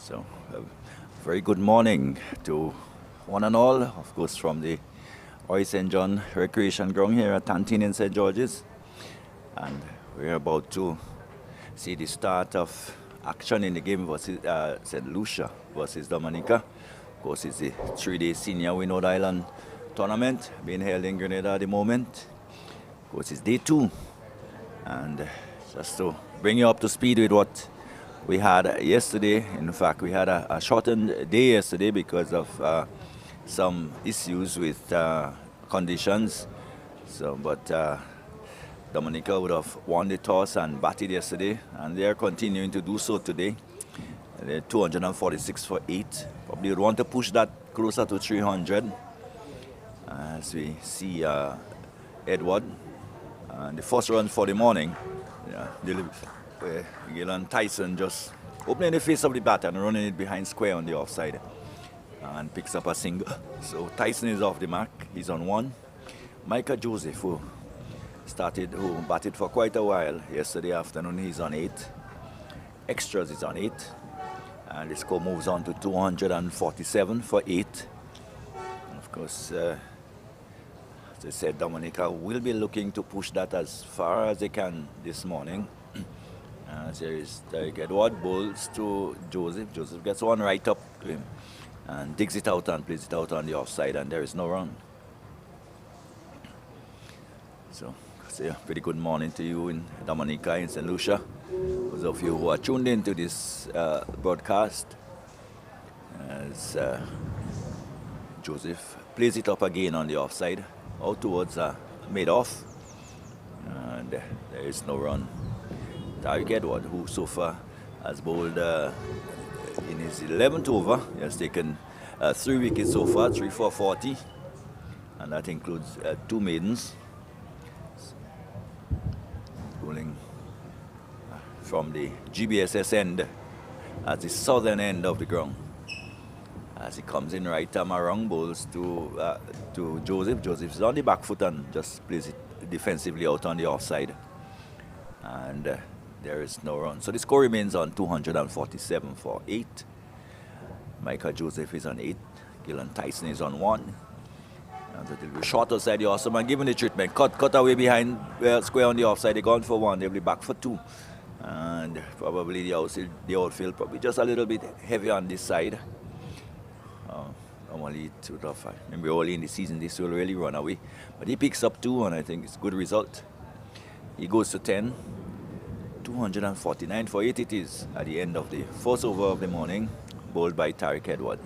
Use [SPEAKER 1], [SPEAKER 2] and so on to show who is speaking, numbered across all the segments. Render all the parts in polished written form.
[SPEAKER 1] So, very good morning to one and all, of course, from the Roy St. John Recreation Ground here at Tantine in St. George's. And we're about to see the start of action in the game versus St. Lucia versus Dominica. Of course, it's the 3-day senior Windward Island tournament being held in Grenada at the moment. Of course, it's day 2. And just to bring you up to speed with what we had yesterday. In fact, we had a shortened day yesterday because of some issues with conditions. But Dominica would have won the toss and batted yesterday, and they are continuing to do so today. They're 246 for 8. Probably would want to push that closer to 300. As we see Edward, the first run for the morning. Galen Tyson just opening the face of the batter and running it behind square on the offside and picks up a single. So Tyson is off the mark. He's on 1. Micah Joseph, who batted for quite a while yesterday afternoon, he's on 8. Extras is on 8. And the score moves on to 247 for 8. And of course, as I said, Dominica will be looking to push that as far as they can this morning. There is Derek Edward, bowls to Joseph. Joseph gets one right up to him and digs it out and plays it out on the offside, and there is no run. So, say a very good morning to you in Dominica and St. Lucia. Those of you who are tuned into this broadcast, as Joseph plays it up again on the offside, out towards mid-off, and there is no run. Derek Edward, who so far has bowled in his 11th over. He has taken 3 wickets so far, 3 for 40, and that includes 2 maidens. Bowling from the GBSS end, at the southern end of the ground. As he comes in right arm around, bowls to Joseph. Joseph is on the back foot and just plays it defensively out on the offside. And there is no run. So the score remains on 247 for 8. Micah Joseph is on 8. Gillan Tyson is on 1. And it will be shorter side the awesome and given the treatment. Cut away behind square on the offside. They're gone for 1. They'll be back for 2. And probably the outfield probably just a little bit heavy on this side. Normally it would have, remember early in the season this will really run away. But he picks up 2 and I think it's a good result. He goes to 10. 249 for 8 it is at the end of the first over of the morning, bowled by Derek Edward.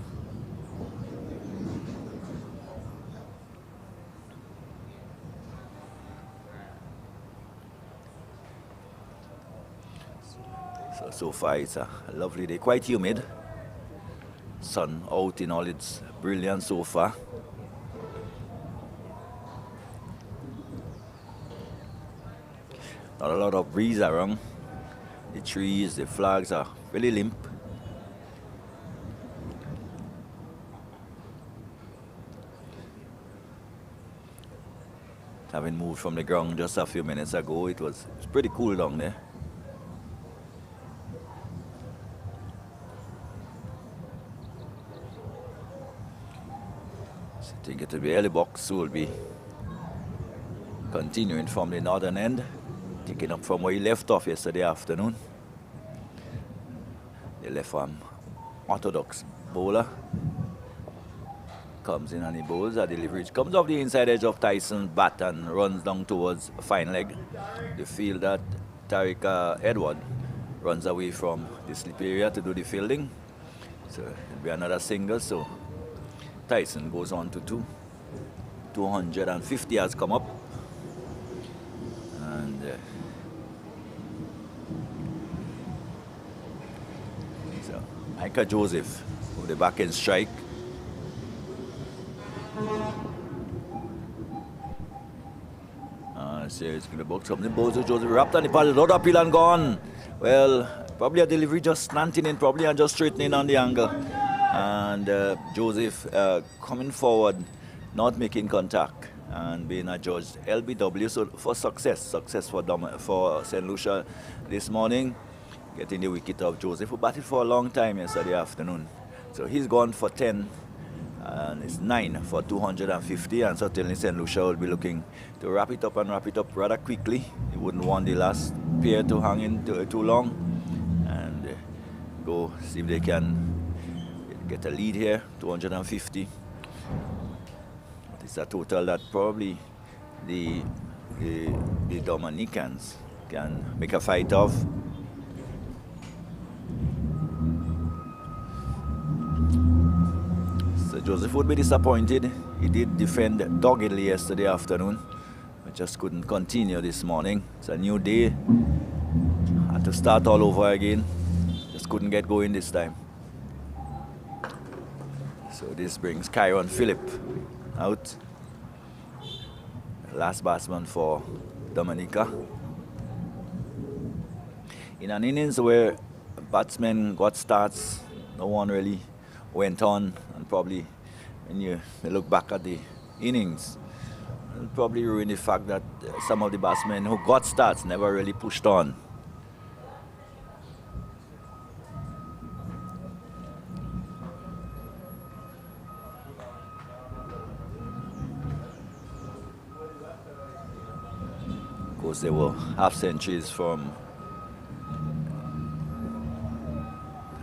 [SPEAKER 1] So far it's a lovely day, quite humid. Sun out in all its brilliance so far. Not a lot of breeze around. The trees, the flags are really limp. Having moved from the ground just a few minutes ago, it was pretty cool down there. So I think it will be early box, who will be continuing from the northern end. Picking up from where he left off yesterday afternoon. The left arm orthodox bowler comes in and he bowls a delivery. Comes off the inside edge of Tyson's bat and runs down towards fine leg. The field that Derek Edward runs away from the slip area to do the fielding. So it'll be another single. So Tyson goes on to 2. 250 has come up. And so Micah Joseph with the back end strike. So it's going to box something. Bowls to Joseph, wrapped on the paddle, load uphill and gone. Well, probably a delivery just slanting in, probably, and just straightening on the angle. And Joseph coming forward, not making contact, and being adjudged LBW. So for success for St. Lucia this morning. getting the wicket of Joseph, who batted for a long time yesterday afternoon. So he's gone for 10, and it's 9 for 250, and certainly St. Lucia will be looking to wrap it up rather quickly. They wouldn't want the last pair to hang in too long, and go see if they can get a lead here, 250. It's a total that probably the Dominicans can make a fight of. So Joseph would be disappointed. He did defend doggedly yesterday afternoon, but just couldn't continue this morning. It's a new day. Had to start all over again. Just couldn't get going this time. So this brings Kyron Phillip out. Last batsman for Dominica. In an innings where batsmen got starts, no one really went on, and probably when you look back at the innings, it'll probably ruin the fact that some of the batsmen who got starts never really pushed on. Of course, there were half centuries from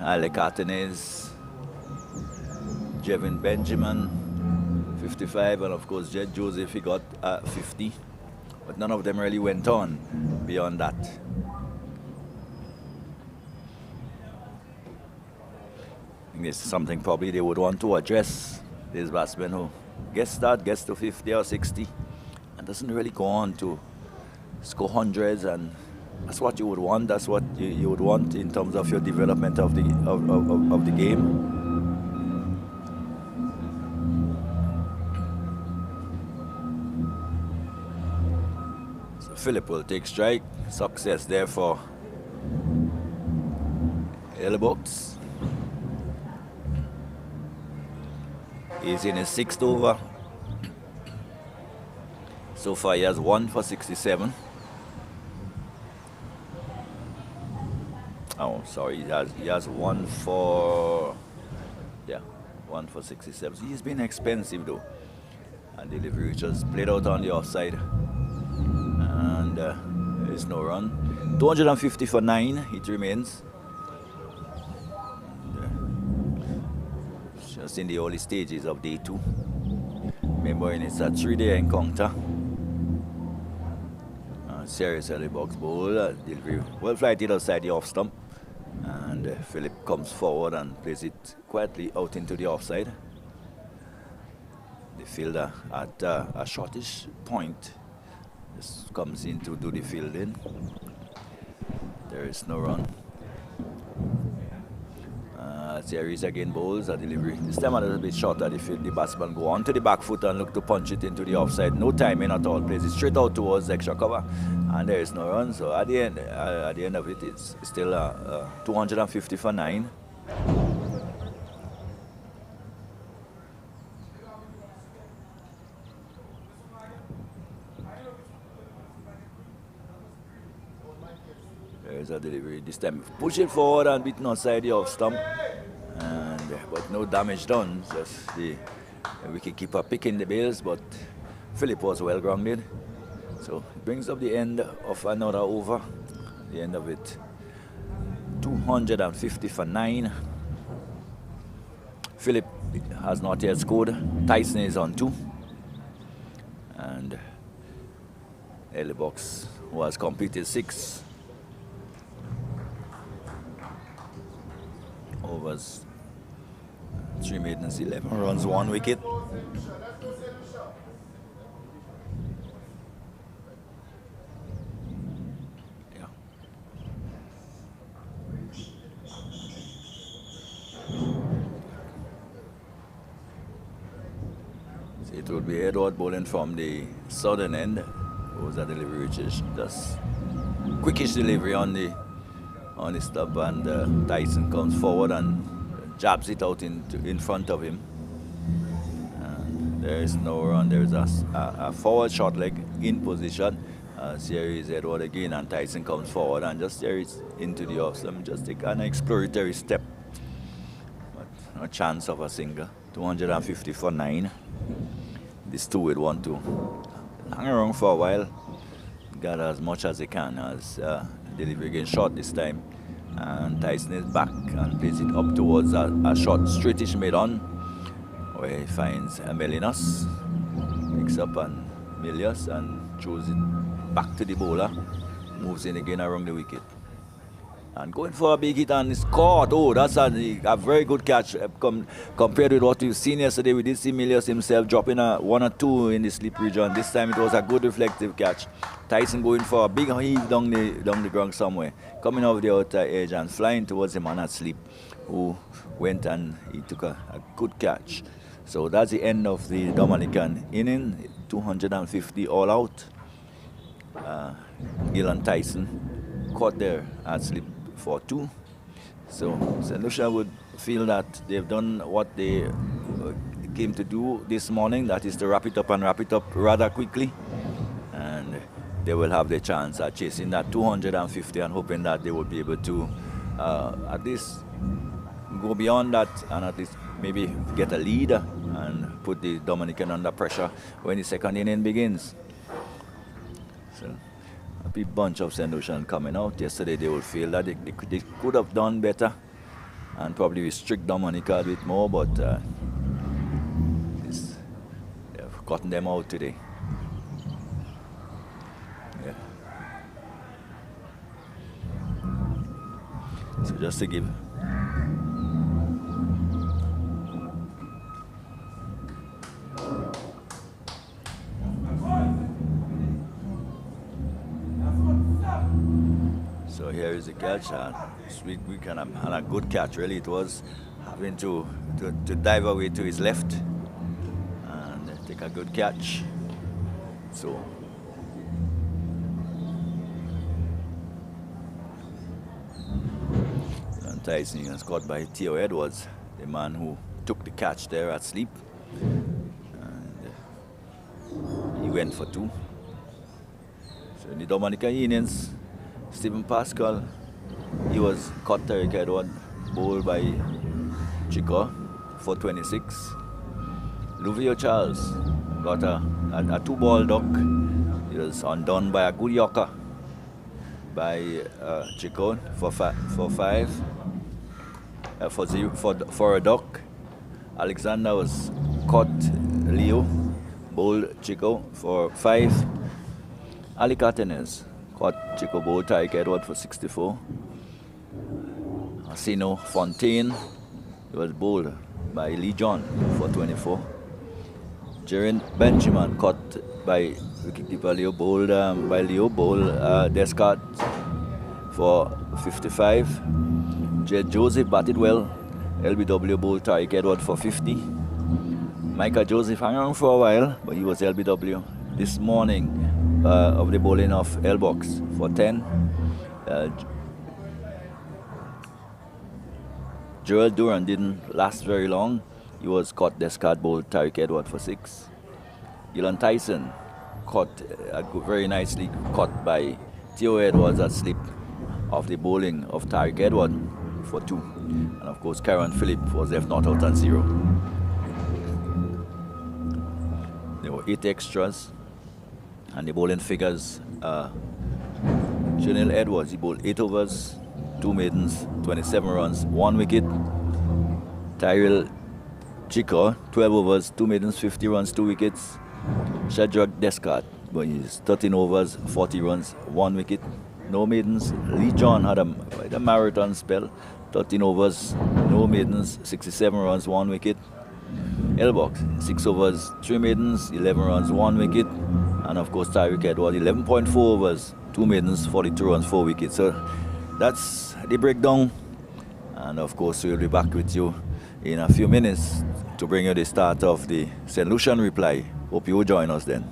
[SPEAKER 1] Alec Artenes, Jevin Benjamin, 55, and of course Jed Joseph, he got 50, but none of them really went on beyond that. I think this is something probably they would want to address. These batsmen who gets to 50 or 60 and doesn't really go on to score hundreds, and that's what you would want. That's what you would want in terms of your development of the game. So Phillip will take strike. Success there for Elbox. He's in his 6th over. So far he has 1 for 67. Oh, sorry, he has 1 for 67. So he's been expensive though. And delivery just played out on the offside. And there is no run. 250 for 9, it remains. And, just in the early stages of day 2. Remembering it's a 3-day encounter. Serious early box bowl. Delivery well flighted outside the off stump. And Phillip comes forward and plays it quietly out into the offside. The fielder at a shortish point just comes in to do the fielding. There is no run. Series again bowls a delivery. This time a little bit shorter. The batsman go on to the back foot and look to punch it into the offside. No timing at all. Plays it straight out towards extra cover, and there is no run. So at the end of it, it's still 250 for 9. There's a delivery. This time push it forward and beaten outside the off stump. But no damage done, just the wicketkeeper picking the bails, but Phillip was well grounded. So it brings up the end of another over. The end of it, 250 for 9. Phillip has not yet scored. Tyson is on 2. And Elbox, who has completed 6 overs. 3 maidens, 11 runs, 1 wicket. Yeah. So it would be Edward bowling from the southern end. Was a delivery which is just quickish delivery on the stub, and Tyson comes forward and jabs it out in front of him. And there is no run. There is a forward short leg in position. Here is Edward again, and Tyson comes forward and just there is into the off. So just take an exploratory step. But no chance of a single. 250 for 9. This 2 with 1 2. Hang around for a while. Got as much as he can as delivery again short this time. And Tyson is back and plays it up towards a short straightish mid-on where he finds Melinos. Picks up on Milius and throws it back to the bowler. Moves in again around the wicket. And going for a big hit and it's caught. Oh, that's a very good catch compared with what we've seen yesterday. We did see Milius himself dropping a 1 or 2 in the slip region. This time it was a good reflective catch. Tyson going for a big heave down the ground somewhere. Coming over the outer edge and flying towards the man at sleep who went and he took a good catch. So that's the end of the Dominican inning. 250 all out. Gill and Tyson caught there at sleep for 2. So St. Lucia would feel that they've done what they came to do this morning, that is to wrap it up rather quickly, and they will have the chance at chasing that 250 and hoping that they will be able to at least go beyond that and at least maybe get a lead and put the Dominican under pressure when the second inning begins. So a big bunch of St. Lucian coming out. Yesterday they will feel that they could have done better and probably restrict Dominica a bit more, but they've gotten them out today. Yeah. So just to give So here is the catch, Sweet Weekend and a good catch really. It was having to dive away to his left and take a good catch. So and Tyson is caught by Theo Edwards, the man who took the catch there at sleep, and he went for 2. So in the Dominica innings, Stephan Pascal, he was caught Tarek Edward, bowled by Chico for 26. Luvio Charles got a 2-ball duck. He was undone by a good yorker by Chico for 5, for a duck. Alexander was caught Leo, bowled Chico for 5. Ali Cartenes caught Chico bowled Tarek Edward for 64. Asino Fontaine, he was bowled by Lee John for 24. Jaren Benjamin caught by wicketkeeper Leo, bowled by Leo, Descarte for 55. Jed Joseph batted well. LBW bowled Tarek Edward for 50. Micah Joseph hung around for a while, but he was LBW. This morning, of the bowling of L-Box for 10. Gerald Duran didn't last very long. He was caught Descarte bowled Tarek Edward for 6. Gillan Tyson caught very nicely caught by Theo Edwards at slip of the bowling of Tarek Edward for 2. And of course Karen Phillip was left not out on 0. There were 8 extras. And the bowling figures, Janelle Edwards, he bowled 8 overs, 2 maidens, 27 runs, 1 wicket. Tyrell Chico, 12 overs, 2 maidens, 50 runs, 2 wickets. Shadrack Descarte, but he's 13 overs, 40 runs, 1 wicket. No maidens. Lee John had a marathon spell, 13 overs, no maidens, 67 runs, 1 wicket. L-Box, 6 overs, 3 maidens, 11 runs, 1 wicket. And of course, Tarek Edward, 11.4 overs, 2 maidens, 42 runs, 4 wickets. So that's the breakdown. And of course, we'll be back with you in a few minutes to bring you the start of the St. Lucian reply. Hope you will join us then.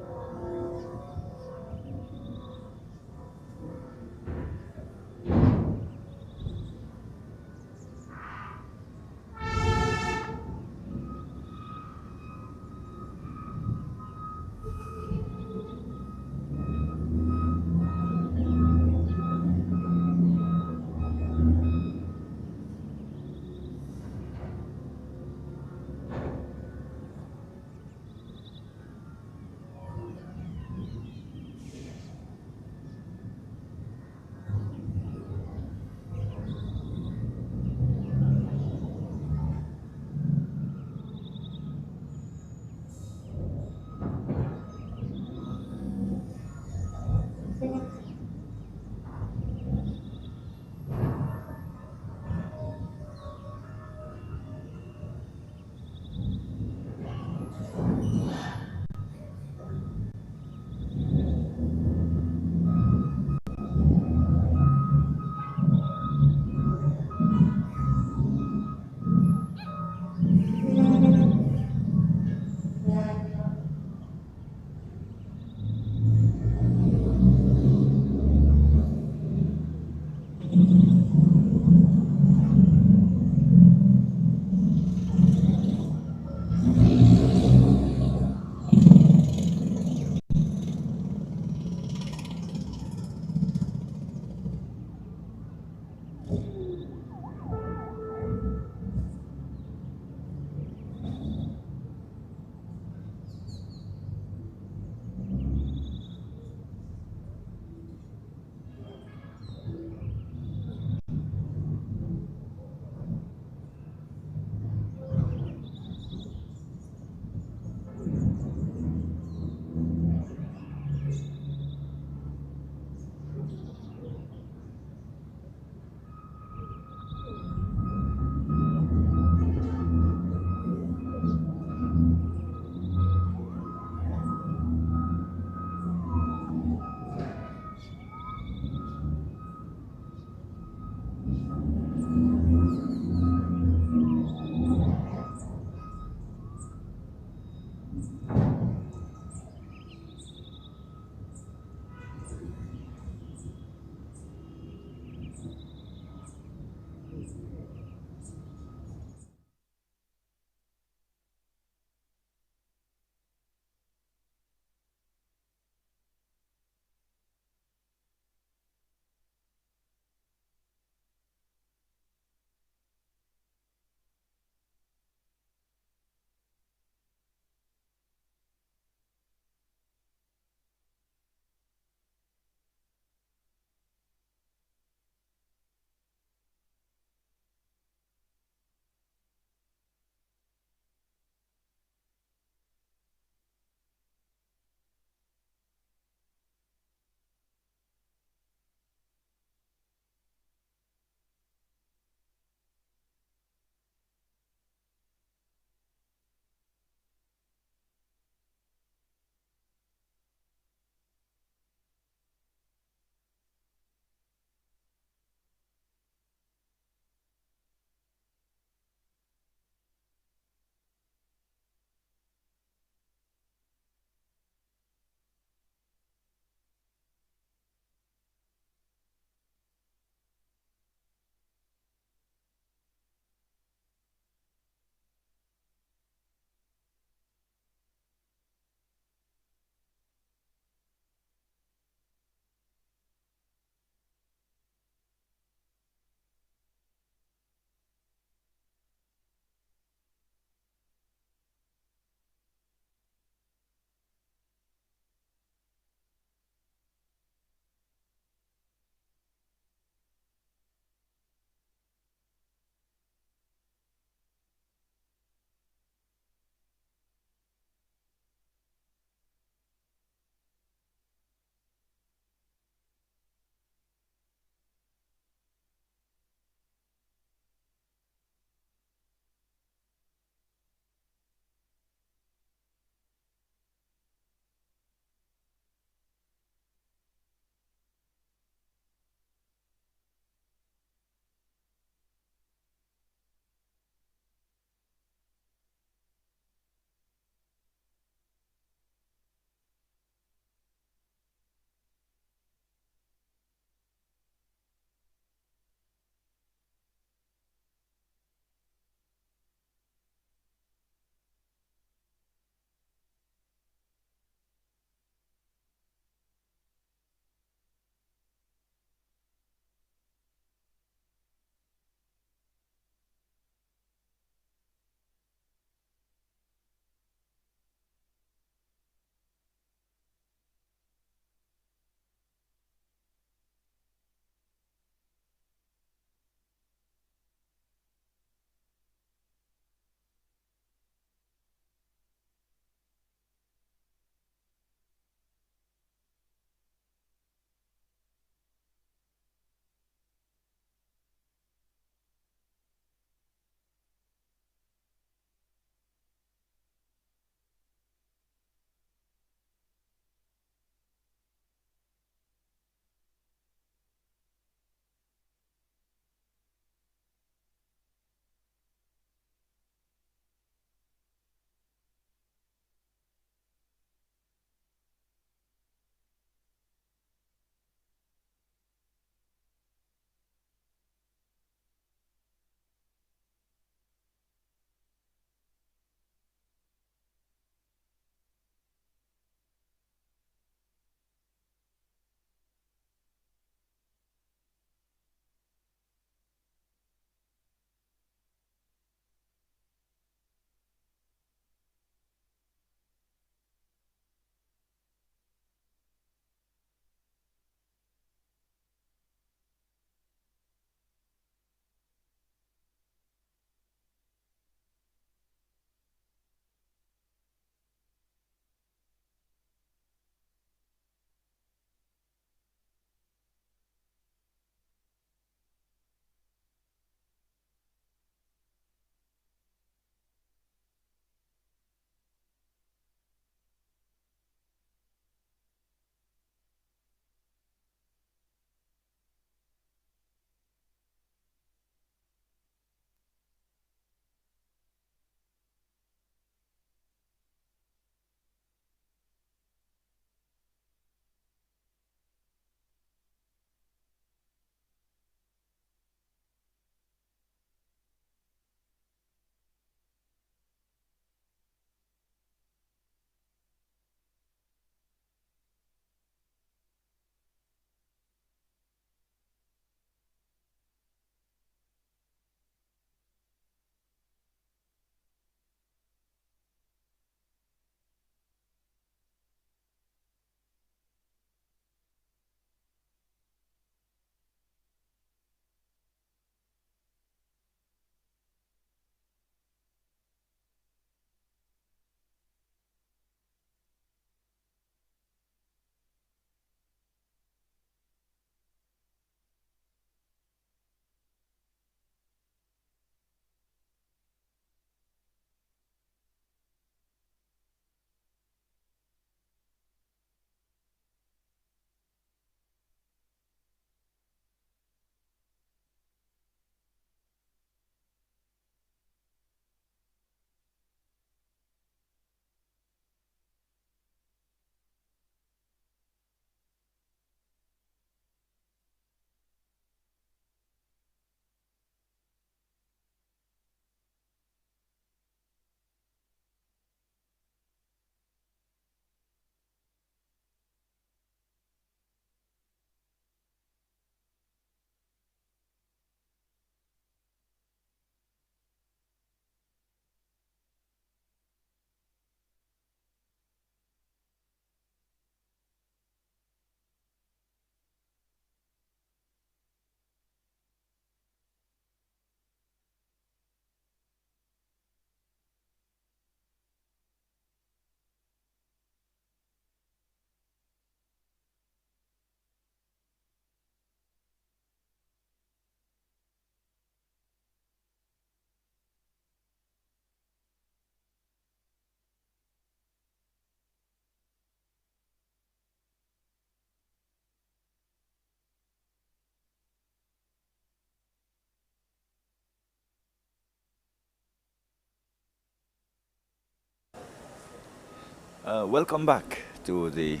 [SPEAKER 1] Welcome back to the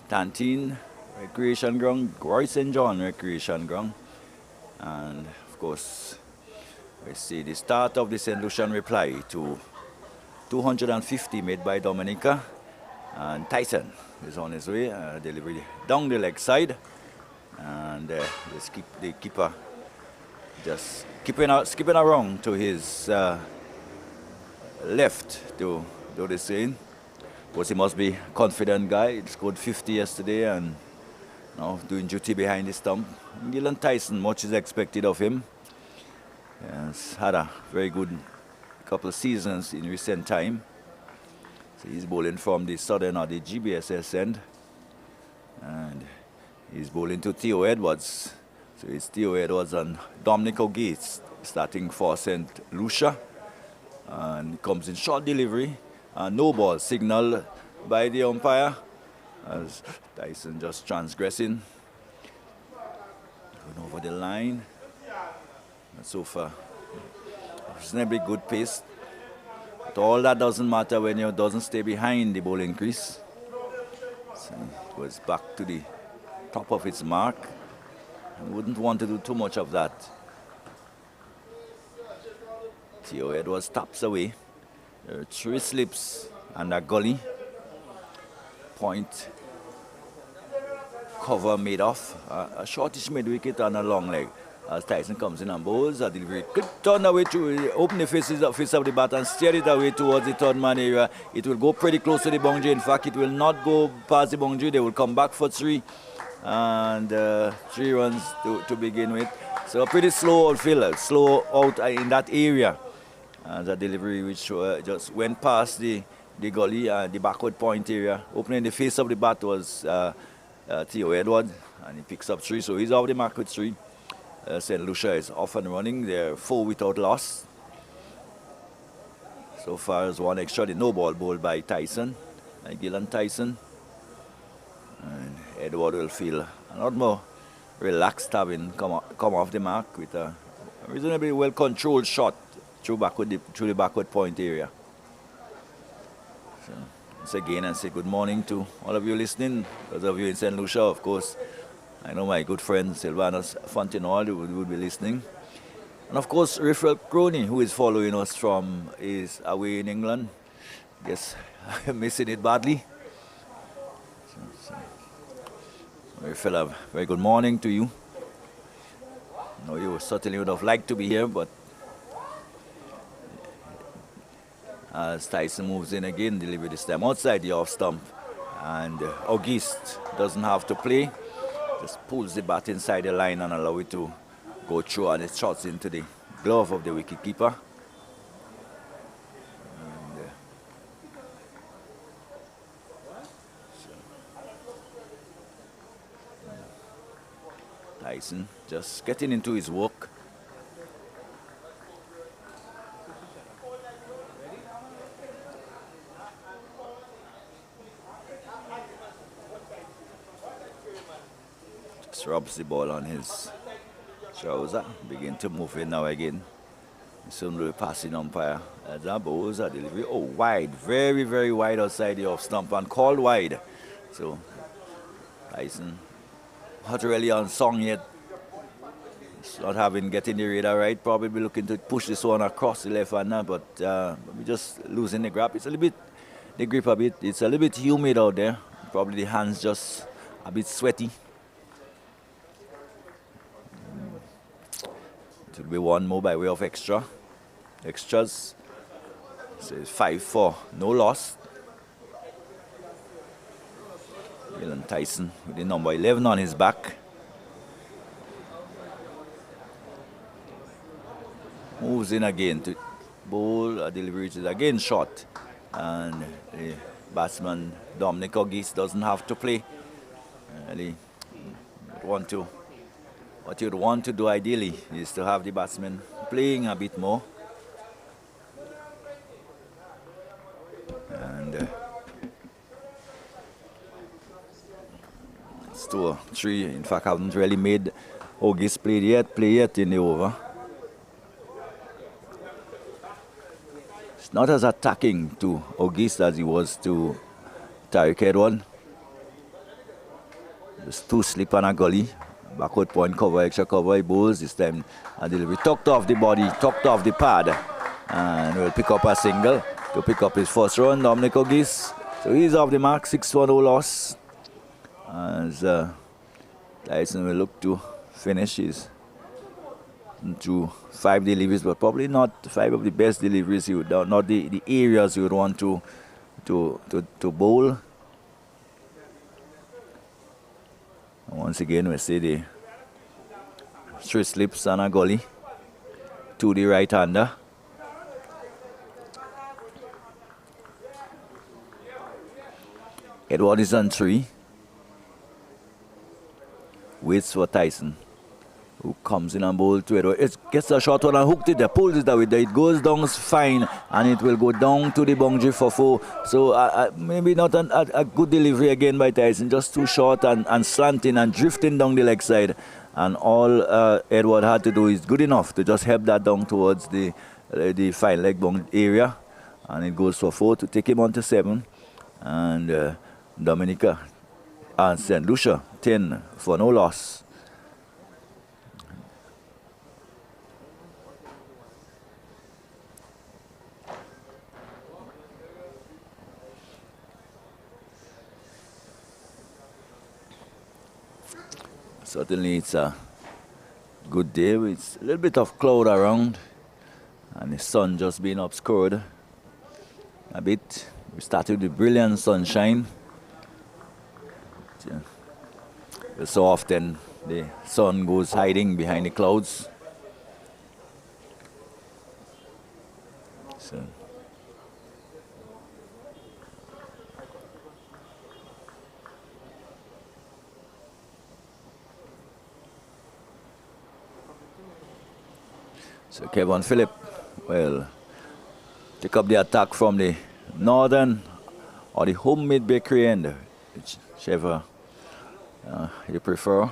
[SPEAKER 1] Tantine Recreation Ground, Roy St. John Recreation Ground, and of course we see the start of the St. Lucian reply to 250 made by Dominica, and Tyson is on his way, delivery down the leg side, and the keeper just skipping around to his left to do the same. Of course, he must be a confident guy. He scored 50 yesterday and now doing duty behind the stump. Gillen Tyson, much is expected of him. Has had a very good couple of seasons in recent time. So he's bowling from the southern or the GBSS end. And he's bowling to Theo Edwards. So it's Theo Edwards and Dominica Gates starting for St. Lucia. And comes in short delivery. No ball signal by the umpire as Tyson just transgressing. Going over the line. And so far, reasonably good pace. But all that doesn't matter when you doesn't stay behind the bowling crease. So it was back to the top of its mark. And wouldn't want to do too much of that. Theo Edwards taps away. There are 3 slips and a gully. Point cover made off. A shortish mid wicket and a long leg. As Tyson comes in and bowls, a delivery could turn away to open the face of the bat and steer it away towards the third man area. It will go pretty close to the boundary. In fact, it will not go past the boundary. They will come back for 3. And 3 runs to begin with. So a pretty slow outfield, slow out in that area. And the delivery which just went past the gully and the backward point area. Opening the face of the bat was Theo Edwards, and he picks up 3, so he's off the mark with 3. St. Lucia is off and running. They're 4 without loss. So far as 1 extra, the no ball bowled by Tyson, Gillen Tyson. And Edward will feel a lot more relaxed having come off the mark with a reasonably well-controlled shot through the backward point area. So once again, and say good morning to all of you listening. Those of you in St. Lucia, of course, I know my good friend Sylvanus Fontenoy would be listening. And of course, Raphael Crony, who is following us is away in England. Guess I'm missing it badly. So, Raphael, a very good morning to you. I know you certainly would have liked to be here, but as Tyson moves in again, delivery this time outside the off stump. And Auguste doesn't have to play. Just pulls the bat inside the line and allow it to go through, and it shots into the glove of the wicketkeeper. Tyson just getting into his work. Just rubs the ball on his trouser. Begin to move in now again. Soon will be passing umpire. That bowls a delivery. Oh, wide. Very, very wide outside the off stump and called wide. So Tyson not really on song yet. It's not getting the radar right. Probably be looking to push this one across the left hand now, but we're just losing the grip. It's a little bit, the grip a bit. It's a little bit humid out there. Probably the hands just a bit sweaty. It will be 1 more by way of extras. So it's 5-4, no loss. Gillen Tyson with the number 11 on his back. Moves in again to bowl. A delivery is again short. And the batsman Dominic Auguste doesn't have to play. What you'd want to do ideally is to have the batsman playing a bit more. And it's 2 or 3. In fact, I haven't really made Auguste play yet in the over. He's not as attacking to Auguste as he was to Tariq Edward. Just two slip and a gully. Backward point cover, extra cover, he bowls. This time a delivery tucked off the body, tucked off the pad. And will pick up a single to pick up his first run, Dominic Auguste. So he's off the mark, 6-1-0 loss. As Tyson will look to finish his to 5 deliveries, but probably not 5 of the best deliveries. You would not the areas you would want to bowl. And once again, we see the 3 slips and a gully to the right-hander. Edward is on 3. Waits for Tyson, who comes in and bowls to Edward. It gets a short one and hooked it there, pulls it away. It goes down fine, and it will go down to the boundary for 4. So maybe not a good delivery again by Tyson, just too short and slanting and drifting down the leg side. And all Edward had to do is good enough to just help that down towards the fine leg bound area. And it goes for 4 to take him on to 7. And Dominica and St. Lucia, 10 for no loss. Certainly it's a good day with a little bit of cloud around and the sun just being obscured a bit. We started with brilliant sunshine. So often the sun goes hiding behind the clouds. So Kevin Phillip will take up the attack from the northern or the homemade bakery end, whichever you prefer.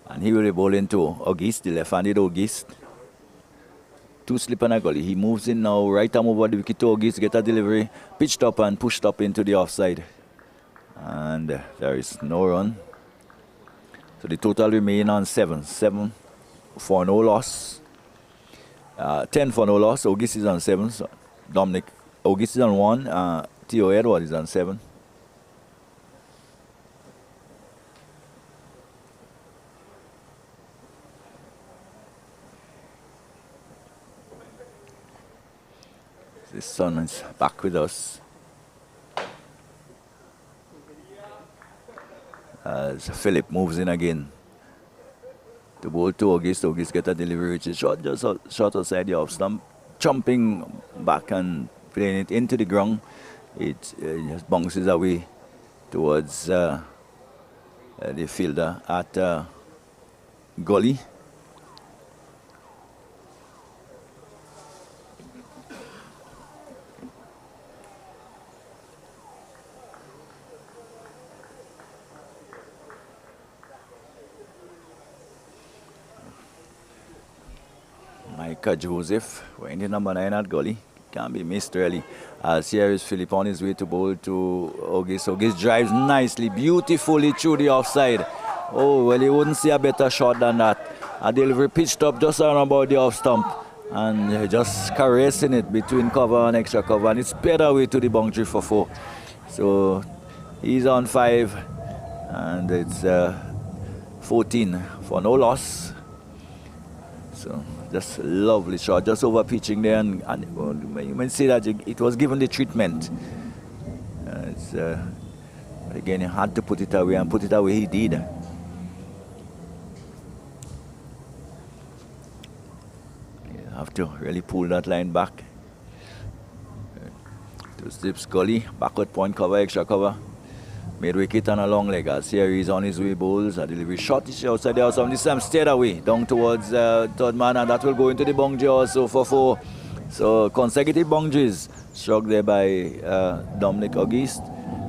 [SPEAKER 1] And he will be bowling to Auguste, the left-handed Auguste. 2 slip and a gully. He moves in now, right arm over the wicket to Auguste, get a delivery, pitched up and pushed up into the offside. And there is no run. So the total remain on 7. 7 for no loss. 10 for no loss. Auguste is on 7. So Dominic Auguste is on 1. Theo Edward is on 7. The sun is back with us. As Philip moves in again to bowl to Auguste. Auguste get a delivery which is short, just short outside the off stump, jumping back and playing it into the ground. It just bounces away towards the fielder at gully. Micah Joseph, wearing the number 9 at gully. Can't be missed really. As here is Philip on his way to bowl to Auguste. Auguste drives nicely, beautifully through the offside. Oh, well, you wouldn't see a better shot than that. A delivery pitched up just around about the off stump. And just caressing it between cover and extra cover. And it's sped away to the boundary for 4. So he's on 5. And it's 14 for no loss. So just lovely shot, just over pitching there, and well, you may say that it was given the treatment. Again, he had to put it away, and put it away he did. You have to really pull that line back. 2 slips gully, backward point cover, extra cover. Made wicket on a long leg. As here he's on his way, bowls. A delivery shot is outside there. So this time stayed away down towards third man, and that will go into the boundary also for 4. So consecutive boundaries struck there by Dominic Auguste.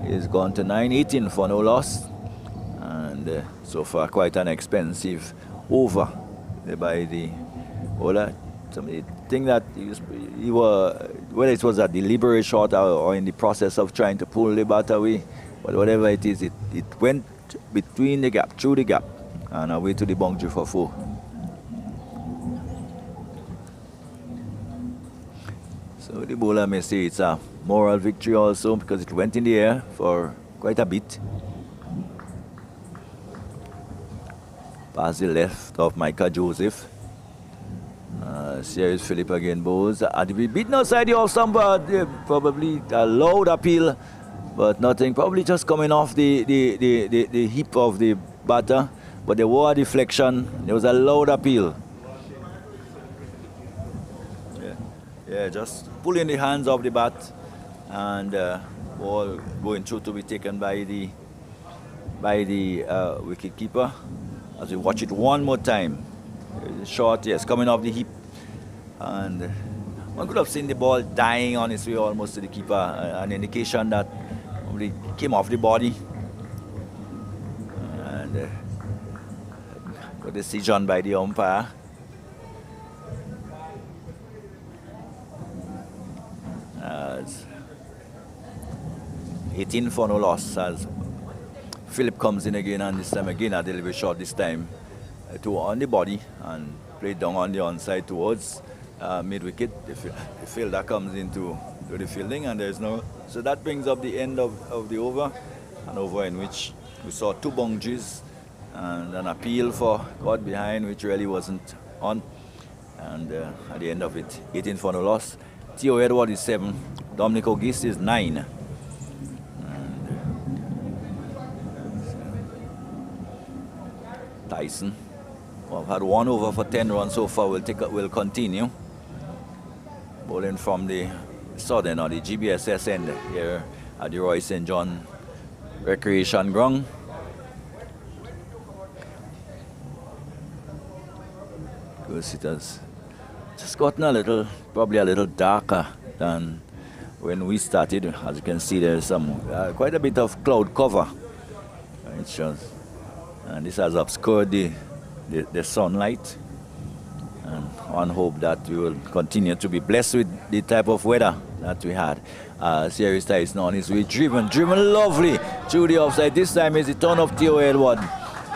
[SPEAKER 1] He's gone to 9, 18 for no loss. And so far quite an expensive over by the bowler. Somebody think that he were, whether it was a deliberate shot or in the process of trying to pull the bat away, but whatever it is, it went between the gap, through the gap, and away to the boundary for 4. So the bowler may say it's a moral victory also because it went in the air for quite a bit. Past the left of Micah Joseph. Series Philip again bowls. Had to be beaten outside the off stump, probably a loud appeal, but nothing. Probably just coming off the hip of the batter, but there was a deflection. There was a loud appeal. Yeah, just pulling the hands off the bat, and ball going through to be taken by the wicket keeper. As we watch it one more time, short, yes, coming off the hip, and one could have seen the ball dying on its way almost to the keeper, an indication that it came off the body. And good decision by the umpire. As 18 for no loss as Philip comes in again, and this time again a delivery shot, this time to on the body and played down on the onside towards mid-wicket. The fielder comes into the fielding, and there's no, so that brings up the end of the over, an over in which we saw 2 boundaries and an appeal for caught behind, which really wasn't on, and at the end of it, 18 for no loss. Theo Edward is 7, Dominic August is 9. Tyson, well, had 1 over for 10 runs so far, will continue. Bowling from the southern or the GBSS end here at the Roy St. John Recreation Ground. Because it has just gotten a little, probably a little darker than when we started. As you can see, there's some quite a bit of cloud cover. It shows. And this has obscured the sunlight, and one hope that we will continue to be blessed with the type of weather that we had. Series Tyson on his way, driven lovely through the offside. This time is the turn of Theo Edward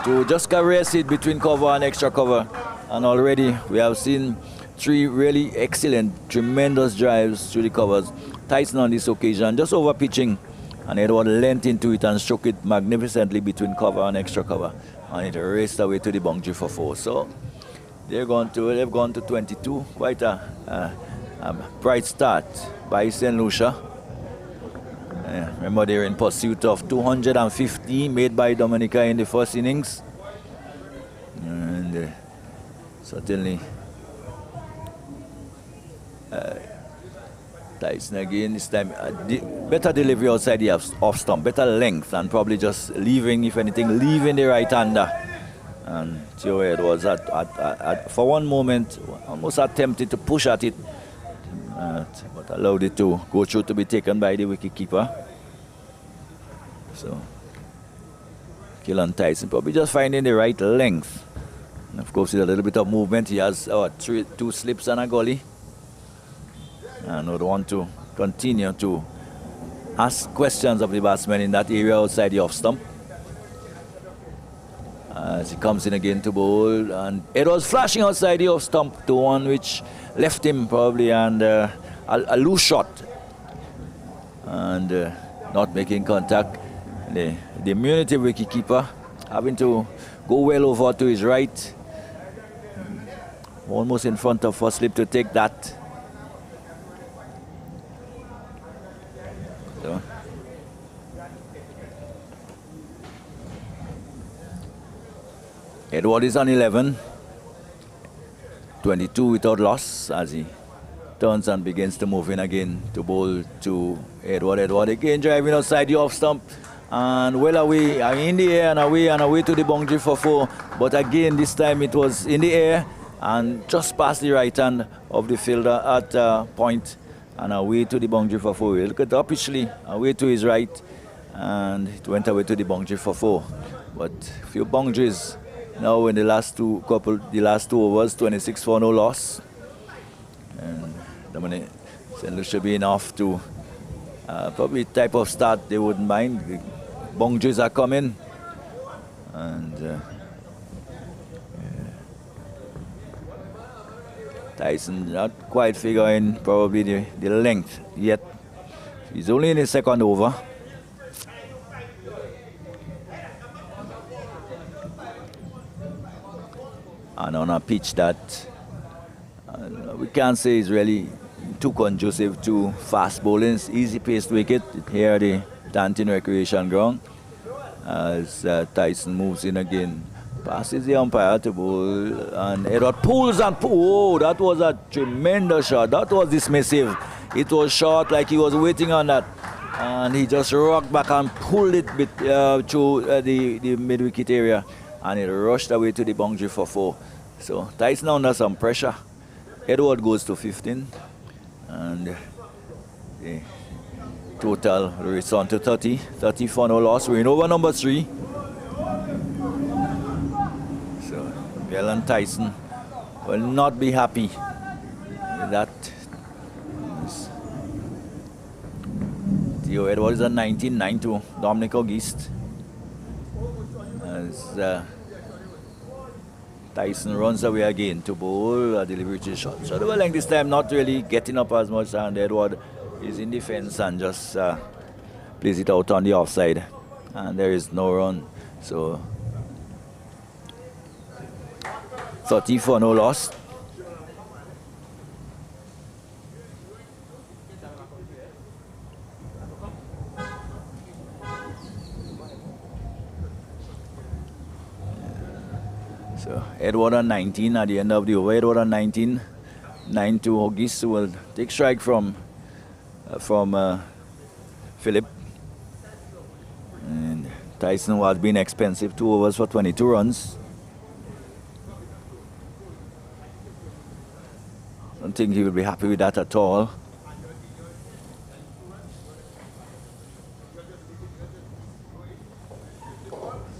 [SPEAKER 1] to just caress it between cover and extra cover, and already we have seen 3 really excellent, tremendous drives through the covers. Tyson on this occasion just over pitching, and Edward leant into it and struck it magnificently between cover and extra cover, and it raced away to the boundary for 4. So they've gone to 22. Quite a bright start by St. Lucia. Remember, they're in pursuit of 250 made by Dominica in the first innings, and certainly Tyson again this time, better delivery outside the off stump, better length, and probably just leaving, if anything, leaving the right hander. And Theo Edwards for one moment almost attempted to push at it, but allowed it to go through to be taken by the wicket keeper. So Killan Tyson probably just finding the right length, and of course with a little bit of movement. He has 2 slips and a gully, and would want to continue to ask questions of the batsman in that area outside the off stump. As he comes in again to bowl, and it was flashing outside the off stump to one which left him probably, and a loose shot, and not making contact. The diminutive wicket keeper having to go well over to his right, almost in front of first slip to take that. So Edward is on 11, 22 without loss, as he turns and begins to move in again to bowl to Edward. Edward again driving outside the off stump, and well away, in the air and away to the boundary for 4. But again, this time it was in the air and just past the right hand of the fielder at point, and away to the boundary for 4. Look at upishly away to his right, and it went away to the boundary for 4. But few boundaries now in the last two overs, 26 for no loss. And Dominica St. Lucia being off to probably type of start they wouldn't mind. The boundaries are coming. And Tyson not quite figuring probably the length yet. He's only in his second over. And on a pitch that we can't say is really too conducive to fast bowling. It's easy-paced wicket here at the Tantin Recreation Ground. As Tyson moves in again. Passes the umpire to bowl, and Edward pulls and oh, that was a tremendous shot. That was dismissive. It was short, like he was waiting on that, and he just rocked back and pulled it through the mid-wicket area, and it rushed away to the boundary for 4. So Tyson under some pressure. Edward goes to 15, and the total rates on to 30. 30 for no loss. We're in over number 3. And Tyson will not be happy with that. Theo Edwards is a 19-9 to Dominica St. As Tyson runs away again to bowl a delivery shot. So the length this time not really getting up as much, and Edward is in defense and just plays it out on the offside, and there is no run. So 30 for no loss. So Edward on 19 at the end of the over. Edward on 19, 9 to Hogis, who will take strike from Philip. And Tyson was being expensive, 2 overs for 22 runs. I don't think he will be happy with that at all.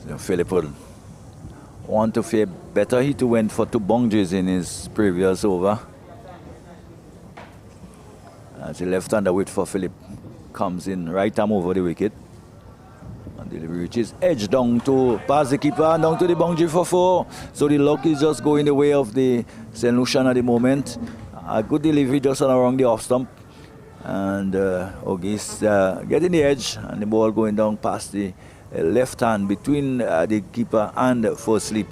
[SPEAKER 1] So Philip will want to fare better. He too went for 2 boundaries in his previous over. As the left-hander width for Philip comes in right arm over the wicket. And delivery reaches edge down to pass the keeper and down to the boundary for 4. So the luck is just going the way of the St. Lucian at the moment. A good delivery just around the off stump, and Ogis getting the edge, and the ball going down past the left hand between the keeper and first slip,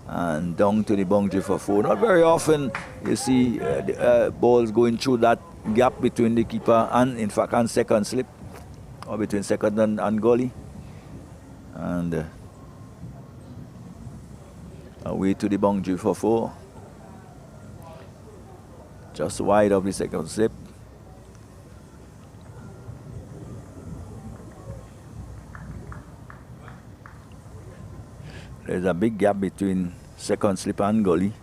[SPEAKER 1] and down to the boundary for 4. Not very often you see balls going through that gap between the keeper and, in fact, and second slip, or between second and gully, and away to the boundary for 4. Just wide of the second slip. There's a big gap between second slip and gully.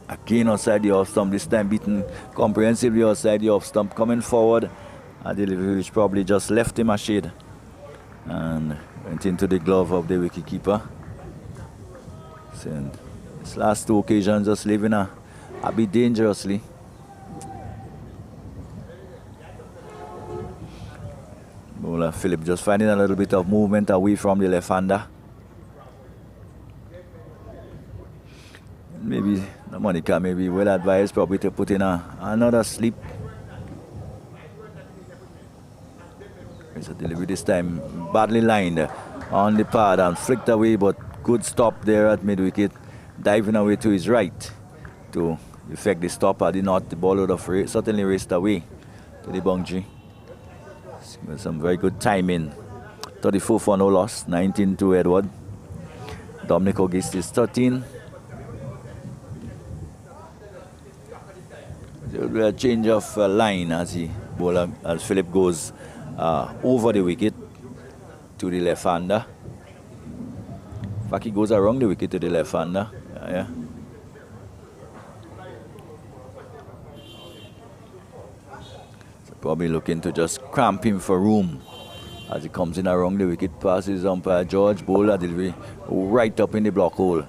[SPEAKER 1] Again outside the off stump, this time beaten comprehensively outside the off stump. Coming forward, a delivery which probably just left him a shade and went into the glove of the wicketkeeper. So this last 2 occasions just leaving a bit dangerously. Bowler Philip just finding a little bit of movement away from the left-hander. Maybe Dominica may be well advised probably to put in another slip. It's a delivery this time badly lined on the pad and flicked away, but good stop there at mid-wicket, diving away to his right to effect the stop. Had not, the ball would have certainly raced away to the boundary. With some very good timing. 34 for no loss, 19 to Edward. Dominica St is 13. There will be a change of line as Philip goes over the wicket to the left-hander. In fact, he goes around the wicket to the left-hander. Yeah. So probably looking to just cramp him for room as he comes in around the wicket, passes umpire George, bowler delivery right up in the block hole.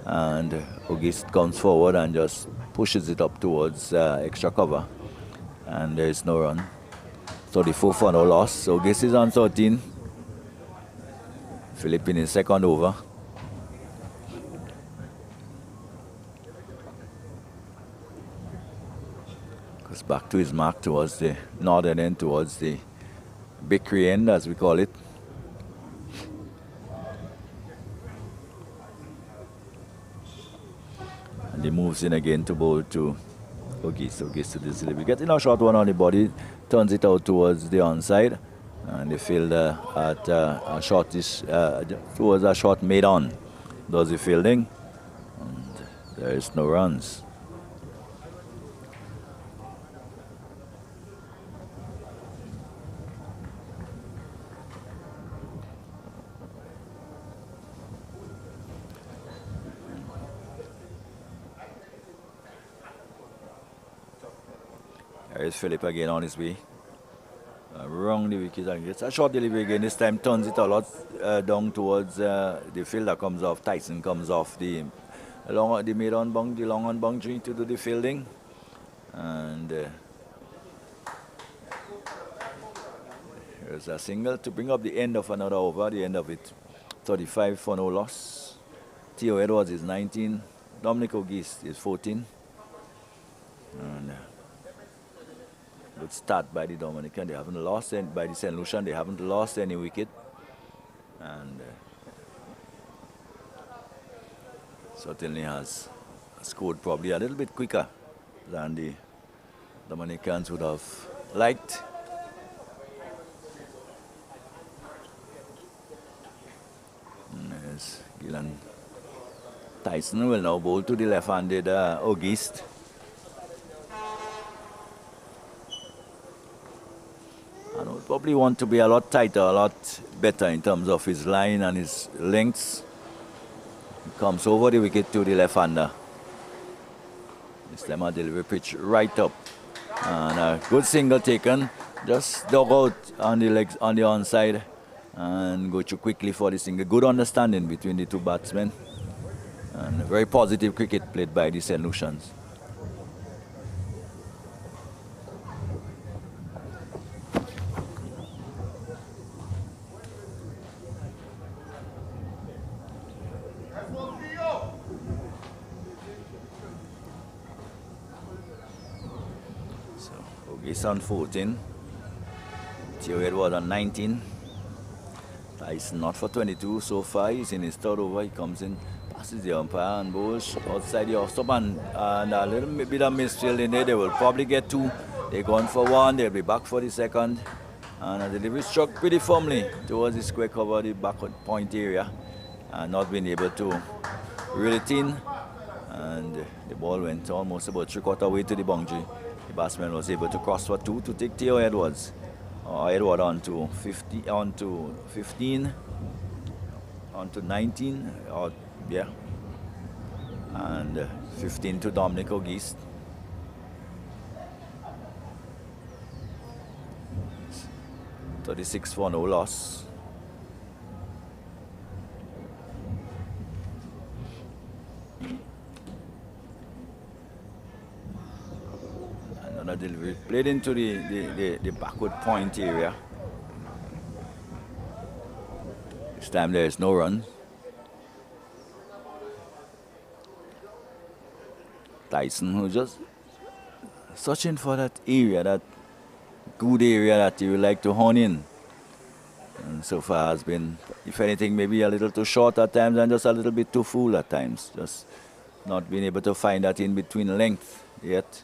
[SPEAKER 1] And Auguste comes forward and just pushes it up towards extra cover. And there is no run. 34 for no loss. So Auguste is on 13. Philip in his second over. Goes back to his mark towards the northern end, towards the bakery end, as we call it. And he moves in again to bowl to Auguste. Auguste to this delivery. Getting a short one on the body, turns it out towards the onside. And the fielder at a shortish, towards a short made on, does the fielding. And there is no runs. There is Philip again on his way. Wrong the wicket and gets a short delivery again. This time turns it a lot down towards the fielder comes off. Tyson comes off the mid on bung, the long on boundary to do the fielding. And here's a single to bring up the end of another over. The end of it, 35 for no loss. Theo Edwards is 19. Dominic Auguste is 14. And good start by the Dominican. They haven't lost any, by the St. Lucian. They haven't lost any wicket. And certainly has scored probably a little bit quicker than the Dominicans would have liked. And there's Gillan. Tyson will now bowl to the left-handed Auguste. And would probably want to be a lot tighter, a lot better in terms of his line and his lengths. He comes over the wicket to the left-hander. This time a delivery pitch right up. And a good single taken. Just dug out on the legs, on the onside. And go through quickly for the single. Good understanding between the two batsmen. And very positive cricket played by the St. Lucians. He's on 14. Theo Edwards on 19. Tyson not for 22 so far. He's in his third over. He comes in, passes the umpire and bowls outside the off stop and a little bit of misfield in there. They will probably get two. They're going for one. They'll be back for the second. And a delivery struck pretty firmly towards the square cover, the backward point area. And not being able to reel it in. And the ball went almost about 3/4 way to the boundary. The batsman was able to cross for two to take Theo Edwards. Edward on to 50, on to 15, on to 19, yeah, and 15 to Dominic Auguste. $36 for no loss. Delivery played into the backward point area. This time there is no run. Tyson, who just searching for that area, that good area that you would like to hone in. And so far has been, if anything, maybe a little too short at times and just a little bit too full at times. Just not being able to find that in between length yet.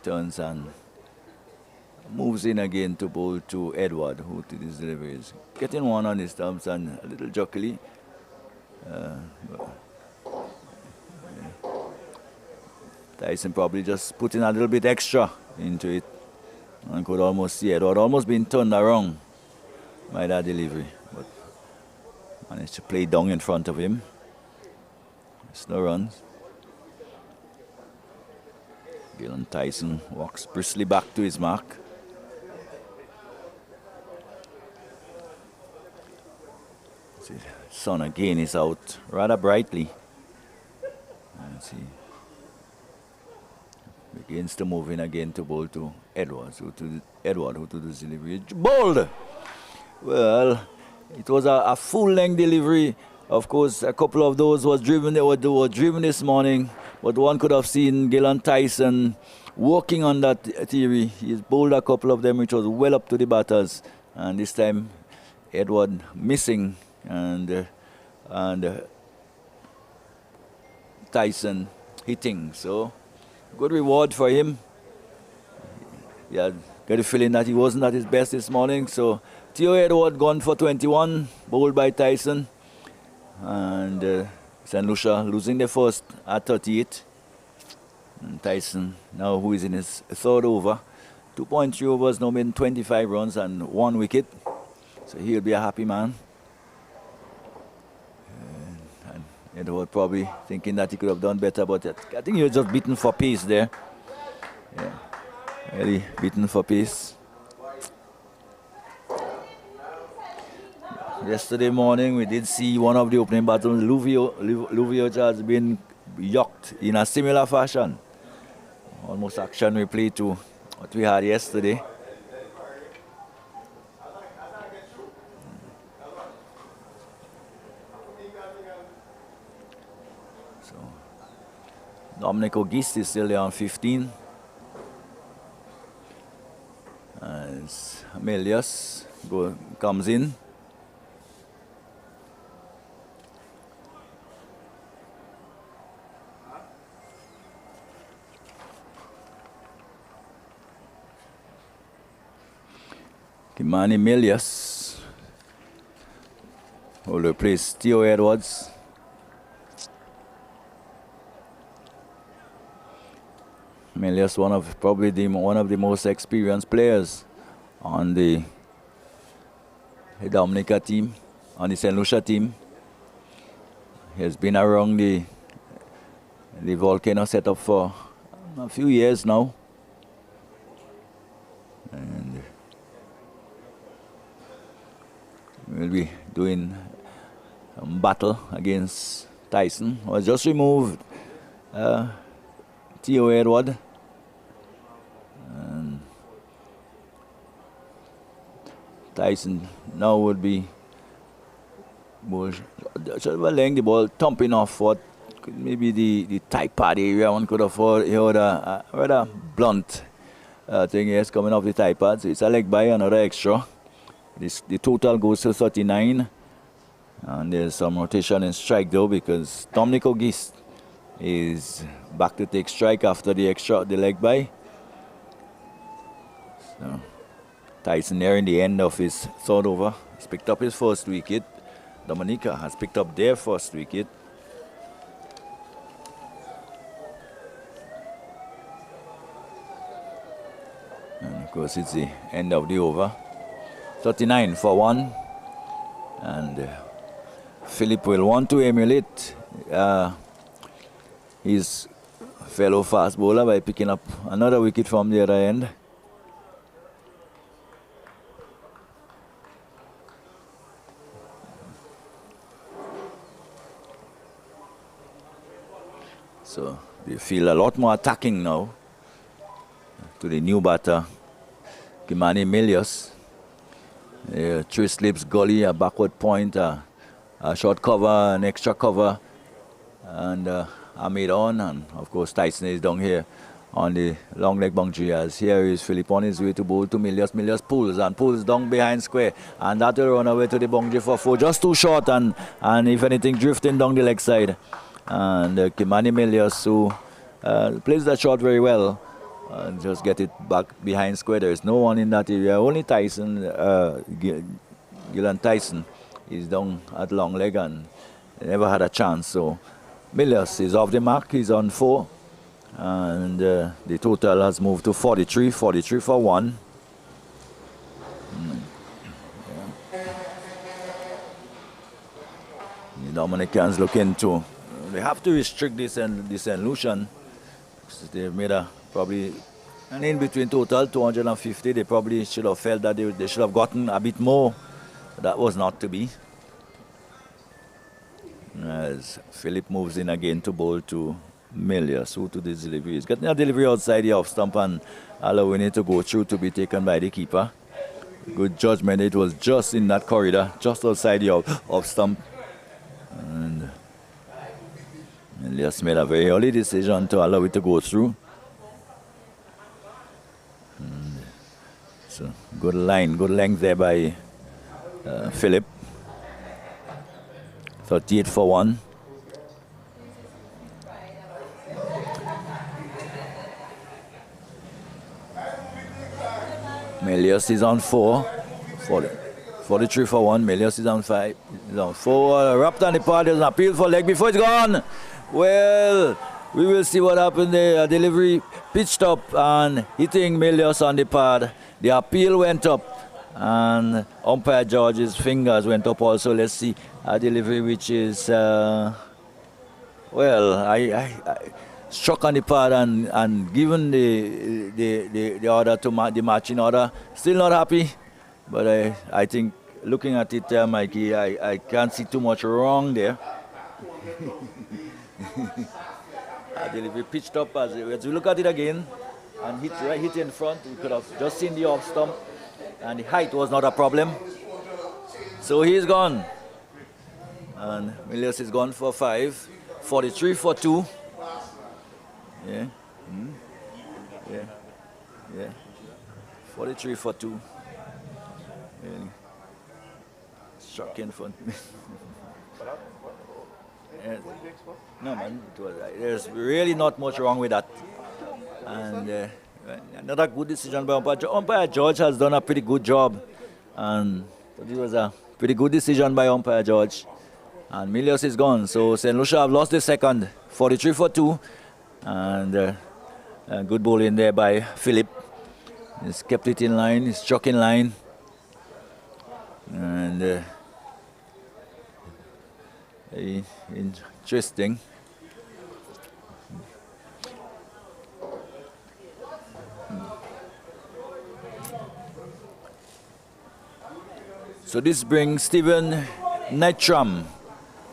[SPEAKER 1] Turns and moves in again to bowl to Edward, who did his deliveries. Getting one on his thumbs and a little jockily. Tyson probably just putting a little bit extra into it. And could almost see Edward almost being turned around by that delivery. But managed to play down in front of him. There's no runs. Gillan Tyson walks briskly back to his mark. The sun again is out rather brightly. Let's see. Begins to move in again to bowl to Edwards, who to the delivery. Bowled! Well, it was a full-length delivery. Of course, a couple of those was driven. They were driven this morning, but one could have seen Gillan Tyson working on that theory. He's bowled a couple of them, which was well up to the batters, and this time Edward missing and Tyson hitting. So good reward for him. Yeah, got the feeling that he wasn't at his best this morning. So Theo Edward gone for 21, bowled by Tyson. And St. Lucia losing the first at 38. And Tyson now, who is in his third over. 2.3 overs, now made 25 runs and 1 wicket. So he'll be a happy man. And Edward probably thinking that he could have done better, but I think he was just beaten for pace there. Yeah, really beaten for pace. Yesterday morning, we did see one of the opening battles. Luvio has been yucked in a similar fashion. Almost action replay to what we had yesterday. So, Dominica and St is still there on 15. As Amelius comes in. Manny Milius will replace Theo Edwards. Milius, one of the most experienced players on the Dominica team, on the St. Lucia team. He has been around the Volcano setup for a few years now. And we'll be doing a battle against Tyson. Was just removed Theo Edward. And Tyson now would be laying the ball, thumping off what maybe the tight pad area. One could have heard a rather blunt thing is coming off the tight pad. So it's a leg by, another extra. The total goes to 39, and there's some rotation in strike though, because Dominica and St is back to take strike after the leg by. So Tyson there in the end of his third over. He's picked up his first wicket. Dominica has picked up their first wicket. And of course it's the end of the over. 39 for 1, and Philip will want to emulate his fellow fast bowler by picking up another wicket from the other end. So they feel a lot more attacking now to the new batter, Kimani Milius. Three slips, gully, a backward point, a short cover, an extra cover, and Ahmed on, and of course Tyson is down here on the long leg boundary. As here is Philip on his way to bowl to Milius. Milius pulls down behind square, and that will run away to the boundary for 4, just too short, and if anything drifting down the leg side. And Kimani Milius, who plays that shot very well, and just get it back behind square. There is no one in that area. Only Tyson, Gillan Tyson, is down at long leg and never had a chance. So Milius is off the mark. He's on 4, and the total has moved to 43 for 1. The Dominicans look into. They have to restrict this St. Lucian. They've made probably an in between total 250. They probably should have felt that they should have gotten a bit more. That was not to be. as Philip moves in again to bowl to Milius, who to this delivery. He's getting a delivery outside the off stump and allowing it to go through to be taken by the keeper. Good judgment. It was just in that corridor, just outside the off stump. And Milius made a very early decision to allow it to go through. And so good line, good length there by Philip. 38 for 1. Milius is on 4. 43 for 1. Milius is on 5. He's on 4. Wrapped on the pad. There's an appeal for leg before it's gone. Well, we will see what happened there. A delivery pitched up and hitting Milius on the pad. The appeal went up and umpire George's fingers went up also. Let's see a delivery which is, well, I struck on the pad and given the order to the matching order. Still not happy, but I think looking at it, Mikey, I can't see too much wrong there. A delivery pitched up as we look at it again and hit in front. We could have just seen the off stump and the height was not a problem. So he's gone. And Milius is gone for 5. 43 for 2. Yeah. Yeah. 43 for 2. Really. Shocking for yeah. No, man. There's really not much wrong with that. And another good decision by umpire. Umpire George has done a pretty good job. And it was a pretty good decision by umpire George. And Milius is gone. So St. Lucia have lost the second. 43 for 2. And good bowling there by Philip. He's kept it in line. He's struck in line. And interesting. So this brings Stephen Nitram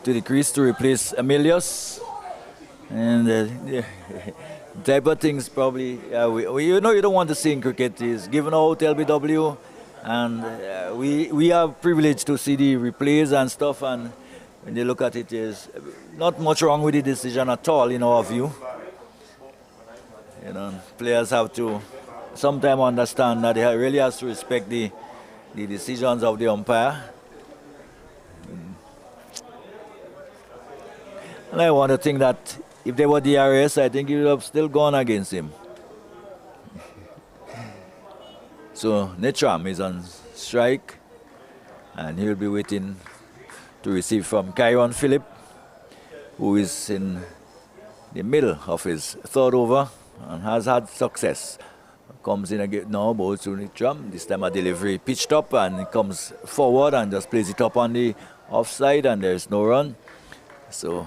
[SPEAKER 1] to the crease to replace Milius. And type of things probably, you know, you don't want to see in cricket is given out LBW, and we are privileged to see the replays and stuff, and when you look at it, there's not much wrong with the decision at all in our view. You know, players have to sometimes understand that they really have to respect the decisions of the umpire. And I want to think that if they were DRS, I think he would have still gone against him. So Netram is on strike, and he'll be waiting to receive from Kyron Phillip, who is in the middle of his third over and has had success. Comes in again now, bowls to Netram. This time a delivery pitched up, and he comes forward and just plays it up on the offside, and there's no run. So,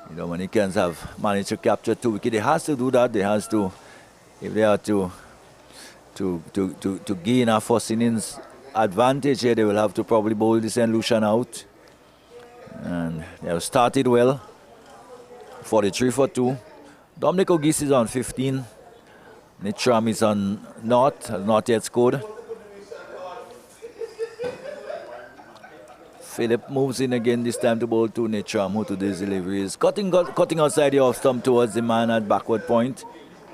[SPEAKER 1] you know, when the Cairns have managed to capture 2 wickets, they has to do that. They has to, if they are to gain a first innings advantage here, they will have to probably bowl the St. Lucian out. And they have started well. 43 for 2. Dominic O'Geese is on 15. Nitram is on has not yet scored. Philip moves in again, this time to bowl to Nitram, who to this delivery is cutting outside the off stump towards the man at backward point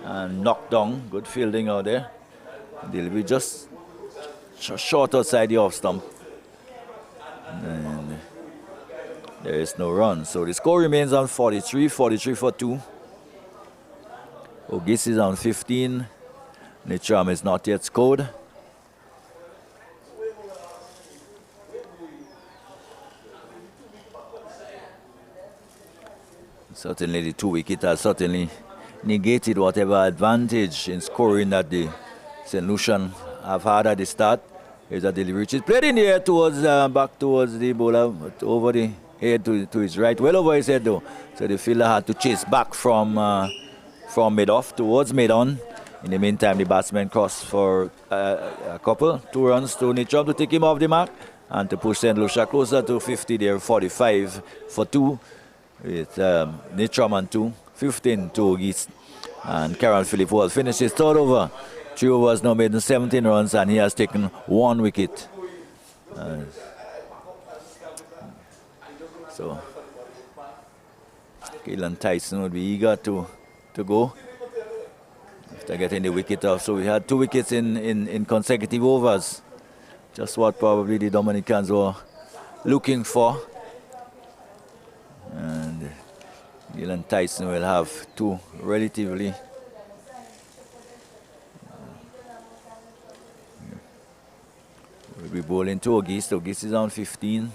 [SPEAKER 1] and knocked down. Good fielding out there. Delivery just short outside the off stump. And there is no run. So the score remains on 43 for 2. O'Geese is on 15. Nitram is not yet scored. Certainly the 2 wicket has certainly negated whatever advantage in scoring that the St. Lucian have had at the start. Here's a delivery which is played in the air towards back towards the bowler, but over the head to his right, well over his head though. So the fielder had to chase back from mid-off towards mid-on. In the meantime, the batsman crossed for a couple, 2 runs to Nitram to take him off the mark. and to push St. Lucia closer to 50 there, 45 for 2 with Nitram 2, 15 to East. And Carol Philip Wall finishes third over. 3 overs now made in 17 runs, and he has taken 1 wicket. So Keelan Tyson would be eager to go after getting the wicket off. So we had 2 wickets in consecutive overs. Just what probably the Dominicans were looking for. And Keelan Tyson will have 2 relatively. We'll be bowling to Auguste. Auguste is on 15.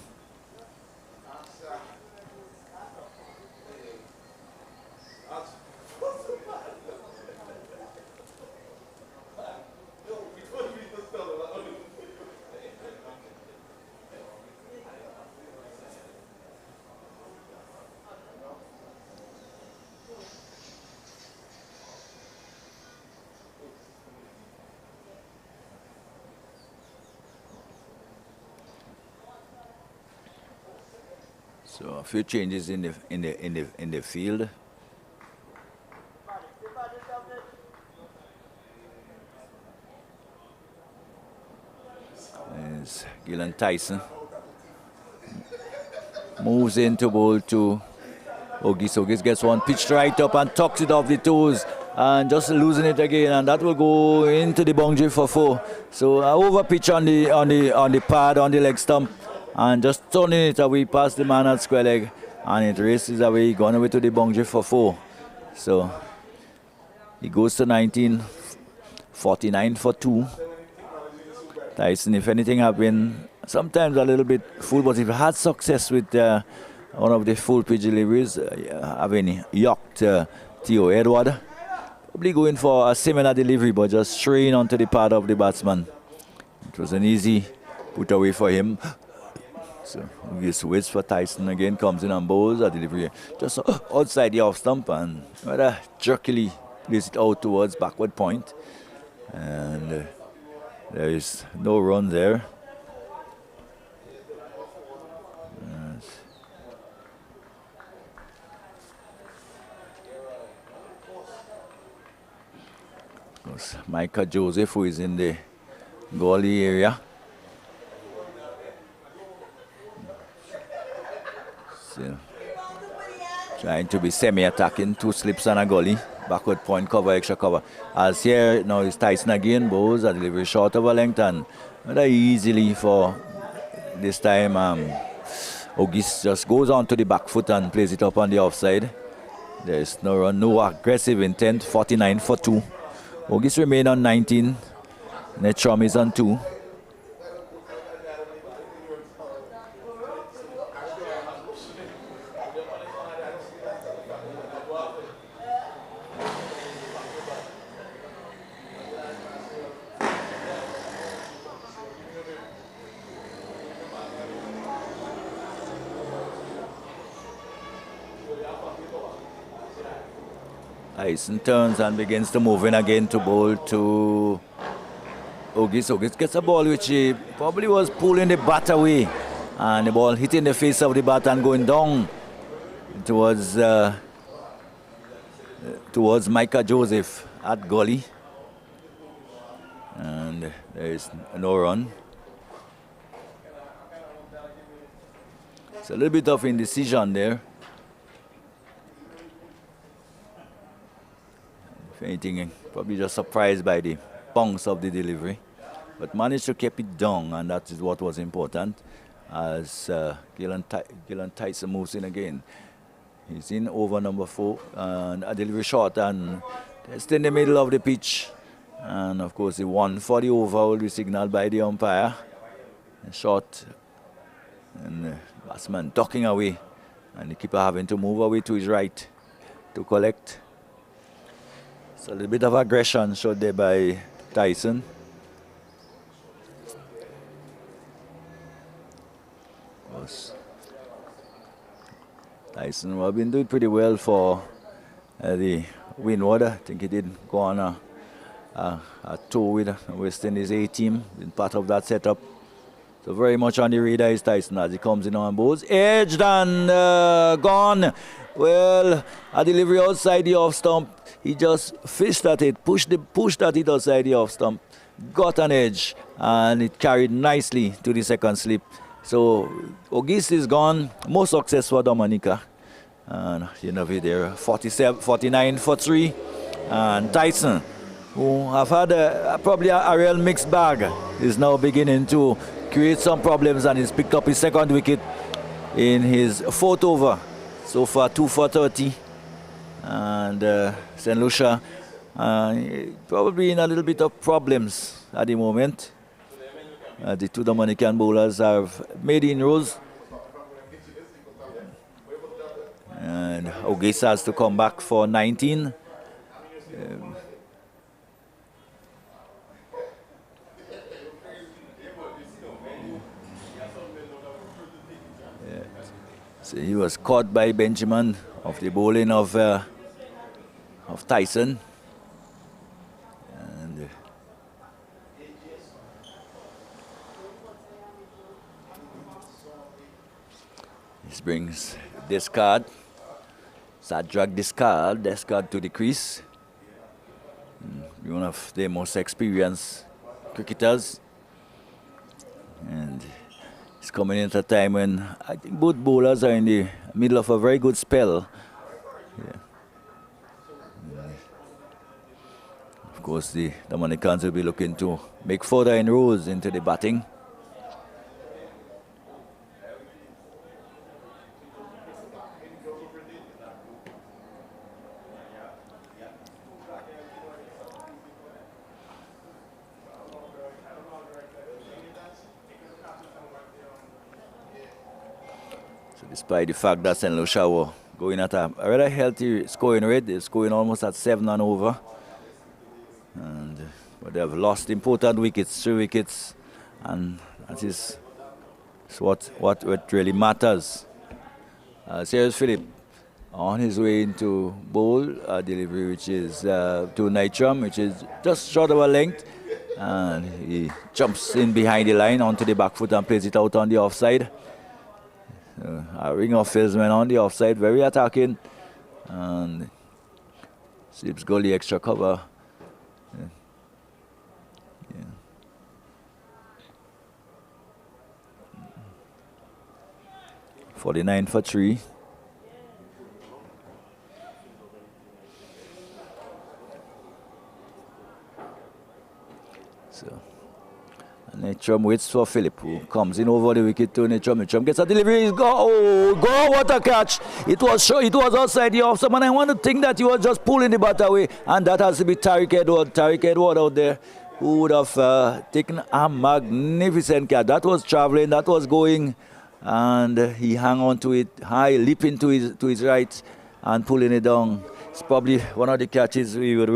[SPEAKER 1] So a few changes in the field. There's Keelan Tyson. Moves into bowl to Auguste. Auguste gets one pitched right up and tucks it off the toes and just losing it again, and that will go into the boundary for 4. So over pitch on the pad on the leg stump, and just turning it away past the man at square leg, and it races away, gone away to the boundary for 4. So he goes to 19, 49 for 2. Tyson, if anything, have been sometimes a little bit full, but if he had success with one of the full pitch deliveries, having yacked Theo Edward, probably going for a similar delivery, but just straying onto the pad of the batsman. It was an easy put away for him. So Auguste waits for Tyson again, comes in and bowls a delivery just outside the off stump, and rather jerkily plays it out towards backward point. And there is no run there. Micah Joseph, who is in the goalie area. So, trying to be semi-attacking, 2 slips and a goalie. Backward point cover, extra cover. As here, now it's Tyson again, bowls a delivery short of a length, and very easily for this time. Auguste just goes on to the back foot and plays it up on the offside. There is no run, no aggressive intent, 49 for 2. Auguste remain on 19. Netrom is on 2. Tyson turns and begins to move in again to bowl to Auguste. Auguste gets a ball which he probably was pulling the bat away, and the ball hitting the face of the bat and going down towards Micah Joseph at goalie. And there is no run. It's a little bit of indecision there. If anything, probably just surprised by the bounce of the delivery, but managed to keep it down, and that is what was important. As Keelan Tyson moves in again, he's in over number 4, and a delivery short, and just in the middle of the pitch, and of course the 1 for the over will be signaled by the umpire. A short, and the batsman ducking away, and the keeper having to move away to his right to collect. So a little bit of aggression showed there by Tyson. Tyson has been doing pretty well for the Windward. I think he did go on a tour with West Indies A team, been part of that setup. So very much on the radar is Tyson as he comes in on bowls. Edged and gone. Well, a delivery outside the off stump. He just fished at it, pushed at it outside the off stump. Got an edge and it carried nicely to the second slip. So Auguste is gone. More success for Dominica. And you know there 49 for 3. And Tyson, who have had probably a real mixed bag, is now beginning to create some problems and he's picked up his second wicket in his fourth over. So far 2 for 30. And St. Lucia probably in a little bit of problems at the moment. The two Dominican bowlers have made inroads. And Auguste has to come back for 19. So he was caught by Benjamin of the bowling of Tyson. And this brings Descarte. Shadrack Descarte to the crease. One of the most experienced cricketers. And it's coming in at a time when I think both bowlers are in the middle of a very good spell. Yeah. Of course, the Dominicans will be looking to make further inroads into the batting. Despite the fact that St. Lucia were going at a rather healthy scoring rate, they're scoring almost at 7 and over. But they have lost important wickets, 3 wickets, and that is what really matters. Cyrus Phillip on his way into bowl, a delivery which is to Nitram, which is just short of a length, and he jumps in behind the line onto the back foot and plays it out on the offside. A ring of fieldsmen on the offside, very attacking, and slips goalie extra cover. Yeah. 49 for 3. So Nitram waits for Phillip, who comes in over the wicket to Nitram. Nitram gets a delivery. He's go! What a catch! It was outside the off stump, and I want to think that he was just pulling the bat away, and that has to be Tariq Edward out there, who would have taken a magnificent catch. That was traveling, that was going, and he hung on to it high, leaping to his right and pulling it down. It's probably one of the catches we would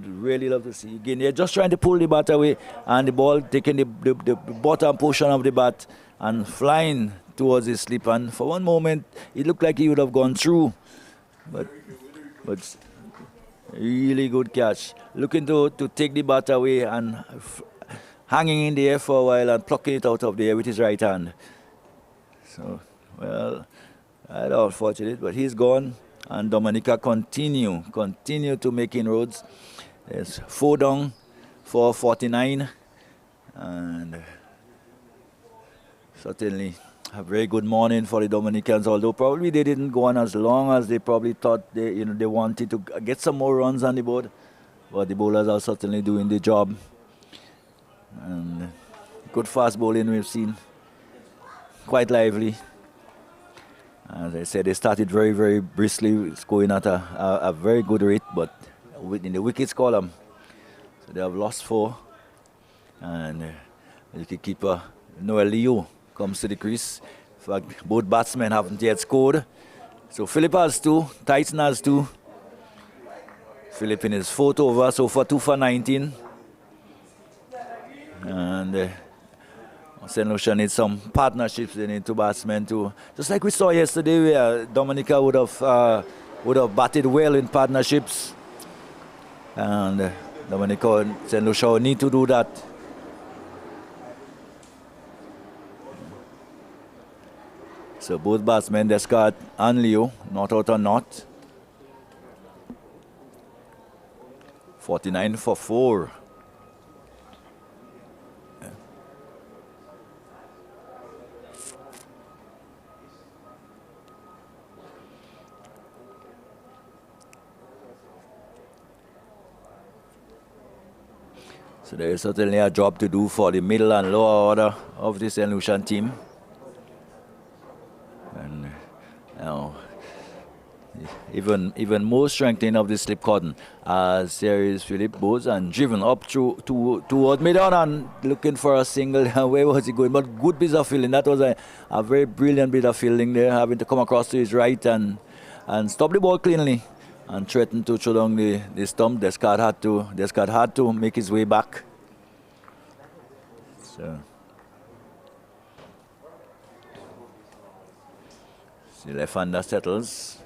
[SPEAKER 1] really love to see. Again, they're just trying to pull the bat away, and the ball taking the bottom portion of the bat and flying towards his slip. And for one moment, it looked like he would have gone through, but really good catch. Looking to take the bat away and hanging in the air for a while and plucking it out of the air with his right hand. So, well, unfortunate, but he's gone. And Dominica continue to make inroads. There's 4 down for 49. And certainly a very good morning for the Dominicans, although probably they didn't go on as long as they probably thought they wanted to get some more runs on the board. But the bowlers are certainly doing the job. And good fast bowling we've seen. Quite lively. As I said, they started very, very briskly, scoring at a very good rate, but in the wickets column. So they have lost 4. And the wicketkeeper, Noel Leo, comes to the crease. In fact, both batsmen haven't yet scored. So Phillip has 2, Tyson has 2. Phillip in his 4th over, so for 2 for 19. And St. Lucia needs some partnerships. They need 2 batsmen too. Just like we saw yesterday, where Dominica would have batted well in partnerships, and Dominica and St. Lucia need to do that. So both batsmen, Descarte and Leo, not out or not. 49 for 4. So there is certainly a job to do for the middle and lower order of this Lucian team. And now, even more strengthening of the slip cordon as there is Philip Bose and driven up toward mid-on and looking for a single. Where was he going? But good piece of fielding. That was a very brilliant bit of fielding there, having to come across to his right and stop the ball cleanly and threatened to throw down the stump. Descarte had to make his way back. So the left-hander settles.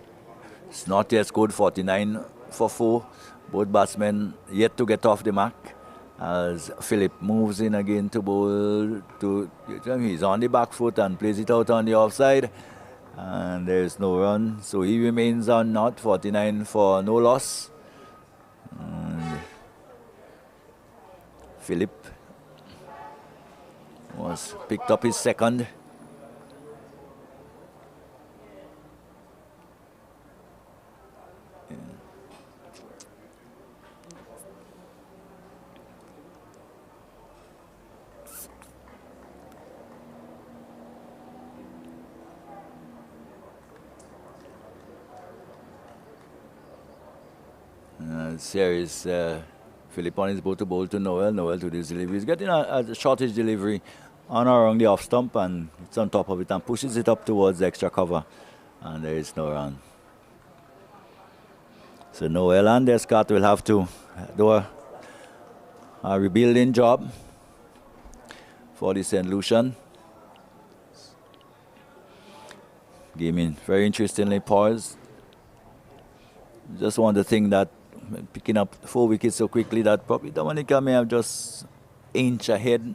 [SPEAKER 1] It's not yet scored. 49 for 4. Both batsmen yet to get off the mark as Philip moves in again to bowl. He's on the back foot and plays it out on the offside. And there's no run, so he remains on not. 49 for no loss. And Philip was picked up his second. Series Philip on his boat to bowl to Noel. Noel to this delivery. He's getting a shortish delivery on or around the off stump and it's on top of it and pushes it up towards the extra cover. And there is no run. So Noel and Descarte will have to do a rebuilding job for the St. Lucian. Game in very interestingly poised. Just want to think that picking up 4 wickets so quickly that probably Dominica may have just inch ahead.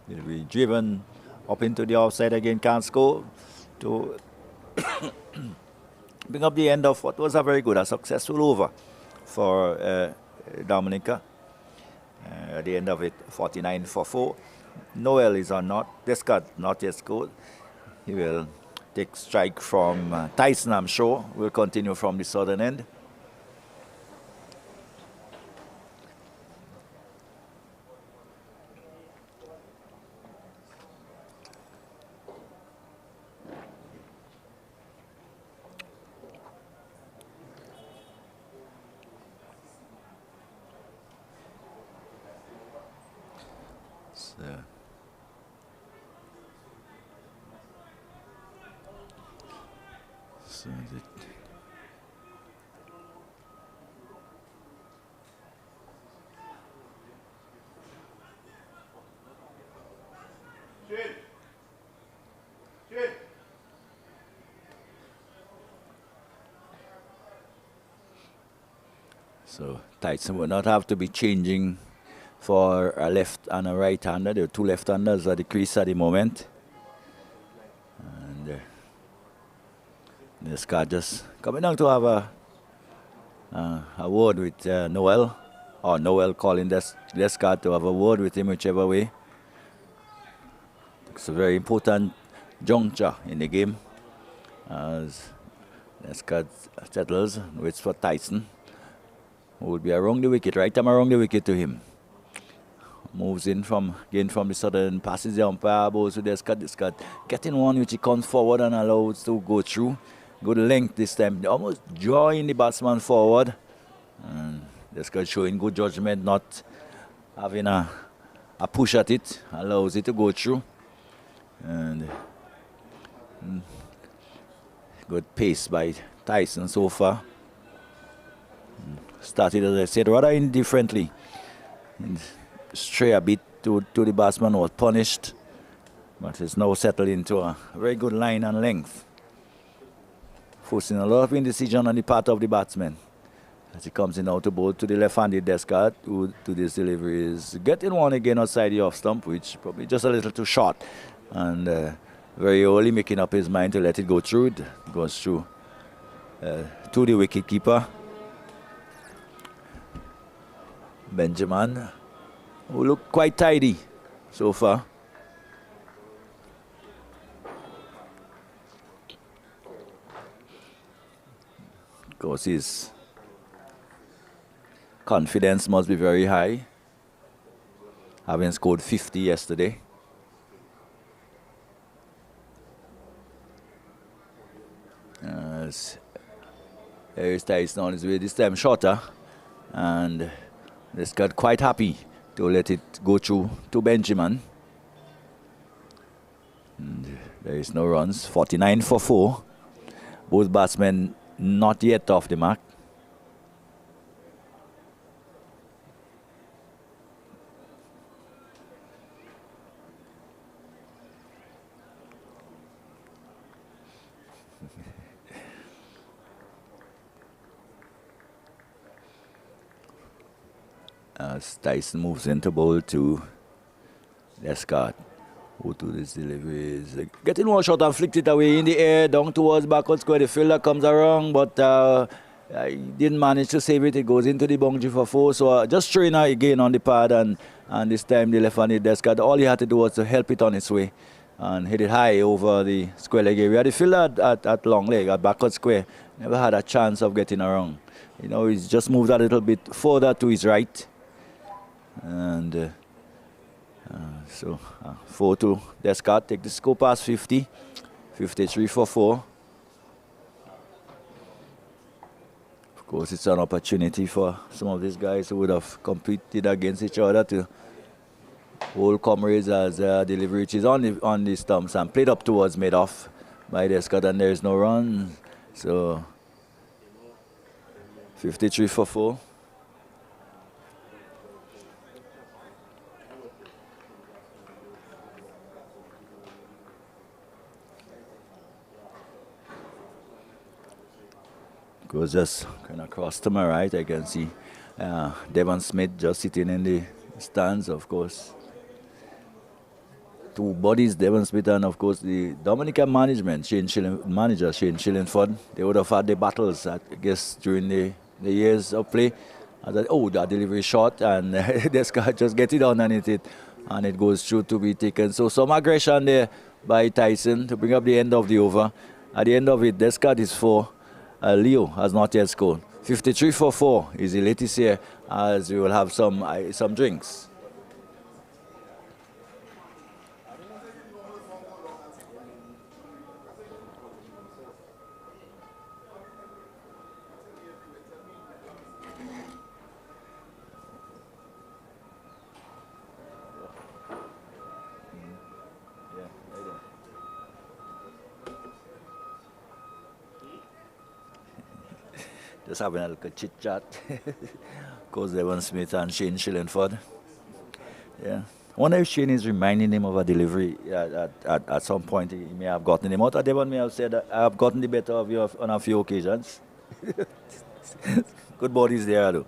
[SPEAKER 1] He'll be driven up into the offside again, can't score to bring up the end of what was a successful over for Dominica. At the end of it, 49 for 4. Noel is on not. Descarte not yet scored. He will take strike from Tyson, I'm sure. Will continue from the southern end. So Tyson will not have to be changing for a left and a right hander. There are 2 left-handers at the crease at the moment. And Descarte just coming down to have a word with Noel, or Noel calling Descarte to have a word with him, whichever way. It's a very important juncture in the game as Descarte settles, waits for Tyson, who will be around the wicket, right time around the wicket to him. Moves in from the southern, passes the umpire, bowls to Descarte, getting one which he comes forward and allows to go through. Good length this time, almost drawing the batsman forward. And Descarte showing good judgment, not having a push at it, allows it to go through. And good pace by Tyson so far. Started, as I said, rather indifferently. Stray a bit to the batsman, was punished, but it's now settled into a very good line and length, forcing a lot of indecision on the part of the batsman. As he comes in out to bowl to the left-handed Descarte, who to this delivery is getting one again outside the off stump, which probably just a little too short. And very early making up his mind to let it go through. It goes through to the wicket keeper, Benjamin, who looked quite tidy so far. Of course, his confidence must be very high, having scored 50 yesterday. Here's Tyson on his way, this time shorter, and this got quite happy to let it go through to Benjamin. And there is no runs, 49 for 4. Both batsmen not yet off the mark. As Tyson moves into bowl to Descarte, who to this delivery is getting one shot and flicked it away in the air down towards backward square. The fielder comes around, but he didn't manage to save it. It goes into the boundary for 4. So just throwing her again on the pad, and this time the left-handed Descarte, all he had to do was to help it on its way and hit it high over the square leg area. The fielder at long leg, at backward square, never had a chance of getting around. You know, he's just moved a little bit further to his right. And so 4-2 Descarte, take the score past 50, 53 for 4. Of course, it's an opportunity for some of these guys who would have competed against each other to hold comrades as delivery which is on the stumps and played up towards mid-off by Descarte, and there is no run. So 53 for 4. Goes just kind of across to my right. I can see Devon Smith just sitting in the stands, of course. 2 bodies, Devon Smith and, of course, the Dominican manager, Shane Shillingford. They would have had the battles, I guess, during the years of play. I thought, oh, that delivery shot, and this guy just get it on and hit it, and it goes through to be taken. So some aggression there by Tyson to bring up the end of the over. At the end of it, Descarte is 4. Leo has not yet scored. 53 for 4 is the latest here, as we will have some drinks. Just having a little chit chat. Of course, Devon Smith and Shane Shillingford. Yeah. I wonder if Shane is reminding him of a delivery at some point. He may have gotten him out. Or Devon may have said, I have gotten the better of you on a few occasions. Good bodies there, though.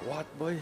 [SPEAKER 1] What, boy?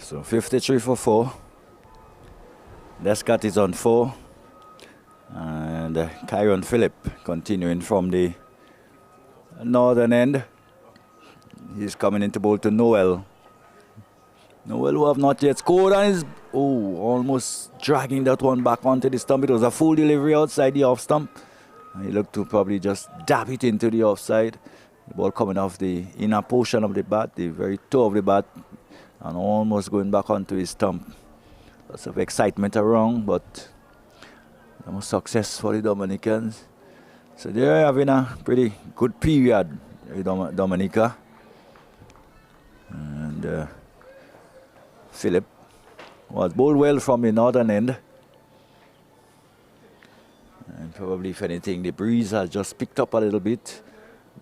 [SPEAKER 1] So 53 for 4. Descarte is on 4. And Kyron Phillip continuing from the northern end. He's coming into bowl to Noel. Noel, who have not yet scored, and is almost dragging that one back onto the stump. It was a full delivery outside the off stump. And he looked to probably just dab it into the offside. The ball coming off the inner portion of the bat, the very toe of the bat, and almost going back onto his stump. Lots of excitement around, but no success for the Dominicans. So they're having a pretty good period, Dominica. And Phillip was bowled well from the northern end. And probably, if anything, the breeze has just picked up a little bit,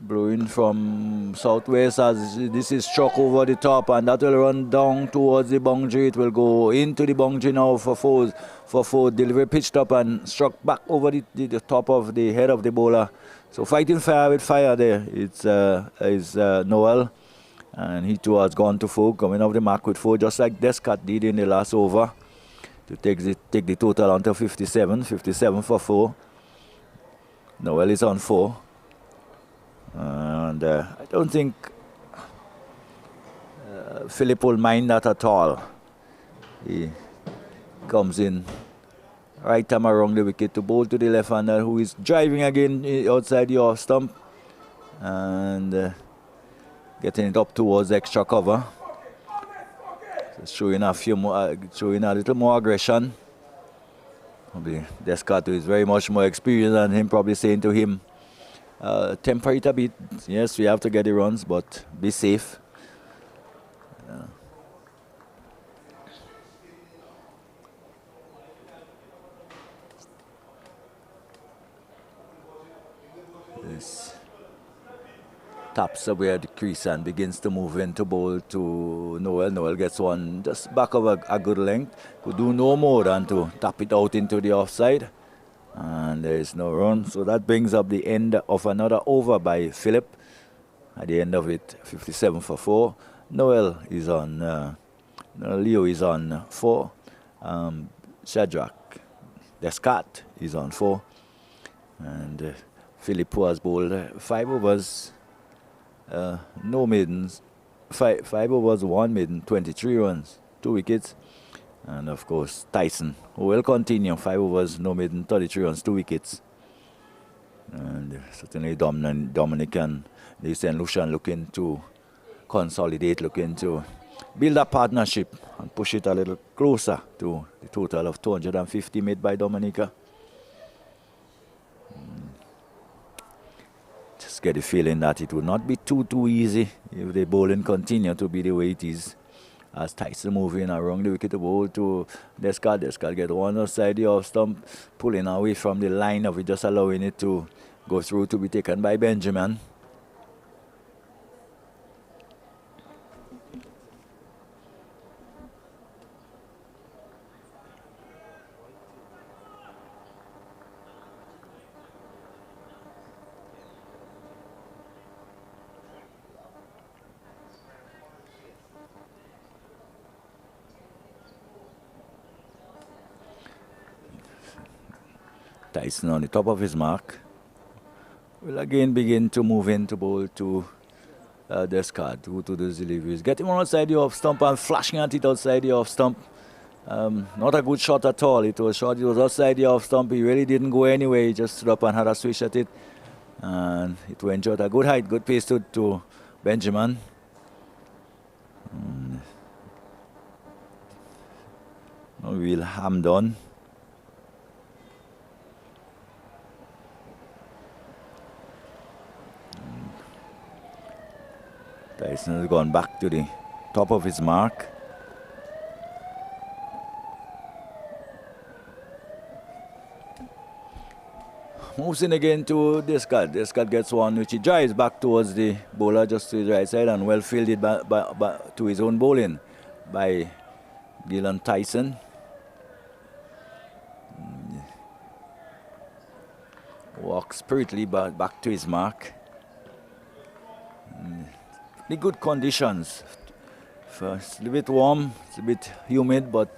[SPEAKER 1] blowing from southwest as this is struck over the top, and that will run down towards the boundary. It will go into the boundary now for four. Delivery pitched up and struck back over the top of the head of the bowler. So fighting fire with fire there. It's Noel. And he too has gone to 4, coming off the mark with 4, just like Descarte did in the last over, to take the total onto 57 for 4. Noel is on 4. And I don't think Phillip will mind that at all. He comes in right time around the wicket to bowl to the left-hander, who is driving again outside the off stump. And getting it up towards extra cover. So showing a little more aggression. Probably Descarte is very much more experienced than him, probably saying to him, temper it a bit. Yes, we have to get the runs, but be safe. This taps away at the crease and begins to move into bowl to Noel. Noel gets one just back of a good length. Could do no more than to tap it out into the offside. And there is no run. So that brings up the end of another over by Phillip. At the end of it, 57 for 4. Noel is on, Leo is on 4. Shadrack, Descarte is on 4. And Phillip was bowled 5 overs. No maidens, 5 overs, 1 maiden, 23 runs, 2 wickets. And of course, Tyson, who will continue, 5 overs, no maiden, 33 runs, 2 wickets. And certainly Dominica and St. Lucia looking to consolidate, looking to build a partnership and push it a little closer to the total of 250 made by Dominica. Just get the feeling that it will not be too easy if the bowling continue to be the way it is. As Tyson moving around the wicket to bowl to Descarte. Descarte get one outside the off stump, pulling away from the line of it, just allowing it to go through to be taken by Benjamin. Tyson on the top of his mark will again begin to move into bowl to Descarte, who to those deliveries. Get him on outside the off stump and flashing at it outside the off stump. Not a good shot at all. It was short, it was outside the off stump. He really didn't go anywhere. He just stood up and had a swish at it. And it went out a good height, good pace to Benjamin. Real ham done. Tyson has gone back to the top of his mark. Moves in again to Descarte. Descarte gets one which he drives back towards the bowler just to his right side and well fielded to his own bowling by Gillan Tyson. Walks spiritedly back to his mark. The good conditions It's a bit warm, it's a bit humid, but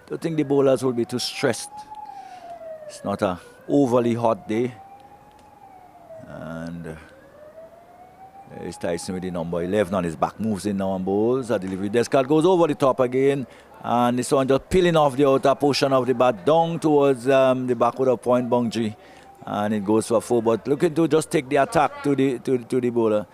[SPEAKER 1] I don't think the bowlers will be too stressed. It's not a overly hot day. And there's Tyson with the number 11 on his back, moves in now and bowls. A delivery. Descarte goes over the top again. And this one just peeling off the outer portion of the bat down towards the backward of point boundary. And it goes for 4. But looking to just take the attack to the bowler.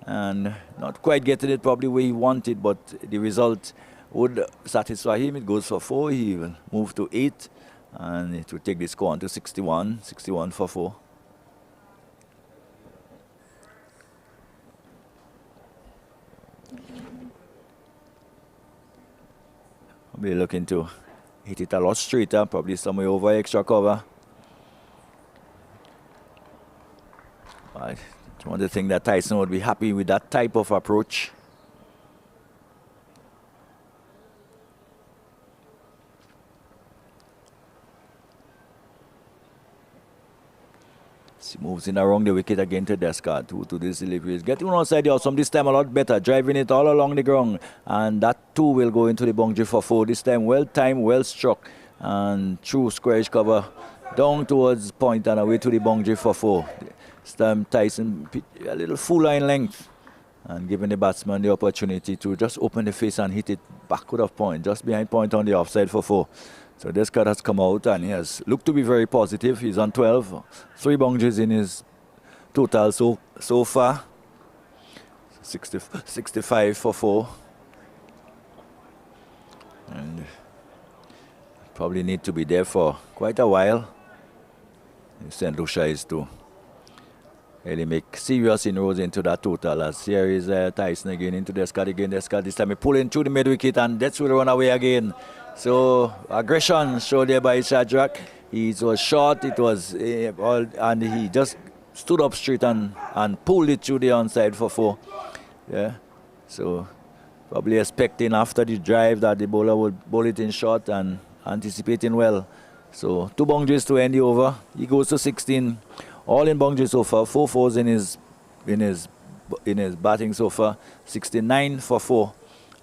[SPEAKER 1] And not quite getting it probably where he wanted, but the result would satisfy him. It goes for 4. He will move to 8. And it will take the score on to 61. 61 for 4. I'll be looking to hit it a lot straighter, probably somewhere over extra cover. But it's one of the things that Tyson would be happy with that type of approach. He moves in around the wicket again to Descarte, who to this delivery is getting one outside the outside. This time a lot better, driving it all along the ground. And that too will go into the boundary for 4. This time well timed, well struck. And through squarish cover, down towards point and away to the boundary for 4. This time Tyson a little full line length. And giving the batsman the opportunity to just open the face and hit it backward of point, just behind point on the offside for 4. So Descarte has come out and he has looked to be very positive. He's on 12. 3 boundaries in his total so far. 65 for 4. And probably need to be there for quite a while. St. Lucia is to really make serious inroads into that total. As here is Tyson again into Descarte again. Descarte this time he pulling through the mid wicket and that's will run away again. So aggression showed there by Shadrack. He was short, it was and he just stood up straight and pulled it through the onside for 4. Yeah. So probably expecting after the drive that the bowler would bowl it in short and anticipating well. So 2 boundaries to end the over. He goes to 16. All in boundaries so far. 4 fours in his batting so far. 69 for 4.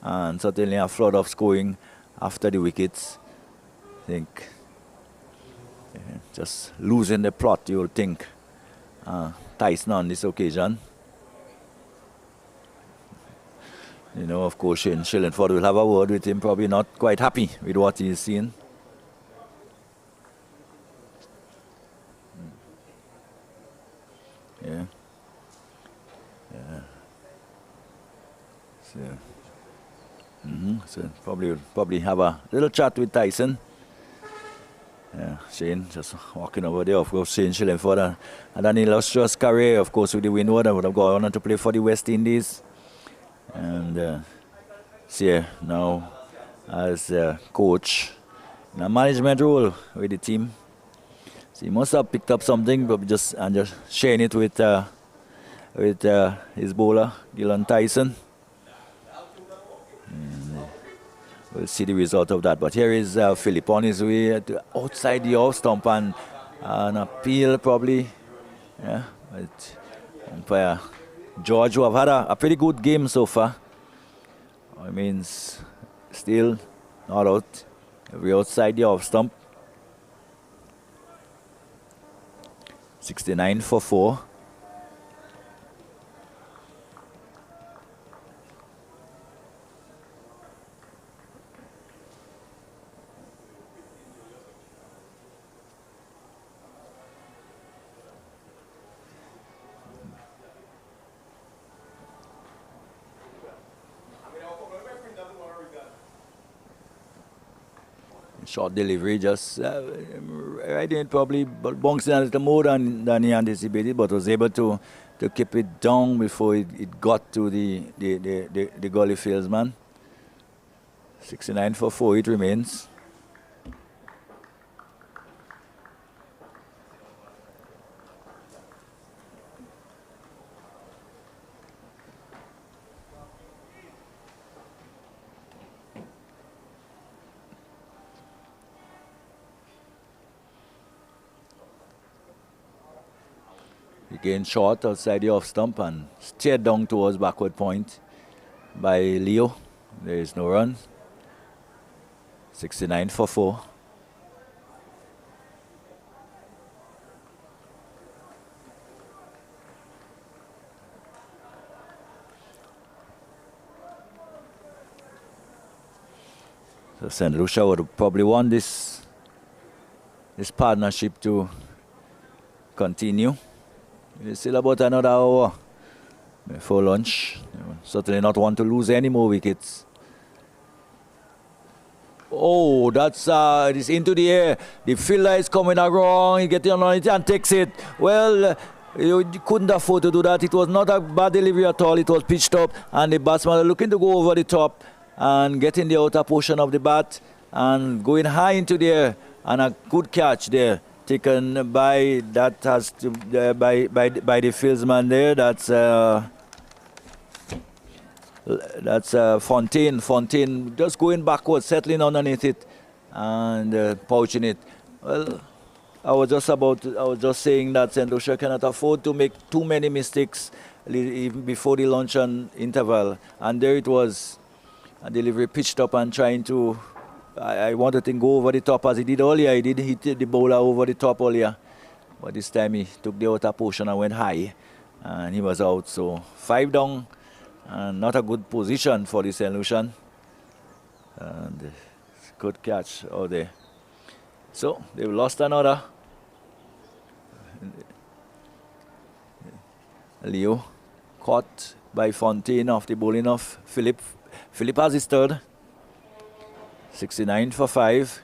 [SPEAKER 1] And certainly a flood of scoring after the wickets. I think just losing the plot, you will think. Tyson on this occasion. You know, of course, Shane Shillingford will have a word with him, probably not quite happy with what he's seeing. Yeah. Yeah. So. So probably have a little chat with Tyson. Yeah, Shane just walking over there. Of course, Shane Shillingford and an illustrious career, of course, with the Windward. I would have gone on to play for the West Indies. And here now as coach in a management role with the team. So he must have picked up something, but just sharing it with his bowler, Gillan Tyson. We'll see the result of that. But here is Philip on his way to outside the off stump and an appeal probably. Yeah, but umpire George, who have had a pretty good game so far. I mean, still not out. We're outside the off stump. 69 for 4. Short delivery, just right in, probably bouncing a little more than he anticipated, but was able to keep it down before it got to the gully fieldsman. 69 for 4 it remains. Again short outside the off stump and steered down towards backward point by Leo. There is no run. 69 for 4. So St. Lucia would probably want this partnership to continue. It's still about another hour before lunch. Certainly not want to lose any more wickets. Oh, that's it's into the air. The fielder is coming wrong. He gets on it and takes it. Well, you couldn't afford to do that. It was not a bad delivery at all. It was pitched up, and the batsman are looking to go over the top and get in the outer portion of the bat and going high into the air, and a good catch there taken by that has to by the fieldsman there. That's Fontaine. Fontaine just going backwards, settling underneath it, and pouching it. Well, I was just saying that St. Lucia cannot afford to make too many mistakes even before the luncheon interval, and there it was. A delivery pitched up and trying to, I wanted to go over the top as he did earlier. He did hit the bowler over the top earlier. But this time he took the outer portion and went high. And he was out. So 5 down. And not a good position for the St. Lucian. And good catch out there. So they've lost another. Leo caught by Fontaine off the bowling of Philip. Philip has his third. 69 for 5.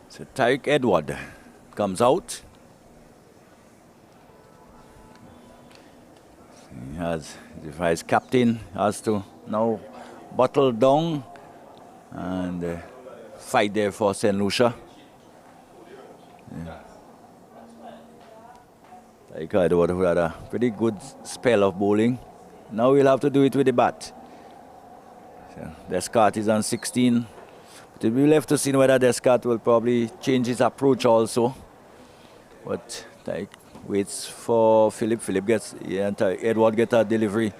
[SPEAKER 1] So Tyreek Edward comes out. He has, his captain has to now bottle down and fight there for St. Lucia. Yeah. Tyreek Edward, who had a pretty good spell of bowling. Now we'll have to do it with the bat. So Descarte is on 16. We'll be left to see whether Descarte will probably change his approach also. But Tyreek waits for Philip. Philip gets, yeah, Edward gets a delivery.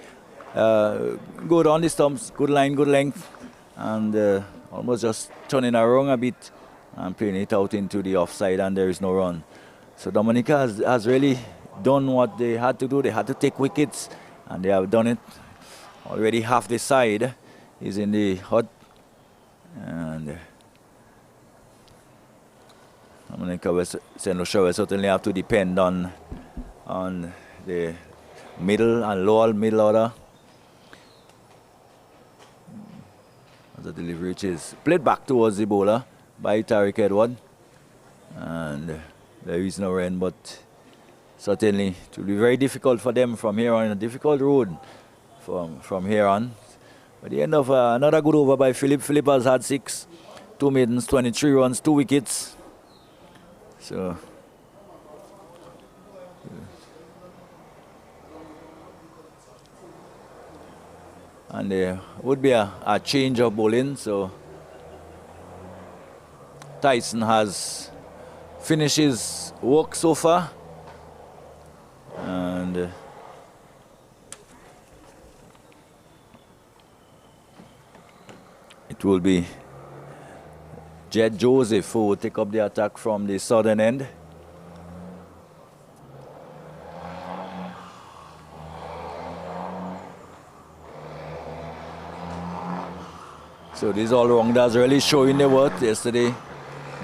[SPEAKER 1] Good on the stumps, good line, good length. And almost just turning around a bit and playing it out into the offside, and there is no run. So Dominica has really done what they had to do. They had to take wickets, and they have done it. Already half the side is in the hut. And Dominica St. Lucia will certainly have to depend on the middle and lower middle order. The delivery which is played back towards the bowler by Tyreek Edward. And there is no rain, but certainly it will be very difficult for them from here on, a difficult road from here on. At the end of another good over by Philip. Philip has had 6, 2 maidens, 23 runs, 2 wickets. So and there would be a change of bowling. So Tyson has finished his work so far, and it will be Jed Joseph who will take up the attack from the southern end. So these all-rounders really showing their worth yesterday.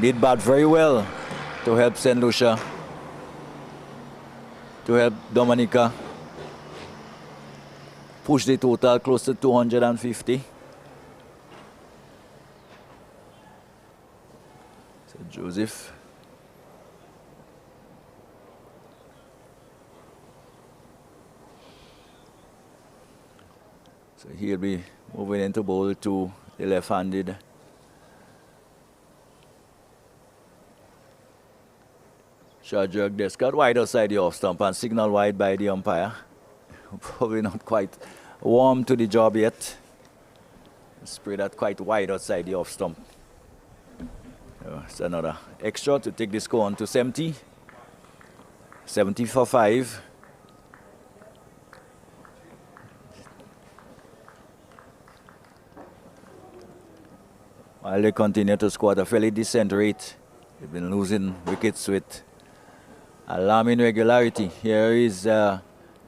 [SPEAKER 1] did bat very well to help St. Lucia, to help Dominica push the total close to 250. So Joseph. So he'll be moving into bowl to the left-handed. Shadrack Descarte wide outside the off stump and signal wide by the umpire. Probably not quite warm to the job yet. Spray that quite wide outside the off stump. It's another extra to take the score on to 70. 70 for 5. While they continue to score at a fairly decent rate, they've been losing wickets with alarming regularity. Here is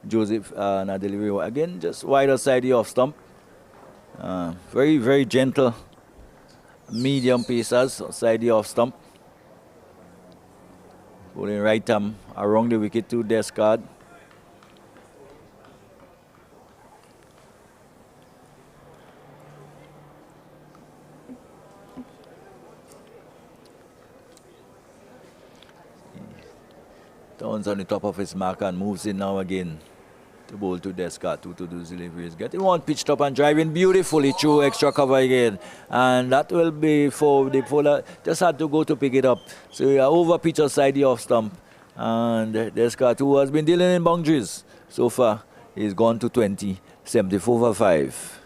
[SPEAKER 1] Joseph and a delivery again, just wide outside the off stump. Very, very gentle medium pacers outside the off stump. Bowling right arm around the wicket to Descarte. Turns on the top of his mark and moves in now again to bowl to Descarte, to do deliveries. Getting one pitched up and driving beautifully through extra cover again. And that will be for the bowler. Just had to go to pick it up. So we are over pitch outside the off stump. And Descarte, who has been dealing in boundaries so far, is gone to 20, 74 for 5.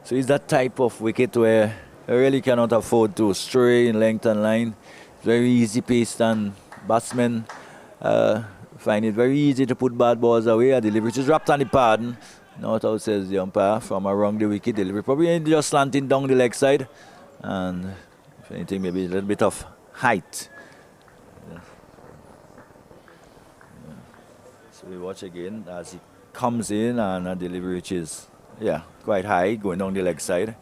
[SPEAKER 1] So it's that type of wicket where you really cannot afford to stray in length and line. Very easy paced and batsmen find it very easy to put bad balls away. A delivery which is wrapped on the pad. Not out says the umpire from around the wicket delivery. Probably just slanting down the leg side. And if anything, maybe a little bit of height. Yeah. So we watch again as he comes in and a delivery which is quite high, going down the leg side.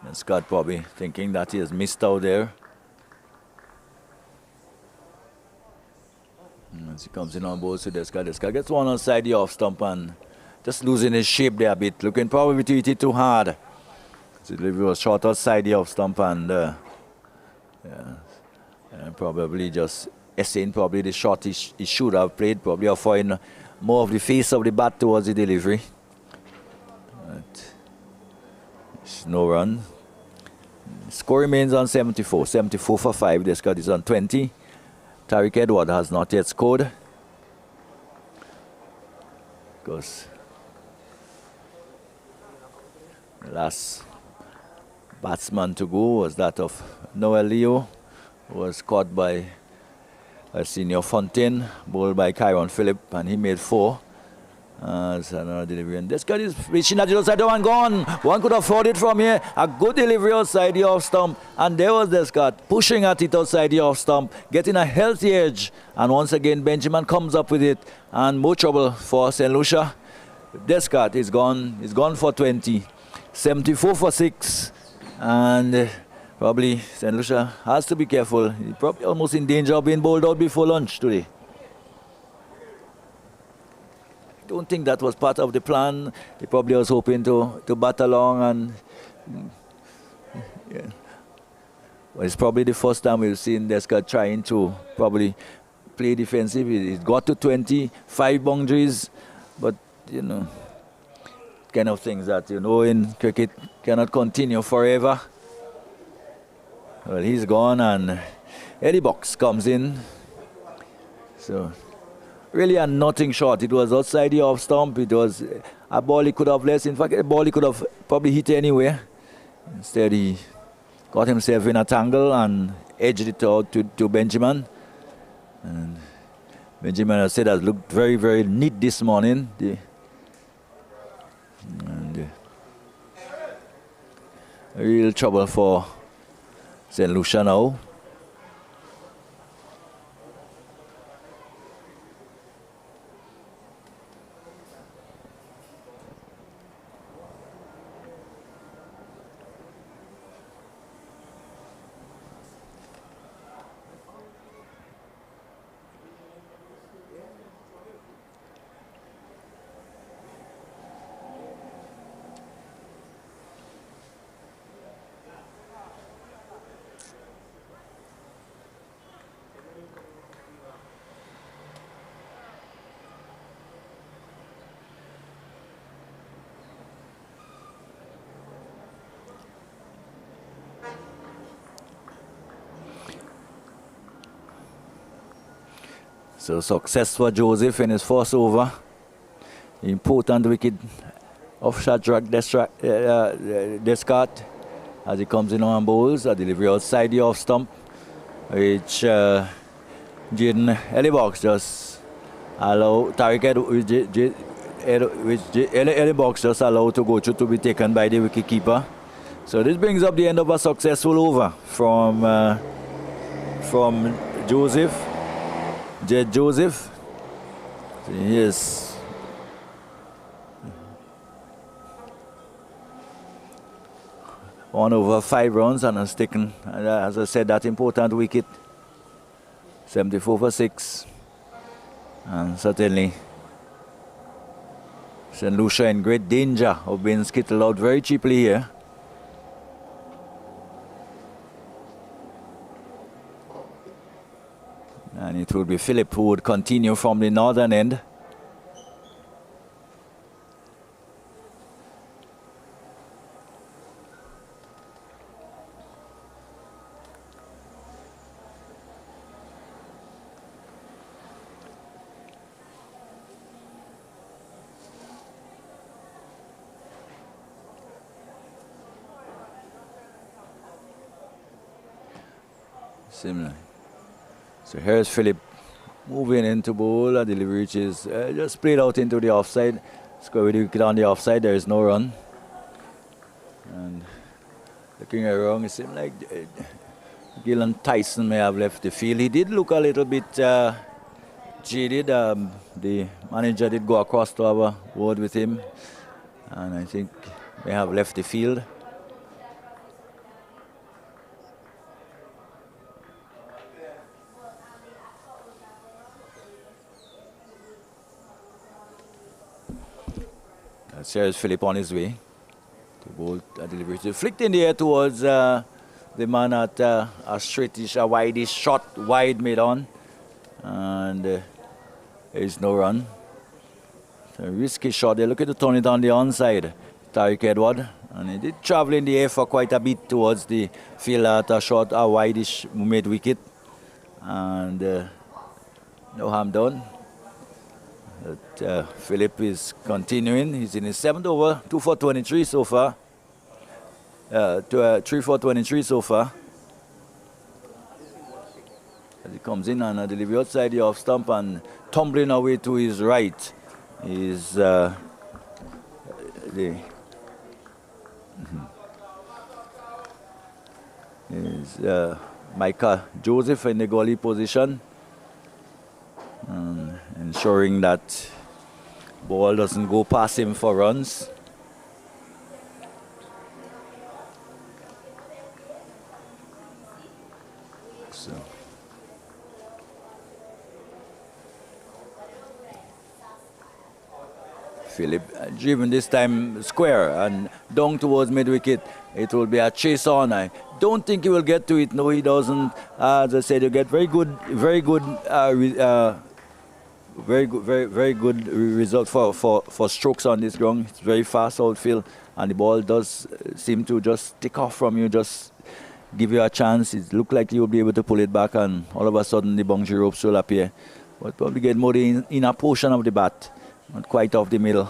[SPEAKER 1] And Scott probably thinking that he has missed out there. And as he comes in on board to Descarte, Descarte gets one outside the off stump and just losing his shape there a bit, looking probably to hit it too hard. The delivery was short outside the off stump and probably just St probably the shot he should have played, probably avoiding more of the face of the bat towards the delivery. But it's no run. Score remains on 74. 74 for 5. Descarte is on 20. Tariq Edward has not yet scored. Because the last batsman to go was that of Noel Leo, who was caught by Senior Fontaine, bowled by Kyron Phillip, and he made 4. It's another delivery. And Descarte is reaching at the outside, one gone. One could afford it from here. A good delivery outside the off stump. And there was Descarte pushing at it outside the off stump, getting a healthy edge. And once again, Benjamin comes up with it. And more trouble for St. Lucia. Descarte is gone. He's gone for 20. 74 for 6. And probably St. Lucia has to be careful. He's probably almost in danger of being bowled out before lunch today. Don't think that was part of the plan. He probably was hoping to bat along and well, it's probably the first time we've seen Descarte trying to probably play defensive. He's got to 25 boundaries, but kind of things that in cricket cannot continue forever. Well, he's gone and Eddie Box comes in. So really a nothing shot. It was outside the off stump. It was a ball he could have less. In fact, a ball he could have probably hit anywhere. Instead, he got himself in a tangle and edged it out to Benjamin. And Benjamin, I said, has looked very, very neat this morning. Real trouble for St. Lucia now. So success for Joseph in his first over. Important wicket of Shadrack Descarte as he comes in on bowls. A delivery outside the off stump, which Jaden Ellibox just allow Ellibox just allowed to go through to be taken by the wicket keeper. So this brings up the end of a successful over from Joseph. Jed Joseph. Yes. One over 5 runs and has taken, as I said, that important wicket. 74 for 6. And certainly St. Lucia in great danger of being skittled out very cheaply here. And it will be Philip who would continue from the northern end. Similar. So here's Philip moving into bowl. The delivery which is just played out into the offside. Score with the wicket on the offside. There is no run. And looking around, it seemed like Gillan Tyson may have left the field. He did look a little bit jaded. The manager did go across to have a word with him, and I think may have left the field. Here's Philip on his way to bowl a delivery. Flicked in the air towards the man at a straightish, a wideish shot, wide mid on, and there is no run. A risky shot. They look at the turn it on the onside, Tariq Edward, and he did travel in the air for quite a bit towards the field at a short, a wideish mid wicket, and no harm done. But, Philip is continuing. He's in his 7th over, 2 for 23 so far. 3 for 23 so far. As he comes in and a delivery outside the off stump and tumbling away to his right is Micah Joseph in the goalie position. Ensuring that ball doesn't go past him for runs. So Philip driven this time square and down towards mid wicket. It will be a chase on. I don't think he will get to it. No, he doesn't. As I said, you get very good result for strokes on this ground. It's very fast outfield, and the ball does seem to just tick off from you, just give you a chance. It looked like you'll be able to pull it back, and all of a sudden the boundary ropes will appear. But probably get more in a portion of the bat, not quite off the middle,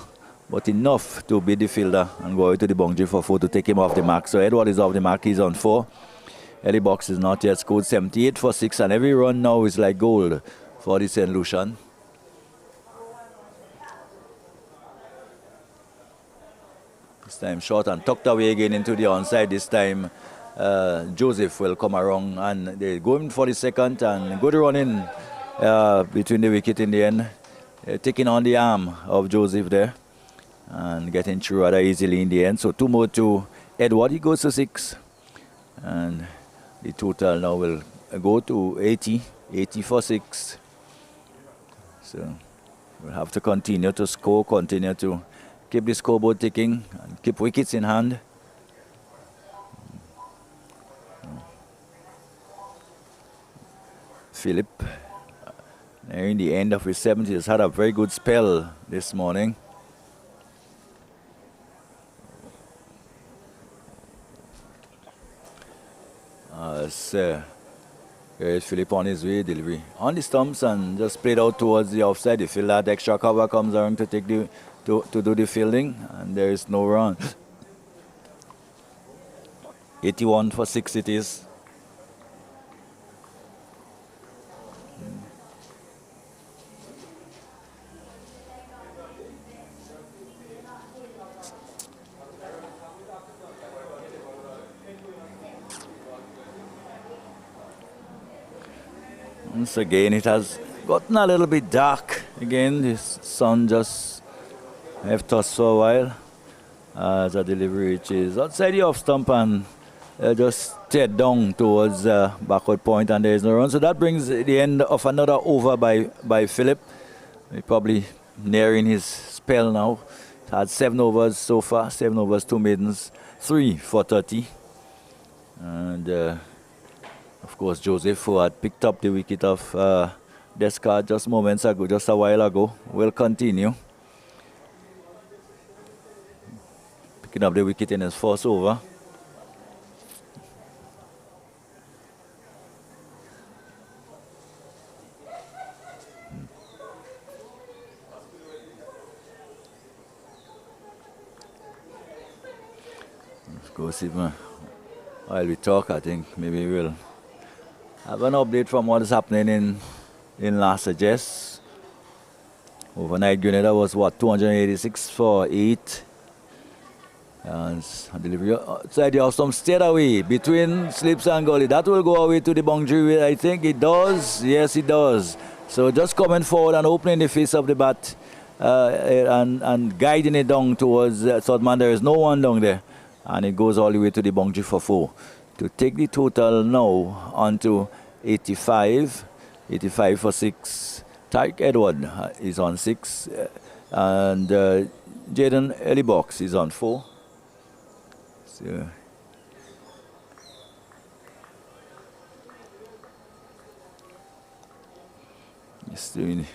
[SPEAKER 1] but enough to beat the fielder and go out to the boundary for 4 to take him off the mark. So Edward is off the mark, he's on 4. Ellie Box is not yet scored, 78 for 6, and every run now is like gold for the St. Lucian. This time short and tucked away again into the onside. This time Joseph will come around and they go in for the second and good running between the wicket in the end. Taking on the arm of Joseph there and getting through rather easily in the end. So 2 more to Edward. He goes to 6. And the total now will go to 80 for 6. So we'll have to continue to score, continue to keep the scoreboard ticking and keep wickets in hand. Philip, nearing the end of his 70s, had a very good spell this morning. Here's Philip on his way, delivery on the stumps and just played out towards the offside. You feel that extra cover comes around to take the to do the fielding, and there is no run. 81 for 6 it is. Once again, it has gotten a little bit dark again. The sun just have tossed for a while as a delivery which is outside the off stump and just steered down towards backward point, and there is no run. So that brings the end of another over by Philip. He's probably nearing his spell now. He's had 7 overs so far, 7 overs, 2 maidens, 3 for 30. And of course, Joseph, who had picked up the wicket of Descarte just moments ago, just a while ago, will continue. Picking up the wicket in his first over. Of course, even while we talk, I think maybe we'll have an update from what is happening in last suggest. Overnight, Grenada was what, 286 for 8. And delivery outside the off stump, stayed away between slips and gully. That will go away to the boundary. I think it does. Yes, it does. So just coming forward and opening the face of the bat and guiding it down towards Southman. There is no one down there. And it goes all the way to the boundary for 4. To take the total now onto 85 for 6. Tyke Edward is on 6. And Jaden Ellibox is on 4. So just doing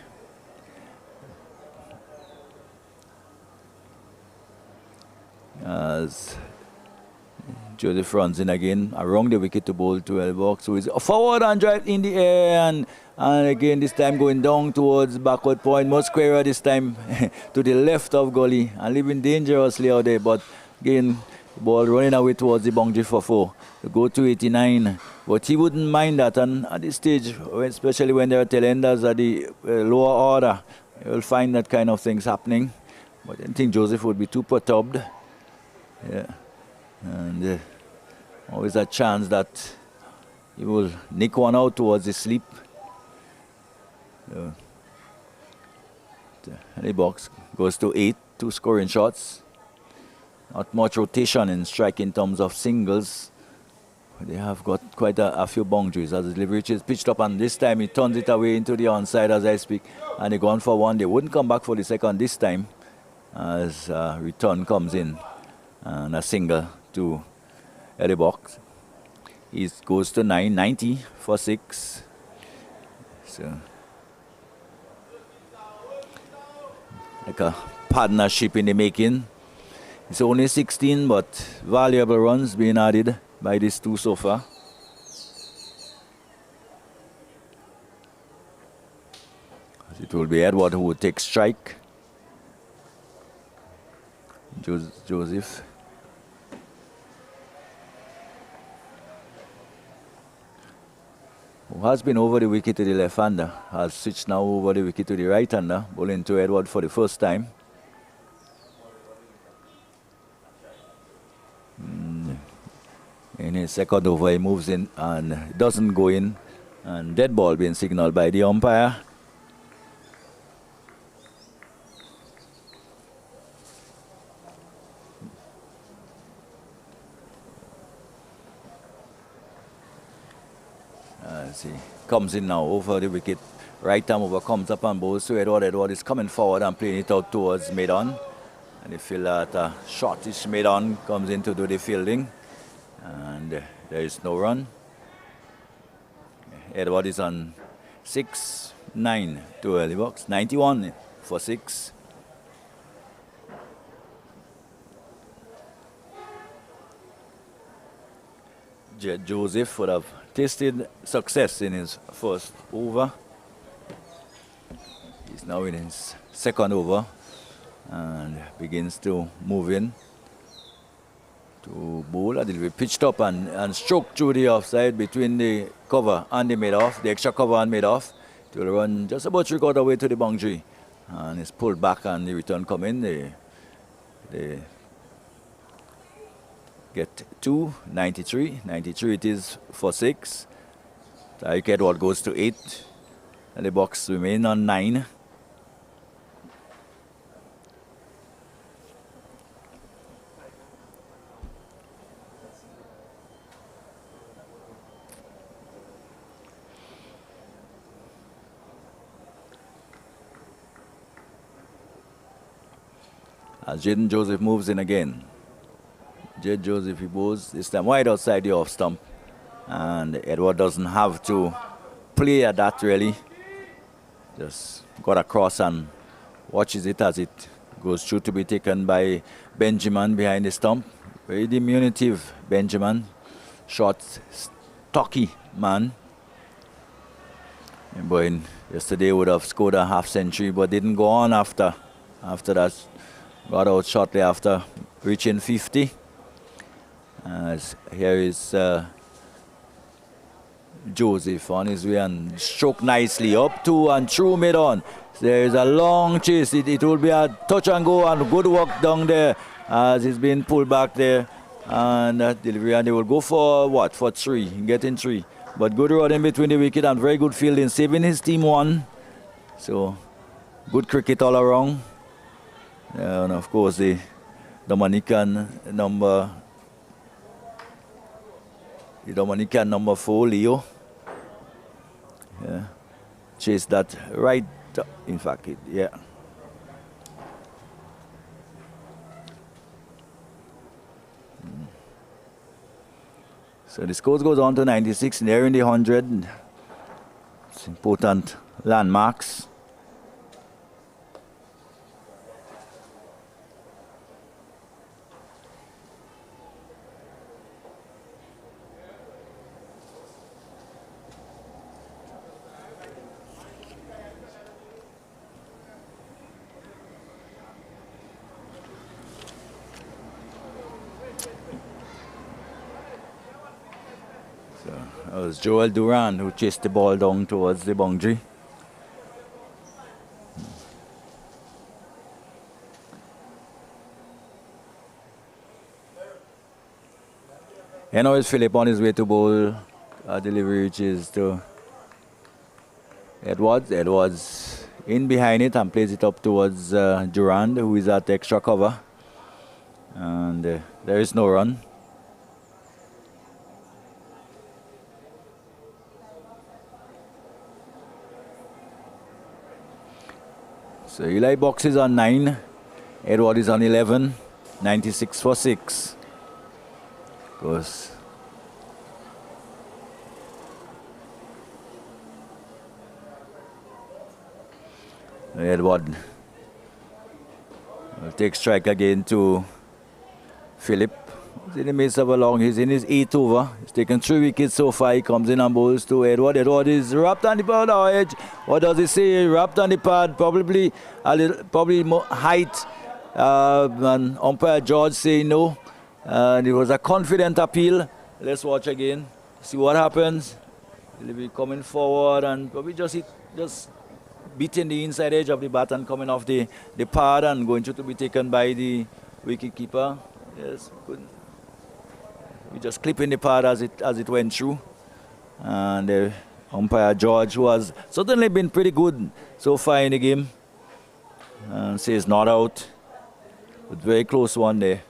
[SPEAKER 1] as Joseph runs in again around the wicket to bowl to Elbox, who is forward and drive in the air, and again this time going down towards backward point, much squarer this time to the left of gully and leaving dangerously out there, but again ball running away towards the boundary for 4 to go to 89. But he wouldn't mind that, and at this stage, especially when there are tailenders at the lower order, you'll find that kind of things happening. But I don't think Joseph would be too perturbed. Yeah. And always a chance that he will nick one out towards the sleep. So, the box goes to 8, 2 scoring shots. Not much rotation in strike in terms of singles. They have got quite a few boundaries as the delivery is pitched up, and this time he turns it away into the onside as I speak. And they gone for 1. They wouldn't come back for the second this time as return comes in. And a single to Eddie Box. He goes to 9, 90 for 6. So, like a partnership in the making. It's only 16, but valuable runs being added by these two so far. It will be Edward who would take strike. Joseph. Who has been over the wicket to the left-hander, has switched now over the wicket to the right-hander, bowling to Edward for the first time. In his second over, he moves in and doesn't go in. And dead ball being signaled by the umpire. As he comes in now over the wicket. Right arm over comes up and bowls to Edward. Edward is coming forward and playing it out towards mid-on. And the fielder at a shortish mid-on comes in to do the fielding. And there is no run. Edward is on 6-9 to early box. 91 for 6. Jed Joseph would have tasted success in his first over. He's now in his second over and begins to move in to bowl. It will be pitched up and stroked through the offside between the cover and the mid-off, the extra cover and mid-off. It will run just about 3/4 way to the boundary and it's pulled back and the return come in. They get 2, 93. 93 it is for 6. Tariq Edward goes to 8 and the box remain on 9. As Jaden Joseph moves in again. Jed Joseph, he bowls this time wide outside the off stump. And Edward doesn't have to play at that really. Just got across and watches it as it goes through to be taken by Benjamin behind the stump. Very diminutive Benjamin. Short, stocky man. Boy, yesterday would have scored a half century but didn't go on after that. Got out shortly after reaching 50. As here is Joseph on his way and stroke nicely up to and through mid-on. There is a long chase. It will be a touch and go and good work down there as he's been pulled back there. And that delivery, and they will go for what? For 3, getting 3. But good run in between the wicket and very good fielding, saving his team 1. So good cricket all around. And of course the Dominican number 4, Leo. Yeah. Chased that right, in fact, yeah. So the score goes on to 96, nearing the 100. It's important landmarks. It was Joel Duran who chased the ball down towards the boundary. And now it's Philip on his way to bowl. Delivery reaches to Edwards. Edwards in behind it and plays it up towards Durand, who is at extra cover. And there is no run. So Eli Box is on 9, Edward is on 11, 96 for 6. Goes. Edward will take strike again to Philip. He's in the midst of a long, he's in his 8th over. He's taken 3 wickets so far. He comes in and bowls to Edward. Edward is wrapped on the pad edge. What does he say? Wrapped on the pad, probably a little, probably more height. And umpire George say no. And it was a confident appeal. Let's watch again. See what happens. He'll be coming forward and probably just beating the inside edge of the bat and coming off the pad and going to be taken by the wicket keeper. Yes, good. We just clipping the pad as it went through. And the umpire George, who has certainly been pretty good so far in the game, says not out. But very close one there.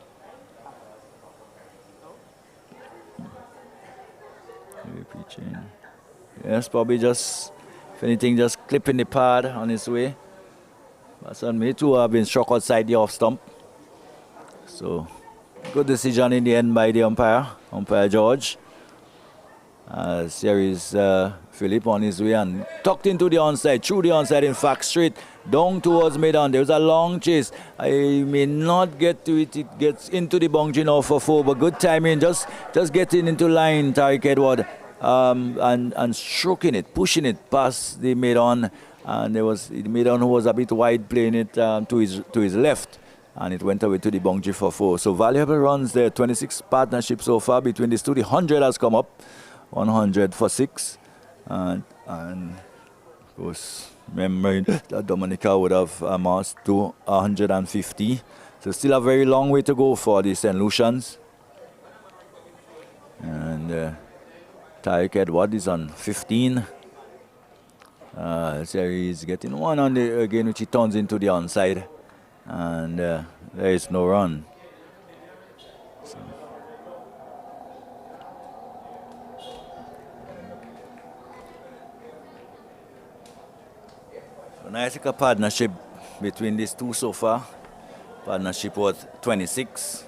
[SPEAKER 1] Yes, probably just, if anything, just clipping the pad on his way. But on me too, have been struck outside the off stump. So, good decision in the end by the umpire George. Here is Philip on his way and tucked into the onside, through the onside, in fact, straight down towards mid-on. There was a long chase. I may not get to it. It gets into the boundary now for 4, but good timing. Just getting into line, Tariq Edward, and stroking it, pushing it past the mid-on. And there was the mid-on who was a bit wide, playing it to his left. And it went away to the boundary for 4. So valuable runs there. 26 partnerships so far between these two. The 100 has come up. 100 for 6. And of course, remembering that Dominica would have amassed to 150. So still a very long way to go for the St. Lucians. And Tariq Edward is on 15. So he's getting one on the again, which he turns into the onside. And there is no run. So nice partnership between these two so far. Partnership worth 26.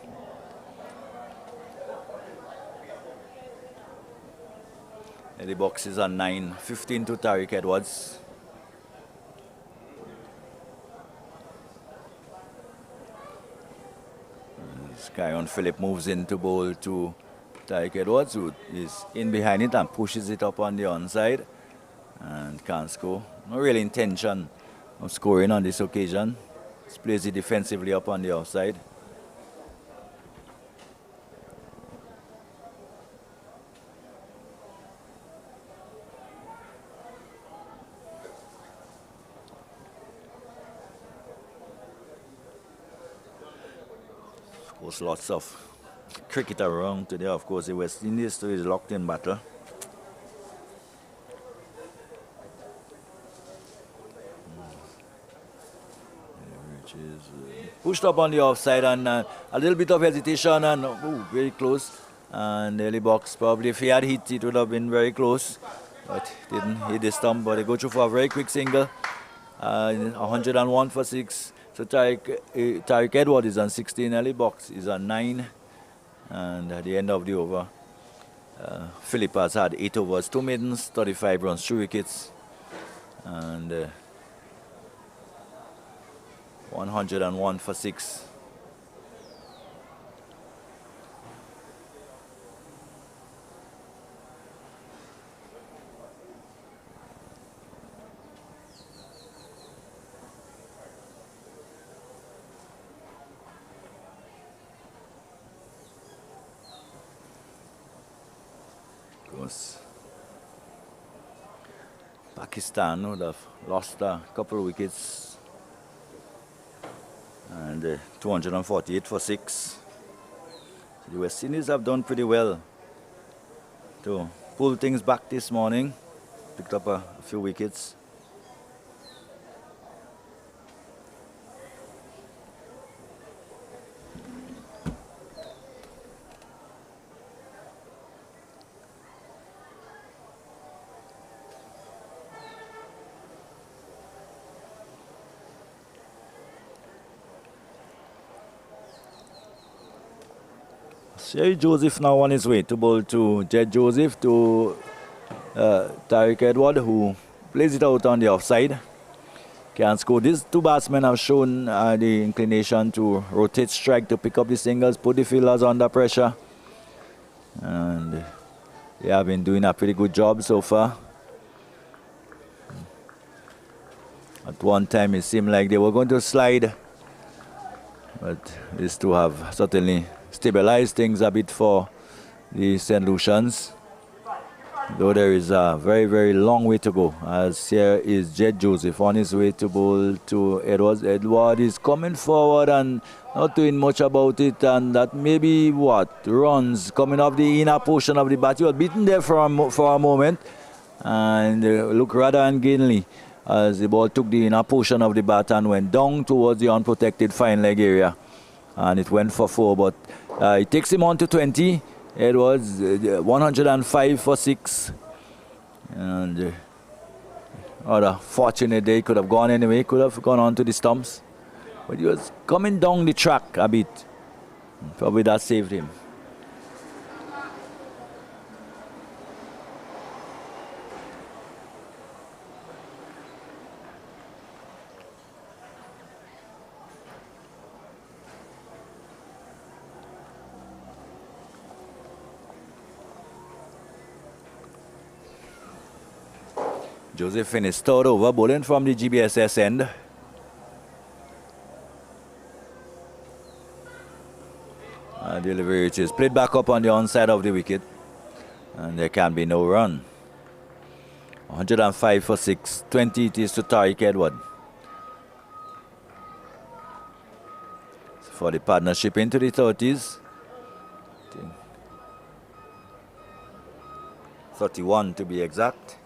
[SPEAKER 1] The box is on 9, 15 to Tariq Edwards. Skyron Phillip moves into bowl to Tariq Edwards, who is in behind it and pushes it up on the onside and can't score. No real intention of scoring on this occasion. Just plays it defensively up on the outside. Of course, lots of cricket around today. Of course, the West Indies too is locked in battle. Which is pushed up on the offside, and a little bit of hesitation, and very close. And the early box, probably if he had hit, it would have been very close, but didn't hit the stump. But they go through for a very quick single. 101 for 6. So Tariq Edward is on 16, early box is on 9. And at the end of the over, Philip has had 8 overs, 2 maidens, 35 runs, 2 wickets. And 101 for 6. Pakistan would have lost a couple of wickets, and 248 for 6. The West Indies have done pretty well to pull things back this morning, picked up a few wickets. Sherry Joseph now on his way to bowl to Jed Joseph to Tariq Edward, who plays it out on the offside. Can't score. These two batsmen have shown the inclination to rotate strike to pick up the singles, put the fielders under pressure. And they have been doing a pretty good job so far. At one time it seemed like they were going to slide, but these two have certainly stabilized things a bit for the St. Lucians. Though there is a very, very long way to go. As here is Jed Joseph on his way to bowl to Edwards. Edward is coming forward and not doing much about it. And that maybe runs coming off the inner portion of the bat. He was beaten there for a moment. And look rather ungainly as the ball took the inner portion of the bat and went down towards the unprotected fine leg area. And it went for 4, but it takes him on to 20. Edwards 105 for 6. And other fortunate day, could have gone anyway, could have gone on to the stumps. But he was coming down the track a bit. Probably that saved him. Joseph finished third over, bowling from the GBSS end. Delivery which is played back up on the onside of the wicket. And there can be no run. 105 for 6. 20 it is to Tariq Edward. For the partnership into the 30s. 31 to be exact.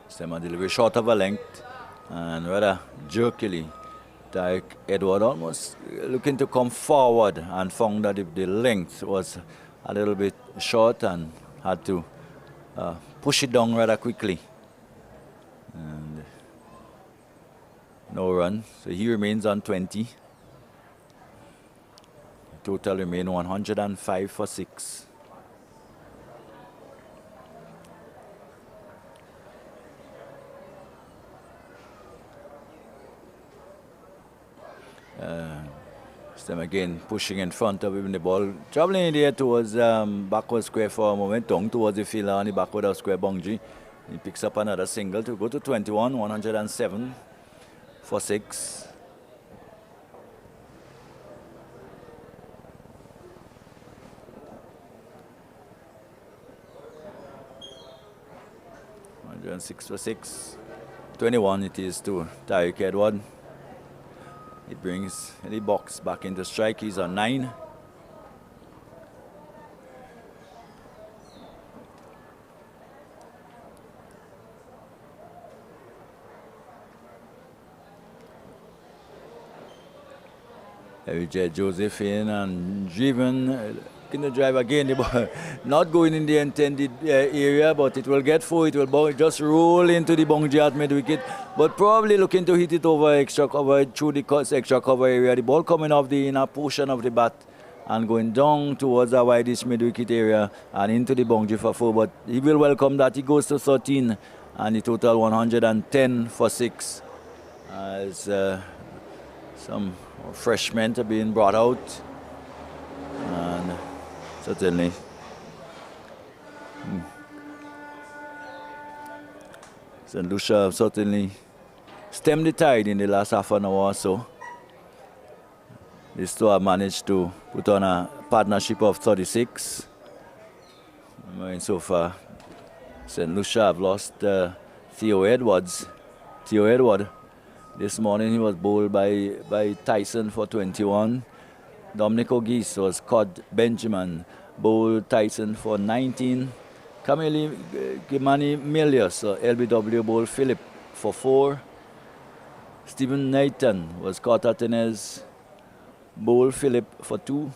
[SPEAKER 1] Stemmer delivery short of a length and rather jerkily. Tariq Edward almost looking to come forward and found that the length was a little bit short and had to push it down rather quickly. And no run, so he remains on 20. Total remain 105 for 6. Them again pushing in front of him, the ball traveling in the air towards backward square for a moment, down towards the fielder on the backward of square boundary. He picks up another single to go to 21, 107 for 6. And 6 for 6. 21 it is to Tariq Edward. It brings the box back into strike. He's on 9. Jed Joseph in and driven. Can the drive again? The ball not going in the intended area, but it will get 4. It will just roll into the boundary at mid wicket, but probably looking to hit it over extra cover through the extra cover area. The ball coming off the inner portion of the bat and going down towards the widest mid wicket area and into the boundary for 4. But he will welcome that. He goes to 13 and the total 110 for 6. As some freshmen are being brought out. And certainly St. Lucia certainly stemmed the tide in the last half an hour or so. These two have managed to put on a partnership of 36. And so far, St. Lucia have lost Theo Edwards. Theo Edward, this morning he was bowled by Tyson for 21. Dominic O'Geese was caught Benjamin, bowled Tyson for 19. Camille Gimani Milius, LBW, bowled Philip for 4. Stephen Nathan was caught at Inez, bowled Philip for 2.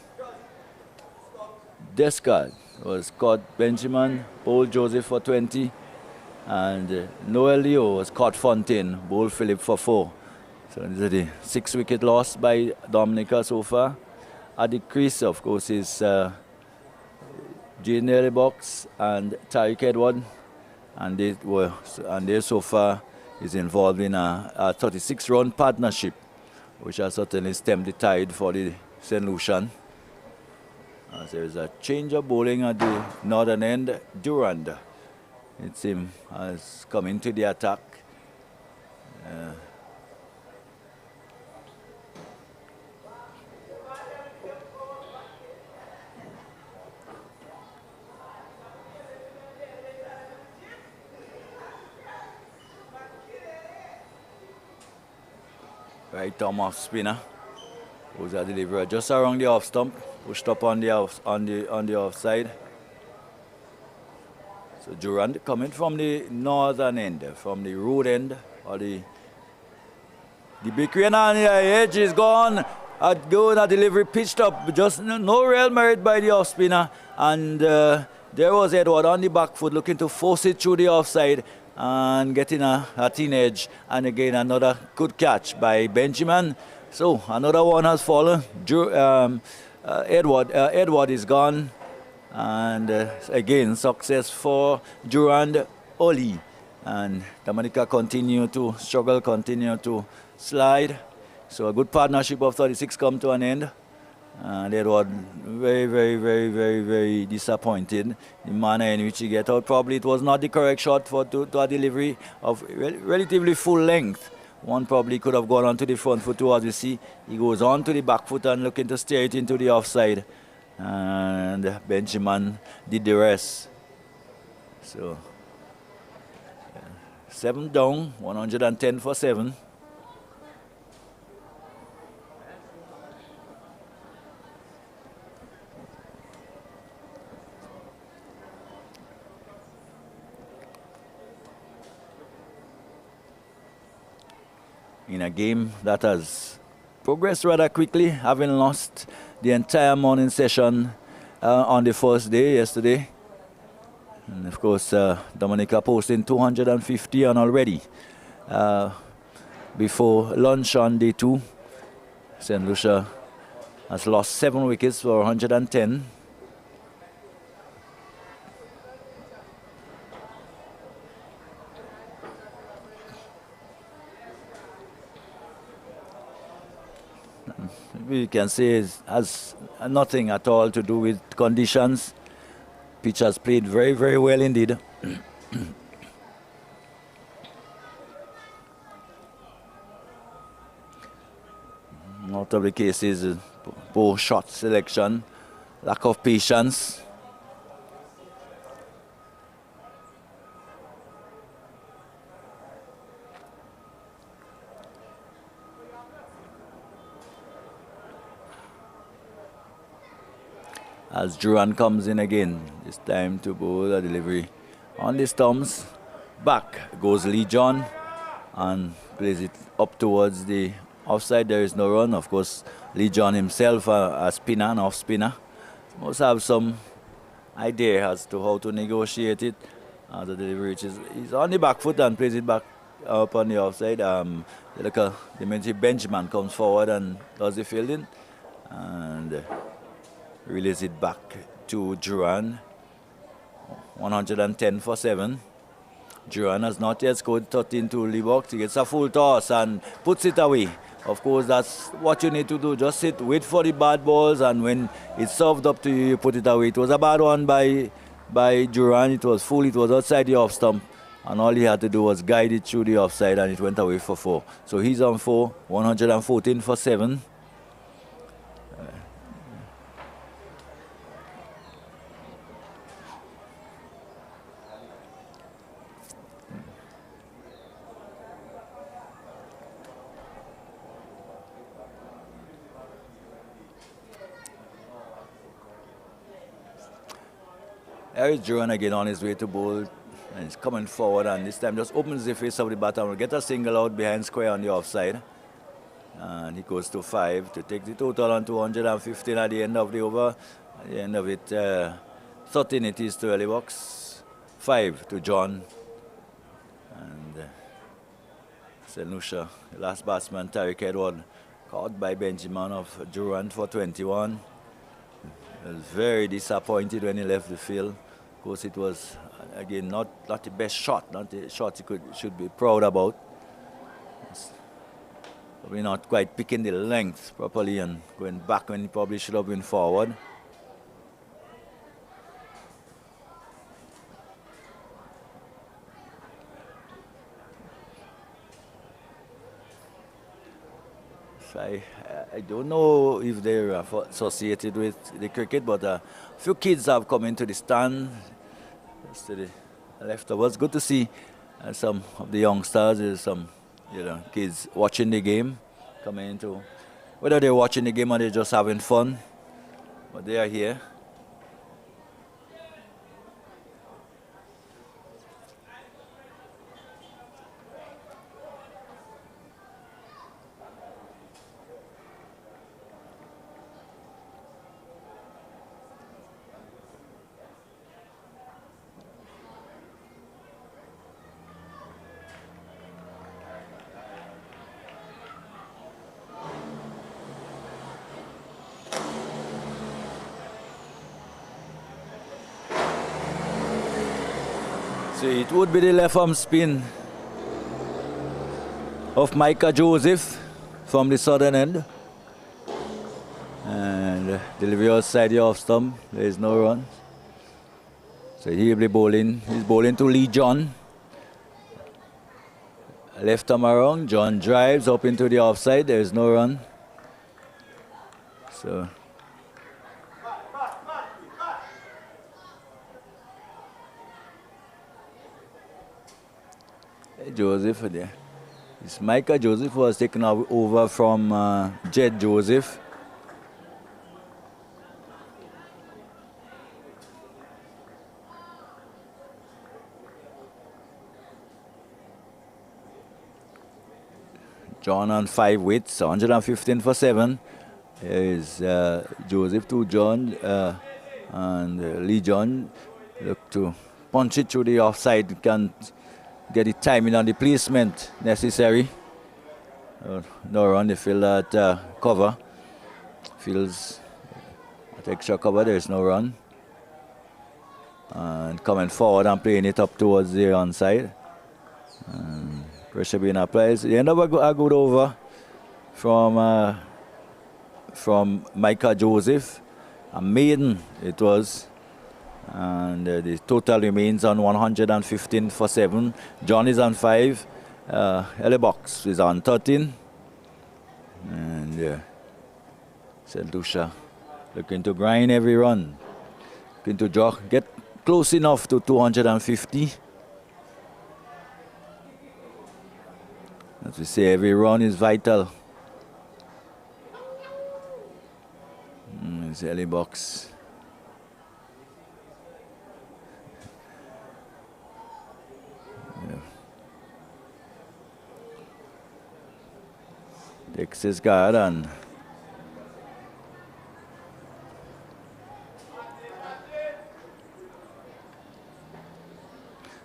[SPEAKER 1] Descarte was caught Benjamin, bowled Joseph for 20. And Noel Leo was caught Fontaine, bowled Philip for 4. So this is the 6-wicket loss by Dominica so far. At the crease, of course, is Jane Box and Tariq Edward, and they so far is involved in a 36-run partnership, which has certainly stemmed the tide for the St. Lucian. As there is a change of bowling at the northern end. Durand It's him has come into the attack. Right arm off spinner. Who's a deliverer just around the off stump, pushed up on the offside. So Durand coming from the northern end, from the road end, or the big crane on the edge is gone. A delivery pitched up, just no real merit by the off spinner, and there was Edward on the back foot looking to force it through the offside and getting a teenage, and again another good catch by Benjamin. So another one has fallen. Edward is gone, and again success for Durand Oli, and Dominica continue to struggle, continue to slide. So a good partnership of 36 come to an end, and Edward very disappointed the manner in which he get out. Probably it was not the correct shot to a delivery of relatively full length. One probably could have gone onto the front foot too, as you see. He goes on to the back foot and looking to steer it into the offside. And Benjamin did the rest. So, 7 down, 110 for 7. In a game that has progressed rather quickly, having lost the entire morning session on the first day yesterday. And of course, Dominica posting 250 on already. Before lunch on day 2, St. Lucia has lost 7 wickets for 110. We can say it has nothing at all to do with conditions. Pitch has played very well indeed. Out of the cases, poor shot selection, lack of patience. As Duran comes in again, this time to bowl a delivery on the stumps. Back goes Lee John and plays it up towards the offside. There is no run. Of course, Lee John himself, a spinner, an off spinner, must have some idea as to how to negotiate it. The delivery he's on the back foot and plays it back up on the offside. The Benjamin comes forward and does the fielding and release it back to Duran. 110 for 7. Duran has not yet scored 13 to the box. He gets a full toss and puts it away. Of course, that's what you need to do. Just sit, wait for the bad balls, and when it's served up to you, you put it away. It was a bad one by Duran. It was full. It was outside the off stump, and all he had to do was guide it through the offside, and it went away for 4. So he's on 4. 114 for 7. There is Duran again on his way to bowl, and he's coming forward, and this time just opens the face of the batter and will get a single out behind square on the offside. And he goes to 5 to take the total on 215 at the end of the over. At the end of it, 13 it is to early box, 5 to John. And St. Lucia, the last batsman, Tariq Edward, caught by Benjamin of Durant for 21. He was very disappointed when he left the field. Of course, it was, again, not the best shot, not the shot he should be proud about. Probably not quite picking the length properly and going back when he probably should have been forward. I don't know if they're associated with the cricket, but a few kids have come into the stand. Just to the left of us. Good to see some of the youngsters. There's some, kids watching the game, coming into. Whether they're watching the game or they're just having fun, but they are here. So it would be the left arm spin of Micah Joseph from the southern end. And delivery outside the off stump. There is no run. So he'll be bowling. He's bowling to Lee John. Left arm around. John drives up into the offside. There is no run. So Joseph there. It's Micah Joseph who was taken over from Jed Joseph. John on 5 widths, 115 for 7. Here is Joseph to John and Lee John look to punch it through the offside. Can't get the timing on the placement necessary. No run, they fill that cover. Fills that extra cover, there's no run. And coming forward and playing it up towards the onside. Pressure being applied. The end of a good over from Micah Joseph. A maiden it was. And the total remains on 115 for 7. John is on 5. Box is on 13. And St. Lucia looking to grind every run. Looking to get close enough to 250. As we say, every run is vital. It's Box. Takes his guard and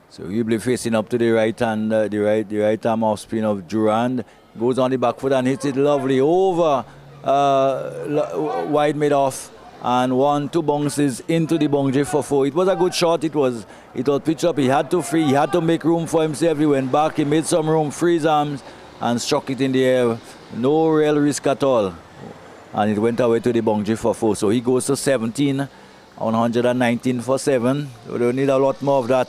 [SPEAKER 1] so he'll be facing up to the right hand, the right arm off spin of Durand. Goes on the back foot and hits it lovely over wide mid off and 1-2 bounces into the boundary for 4. It was a good shot. It was pitched up. He had to free. He had to make room for himself. He went back. He made some room, free his arms and struck it in the air. No real risk at all. And it went away to the boundary for 4. So he goes to 17, 119 for 7. So they'll need a lot more of that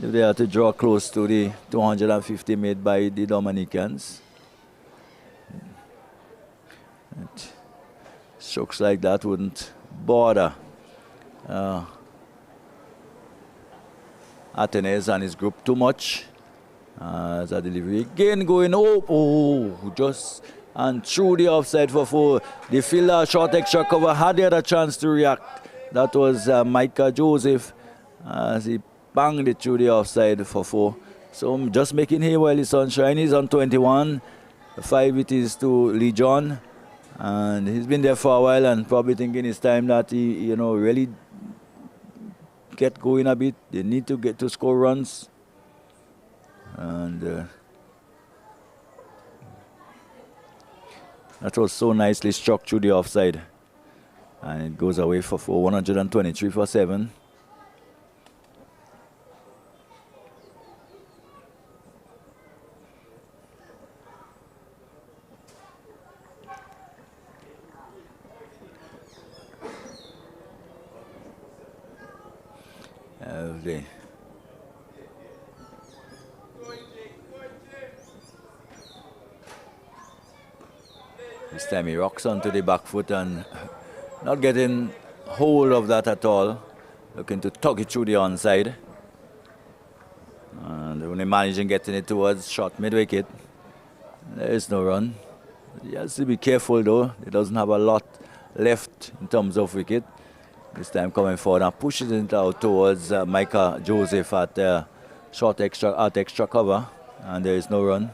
[SPEAKER 1] if they are to draw close to the 250 made by the Dominicans. Strokes like that wouldn't bother Atenes and his group too much. As a delivery again going just and through the offside for 4. The fielder short extra cover had the other chance to react. That was Micah Joseph as he banged it through the offside for 4. So I'm just making hay while the sun shines. He's on 21. 5 it is to Lee John. And he's been there for a while and probably thinking it's time that he, really get going a bit. They need to get to score runs. And that was so nicely struck through the offside. And it goes away for 4, 123 for 7. Lovely. time he rocks onto the back foot and not getting hold of that at all. Looking to tug it through the onside. And only managing getting it towards short mid-wicket. There is no run. He has to be careful though. He doesn't have a lot left in terms of wicket. This time coming forward and pushes it out towards Micah Joseph at short extra cover. And there is no run.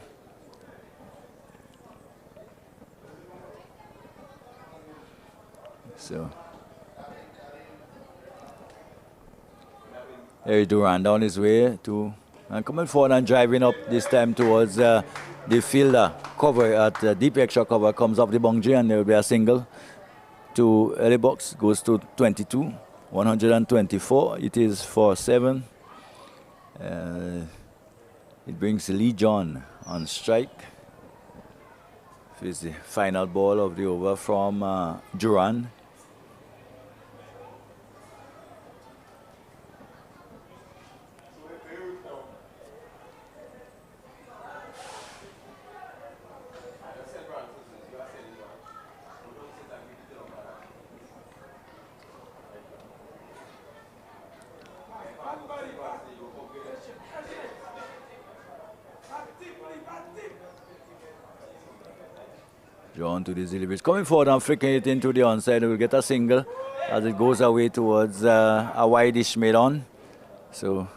[SPEAKER 1] So there is Durand on his way to and coming forward and driving up this time towards the fielder cover at deep extra cover, comes up the boundary and there will be a single to early box, goes to 22, 124. It is for 7. It brings Lee John on strike. It's the final ball of the over from Durand. Drawn to the delivery. Coming forward and flicking it into the onside. We'll get a single as it goes away towards a wideish mid-on. So,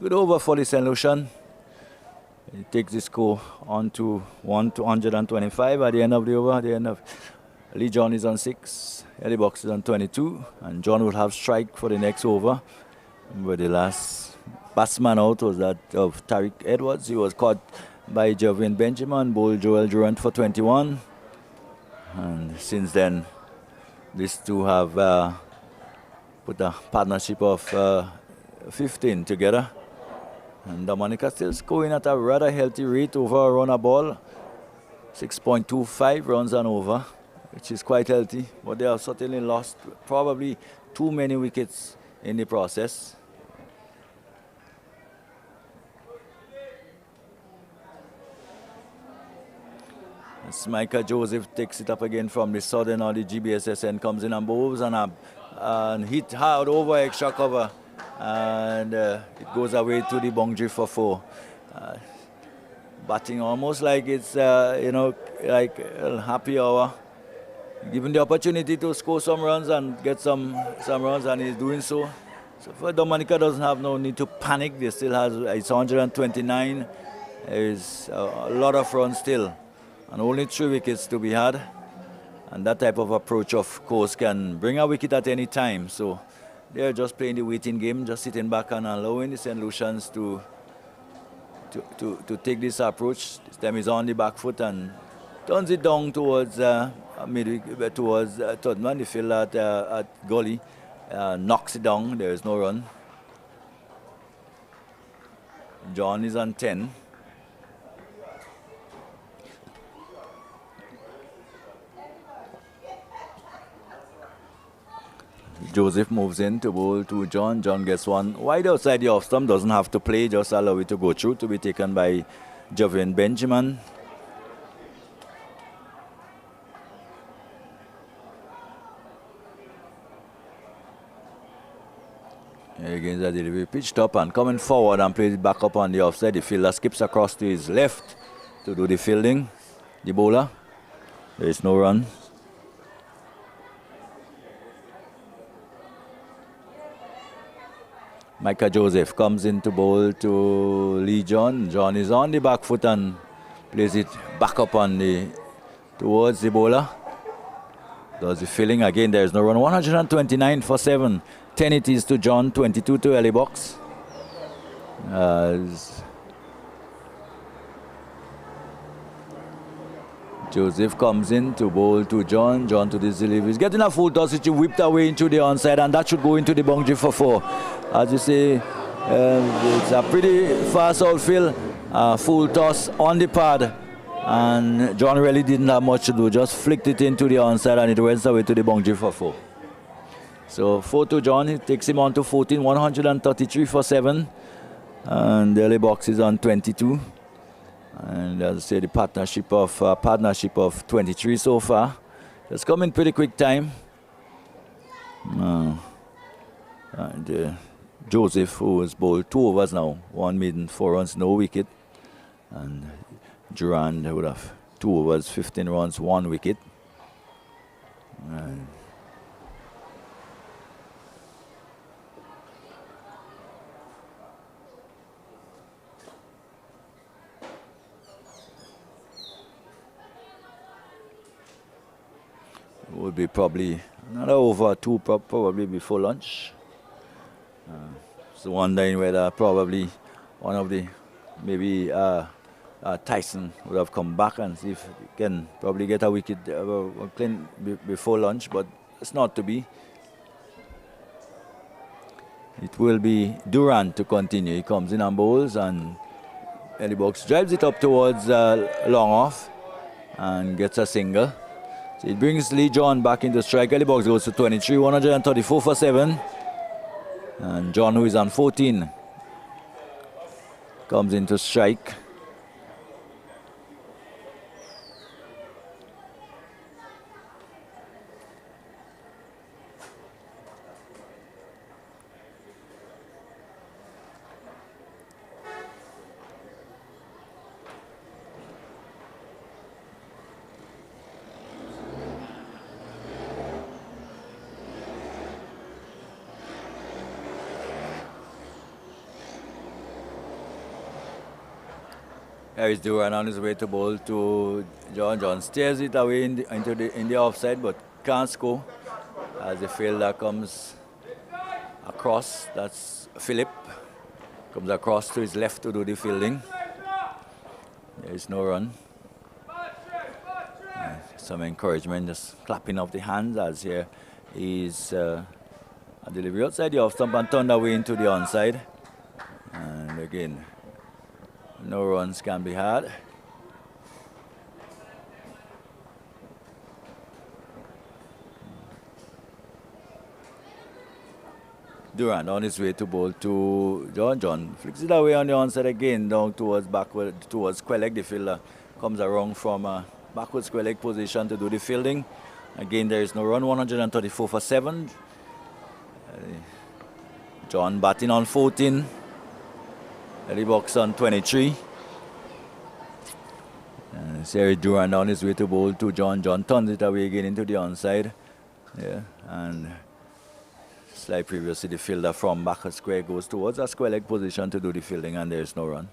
[SPEAKER 1] good over for the St. Lucian. He takes the score on to 125 at the end of the over. At the end of Lee John is on 6. Early Box is on 22. And John will have strike for the next over. But the last batsman out was that of Tariq Edwards. He was caught by Javin Benjamin, bowled Joel Durant for 21. And since then, these two have put a partnership of 15 together. And Dominica still scoring at a rather healthy rate over a run a ball. 6.25 runs and over, which is quite healthy. But they have certainly lost probably too many wickets in the process. As Micah Joseph takes it up again from the southern or the GBSSN, comes in and bowls and hit hard over extra cover. And it goes away to the boundary for 4. Batting almost like it's, like a happy hour. Given the opportunity to score some runs and get some runs, and he's doing so. So for Dominica doesn't have no need to panic. They still has, it's 129. There's a lot of runs still. And only 3 wickets to be had. And that type of approach, of course, can bring a wicket at any time. So they're just playing the waiting game, just sitting back and allowing the St. Lucians to take this approach. This time he's on the back foot and turns it down towards towards Todman. The fielder at Gully knocks it down. There is no run. John is on 10. Joseph moves in to bowl to John. John gets one wide outside the off stump. Doesn't have to play, just allow it to go through, to be taken by Javin Benjamin. Here again, the delivery pitched up and coming forward and plays it back up on the offside. The fielder skips across to his left to do the fielding. The bowler. There is no run. Micah Joseph comes in to bowl to Lee John. John is on the back foot and plays it back up on towards the bowler. Does the filling again. There is no run. 129 for 7. 10 it is to John. 22 to early box. Joseph comes in to bowl to John. John to this delivery. He's getting a full toss, which he whipped away into the onside, and that should go into the boundary for 4. As you see, it's a pretty fast outfield, full toss on the pad, and John really didn't have much to do, just flicked it into the onside and it went away to the boundary for 4. So 4 to John, it takes him on to 14, 133 for 7, and the early box is on 22. And as I say, the partnership of 23 so far. It's come in pretty quick time. And Joseph, who has bowled 2 overs now, 1 maiden, 4 runs, no wicket. And Durand would have 2 overs, 15 runs, 1 wicket. And it would be probably another over 2 probably before lunch. So wondering whether probably one of the maybe Tyson would have come back and see if he can probably get a wicket clean before lunch, but it's not to be. It will be Durant to continue. He comes in and bowls, and Eddie Box drives it up towards long off and gets a single. So it brings Lee John back into strike. Eddie Box goes to 23, 134 for 7. And John, who is on 14, comes into strike. There is Duran on his way to bowl to John. John steers it away in the offside, but can't score as the fielder comes across. That's Philip. Comes across to his left to do the fielding. There is no run. Some encouragement, just clapping of the hands as here is a delivery outside the off stump and turned away into the onside. And again, no runs can be had. Durant on his way to bowl to John. John flicks it away on the onside again, down towards backward, towards square leg. The fielder comes around from a backward square leg position to do the fielding. Again, there is no run, 134 for 7. John batting on 14. Eddie Box on 23. And Seri Durand on his way to bowl to John. John turns it away again into the onside. Yeah, and slide previously the fielder from back a square goes towards a square leg position to do the fielding, and there is no run.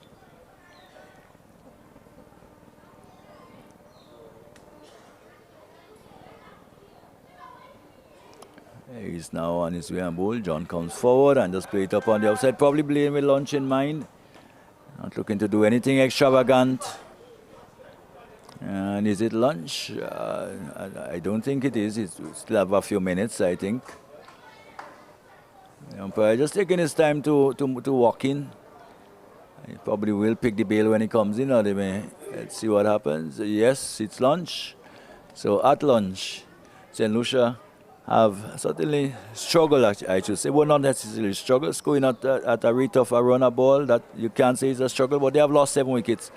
[SPEAKER 1] He's now on his way and bowl. John comes forward and just play it up on the outside, probably playing with lunch in mind. Not looking to do anything extravagant. And is it lunch? I don't think it is. It still have a few minutes, I think. The umpire just taking his time to walk in. He probably will pick the bail when he comes in, or they may. Let's see what happens. Yes, it's lunch. So at lunch, St. Lucia have certainly struggled, I should say. Well, not necessarily struggle. Scoring at a rate of a runner ball, that you can't say is a struggle, but they have lost 7 wickets.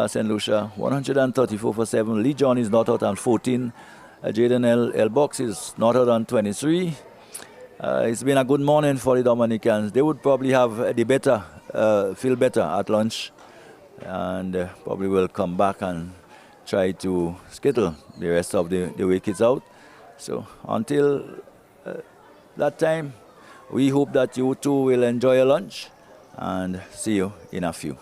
[SPEAKER 1] St. Lucia, 134 for 7. Lee John is not out on 14. Jaden L. Box is not out on 23. It's been a good morning for the Dominicans. They would probably have the better, feel better at lunch, and probably will come back and try to skittle the rest of the wickets out. So until that time, we hope that you too will enjoy your lunch, and see you in a few.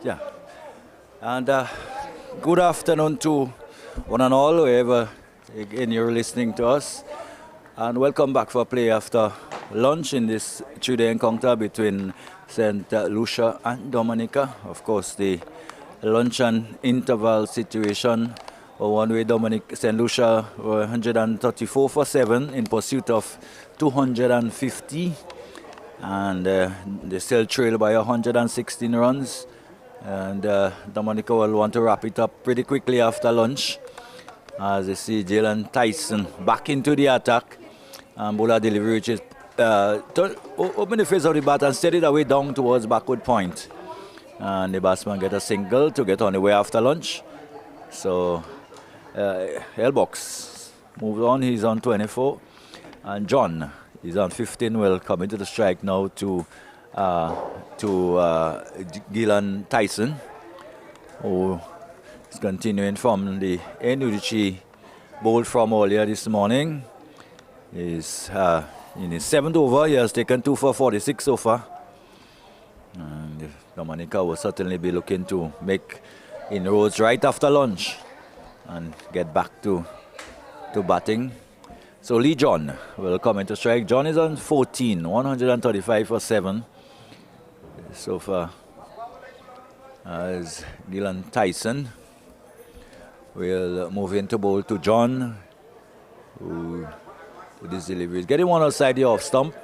[SPEAKER 1] Yeah. And good afternoon to one and all, wherever again you're listening to us. And welcome back for play after lunch in this 3-day encounter between St. Lucia and Dominica. Of course, the lunch and interval situation. One way, St. Lucia were 134 for 7 in pursuit of 250. And they still trail by 116 runs. And Dominica will want to wrap it up pretty quickly after lunch. As you see, Jalen Tyson back into the attack. And bowler delivery, which is open the face of the bat and steady the way down towards backward point. And the batsman get a single to get on the way after lunch. So, L-Box moves on, he's on 24. And John is on 15, will come into the strike now to Gillan Tyson, who is continuing from the Enudici bowl from earlier this morning. He's in his 7th over. He has taken 2 for 46 so far. And Dominica will certainly be looking to make inroads right after lunch and get back to batting. So Lee John will come into strike. John is on 14, 135 for 7 so far. As Gillan Tyson will move into bowl to John, who with his delivery is getting one outside the off stump.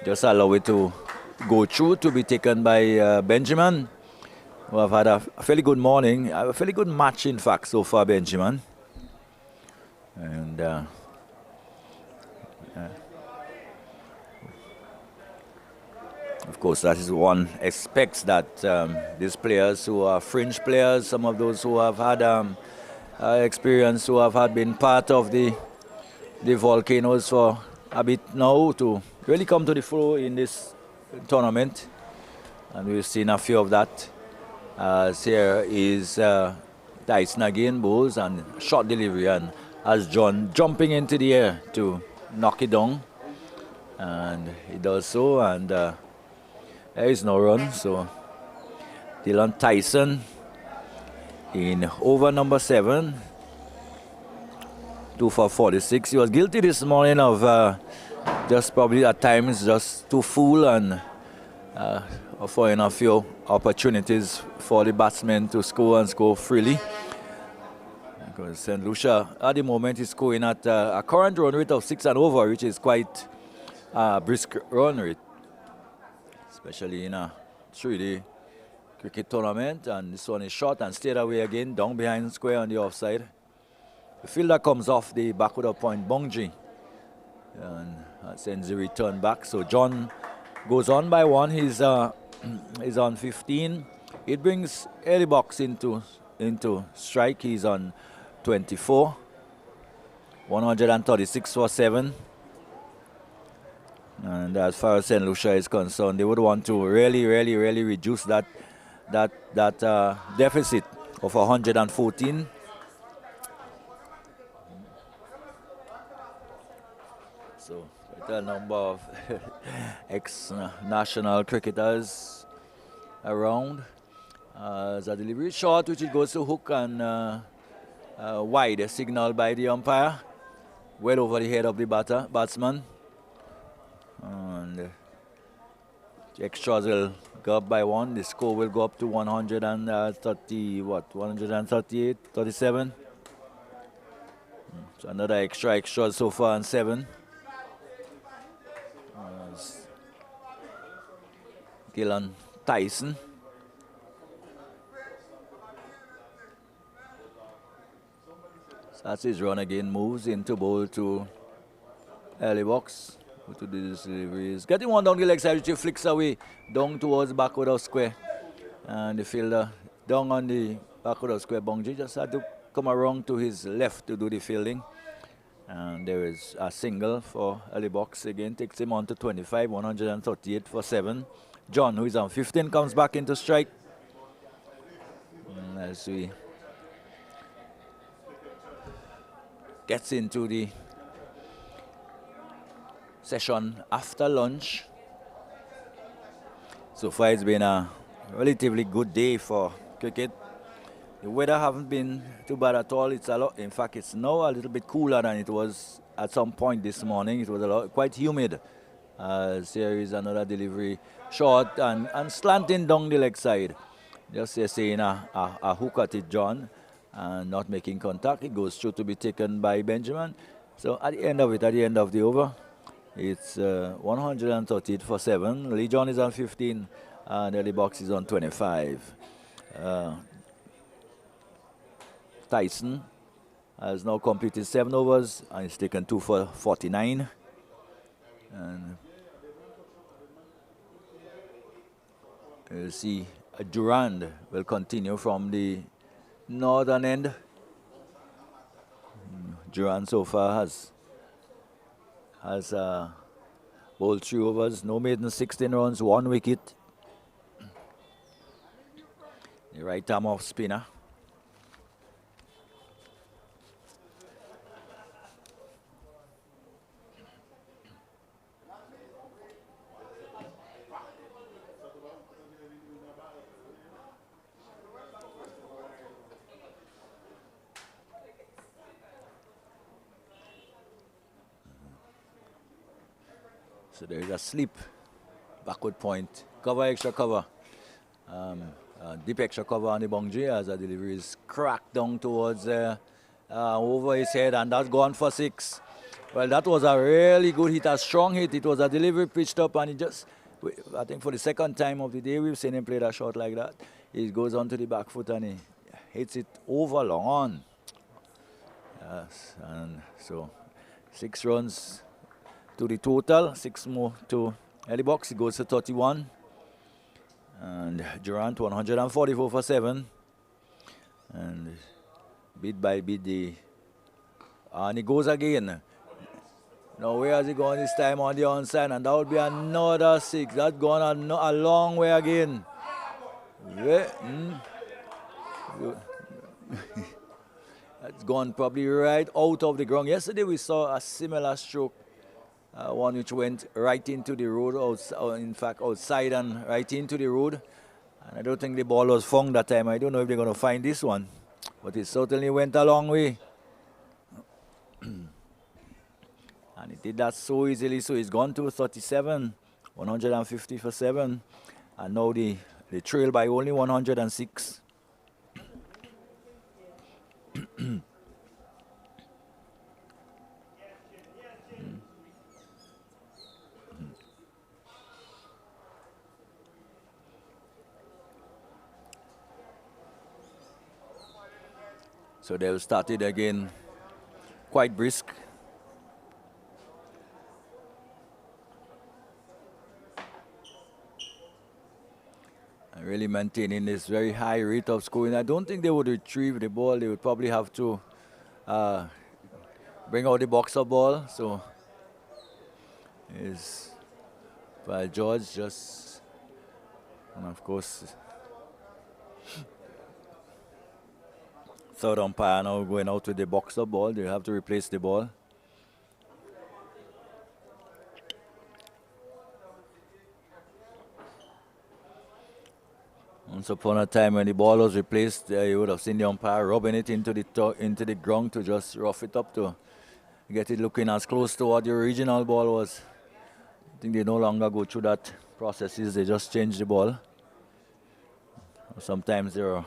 [SPEAKER 1] Just allow it to go through to be taken by Benjamin, who have had a fairly good morning, a fairly good match in fact so far, Benjamin. And of course, that is one expects that these players who are fringe players, some of those who have had experience, who have had been part of the Volcanoes for a bit now, to really come to the fore in this tournament. And we've seen a few of that. Here is Tyson again, bowls and short delivery, and as John jumping into the air to knock it down. And he does so, and there is no run. So Dylan Tyson in over number 7, 2 for 46. He was guilty this morning of just probably at times just too full and offering a few opportunities for the batsmen to score and score freely. Because St. Lucia at the moment is scoring at a current run rate of 6 and over, which is quite a brisk run rate, especially in a 3-day cricket tournament. And this one is short and stayed away again, down behind square on the offside. The fielder comes off the backward of point, Bongji, and sends the return back. So John goes on by 1. He's on 15. It brings Eddie Box into strike. He's on 24, 136 for 7. And as far as St. Lucia is concerned, they would want to really reduce that deficit of 114. So quite a number of ex-national cricketers around. As a delivery short, which it goes to hook and wide, a signal by the umpire, well over the head of the batsman. And the extras will go up by 1. The score will go up to 138, 37. So another extra so far on 7. Gillan Tyson. That's his run again, moves into bowl to early box. To the deliveries. Getting one down the leg side, which he flicks away down towards backward of square. And the fielder down on the backward of square, Bongji just had to come around to his left to do the fielding. And there is a single for early box again, takes him on to 25, 138 for 7. John, who is on 15, comes back into strike. And as we gets into the session after lunch. So far it's been a relatively good day for cricket. The weather haven't been too bad at all. It's a lot. In fact, it's now a little bit cooler than it was at some point this morning. It was quite humid. Here is another delivery, short and slanting down the leg side. Just saying a hook at it, John, and not making contact. It goes through to be taken by Benjamin. So at the end of it, at the end of the over, it's 138 for 7. Lee John is on 15, and Ellie Box is on 25. Tyson has now completed 7 overs and he's taken 2 for 49. And you'll see Durand will continue from the northern end. Durand so far has bowled 3 overs, no maiden, 16 runs, 1 wicket. The right arm off spinner. So there is a slip, backward point, cover, extra cover, deep extra cover on the boundary as the delivery is cracked down towards over his head, and that's gone for 6. Well, that was a really good hit, a strong hit. It was a delivery pitched up, and he just, I think for the second time of the day we've seen him play that shot like that. He goes onto the back foot and he hits it over long on. Yes, and so 6 runs to the total, 6 more to Ellie Box. It goes to 31. And Durant 144 for 7. And bit by bit, and he goes again. Now where has he gone this time on the onside? And that would be another 6. That's gone a long way again. That's gone probably right out of the ground. Yesterday we saw a similar stroke. One which went right into the road, in fact outside and right into the road. And I don't think the ball was found that time. I don't know if they're going to find this one. But it certainly went a long way. And it did that so easily. So it's gone to 37, 150 for 7. And now they trail by only 106. So they'll start it again quite brisk. And really maintaining this very high rate of scoring. I don't think they would retrieve the ball. They would probably have to bring out the boxer ball. So is while George just, and of course, third umpire now going out with the boxer ball. They have to replace the ball. Once upon a time when the ball was replaced, you would have seen the umpire rubbing it into the ground to just rough it up to get it looking as close to what the original ball was. I think they no longer go through that processes. They just change the ball. Sometimes there are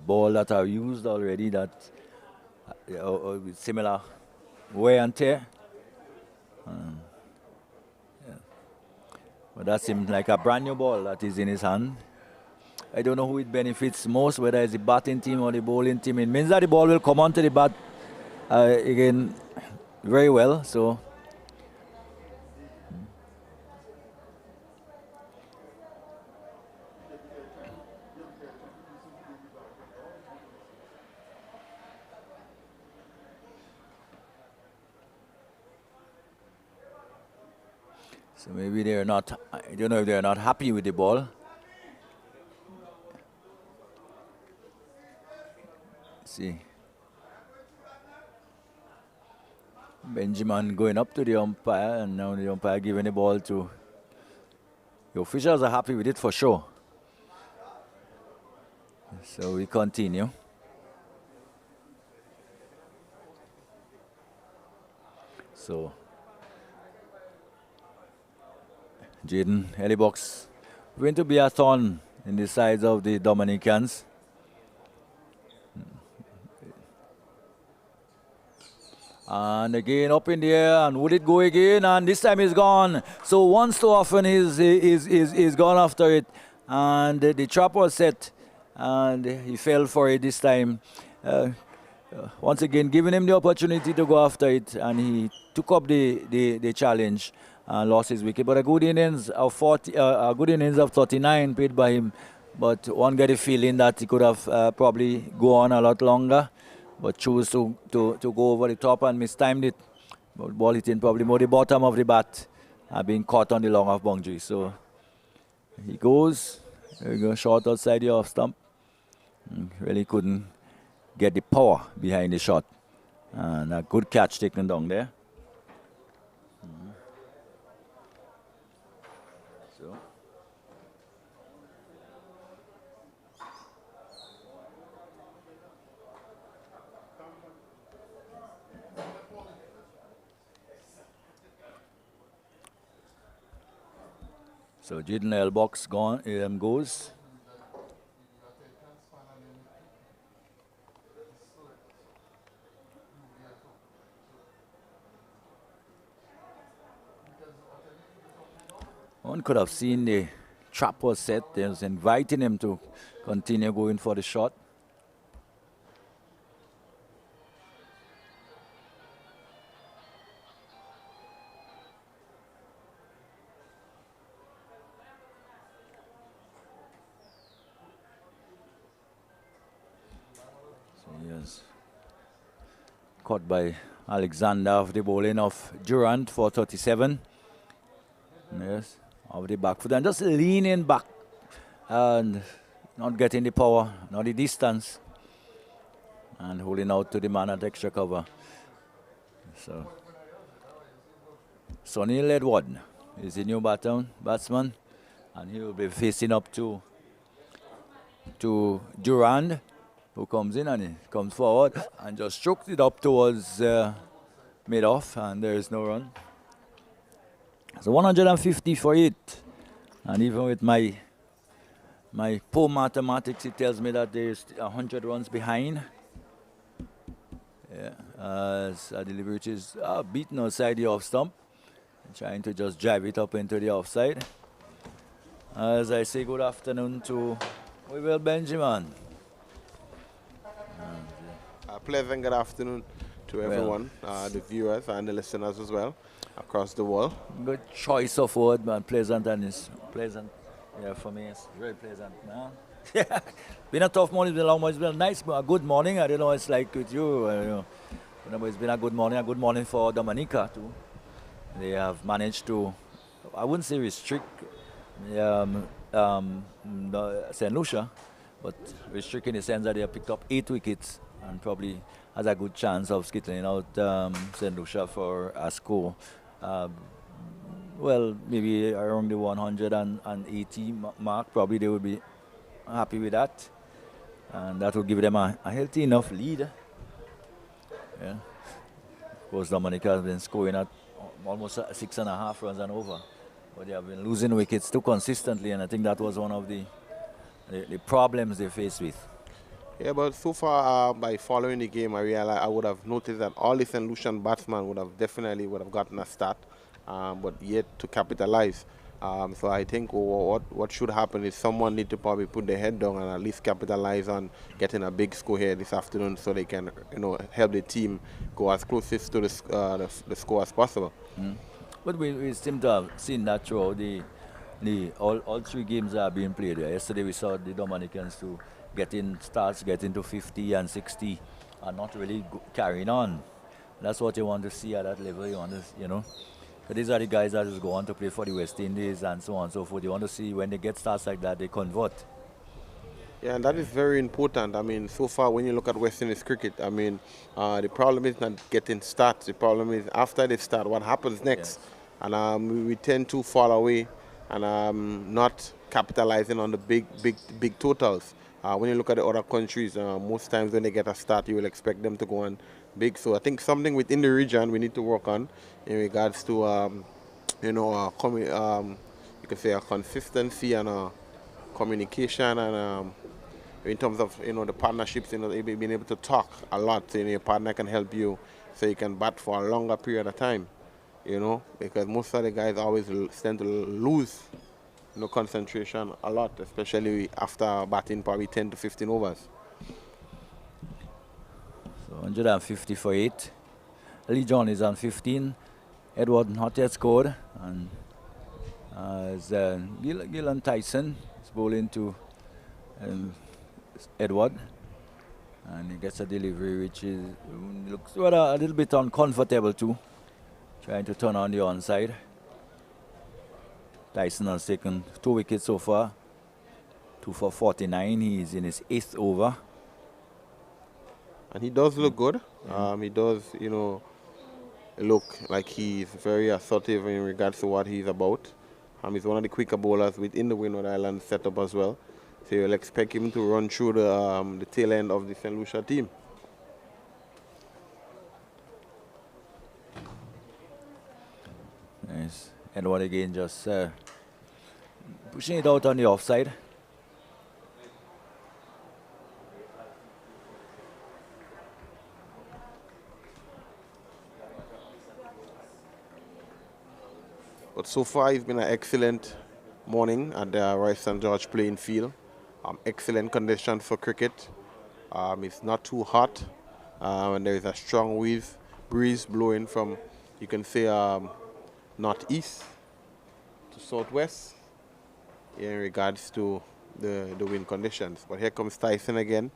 [SPEAKER 1] balls that are used already that with similar wear and tear. Yeah. But that seems like a brand new ball that is in his hand. I don't know who it benefits most, whether it's the batting team or the bowling team. It means that the ball will come onto the bat again very well. So maybe they're not, I don't know if they're not happy with the ball. See. Benjamin going up to the umpire, and now the umpire giving the ball to. The officials are happy with it for sure. So we continue. So Jaden Helibox going to be a thorn in the sides of the Dominicans. And again up in the air, and would it go again? And this time he's gone. So once too often he's gone after it, and the trap was set, and he fell for it this time. Once again, giving him the opportunity to go after it, and he took up the challenge and lost his wicket. But a good innings of 39 paid by him. But one get the feeling that he could have probably go on a lot longer, but chose to go over the top and mistimed it. But ball hitting probably more the bottom of the bat, being caught on the long off boundary. So he goes, there you go, short outside the off stump. Really couldn't get the power behind the shot. And a good catch taken down there. So Jaden L box gone, goes. One could have seen the trap was set. They was inviting him to continue going for the shot. Yes. Caught by Alexander of the bowling of Durant for 37. Yes, of the back foot and just leaning back and not getting the power, not the distance, and holding out to the man at extra cover. So Sonny Ledward is the new batsman, and he will be facing up to Durand, who comes in and he comes forward and just strokes it up towards mid-off, and there is no run. So 150 for it, and even with my poor mathematics, it tells me that there's 100 runs behind. Yeah, as Adili is beaten outside the off stump, trying to just drive it up into the offside. As I say, good afternoon to Will Benjamin.
[SPEAKER 2] A pleasant good afternoon to everyone, the viewers and the listeners as well, across the world.
[SPEAKER 1] Good choice of word, man. Pleasant, and it's pleasant. Yeah, for me, it's very pleasant, man. Yeah, been a tough morning, it's been a long morning, it's been a nice, a good morning. I don't know what it's like with you. It's been a good morning for Dominica too. They have managed to, I wouldn't say restrict St. Lucia, but restrict in the sense that they have picked up 8 wickets and probably has a good chance of skittling out St. Lucia for a score. Well, maybe around the 180 mark, probably they would be happy with that. And that will give them a healthy enough lead. Yeah. Of course, Dominica has been scoring at almost 6.5 runs and over. But they have been losing wickets too consistently, and I think that was one of the problems they faced with.
[SPEAKER 2] Yeah, but so far, by following the game, I would have noticed that all the St. Lucian batsmen would have gotten a start, but yet to capitalize. So I think what should happen is someone need to probably put their head down and at least capitalize on getting a big score here this afternoon, so they can help the team go as closest to the score as possible.
[SPEAKER 1] But we seem to have seen that throughout all 3 games that are being played here. Yesterday we saw the Dominicans to getting to 50 and 60 and not really carrying on. That's what you want to see at that level. You want to, these are the guys that go on to play for the West Indies and so on and so forth. You want to see when they get starts like that, they convert.
[SPEAKER 2] Yeah, and that is very important. I mean, so far when you look at West Indies cricket, I mean, the problem is not getting starts. The problem is after they start, what happens next? Yes. And we tend to fall away and not capitalizing on the big totals. When you look at the other countries, most times when they get a start, you will expect them to go on big. So I think something within the region we need to work on in regards to, you can say a consistency and communication and in terms of the partnerships, being able to talk a lot. So, your partner can help you so you can bat for a longer period of time. Because most of the guys always tend to lose concentration a lot, especially after batting probably 10 to 15 overs.
[SPEAKER 1] So 150 for 8. Lee John is on 15. Edward not yet scored. And Gillen Tyson is bowling to Edward. And he gets a delivery which looks rather a little bit uncomfortable too. Trying to turn on the onside. Tyson has taken 2 wickets so far. 2 for 49. He's in his 8th over.
[SPEAKER 2] And he does look good. He does, look like he's very assertive in regards to what he's about. He's one of the quicker bowlers within the Windward Island setup as well. So you'll expect him to run through the tail end of the St. Lucia team.
[SPEAKER 1] Nice. Edward again just pushing it out on the offside.
[SPEAKER 2] But so far, it's been an excellent morning at the Royal St. George playing field. Excellent conditions for cricket. It's not too hot, and there is a strong breeze blowing from, you can say, northeast to southwest in regards to the wind conditions. But here comes Tyson again.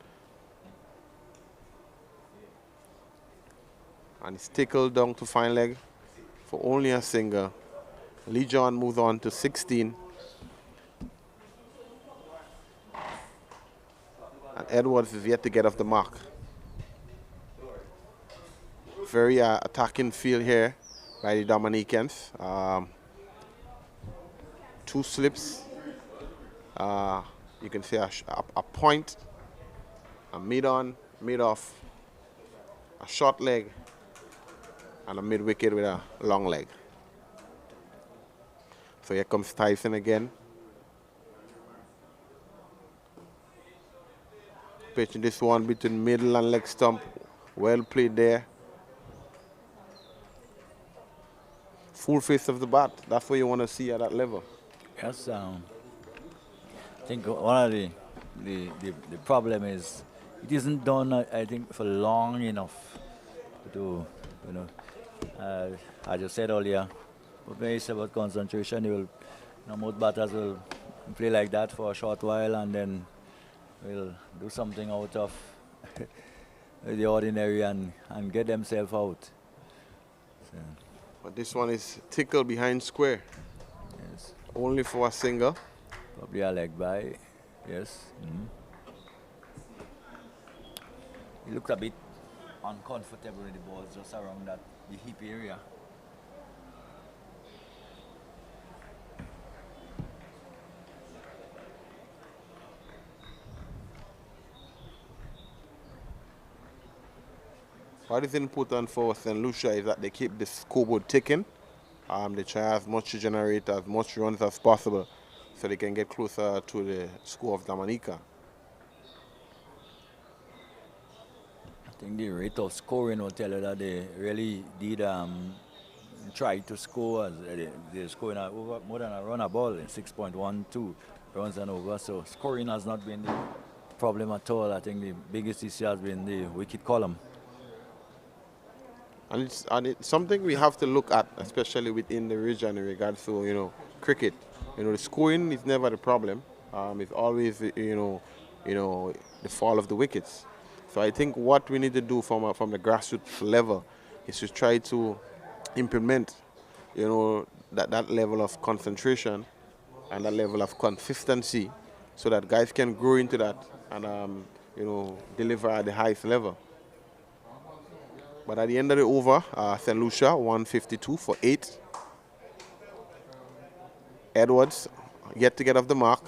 [SPEAKER 2] And it's tickled down to fine leg for only a single. Lee John moves on to 16. And Edwards is yet to get off the mark. Very attacking field here by the Dominicans. 2 slips. You can say a point, a mid-on, mid-off, a short leg, and a mid-wicket with a long leg. So here comes Tyson again. Pitching this one between middle and leg stump. Well played there. Full face of the bat. That's what you want to see at that level.
[SPEAKER 1] Yes, I think one of the problem is it isn't done, I think, for long enough to, as you said earlier, when you say about concentration, most batters will play like that for a short while and then will do something out of the ordinary and get themselves out. So.
[SPEAKER 2] But this one is tickled behind square.
[SPEAKER 1] Yes.
[SPEAKER 2] Only for a single.
[SPEAKER 1] Probably a leg by, yes. He looked a bit uncomfortable with the balls just around the hip area.
[SPEAKER 2] What is important for St. Lucia is that they keep the scoreboard ticking. They try as much to generate as much runs as possible so they can get closer to the score of Dominica.
[SPEAKER 1] I think the rate of scoring will tell you that they really did try to score. They're scoring over more than a run a ball in 6.12 runs and over. So scoring has not been the problem at all. I think the biggest issue has been the wicket column.
[SPEAKER 2] And it's something we have to look at, especially within the region in regards to, cricket. The scoring is never the problem. It's always, the fall of the wickets. So I think what we need to do from the grassroots level is to try to implement, that level of concentration and that level of consistency so that guys can grow into that and, deliver at the highest level. But at the end of the over, St. Lucia 152 for 8. Edwards yet to get off the mark.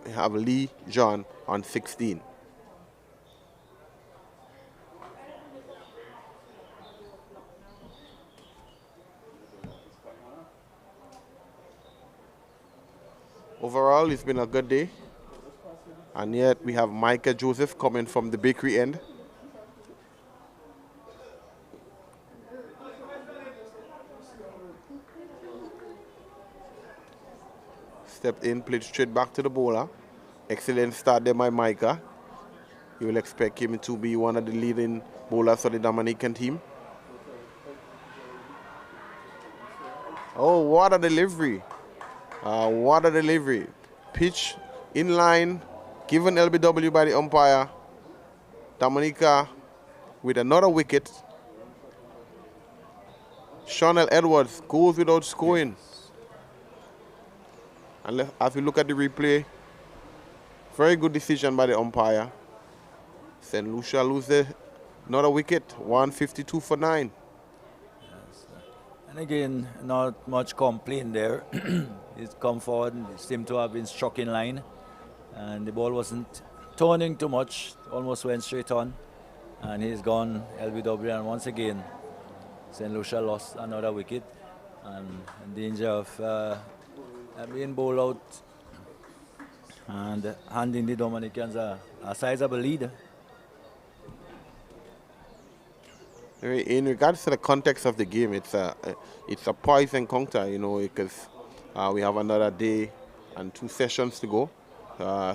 [SPEAKER 2] We have Lee John on 16. Overall, it's been a good day. And yet we have Micah Joseph coming from the bakery end. Stepped in, played straight back to the bowler. Excellent start there by Micah. You will expect him to be one of the leading bowlers for the Dominican team. Oh, what a delivery. What a delivery. Pitch in line, given LBW by the umpire. Dominica with another wicket. Chanel Edwards goes without scoring. And as we look at the replay, very good decision by the umpire. St. Lucia loses another wicket, 152 for 9.
[SPEAKER 1] Yes. And again, not much complaint there. He's come forward, it seemed to have been struck in line. And the ball wasn't turning too much, almost went straight on. And he's gone LBW, and once again, St. Lucia lost another wicket. And in danger of being bowled out and handing the Dominicans a sizable lead.
[SPEAKER 2] In regards to the context of the game, it's a poised encounter, you know, because we have another day and 2 sessions to go.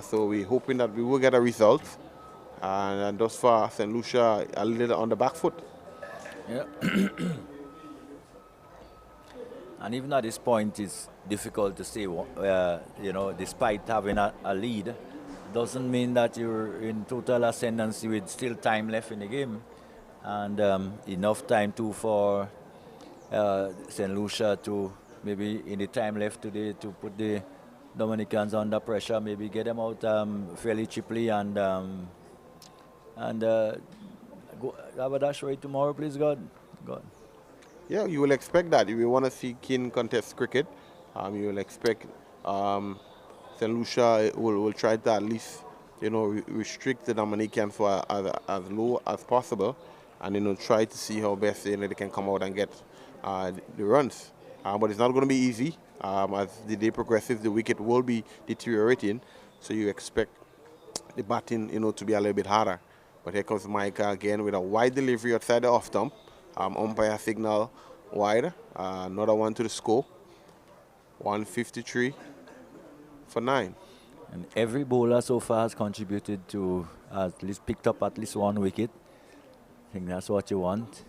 [SPEAKER 2] So we're hoping that we will get a result. And thus far, St. Lucia a little on the back foot.
[SPEAKER 1] Yeah. And even at this point, it's difficult to say, you know, despite having a lead, doesn't mean that you're in total ascendancy with still time left in the game. And enough time too for St. Lucia to maybe in the time left today to put the Dominicans under pressure, maybe get them out fairly cheaply and go have a dash right tomorrow, please God.
[SPEAKER 2] Yeah, you will expect that. If you want to see keen contest cricket, you will expect St. Lucia will try to at least, you know, restrict the Dominicans for as low as possible, and, you know, try to see how best, you know, they can come out and get the runs. But it's not going to be easy. As the day progresses, the wicket will be deteriorating, so you expect the batting, you know, to be a little bit harder. But here comes Micah again with a wide delivery outside the off stump. Umpire signal wide. Another one to the score. 153 for 9.
[SPEAKER 1] And every bowler so far has contributed to at least picked up at least 1 wicket. I think that's what you want.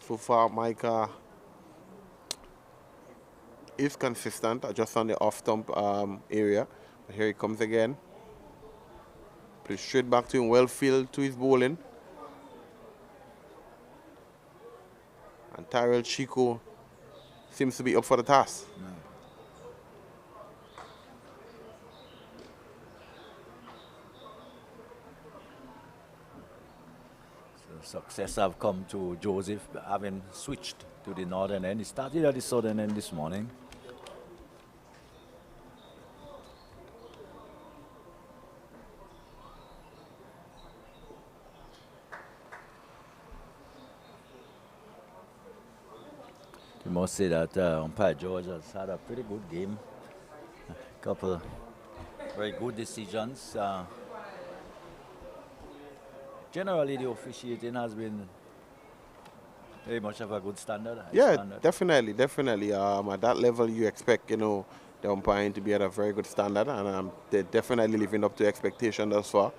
[SPEAKER 2] So far, Micah is consistent just on the off stump area. But here he comes again. Plays straight back to him, well fielded to his bowling. And Tyrell Chico seems to be up for the task.
[SPEAKER 1] No. So success have come to Joseph, having switched to the northern end. He started at the southern end this morning. You must say that umpire George has had a pretty good game. A couple very good decisions. Generally, the officiating has been very much of a good standard.
[SPEAKER 2] Yeah,
[SPEAKER 1] standard.
[SPEAKER 2] definitely. At that level, you expect, you know, the umpiring to be at a very good standard, and they're definitely living up to expectation thus far.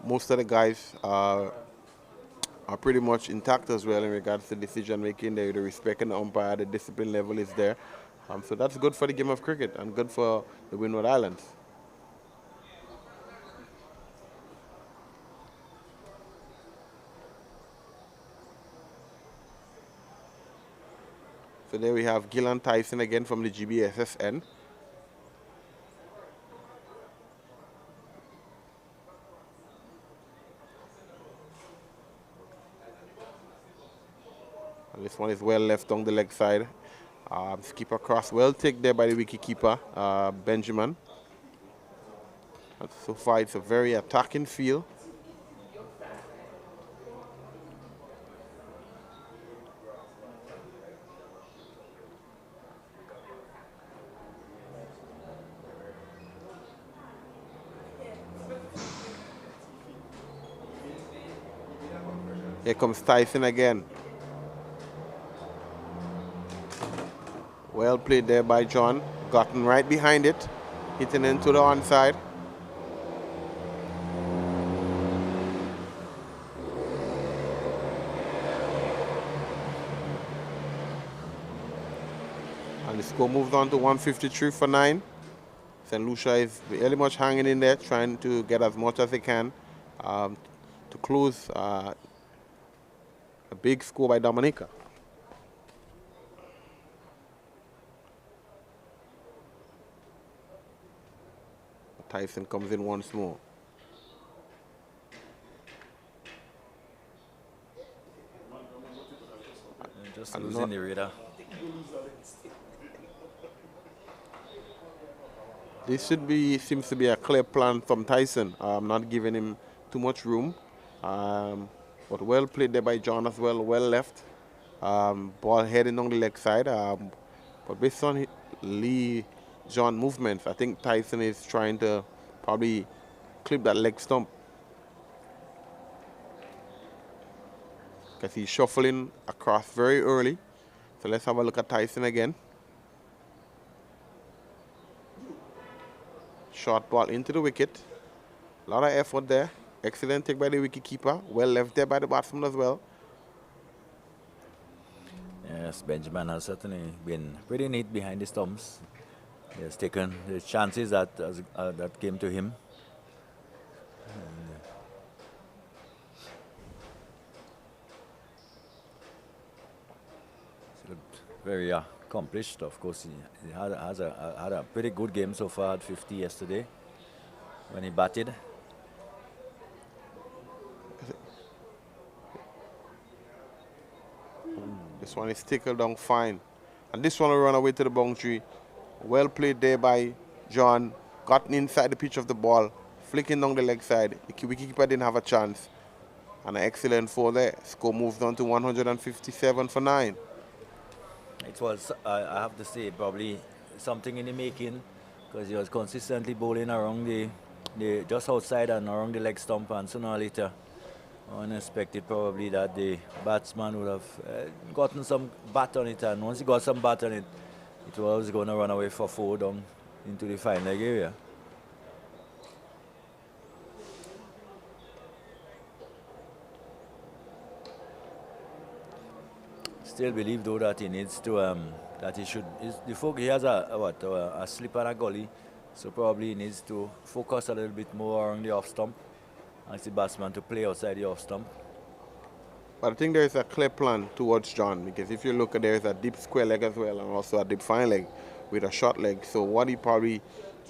[SPEAKER 2] Most of the guys are pretty much intact as well in regards to decision making. They're respecting the umpire. The discipline level is there. So that's good for the game of cricket and good for the Windward Islands. So there we have Gillan Tyson again from the GBSSN. This one is well left on the leg side. Skipper cross well taken there by the wicketkeeper, Benjamin. And so far, it's a very attacking field. Here comes Tyson again. Well played there by John. Gotten right behind it. Hitting into the onside. And the score moved on to 153 for 9. St. Lucia is very much hanging in there, trying to get as much as they can to close a big score by Dominica. Tyson comes in once more.
[SPEAKER 1] Just losing the radar.
[SPEAKER 2] This seems to be a clear plan from Tyson. Not giving him too much room. But well played there by John as well, well left. Ball heading on the leg side. But based on John movements, I think Tyson is trying to probably clip that leg stump. Because he's shuffling across very early. So let's have a look at Tyson again. Short ball into the wicket. A lot of effort there. Excellent take by the wicketkeeper. Well left there by the batsman as well.
[SPEAKER 1] Yes, Benjamin has certainly been pretty neat behind the stumps. He has taken the chances that came to him. Very accomplished. Of course, he had a pretty good game so far. Had 50 yesterday when he batted.
[SPEAKER 2] This one is tickled down fine. And this one will run away to the boundary. Well played there by John. Gotten inside the pitch of the ball. Flicking down the leg side. The wicketkeeper didn't have a chance. And an excellent 4 there. Score moves on to 157 for 9.
[SPEAKER 1] It was, I have to say, probably something in the making, because he was consistently bowling around the just outside and around the leg stump, and sooner or later, unexpected probably that the batsman would have gotten some bat on it, and once he got some bat on it, it was going to run away for 4 down into the fine leg area. Still believe though that he needs to he has a slip and a gully, so probably he needs to focus a little bit more on the off stump, as the batsman to play outside the off stump.
[SPEAKER 2] But I think there is a clear plan towards John, because if you look at, there is a deep square leg as well, and also a deep fine leg with a short leg. So what he probably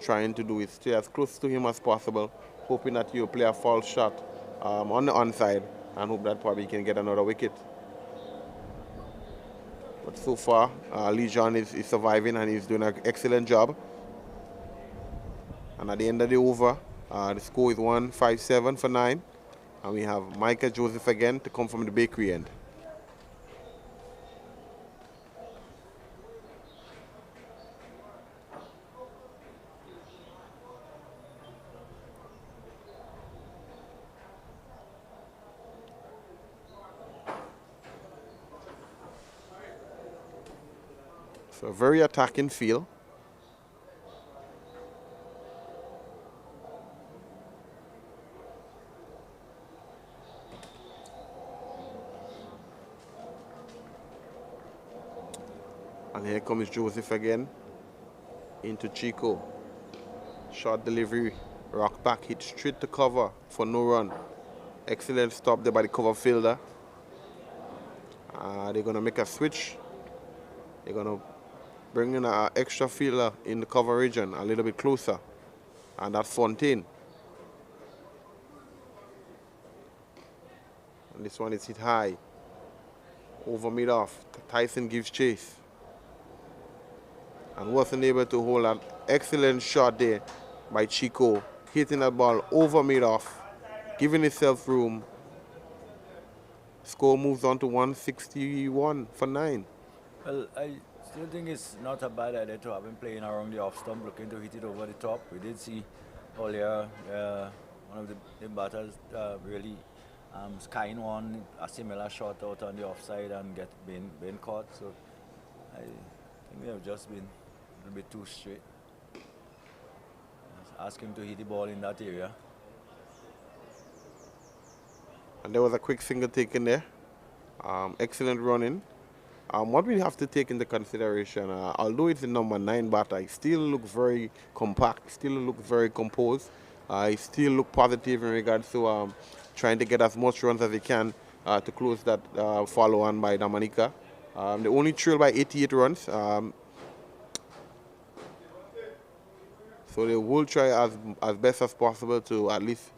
[SPEAKER 2] trying to do is stay as close to him as possible, hoping that he'll play a false shot on the onside, and hope that probably he can get another wicket. But so far, John is surviving, and he's doing an excellent job. And at the end of the over, the score is 157 for 9. And we have Micah Joseph again to come from the bakery end. So a very attacking field. And here comes Joseph again into Chico. Short delivery, rock back, hit straight to cover for no run. Excellent stop there by the cover fielder. They're going to make a switch. They're going to bring in an extra fielder in the cover region a little bit closer. And that's Fontaine. And this one is hit high. Over mid-off. Tyson gives chase. And wasn't able to hold an excellent shot there by Chico. Hitting that ball over mid-off. Giving himself room. Score moves on to 161 for 9.
[SPEAKER 1] Well, I still think it's not a bad idea to have him playing around the off stump, looking to hit it over the top. We did see earlier one of the batters really skying on a similar shot out on the offside and being caught. So I think we have just been a little bit too straight. Ask him to hit the ball in that area.
[SPEAKER 2] And there was a quick single taken there. Excellent running. What we have to take into consideration, although it's the number 9 batter, he still looks very compact, still looks very composed. He still looks positive in regards to trying to get as much runs as he can to close that follow-on by Dominica. They only trail by 88 runs. So they will try as best as possible to at least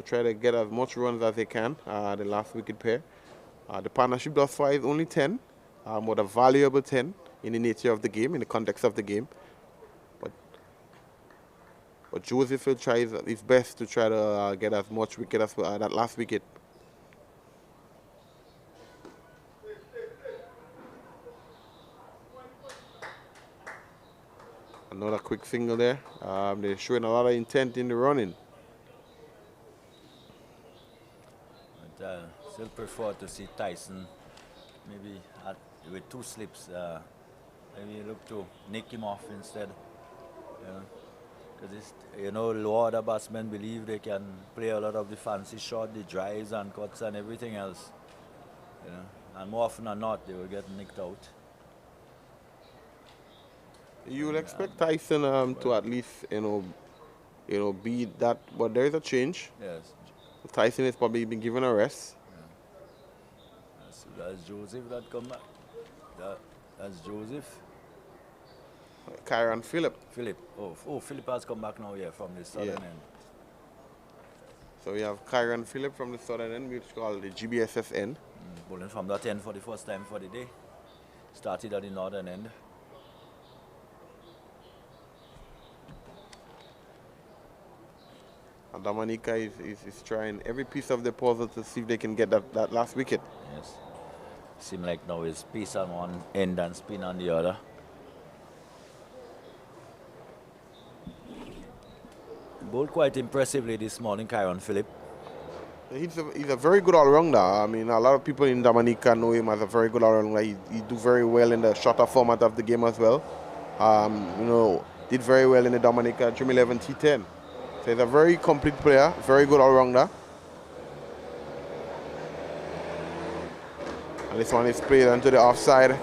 [SPEAKER 2] try to get as much runs as they can, the last wicket pair. The partnership thus far is only 10. But a valuable 10 in the nature of the game, in the context of the game. But Joseph will try his best to try to get as much wicket as that last wicket. Another quick single there. They're showing a lot of intent in the running.
[SPEAKER 1] But still prefer to see Tyson maybe with 2 slips, maybe look to nick him off instead. Because low order batsmen believe they can play a lot of the fancy shot, the drives and cuts and everything else. And more often than not, they will get nicked out.
[SPEAKER 2] You would expect Tyson to at least be that, but there is a change.
[SPEAKER 1] Yes.
[SPEAKER 2] Tyson has probably been given a rest.
[SPEAKER 1] So that's Joseph that come back. That's Joseph.
[SPEAKER 2] Kyron Phillip.
[SPEAKER 1] Philip. Oh, Philip has come back now, from the southern end.
[SPEAKER 2] So we have Kyron Phillip from the southern end, which is called the GBSS end.
[SPEAKER 1] Bowling from that end for the first time for the day. Started at the northern end.
[SPEAKER 2] And Dominica is trying every piece of the puzzle to see if they can get that last wicket.
[SPEAKER 1] Yes. Seems like now it's pace on one end and spin on the other. Bowled quite impressively this morning, Kyron Phillip.
[SPEAKER 2] He's a very good all-rounder. I mean, a lot of people in Dominica know him as a very good all-rounder. He do very well in the shorter format of the game as well. Did very well in the Dominica Dream 11 T10. So he's a very complete player, very good all-rounder. And this one is played onto the offside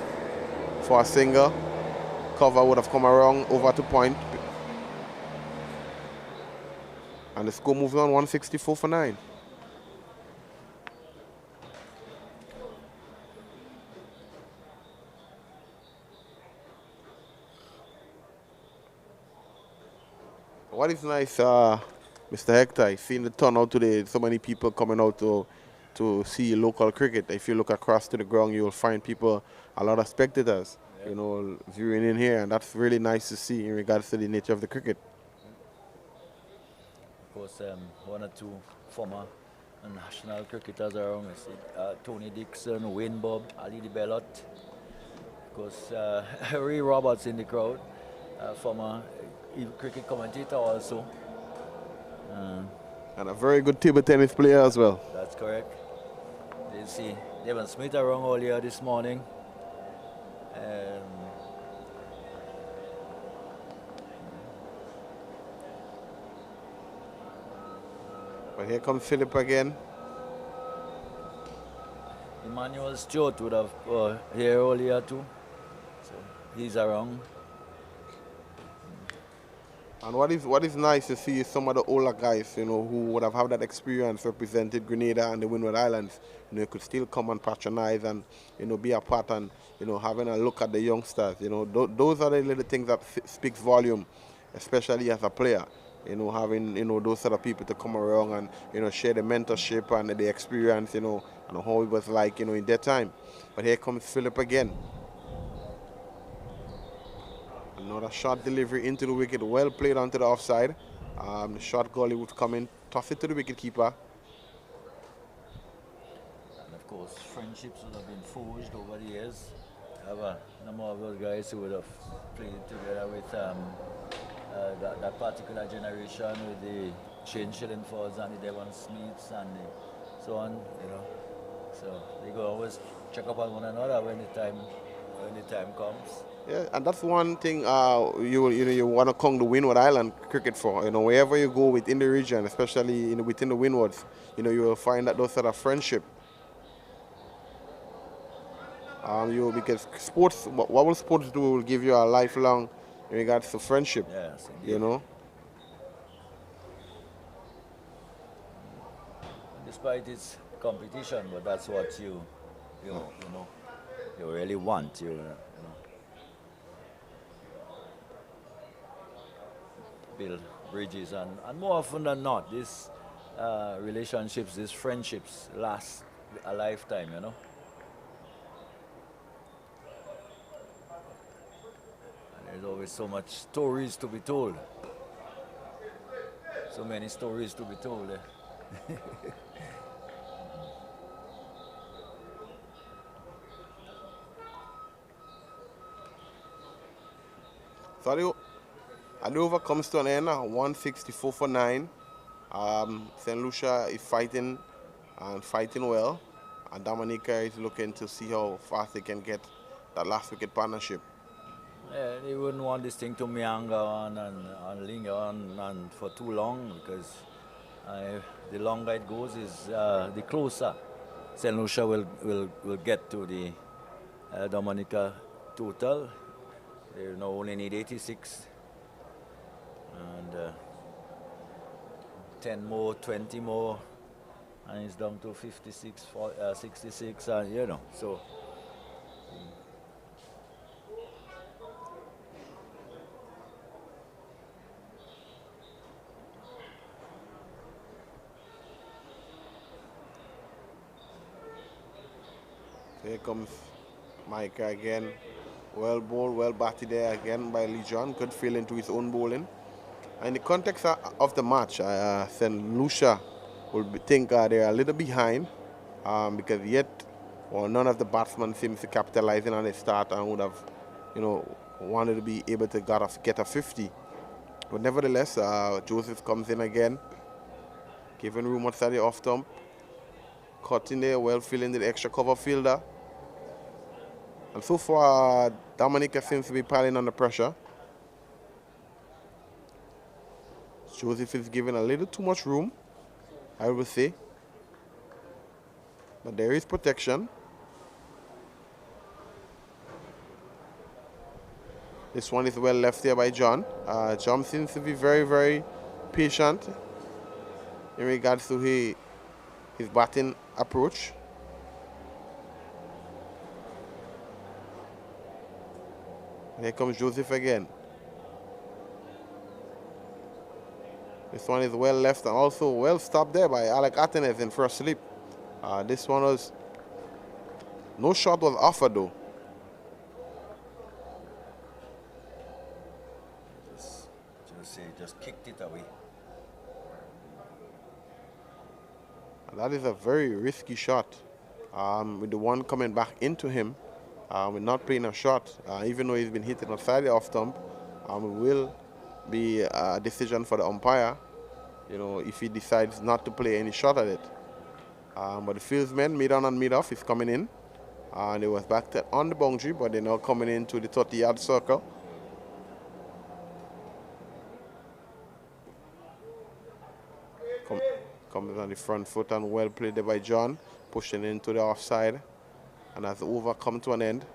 [SPEAKER 2] for a single. Cover would have come around over to point. And the score moves on 164 for 9. What is nice, Mr. Hector, I've seen the turnout today. So many people coming out to see local cricket. If you look across to the ground, you'll find people, a lot of spectators, viewing in here. And that's really nice to see in regards to the nature of the cricket.
[SPEAKER 1] Of course, 1 or 2 former national cricketers around. I see Tony Dixon, Wayne Bob, Ali de Bellot. Of course, Harry Roberts in the crowd, former cricket commentator also.
[SPEAKER 2] And a very good table tennis player as well.
[SPEAKER 1] That's correct. You see Devon Smith around earlier this morning.
[SPEAKER 2] But here comes Phillip again.
[SPEAKER 1] Emmanuel Stewart would have here earlier too. So he's around.
[SPEAKER 2] And what is nice to see is some of the older guys, who would have had that experience represented Grenada and the Windward Islands, could still come and patronize and, be a part and, having a look at the youngsters. Those are the little things that speaks volume, especially as a player. Having, those sort of people to come around and, share the mentorship and the experience, and and how it was like, in that time. But here comes Philip again. Another shot delivery into the wicket, well played onto the offside. The shot goalie would come in, toss it to the wicket keeper.
[SPEAKER 1] And of course, friendships would have been forged over the years. I have a number of those guys who would have played together with that particular generation with the Shane Shillingfords and the Devon Smiths and so on, So they go always check up on one another when the time comes.
[SPEAKER 2] Yeah, and that's one thing you want to come to Windward Island cricket for. Wherever you go within the region, especially within the Windwards, you will find that those sort of friendship. Because sports, what will sports do will give you a lifelong in regards to friendship.
[SPEAKER 1] Yes, indeed. Despite its competition, but that's what you really want. Build bridges, and more often than not, these relationships, these friendships last a lifetime. And there's always so much stories to be told. So many stories to be told.
[SPEAKER 2] So the over comes to an end, 164 for 9. St. Lucia is fighting and fighting well, and Dominica is looking to see how fast they can get that last wicket partnership.
[SPEAKER 1] Yeah, they wouldn't want this thing to meander on and linger on and for too long, because the longer it goes, is the closer St. Lucia will get to the Dominica total. They now only need 86. And 10 more, 20 more, and it's down to 56, 66, so.
[SPEAKER 2] Here comes Micah again. Well bowled, well batted there again by Lee John. Good feeling to his own bowling. In the context of the match, St. Lucia will think they're a little behind because none of the batsmen seems to capitalizing on a start and would have, wanted to be able to get a 50. But nevertheless, Joseph comes in again, giving room outside the off stump. Caught in there, well filling the extra cover fielder. And so far, Dominica seems to be piling under pressure. Joseph is giving a little too much room, I would say. But there is protection. This one is well left here by John. John seems to be very, very patient in regards to his batting approach. And here comes Joseph again. This one is well left and also well stopped there by Alec Atenes in first slip. This one was, no shot was offered though.
[SPEAKER 1] Just kicked it away.
[SPEAKER 2] And that is a very risky shot. With the one coming back into him, with not playing a shot, even though he's been hitting outside the off stump, it will be a decision for the umpire, if he decides not to play any shot at it. But the fieldsman, mid on and mid off, is coming in. They was back on the boundary, but they're now coming into the 30-yard circle. Comes on the front foot and well played there by John, pushing into the offside. And as the over come to an end,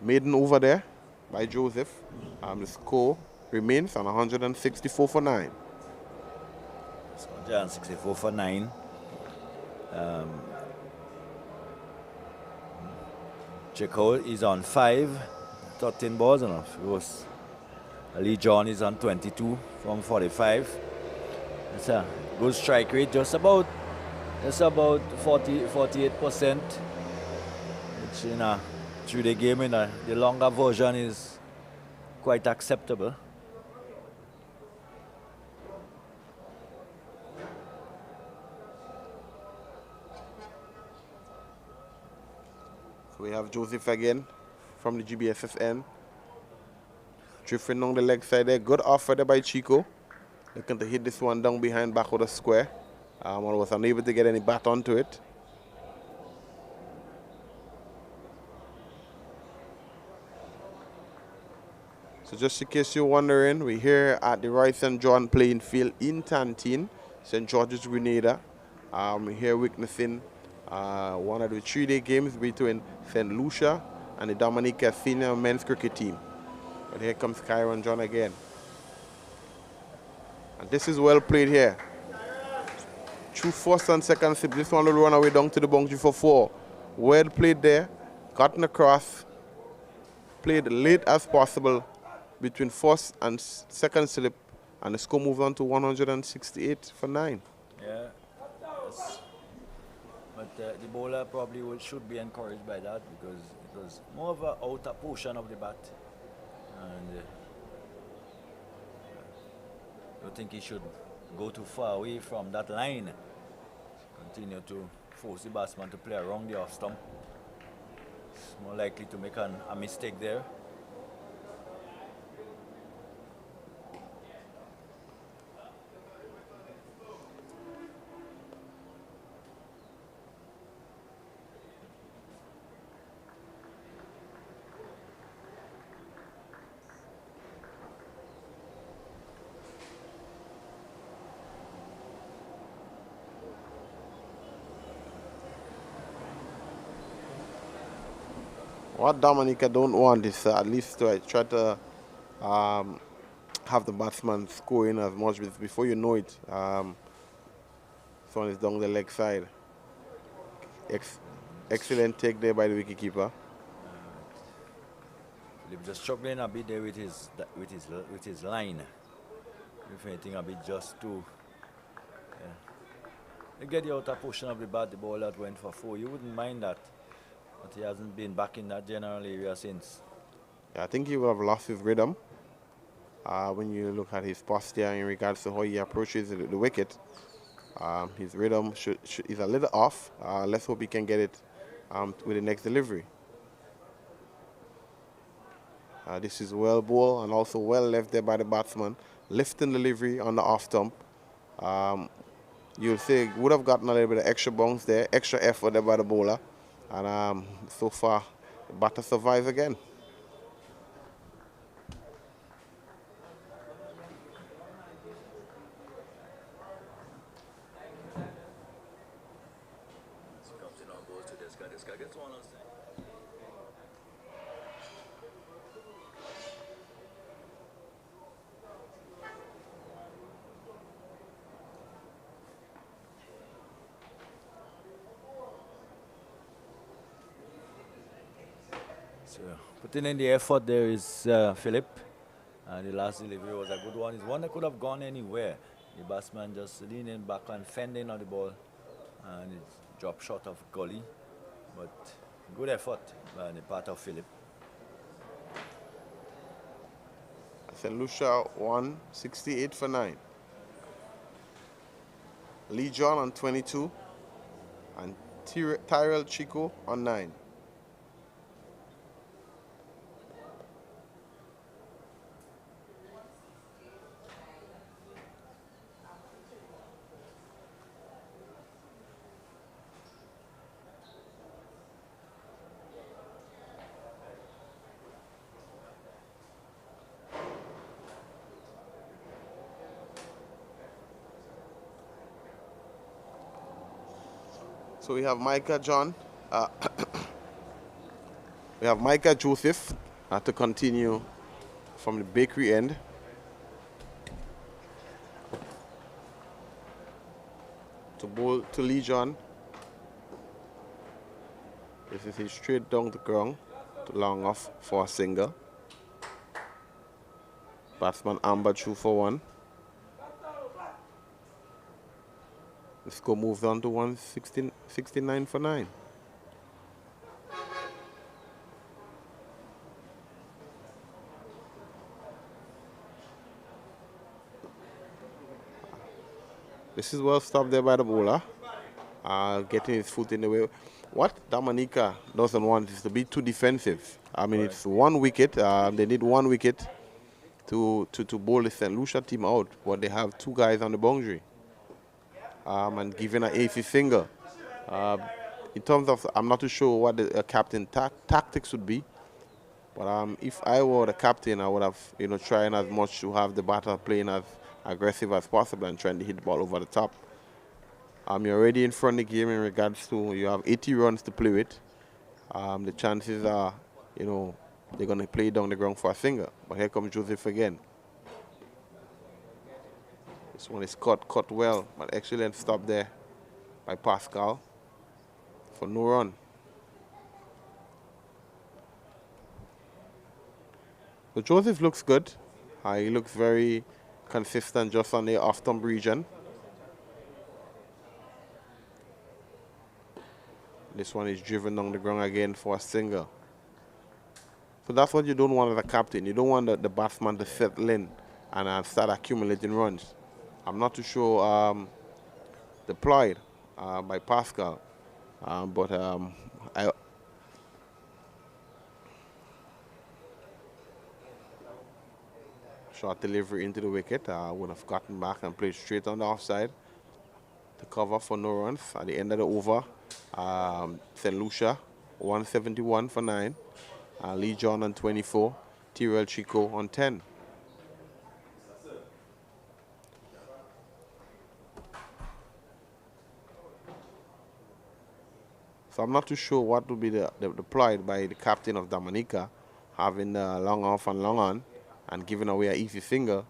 [SPEAKER 2] maiden over there by Joseph. The score remains on 164 for 9.
[SPEAKER 1] 164 for 9. Jacob is on 5, 13 balls, and Lee John is on 22 from 45. It's a good strike rate, just about 48%, which in a through the game in the longer version is quite acceptable.
[SPEAKER 2] So we have Joseph again from the GBSSN. Drifting on the leg side there. Good offer there by Chico. Looking to hit this one down behind back of the square. I was unable to get any bat onto it. So just in case you're wondering, we're here at the Roy St. John playing field in Tantine, St. George's, Grenada. We're here witnessing one of the 3-day games between St. Lucia and the Dominica senior men's cricket team. But here comes Kyron John again. And this is well played here. Through first and second slip, this one will run away down to the boundary for 4. Well played there, gotten across, played late as possible between first and second slip, and the score moved on to 168 for 9.
[SPEAKER 1] Yeah, but the bowler probably should be encouraged by that, because it was more of an outer portion of the bat, and I don't think he should go too far away from that line. Continue to force the batsman to play around the off stump. It's more likely to make a mistake there.
[SPEAKER 2] What Dominica don't want is at least to try to have the batsman scoring as much, before you know it. This one is down the leg side. Excellent take there by the wicketkeeper.
[SPEAKER 1] Philip just struggling a bit there with his line. If anything, a bit just too. You get the outer portion of the bat, the ball that went for 4. You wouldn't mind that, but he hasn't been back in that general area since.
[SPEAKER 2] Yeah, I think he would have lost his rhythm when you look at his posture in regards to how he approaches the wicket. His rhythm is a little off. Let's hope he can get it with the next delivery. This is well bowled and also well left there by the batsman. Lifting delivery on the off stump. You'll say would have gotten a little bit of extra bounce there, extra effort there by the bowler. And so far, the batter survives again.
[SPEAKER 1] Descarte gets one on St. So putting in the effort there is Philip, and the last delivery was a good one. It's one that could have gone anywhere. The batsman just leaning back and fending on the ball, and it dropped short of gully, but good effort on the part of Philip.
[SPEAKER 2] St. Lucia 168 for 9. Lee John on 22 and Tyrell Chico on 9. So we have Micah John. We have Micah Joseph to continue from the bakery end. To bowl to Lee John. This is his straight down the ground to long off for a single. Batsman Amber through for 1. The score moves on to 169 for 9. This is well stopped there by the bowler. Getting his foot in the way. What Dominica doesn't want is to be too defensive. I mean, it's 1 wicket. They need 1 wicket to bowl the St. Lucia team out, but they have 2 guys on the boundary. And giving an AC single. In terms of, I'm not too sure what the captain tactics would be, but if I were the captain, I would have, trying as much to have the batter playing as aggressive as possible and trying to hit the ball over the top. You're already in front of the game in regards to you have 80 runs to play with. The chances are, they're going to play down the ground for a single. But here comes Joseph again. This one is cut well, but excellent stop there by Pascal for no run. So Joseph looks good. He looks very consistent just on the off-stump region. This one is driven down the ground again for a single. So that's what you don't want as a captain. You don't want the batsman to settle in and start accumulating runs. I'm not too sure deployed by Pascal, but short delivery into the wicket. Would have gotten back and played straight on the offside to cover for no runs. At the end of the over, St. Lucia 171 for 9. Lee John on 24. Tyrell Chico on 10. So I'm not too sure what will be deployed by the captain of Dominica, having long off and long on, and giving away an easy single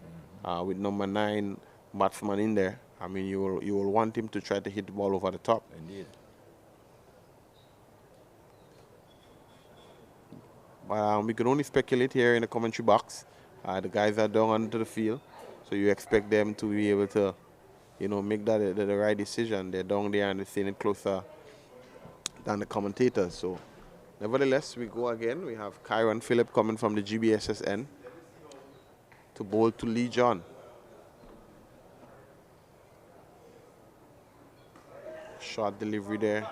[SPEAKER 2] with number 9 batsman in there. I mean, you will want him to try to hit the ball over the top.
[SPEAKER 1] Indeed.
[SPEAKER 2] But we can only speculate here in the commentary box. The guys are down onto the field, so you expect them to be able to, make that the right decision. They're down there and they're seeing it closer than the commentators. So, nevertheless, we go again. We have Kyron Phillip coming from the GBSSN to bowl to Lee John. Short delivery there.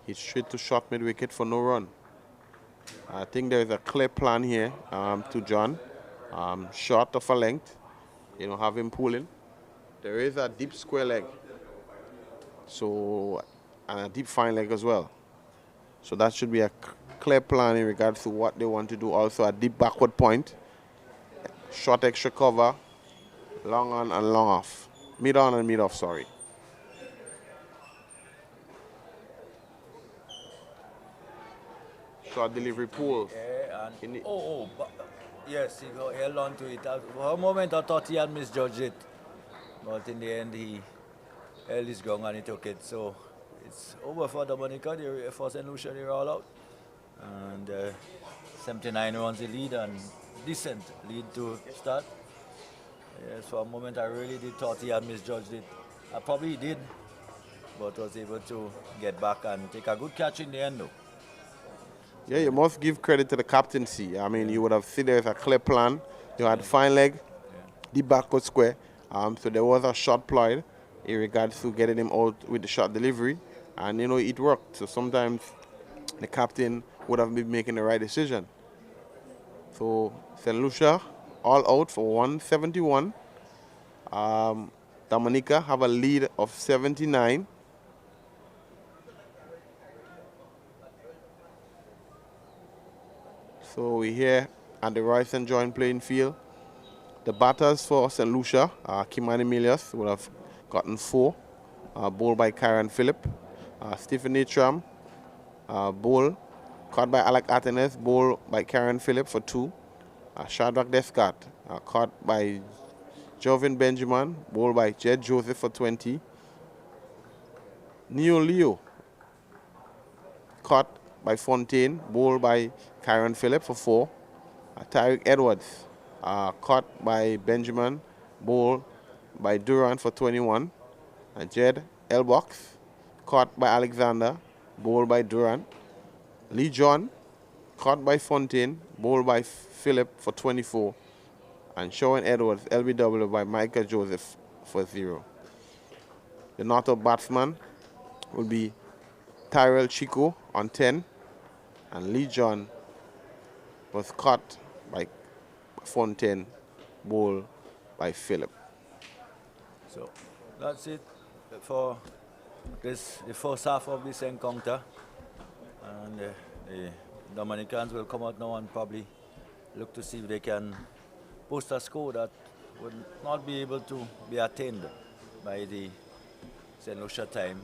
[SPEAKER 2] He's straight to short mid-wicket for no run. I think there is a clear plan here to John. Short of a length, have him pulling. There is a deep square leg. So, and a deep fine leg as well. So that should be a clear plan in regards to what they want to do. Also a deep backward point. Short extra cover. Long on and long off. Mid on and mid off, sorry. Short delivery pull.
[SPEAKER 1] Yeah, and yes, he held on to it. For a moment I thought he had misjudged it. But in the end he held his ground and he took it. So it's over for Dominica. For St. Lucia, they're all out. And 79 runs the lead and decent lead to start. Yes, for a moment I really did thought he had misjudged it. I probably did, but was able to get back and take a good catch in the end though.
[SPEAKER 2] Yeah, you must give credit to the captaincy. I mean, you would have seen there's a clear plan. You had fine leg, deep backward square. So there was a shot ployed in regards to getting him out with the shot delivery. And, it worked. So sometimes the captain would have been making the right decision. So St. Lucia all out for 171. Dominica have a lead of 79. So we're here at the Royce and Joint playing field. The batters for St. Lucia, Kimani Milius would have gotten 4, bowled by Kyron Phillip. Stephen Atram, bowl caught by Alec Atenes, bowled by Kyron Phillip for 2. Shadrack Descarte, caught by Jovin Benjamin, bowled by Jed Joseph for 20. Neo Leo, caught by Fontaine, bowled by Kyron Phillip for 4. Tyrick Edwards, caught by Benjamin, bowled by Durant for 21. And Jed, L-box, caught by Alexander, ball by Durant. Lee John, caught by Fontaine, ball by Philip for 24. And Shawn Edwards, LBW by Michael Joseph for 0. The not-out batsman will be Tyrell Chico on 10. And Lee John was caught by Fontaine, ball by Philip.
[SPEAKER 1] So that's it for the first half of this encounter. And the Dominicans will come out now and probably look to see if they can post a score that would not be able to be attained by the St. Lucia time,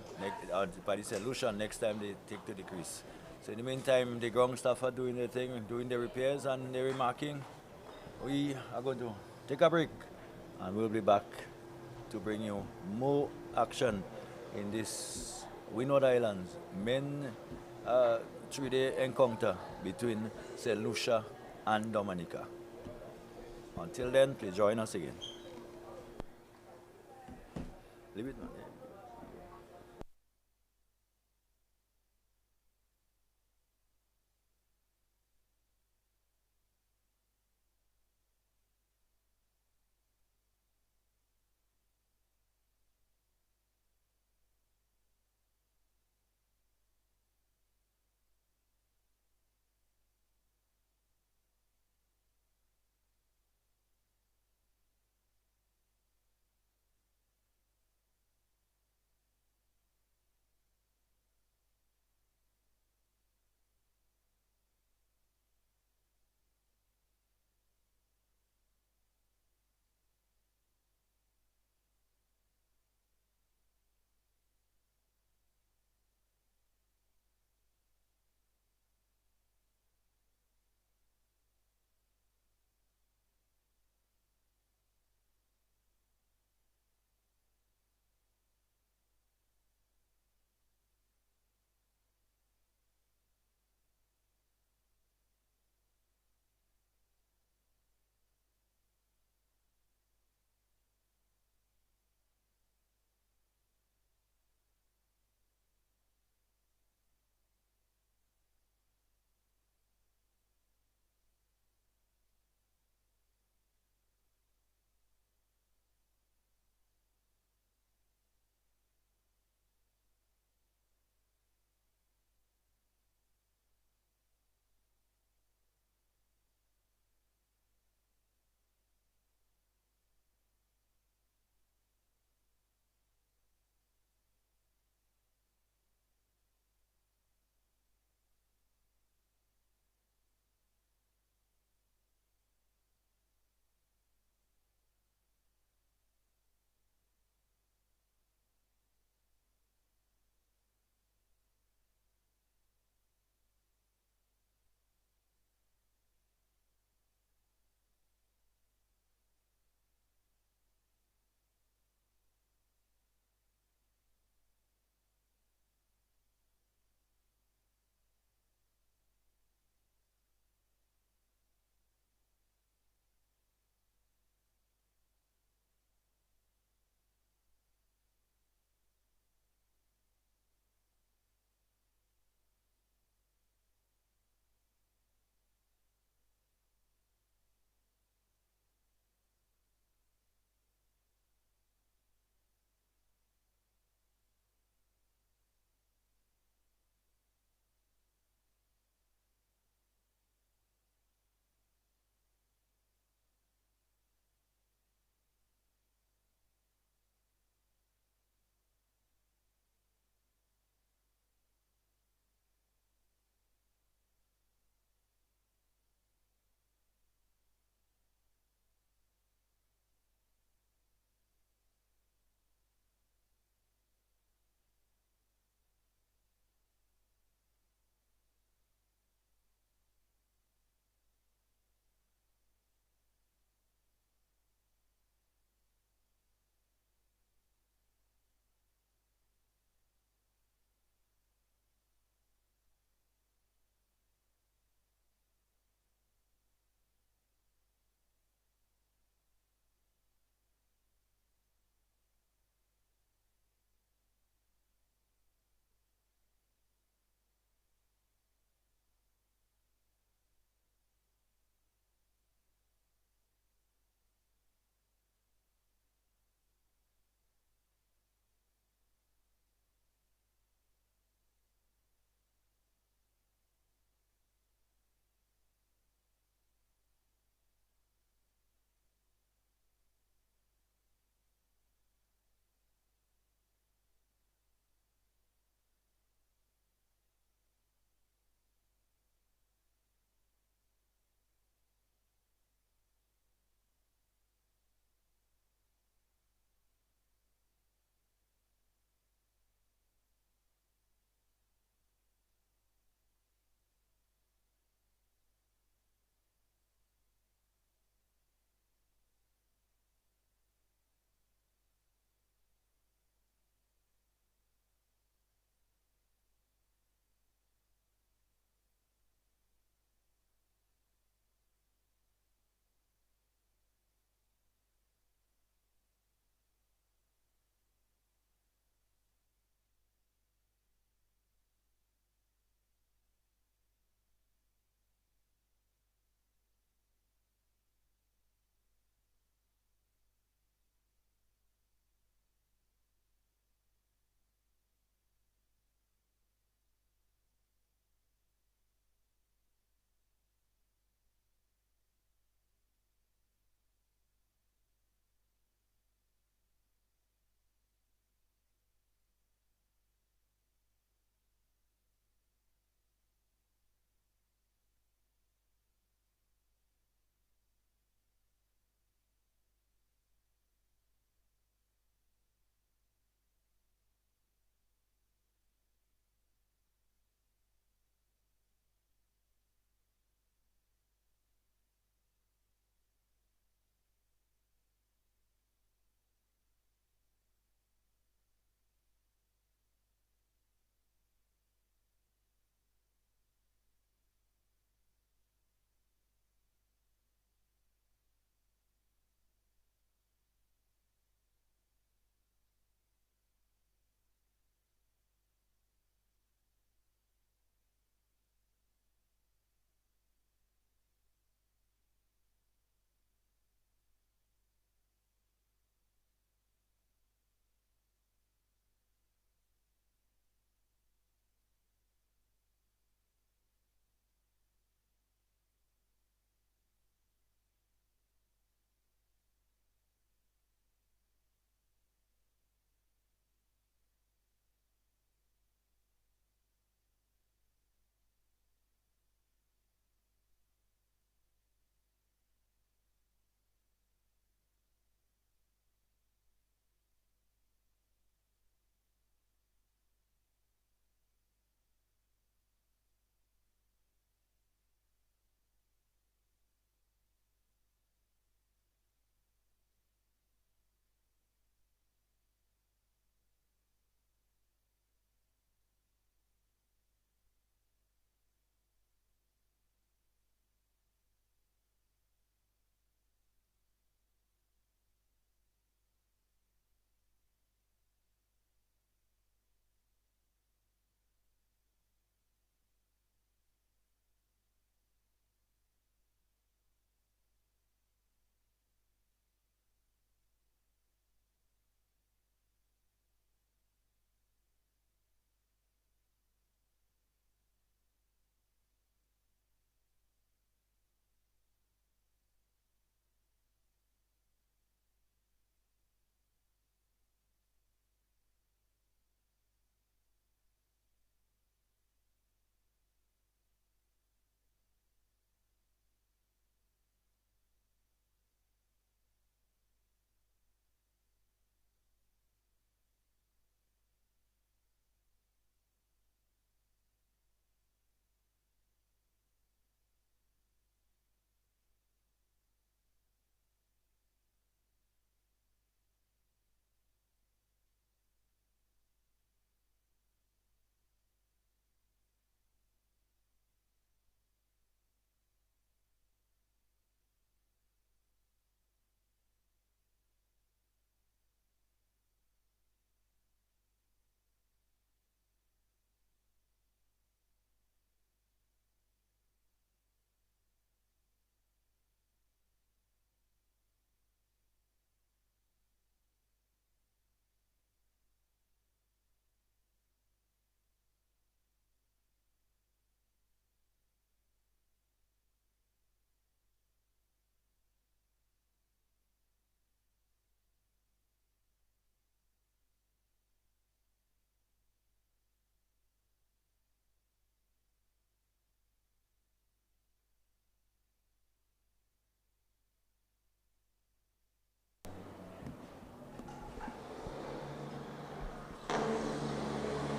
[SPEAKER 1] or by the St. Lucia next time they take to the crease. So in the meantime, the ground staff are doing their thing, doing the repairs and the remarking. We are going to take a break and we'll be back to bring you more action in this Windward Islands men 3-day encounter between St. Lucia and Dominica. Until then, please join us again. Leave it, man.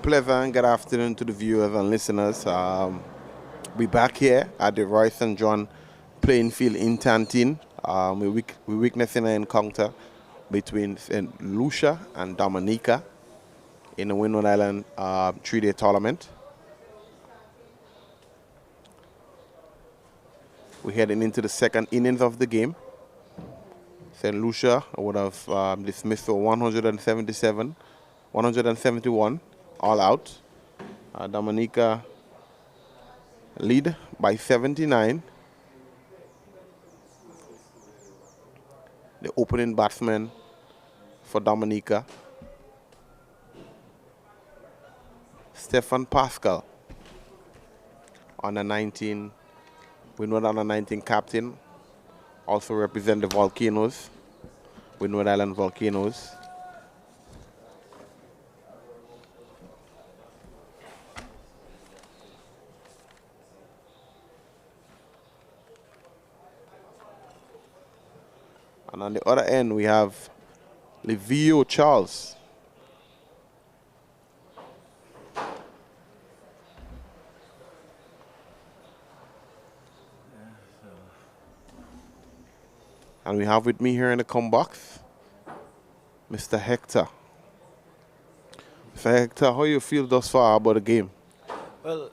[SPEAKER 2] Pleasant good afternoon to the viewers and listeners. We're back here at the Roy St. John playing field in Tantine. We're witnessing an encounter between St. Lucia and Dominica in the Windward Island 3-day tournament. We're heading into the second innings of the game. St. Lucia would have dismissed for 171, all out. Dominica lead by 79. The opening batsman for Dominica, Stephan Pascal, under 19, Windward under 19 captain, also represent the Volcanoes, Windward Island Volcanoes. And on the other end, we have Livio Charles. And we have with me here in the come box, Mr. Hector. Mr. Hector, how you feel thus far about the game?
[SPEAKER 1] Well,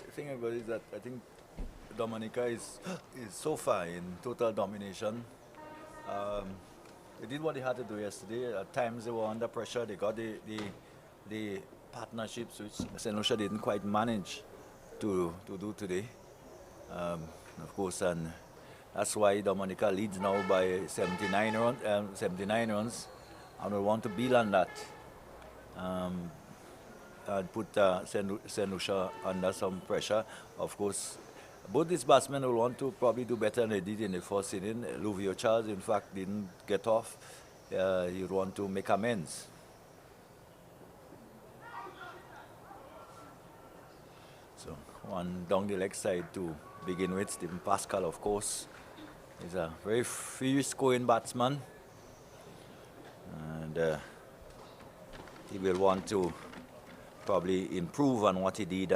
[SPEAKER 1] the thing about it is that I think Dominica is so far in total domination. They did what they had to do yesterday. At times they were under pressure. They got the partnerships which St. Lucia didn't quite manage to do today. Of course, and that's why Dominica leads now by 79 runs, and we want to build on that and put St. Lucia under some pressure. Of course, both these batsmen will want to probably do better than they did in the first inning. Livio Charles, in fact, didn't get off. He would want to make amends. So, one down the leg side to begin with. Stephan Pascal, of course, is a very free-scoring batsman. And he will want to probably improve on what he did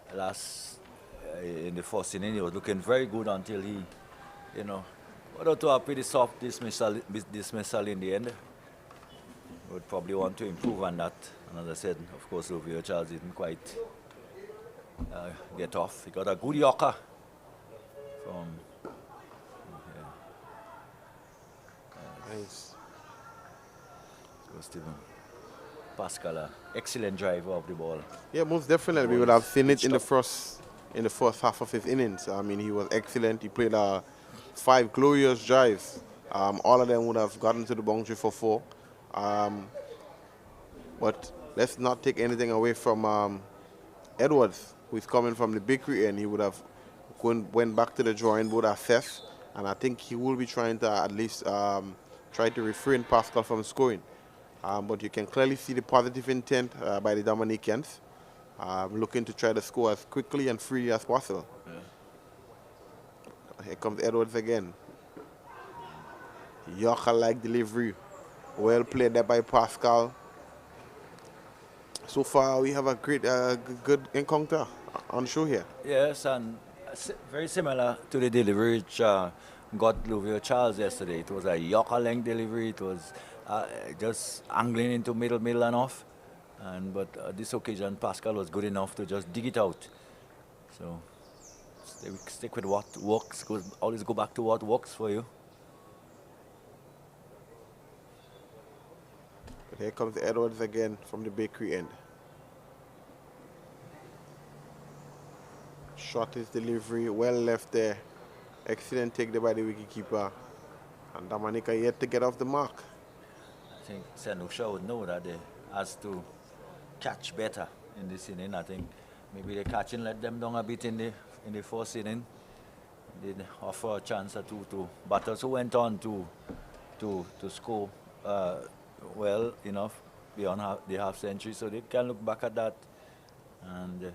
[SPEAKER 1] in the first inning. He was looking very good until he, got to a pretty soft dismissal in the end. Would probably want to improve on that. And as I said, of course, Livio Charles didn't quite get off. He got a good yorker from
[SPEAKER 2] Nice.
[SPEAKER 1] So Stephan Pascal, excellent driver of the ball.
[SPEAKER 2] Yeah, most definitely. We would have seen it in the first half of his innings. I mean, he was excellent. He played 5 glorious drives. All of them would have gotten to the boundary for 4. But let's not take anything away from Edwards, who is coming from the bakery end. He would have went back to the drawing board, assess, and I think he will be trying to at least try to refrain Pascal from scoring. But you can clearly see the positive intent by the Dominicans, looking to try to score as quickly and freely as possible. Yeah. Here comes Edwards again. Yorker-like delivery. Well played there by Pascal. So far, we have a great, good encounter on show here.
[SPEAKER 1] Yes, and very similar to the delivery which got Livio Charles yesterday. It was a Yorker-length delivery. It was just angling into middle and off. But this occasion, Pascal was good enough to just dig it out. So stick with what works. Always go back to what works for you.
[SPEAKER 2] But here comes Edwards again from the bakery end. Shot his delivery, well left there. Excellent take there by the wicketkeeper. And Dominica yet to get off the mark.
[SPEAKER 1] I think St. Lucia would know that they has to catch better in this inning. I think maybe the catching let them down a bit in the first inning. Did offer a chance or two to batters who went on to score well enough beyond the half century, so they can look back at that and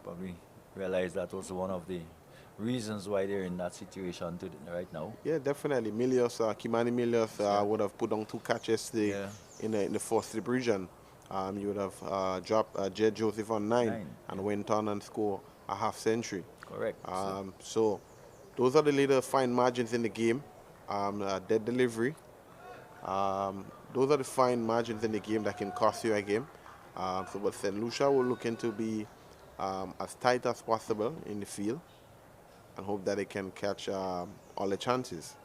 [SPEAKER 1] probably realize that was one of the reasons why they're in that situation right now.
[SPEAKER 2] Yeah, definitely. Kimani Milios would have put on 2 catches in the first division. You would have dropped Jed Joseph on 9 and
[SPEAKER 1] Yeah.
[SPEAKER 2] went on and scored a half century.
[SPEAKER 1] Correct.
[SPEAKER 2] So those are the little fine margins in the game. Dead delivery. Those are the fine margins in the game that can cost you a game. But St. Lucia will looking to be as tight as possible in the field and hope that they can catch all the chances.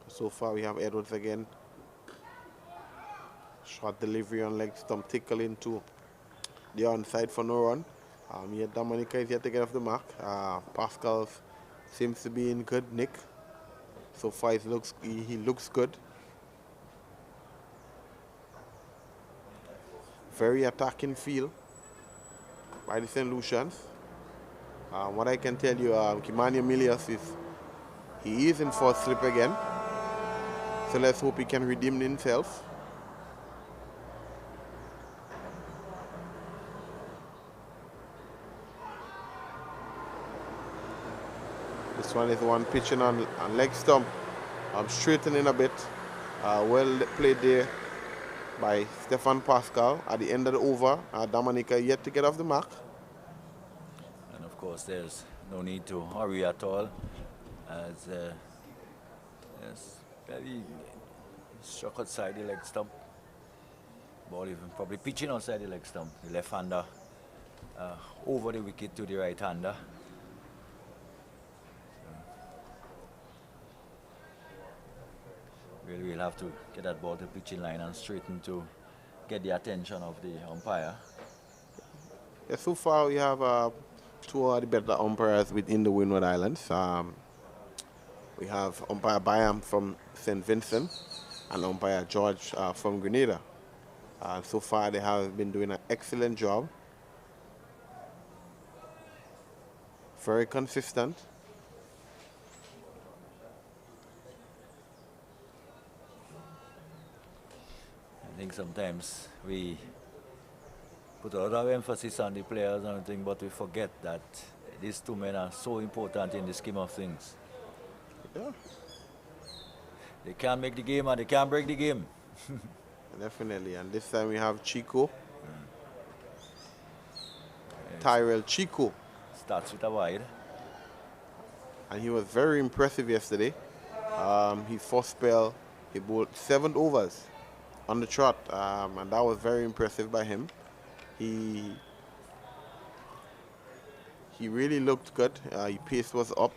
[SPEAKER 2] So far we have Edwards again. Short delivery on leg stump, tickle into the onside for no run. Yet Dominica is yet to get off the mark. Pascal seems to be in good nick. So far he looks good. Very attacking feel by the St. Lucians. What I can tell you, Kimani Milius he is in for a slip again. So let's hope he can redeem himself. This one is the one pitching on leg stump. Straightening a bit. Well played there by Stephan Pascal. At the end of the over, Dominica yet to get off the mark.
[SPEAKER 1] And of course, there's no need to hurry at all, as yes, very struck outside the leg stump. Ball even probably pitching outside the leg stump. The left-hander over the wicket to the right-hander. Really, we'll have to get that ball to pitching line and straighten to get the attention of the umpire.
[SPEAKER 2] Yeah, so far we have two of the better umpires within the Windward Islands. We have umpire Byam from St. Vincent and umpire George from Grenada. So far they have been doing an excellent job. Very consistent.
[SPEAKER 1] I think sometimes we put a lot of emphasis on the players and everything, but we forget that these two men are so important in the scheme of things.
[SPEAKER 2] Yeah.
[SPEAKER 1] They can't make the game and they can't break the game.
[SPEAKER 2] Definitely. And this time we have Chico. Tyrell Chico.
[SPEAKER 1] Starts with a wide.
[SPEAKER 2] And he was very impressive yesterday. His first spell, he bowled 7 overs on the trot, and that was very impressive by him. He really looked good. His pace was up.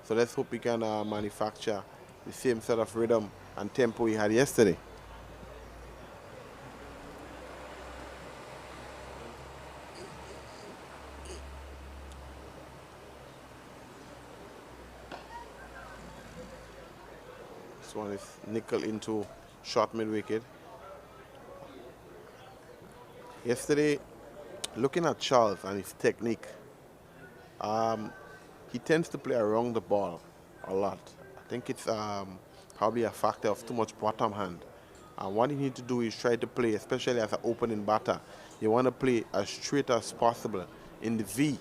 [SPEAKER 2] So let's hope he can manufacture the same sort of rhythm and tempo he had yesterday. This one is nickel into short mid wicket. Yesterday, looking at Charles and his technique, he tends to play around the ball a lot. I think it's probably a factor of too much bottom hand. And what you need to do is try to play, especially as an opening batter, you want to play as straight as possible in the V.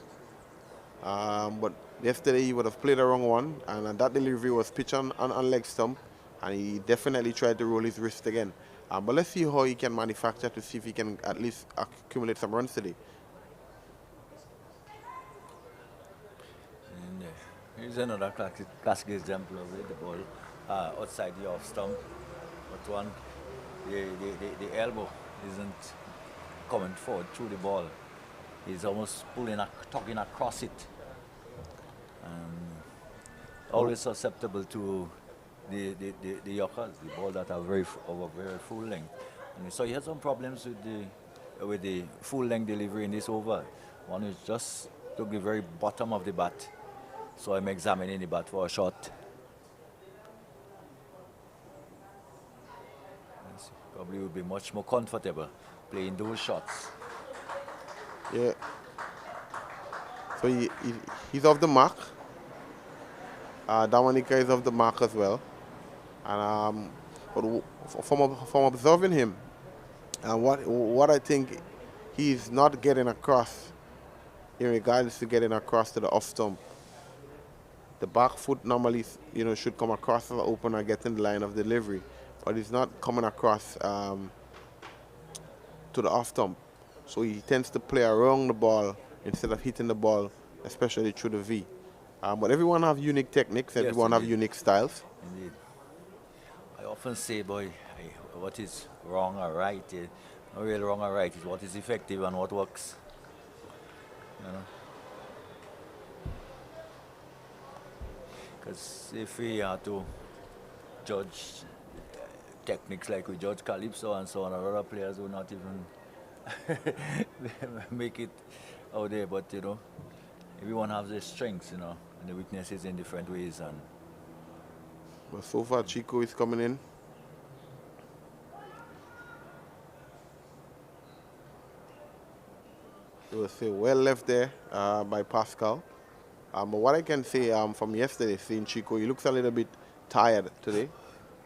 [SPEAKER 2] But yesterday he would have played the wrong one, and that delivery was pitched on leg stump, and he definitely tried to roll his wrist again. But let's see how he can manufacture to see if he can at least accumulate some runs today.
[SPEAKER 1] And here's another classic example of it, the ball outside the off stump. But one, the elbow isn't coming forward through the ball. He's almost tugging across it. Always susceptible to the yorkers, the ball that are very full length. And so he had some problems with the full length delivery in this over. One is just took the very bottom of the bat. So I'm examining the bat for a shot. Yes, probably would be much more comfortable playing those shots.
[SPEAKER 2] Yeah. So he's off the mark. Dominica is off the mark as well. And but from observing him, and what I think he's not getting across in regards to getting across to the off stump. The back foot normally, should come across as an opener, getting the line of delivery, but it's not coming across to the off stump. So he tends to play around the ball instead of hitting the ball, especially through the V. But everyone have unique techniques,
[SPEAKER 1] Yes,
[SPEAKER 2] everyone have
[SPEAKER 1] indeed.
[SPEAKER 2] unique styles.
[SPEAKER 1] Indeed. I often say, boy, what is wrong or right? Not really wrong or right. It's what is effective and what works. You know. Because if we are to judge techniques like we judge Calypso and so on, a lot of players will not even make it out there. But everyone has their strengths, and the weaknesses in different ways. And
[SPEAKER 2] But so far, Chico is coming in. It was well left there by Pascal. But what I can say from yesterday, seeing Chico, he looks a little bit tired today.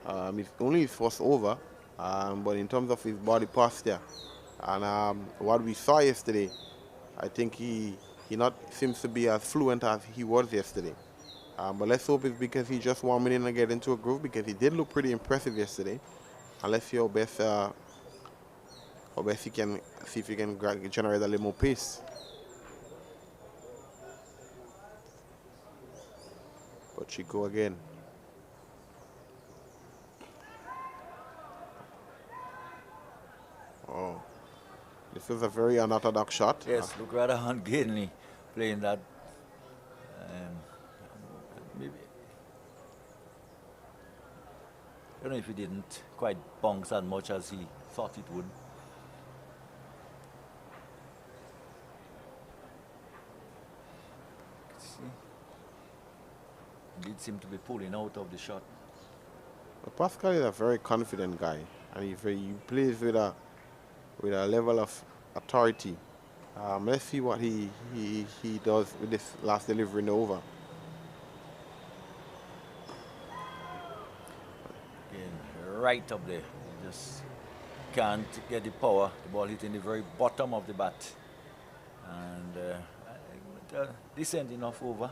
[SPEAKER 2] It's only his first over, but in terms of his body posture and what we saw yesterday, I think he not seems to be as fluent as he was yesterday. But let's hope it's because he's just warming in and getting into a groove, because he did look pretty impressive yesterday. And let's see how best he can see if he can generate a little more pace. But Chico again. Oh, this was a very unorthodox shot.
[SPEAKER 1] yes, look rather ungainly playing that. Maybe I don't know if he didn't quite bounce as much as he thought it would. See, he did seem to be pulling out of the shot.
[SPEAKER 2] But Pascal is a very confident guy, and he plays with a level of authority. Let's see what he does with this last delivery in the over.
[SPEAKER 1] Again, right up there. He just can't get the power. The ball hitting the very bottom of the bat. And decent enough over.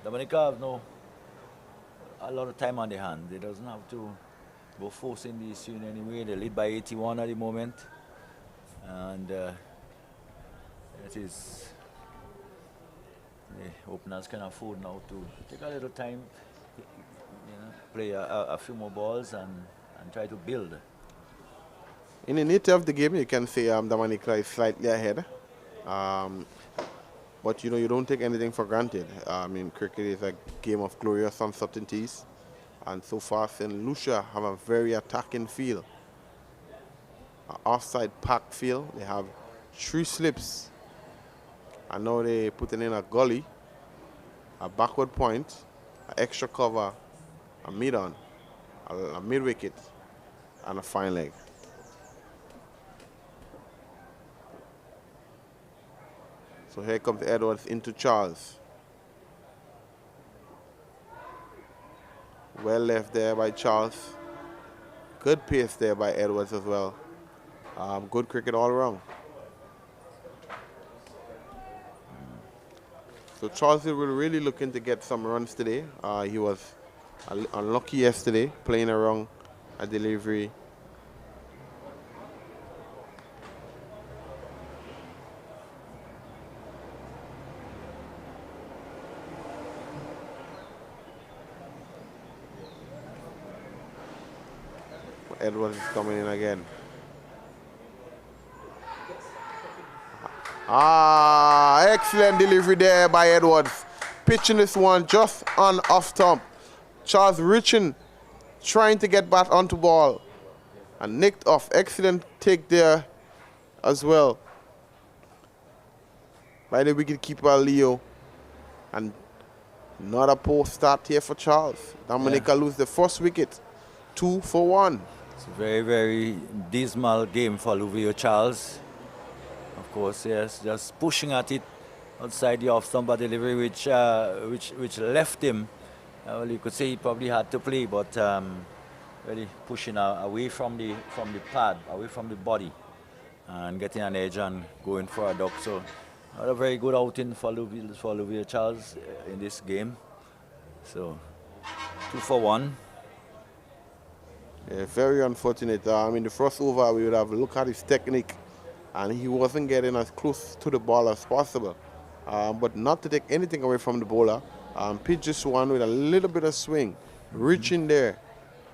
[SPEAKER 1] Dominica have a lot of time on their hand. They doesn't have to go forcing the issue in any way. They lead by 81 at the moment. And it is the openers can afford now to take a little time, play a few more balls and try to build.
[SPEAKER 2] In the nature of the game, you can say Dominica is slightly ahead. But you don't take anything for granted. Cricket is a game of glorious uncertainties. And so far, St. Lucia have a very attacking field. An offside packed field. They have 3 slips. And now they're putting in a gully, a backward point, an extra cover, a mid-on, a mid-wicket, and a fine leg. So here comes Edwards into Charles. Well left there by Charles. Good pace there by Edwards as well. Good cricket all around. So Charles will really looking to get some runs today. He was unlucky yesterday, playing around a delivery. Edwards is coming in again. Excellent delivery there by Edwards. Pitching this one just on off stump. Charles reaching, trying to get back onto ball. And nicked off. Excellent take there as well by the wicketkeeper Leo. And not a poor start here for Charles. Dominica lose the first wicket. 2 for 1.
[SPEAKER 1] It's a very, very dismal game for Luvio Charles. Of course, yes, just pushing at it outside the off-stump delivery, which left him. Well, you could say he probably had to play, but really pushing away from the pad, away from the body, and getting an edge and going for a duck. So Not a very good outing for Louis Charles in this game. So 2 for 1.
[SPEAKER 2] Yeah, very unfortunate. In the first over, we would have looked at his technique, and he wasn't getting as close to the ball as possible. But not to take anything away from the bowler, pitch just one with a little bit of swing, reaching there.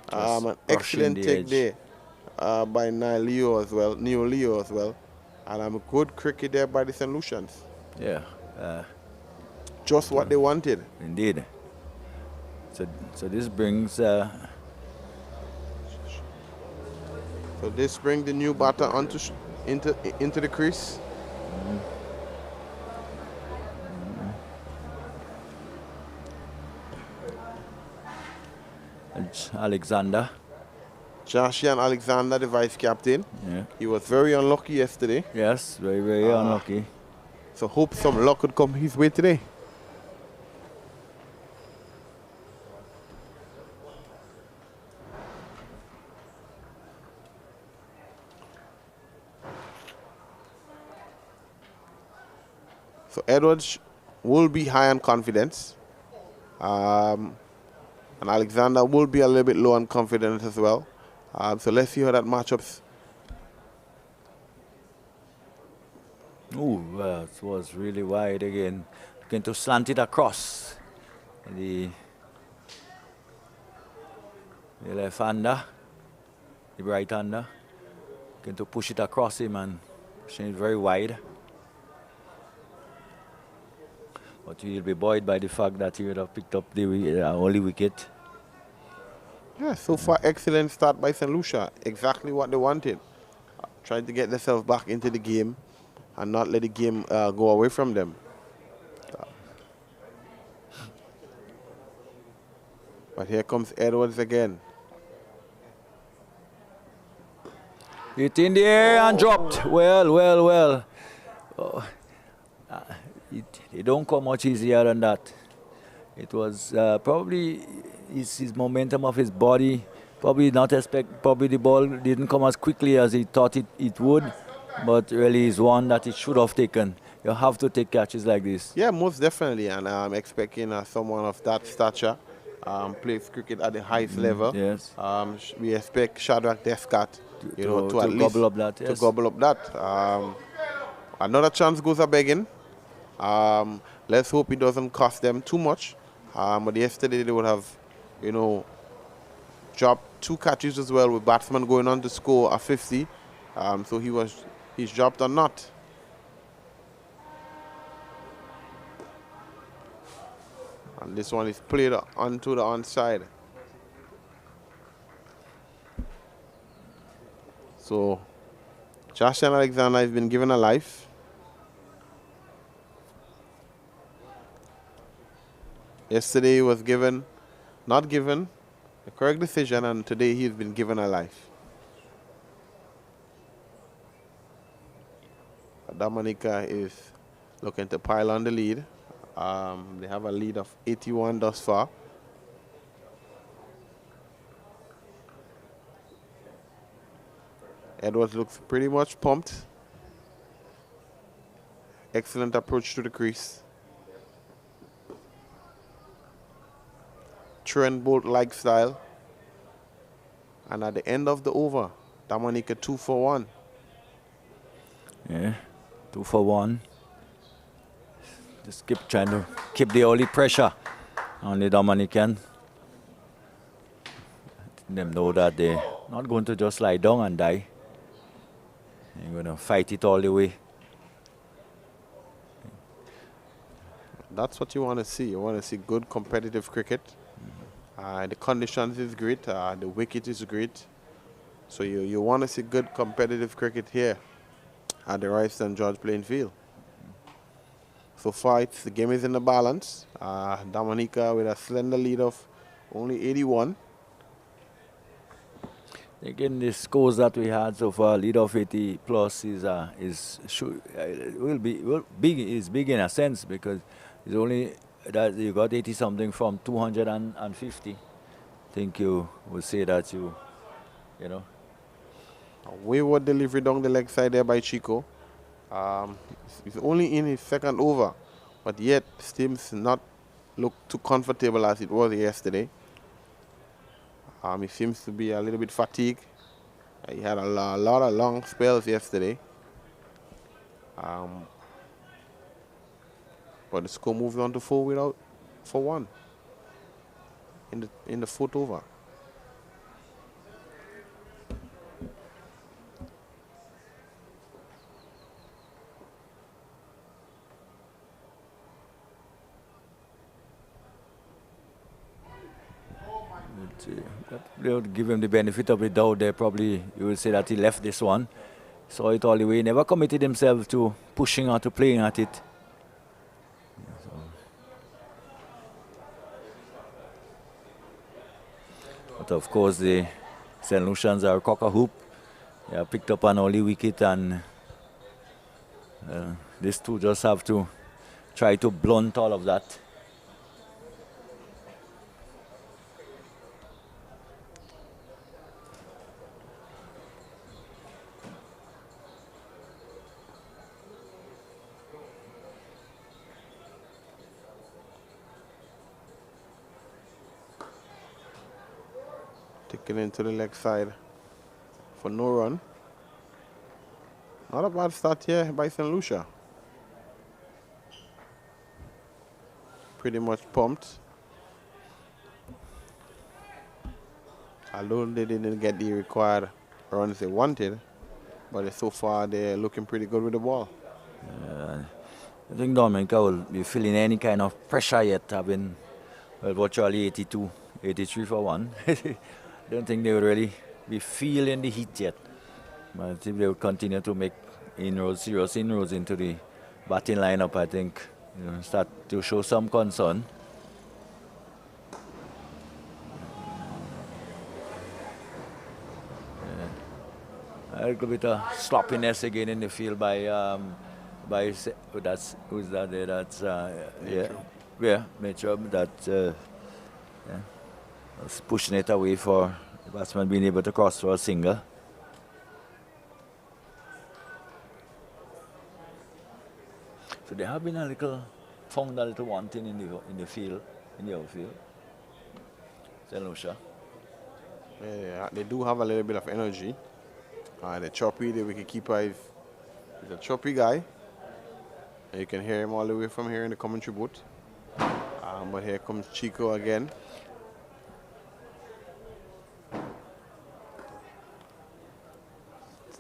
[SPEAKER 1] Just
[SPEAKER 2] An
[SPEAKER 1] brushing
[SPEAKER 2] excellent
[SPEAKER 1] the
[SPEAKER 2] take
[SPEAKER 1] edge.
[SPEAKER 2] there by Neo Leo as well. And a good cricket there by the St. Lucians.
[SPEAKER 1] Yeah,
[SPEAKER 2] Just what they wanted.
[SPEAKER 1] indeed. So this brings
[SPEAKER 2] So this brings the new batter into the crease.
[SPEAKER 1] Alexander.
[SPEAKER 2] Joshian Alexander, the vice captain.
[SPEAKER 1] Yeah.
[SPEAKER 2] He was very unlucky yesterday.
[SPEAKER 1] Yes, very, very unlucky.
[SPEAKER 2] So hope some luck could come his way today. So Edwards will be high on confidence. And Alexander will be a little bit low on confidence as well. So let's see how that matchups.
[SPEAKER 1] Ooh, well, it was really wide again. Going to slant it across. The left-hander, the right-hander. Going to push it across him and pushing it very wide. But he'll be buoyed by the fact that he would have picked up the only wicket.
[SPEAKER 2] Yeah, so far excellent start by St. Lucia. Exactly what they wanted. Trying to get themselves back into the game and not let the game go away from them. But here comes Edwards again.
[SPEAKER 1] Hit in the air and dropped. Well. Oh, it don't come much easier than that. It was probably his momentum of his body. Probably the ball didn't come as quickly as he thought it would. But really is one that it should have taken. You have to take catches like this.
[SPEAKER 2] Yeah, most definitely. And I'm expecting someone of that stature plays cricket at the highest level.
[SPEAKER 1] Yes.
[SPEAKER 2] We expect Shadrack Descarte, to at least
[SPEAKER 1] gobble up that. Yes.
[SPEAKER 2] to gobble up that. Another chance goes a begging. Let's hope it doesn't cost them too much. But yesterday they would have, dropped 2 catches as well with batsman going on to score a 50. So he's dropped a knot. And this one is played onto the onside. So Joshian Alexander has been given a life. Yesterday he was not given the correct decision, and today he's been given a life. Dominica is looking to pile on the lead. They have a lead of 81 thus far. Edwards looks pretty much pumped. Excellent approach to the crease. Trent Bolt-like style. And at the end of the over, Dominica 2 for 1.
[SPEAKER 1] Yeah, 2 for 1. Just keep trying to keep the early pressure on the Dominican. Let them know that they're not going to just lie down and die. They're going to fight it all the way.
[SPEAKER 2] That's what you want to see. You want to see good competitive cricket. The conditions is great. The wicket is great. So you want to see good competitive cricket here at the Royal St. George playing field. So far, the game is in the balance. Dominica with a slender lead of only 81.
[SPEAKER 1] Again, the scores that we had so far, lead of 80 plus is big in a sense, because it's only that you got 80 something from 250. I think you would say that you know.
[SPEAKER 2] A wayward delivery down the leg side there by Chico. He's only in his second over, but yet seems not look too comfortable as it was yesterday. He seems to be a little bit fatigued. He had a lot of long spells yesterday. But the score moved on to 4-1 in the fourth over.
[SPEAKER 1] They would give him the benefit of the doubt there. Probably you will say that he left this one. Saw it all the way. Never committed himself to pushing or to playing at it. But of course, the St. Lucians are cock-a-hoop. They have picked up an early wicket, and these two just have to try to blunt all of that.
[SPEAKER 2] Taken into the leg side for no run. Not a bad start here by St. Lucia. Pretty much pumped. Although they didn't get the required runs they wanted, but so far they're looking pretty good with the ball.
[SPEAKER 1] I think Dominica will be feeling any kind of pressure yet, having virtually 82, 83 for one. Don't think they will really be feeling the heat yet. But if they will continue to make serious inroads into the batting lineup, I think start to show some concern. A little bit of sloppiness again in the field by who's that there? That's Mitchell. That was pushing it away for the batsman being able to cross for a single. So they have been found a little wanting in the field, in the outfield. St. Lucia.
[SPEAKER 2] Yeah, they do have a little bit of energy. The Choppy, the wicketkeeper, is a choppy guy. And you can hear him all the way from here in the commentary booth. But here comes Chico again.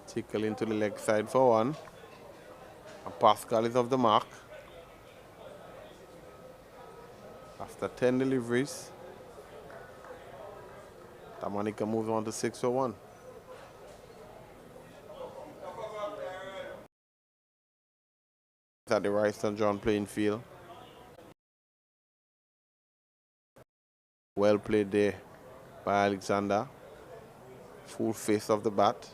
[SPEAKER 2] Tickle into the leg side for one. And Pascal is off the mark. After 10 deliveries, Dominica moves on to 6 for 1. At the Royston John playing field. Well played there by Alexander. Full face of the bat.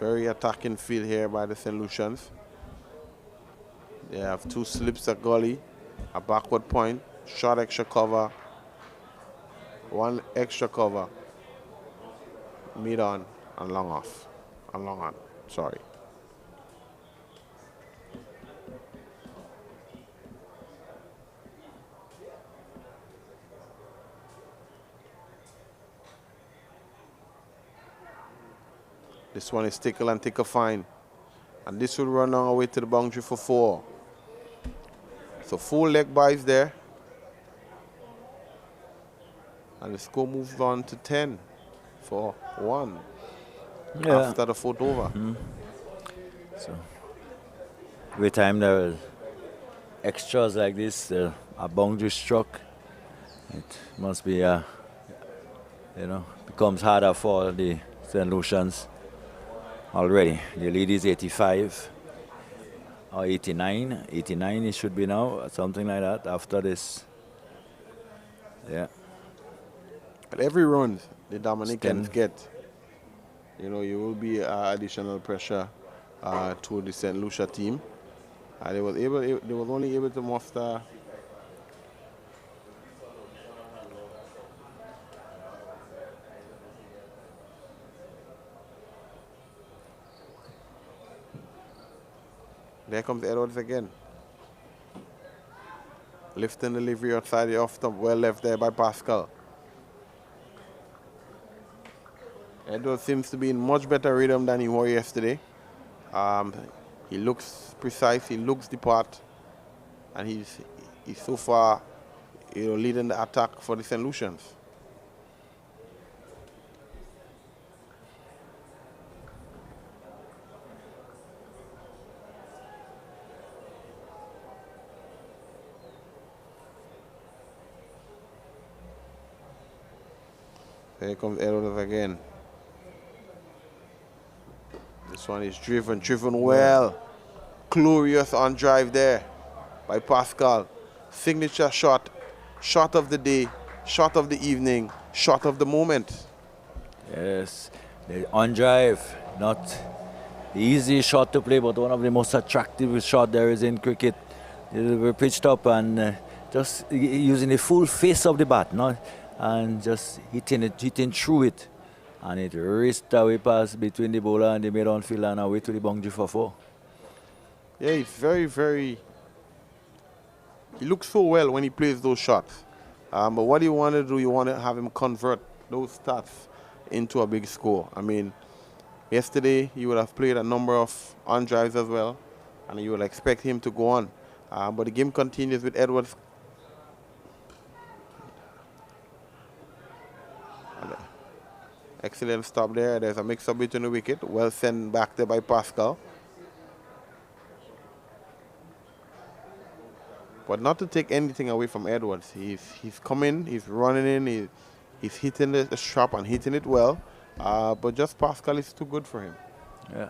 [SPEAKER 2] Very attacking field here by the St. Lucians. They have 2 slips at gully, a backward point, short extra cover, 1 extra cover, mid on, and long off, and long on, sorry. This one is tickle and ticker fine. And this will run on our way to the boundary for 4. So 4 leg byes there. And the score moves on to 10 for 1. After the 4th over.
[SPEAKER 1] So every time there are extras like this, a boundary struck, it must be becomes harder for the St. Lucians. Already, the lead is 85 or 89. 89 it should be now, something like that after this. Yeah.
[SPEAKER 2] At every run the Dominicans get, you will be additional pressure to the St. Lucia team. They was only able to muster There comes Edwards again. Lifting delivery outside the off stump. Well left there by Pascal. Edwards seems to be in much better rhythm than he was yesterday. He looks precise. He looks the part. And he's so far, leading the attack for the St. Lucians. Here comes Edwards again. This one is driven well. Glorious on drive there by Pascal. Signature shot, shot of the day, shot of the evening, shot of the moment.
[SPEAKER 1] Yes, the on drive, not the easy shot to play, but one of the most attractive shots there is in cricket. We're pitched up and just using the full face of the bat, and just hitting through it. And it raced away past between the bowler and the mid-on fielder and away to the boundary for 4.
[SPEAKER 2] Yeah, he's very, very... He looks so well when he plays those shots. But what you want to do, you want to have him convert those stats into a big score. I mean, yesterday he would have played a number of on drives as well, and you would expect him to go on. But the game continues with Edwards. Excellent stop there. There's a mix-up between the wicket. Well sent back there by Pascal. But not to take anything away from Edwards. He's coming, he's running in, he's hitting the strap and hitting it well. But just Pascal is too good for him.
[SPEAKER 1] Yeah.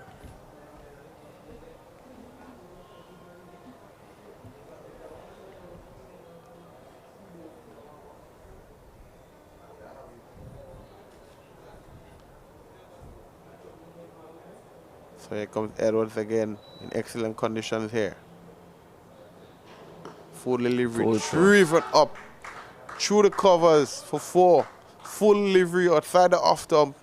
[SPEAKER 2] So here comes Edwards again in excellent conditions here. Full delivery, driven up through the covers for 4. Full delivery outside the off stump.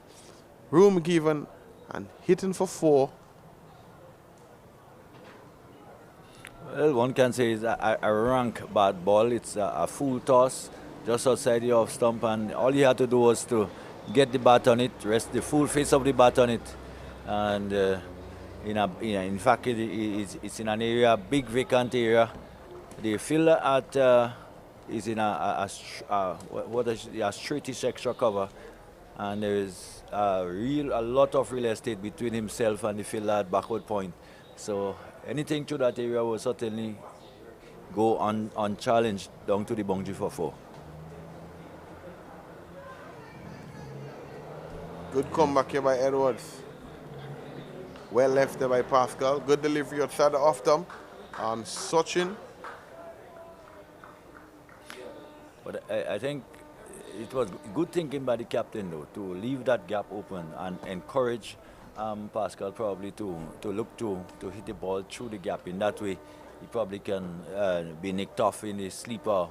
[SPEAKER 2] Room given and hitting for 4.
[SPEAKER 1] Well, one can say it's a rank bad ball. It's a full toss just outside the off stump, and all you had to do was to get the bat on it, rest the full face of the bat on it, and in fact it's in an area, big vacant area. The fielder is in a straightish extra cover, and there is a lot of real estate between himself and the fielder at backward point. So anything to that area will certainly go unchallenged down to the boundary for 4.
[SPEAKER 2] Good comeback here by Edwards. Well left there by Pascal. Good delivery outside the off stump. Sachin.
[SPEAKER 1] But I think it was good thinking by the captain, though, to leave that gap open and encourage Pascal probably to look to hit the ball through the gap. In that way, he probably can be nicked off in the sleeper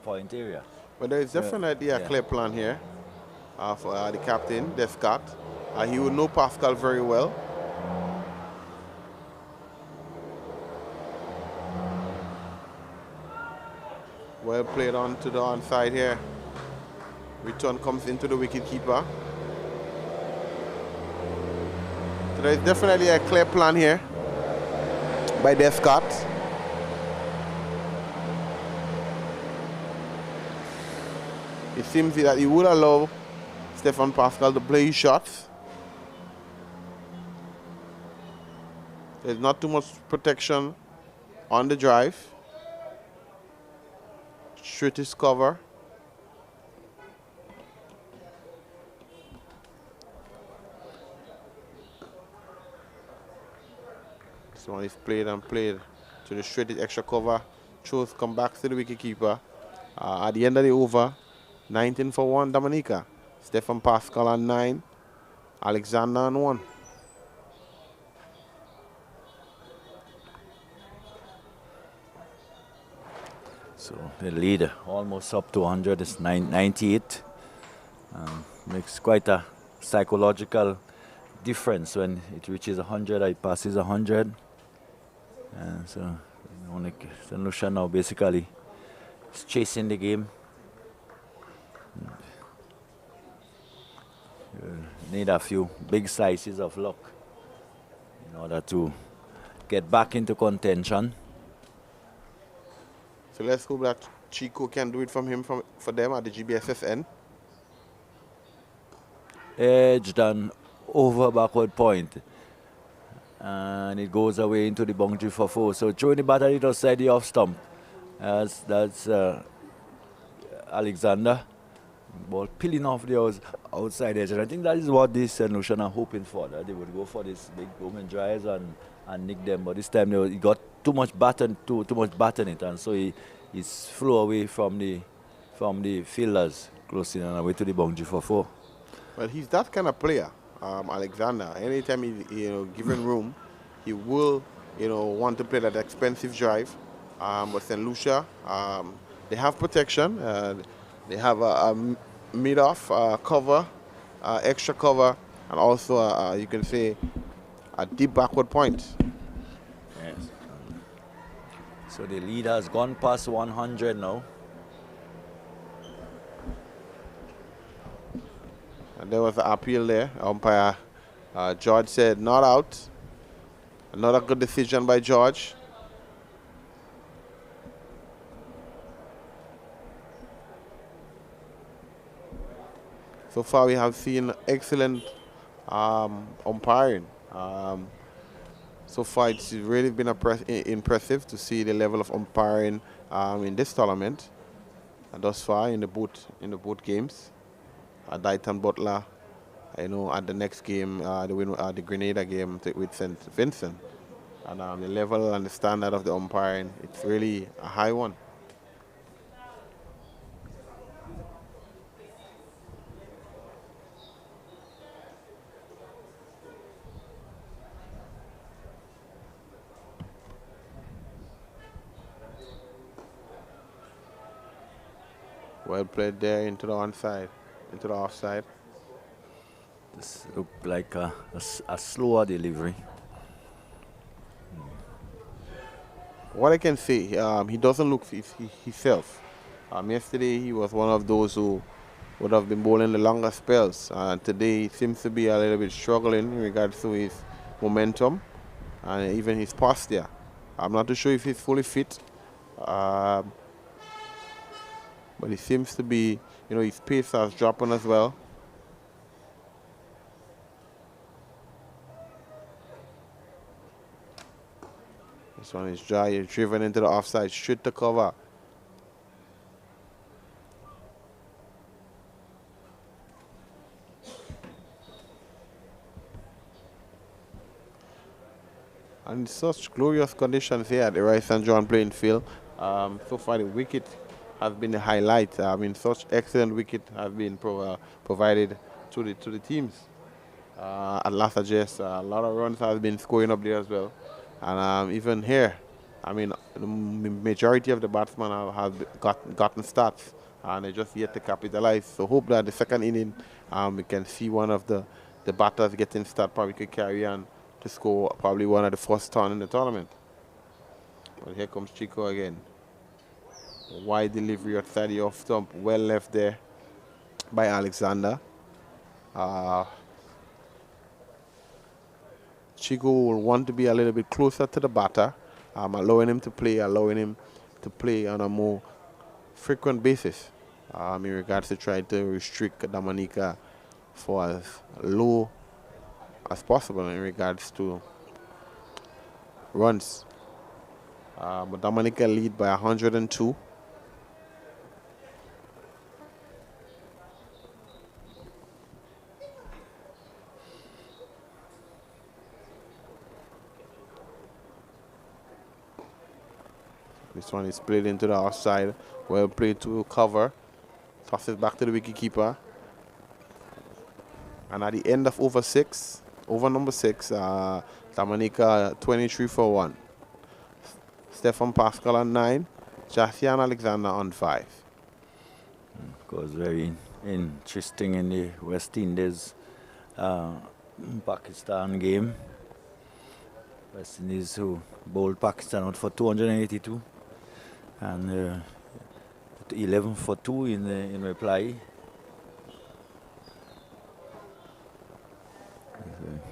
[SPEAKER 1] point area.
[SPEAKER 2] But there is definitely a clear plan here for the captain, Descarte. He would know Pascal very well. Well played on to the onside here. Return comes into the wicketkeeper. So there is definitely a clear plan here by Descarte. It seems that he would allow Stephan Pascal to play his shots. There's not too much protection on the drive. Straightish cover. This one is played and played to the straightish extra cover. Throws come back to the wicketkeeper. At the end of the over, 19 for 1 Dominica. Stephan Pascal on 9. Alexander on 1.
[SPEAKER 1] So the lead almost up to 100 is 98. Makes quite a psychological difference when it reaches 100, it passes 100. And so St. Lucia now basically is chasing the game. Need a few big slices of luck in order to get back into contention.
[SPEAKER 2] So let's hope that Chico can do it for them at the GBSS end.
[SPEAKER 1] Edged and over backward point. And it goes away into the boundary for 4. So throwing the battery outside the off stump. That's Alexander. Ball peeling off the outside edge. And I think that is what this St. Lucian are hoping for. That they would go for this big woman drives and nick them. But this time he got too much baton in it. And so he's flew away from the fielders, closing and away to the boundary for 4.
[SPEAKER 2] Well, he's that kind of player, Alexander. Anytime he's given room, he will want to play that expensive drive. But St. Lucia, they have protection. They have a mid-off cover, extra cover, and also you can say a deep backward point.
[SPEAKER 1] Yes. So the lead has gone past 100 now.
[SPEAKER 2] And there was an appeal there. Umpire George said not out. Another good decision by George. So far we have seen excellent umpiring. So far it's really been impressive to see the level of umpiring in this tournament. And thus far in the both games. Dighton Butler, at the next game, the Grenada game with St. Vincent. And the level and the standard of the umpiring, it's really a high one. Well played there into the onside, into the offside.
[SPEAKER 1] This looked like a slower delivery.
[SPEAKER 2] What I can say, he doesn't look himself. Yesterday he was one of those who would have been bowling the longer spells. Today he seems to be a little bit struggling in regards to his momentum and even his posture. I'm not too sure if he's fully fit. But he seems to be, his pace has dropping as well. This one is dry, he's driven into the offside, shoot the cover. And such glorious conditions here at the Rice and John playing field. So far the wicket has been the highlight. Such excellent wicket have been provided to the teams. At last address, a lot of runs have been scoring up there as well. And even here, the majority of the batsmen have gotten starts, and they just yet to capitalize. So hope that the second inning, we can see one of the batters getting start, probably could carry on to score probably one of the first ton in the tournament. But here comes Chico again. Wide delivery outside the off stump, well left there by Alexander. Chico will want to be a little bit closer to the batter, allowing him to play on a more frequent basis in regards to trying to restrict Dominica for as low as possible in regards to runs. But Dominica lead by 102. This one is played into the offside. Well played to cover. Tosses back to the wicketkeeper. And at the end of over number 6, Dominica 23 for 1. Stephan Pascal on 9. Jasian Alexander on 5.
[SPEAKER 1] Of course, very interesting in the West Indies Pakistan game. West Indies who bowled Pakistan out for 282 and 11 for 2 in reply.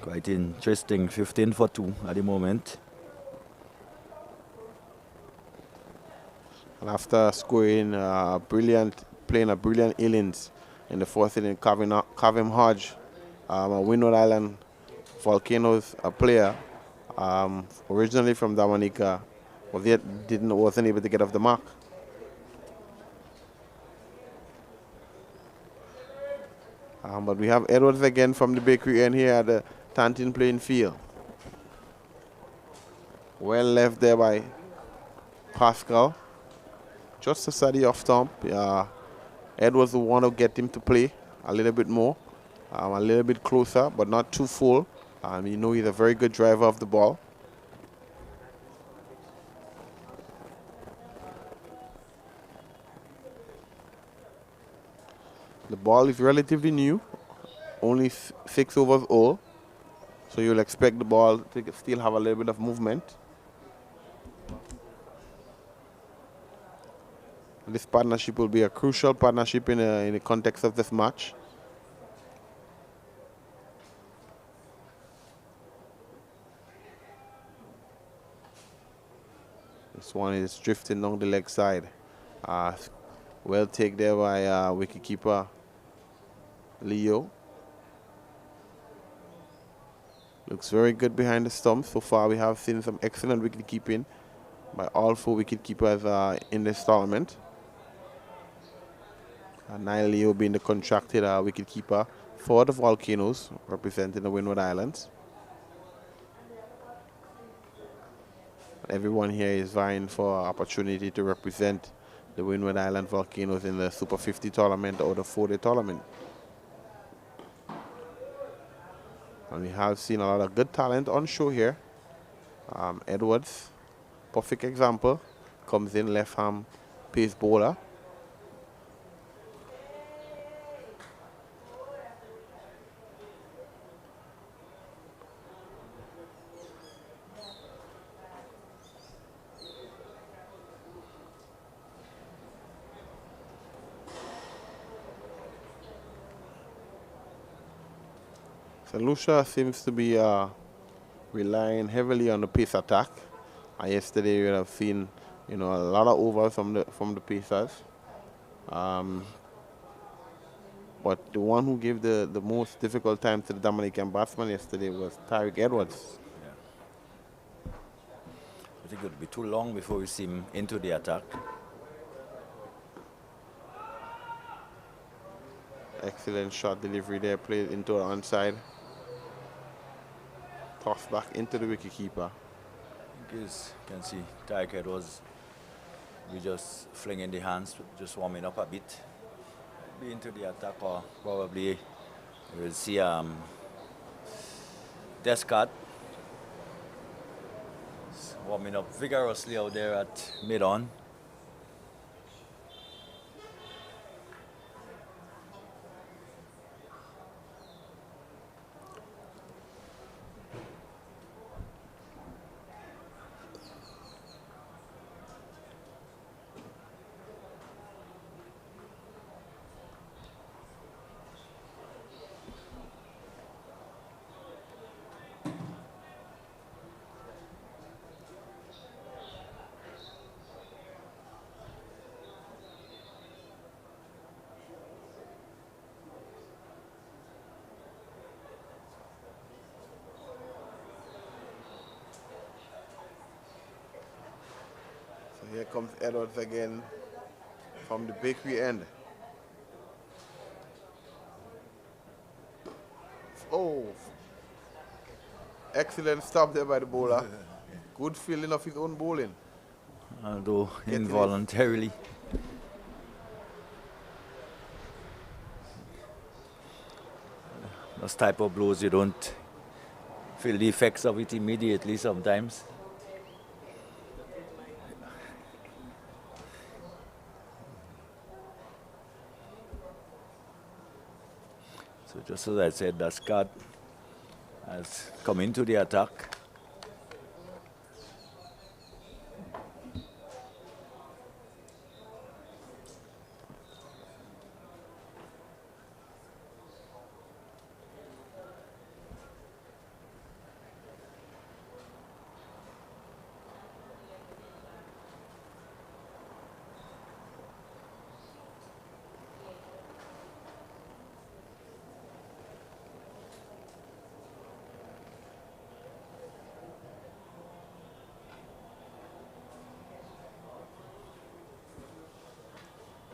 [SPEAKER 1] Quite interesting, 15 for 2 at the moment.
[SPEAKER 2] And after scoring playing a brilliant innings in the fourth inning, Kavim Hodge, a Windward Island Volcanoes player, originally from Dominica, wasn't able to get off the mark. But we have Edwards again from the bakery end here at the Tantin playing field. Well left there by Pascal. Just a study off stump. Edwards will want to get him to play a little bit more, a little bit closer, but not too full. You know he's a very good driver of the ball. The ball is relatively new, only 6 overs old, so you'll expect the ball to still have a little bit of movement. This partnership will be a crucial partnership in the context of this match. This one is drifting down the leg side. Well take there by wicketkeeper Leo. Looks very good behind the stump. So far we have seen some excellent wicket keeping by all 4 wicket keepers in this tournament. Niall Leo being the contracted wicket keeper for the Volcanoes, representing the Windward Islands. Everyone here is vying for opportunity to represent the Windward Island Volcanoes in the Super 50 tournament or the 4-day tournament. And we have seen a lot of good talent on show here. Edwards, perfect example, comes in left-hand pace bowler. So Lucia seems to be relying heavily on the pace attack. Yesterday we have seen, a lot of overs from the pacers. But the one who gave the most difficult time to the Dominican batsman yesterday was Tariq Edwards.
[SPEAKER 1] Yeah. I think it would be too long before we see him into the attack.
[SPEAKER 2] Excellent shot delivery there, played into the onside. Tossed back into the wicketkeeper.
[SPEAKER 1] You can see Tariq Edwards, we just flinging the hands, just warming up a bit. Be into the attack, or probably we'll see Descarte warming up vigorously out there at mid-on.
[SPEAKER 2] Here comes Edwards again from the bakery end. Oh, excellent stop there by the bowler. Good feeling of his own bowling.
[SPEAKER 1] Although involuntarily. Those type of blows, you don't feel the effects of it immediately sometimes. So just as I said, Descarte has come into the attack.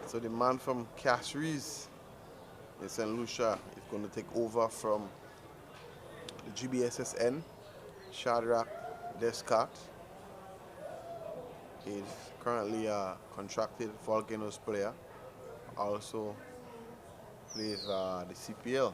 [SPEAKER 2] So the man from Castries in St. Lucia is going to take over from the GBSSN, Shadrack Descarte. He's currently a contracted Volcanoes player. Also plays the CPL.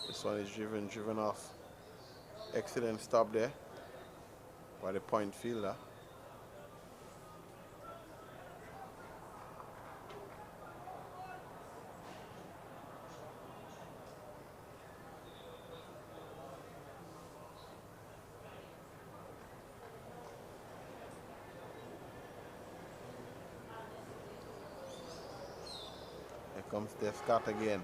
[SPEAKER 2] This one is driven off. Excellent stop there by the point fielder. Here comes Descarte again.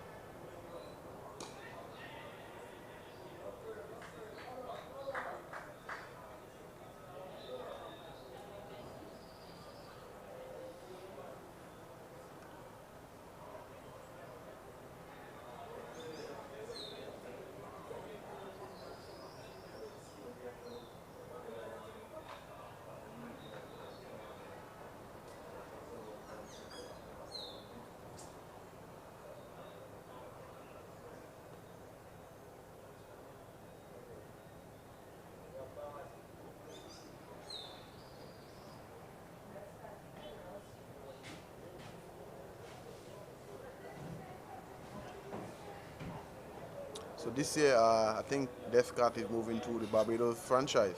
[SPEAKER 2] So this year, I think Descarte is moving to the Barbados franchise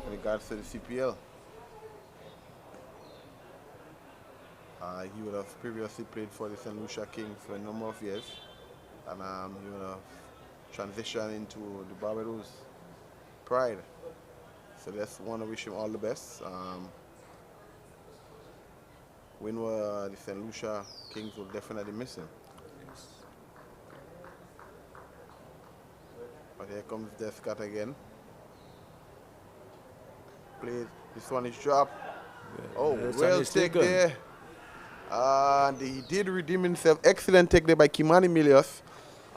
[SPEAKER 2] in regards to the CPL. He would have previously played for the St. Lucia Kings for a number of years, and he would have transitioned into the Barbados Pride. So just want to wish him all the best. Windward, the St. Lucia Kings will definitely miss him. But here comes Descarte again. Played. This one is dropped. Oh, well take there. And he did redeem himself. Excellent take there by Kimani Milios.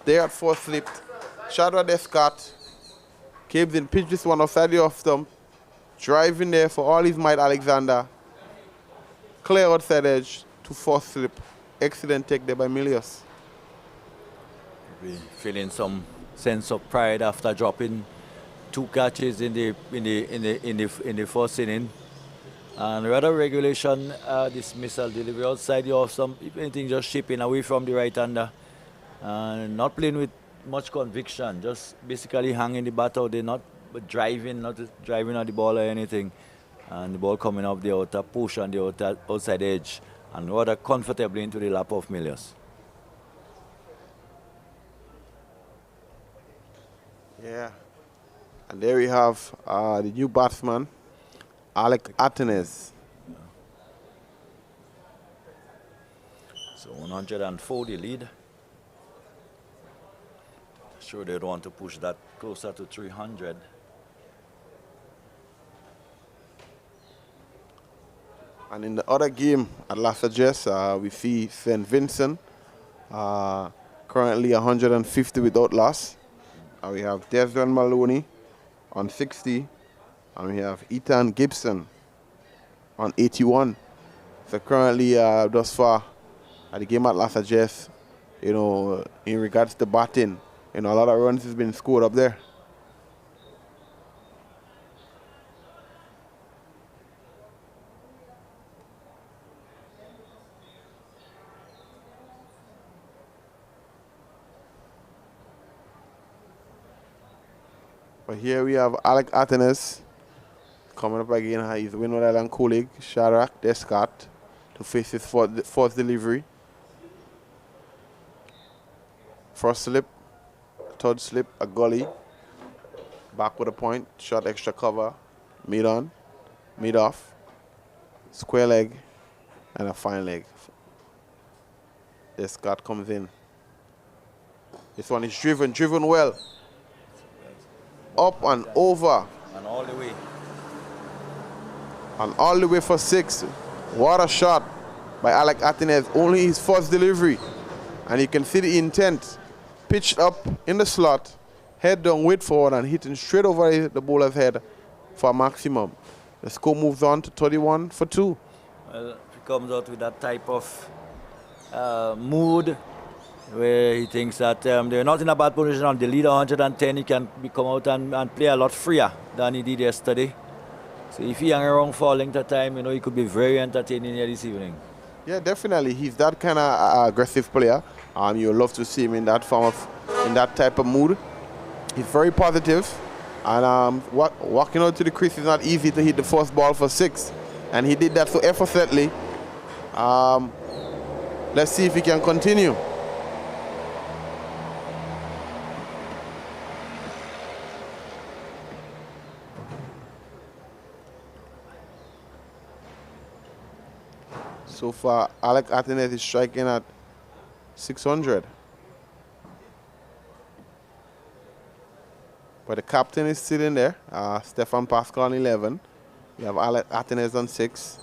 [SPEAKER 2] There at fourth slip. Shadrack Descarte. Caves in, pitched this one offside the off stump. Driving there for all his might, Alexander. Clear outside edge to fourth slip. Excellent take there by Milios.
[SPEAKER 1] Feeling some sense of pride after dropping 2 catches in the first inning. And rather regulation dismissal delivery outside the off stump, if anything, just chipping away from the right hander. And not playing with much conviction, just basically hanging the bat out there, not driving on the ball or anything. And the ball coming off the outer push on the outside edge and rather comfortably into the lap of Milios.
[SPEAKER 2] Yeah. And there we have the new batsman, Alec Atenes.
[SPEAKER 1] So 140 lead. Sure, they'd want to push that closer to 300.
[SPEAKER 2] And in the other game at La Sagesse, we see St. Vincent, currently 150 without loss. And we have Desmond Maloney on 60. And we have Ethan Gibson on 81. So currently, thus far, at the game at La Sagesse, you know, in regards to batting, you know, a lot of runs has been scored up there. But here we have Alec Atenes coming up again. He's Windward Island colleague, Shadrack Descarte, to face his fourth delivery. First slip, third slip, a gully. Back with a point, shot extra cover, mid on, mid off, square leg, and a fine leg. Descarte comes in. This one is driven well. Up and over.
[SPEAKER 1] And all the way.
[SPEAKER 2] And all the way for 6. What a shot by Alec Atenez. Only his first delivery. And you can see the intent. Pitched up in the slot, head down, weight forward, and hitting straight over the bowler's head for a maximum. The score moves on to 31 for 2.
[SPEAKER 1] Well, he comes out with that type of mood where he thinks that they're not in a bad position on the lead 110. He can come out and play a lot freer than he did yesterday. So if he hang around for a length of time, he could be very entertaining here this evening.
[SPEAKER 2] Yeah, definitely. He's that kind of aggressive player. You'll love to see him in that type of mood. He's very positive, and walking out to the crease is not easy to hit the first ball for 6, and he did that so effortlessly. Let's see if he can continue. So far, Alec Atenez is striking at 600. But the captain is still in there. Stephan Pascal on 11. We have Alec Atenez on 6.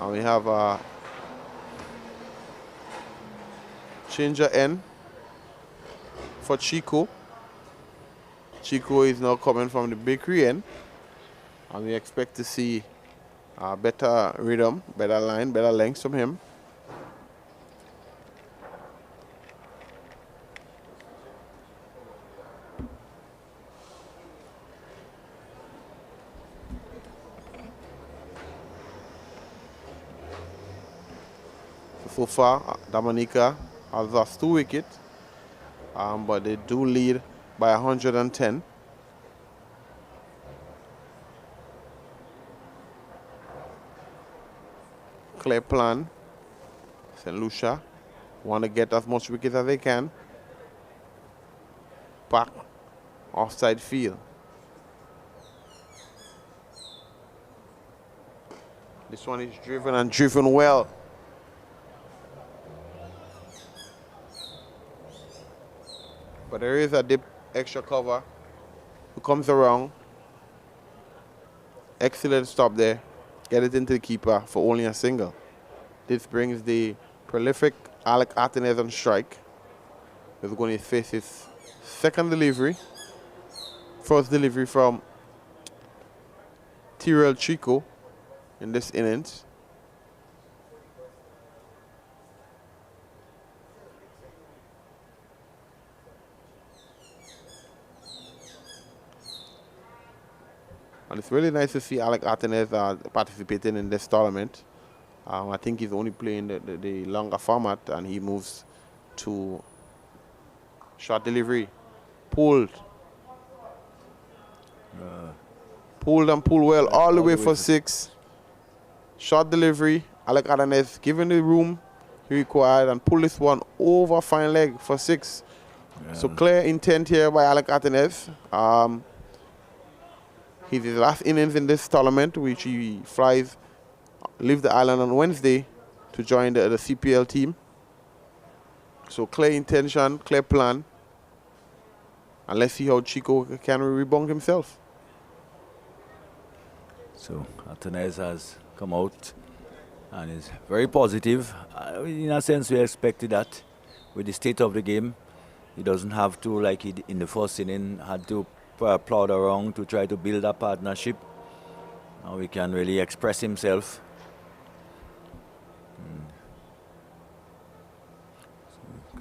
[SPEAKER 2] And we have changer N for Chico. Chico is now coming from the bakery end. And we expect to see better rhythm, better line, better length from him. So far, Dominica has lost 2 wickets, but they do lead by 110. Clear plan. St. Lucia want to get as much wickets as they can. Back offside field. This one is driven well. But there is a deep extra cover who comes around. Excellent stop there. Get it into the keeper for only a single. This brings the prolific Alec Atenez on strike. He's going to face his second delivery. First delivery from Tyrell Chico in this innings. And it's really nice to see Alec Atenez participating in this tournament. I think he's only playing the longer format, and he moves to short delivery. Pulled. Pulled and pulled well all the way for 6. Short delivery. Alec Atenez given the room he required and pull this one over fine leg for 6. Yeah. So clear intent here by Alec Atenez. His last innings in this tournament, which he leaves the island on Wednesday to join the CPL team. So clear intention, clear plan. And let's see how Chico can rebound himself.
[SPEAKER 1] So Atenez has come out and is very positive. In a sense, we expected that with the state of the game. He doesn't have to, like he in the first inning, had to plod around to try to build a partnership. Now he can really express himself.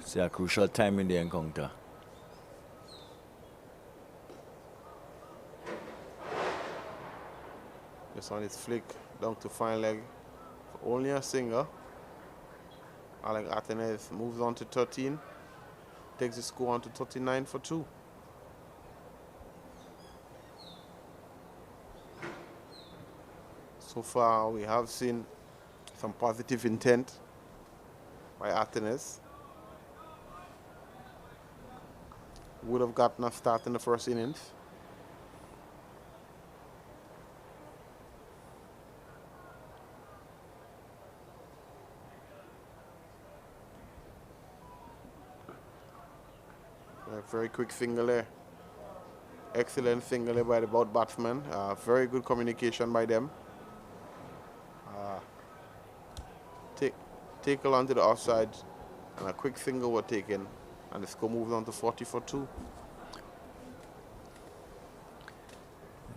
[SPEAKER 1] So it's a crucial time in the encounter.
[SPEAKER 2] This one is flick down to fine leg for only a single. Alec Atenez moves on to 13. Takes the score on to 39 for 2. So far, we have seen some positive intent by Atenez. would have gotten a start in the first innings. A very quick single there. Excellent single there by the both batsmen. Very good communication by them. Take along to the offside, and a quick single was taken, and the score moves on to 40 for 2.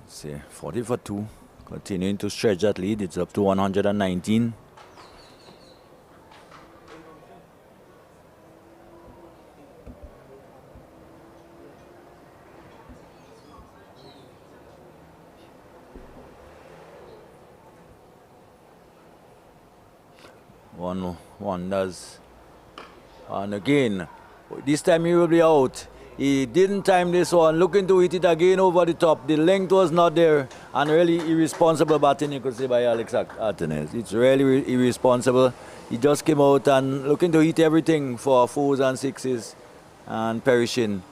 [SPEAKER 1] See, 40 for 2. Continuing to stretch that lead. It's up to 119. One does. And again, this time he will be out. He didn't time this one. Looking to hit it again over the top. The length was not there. And really irresponsible batting, you could say, by Alex Artenes. It's really irresponsible. He just came out and looking to hit everything for 4s and 6s and perishing.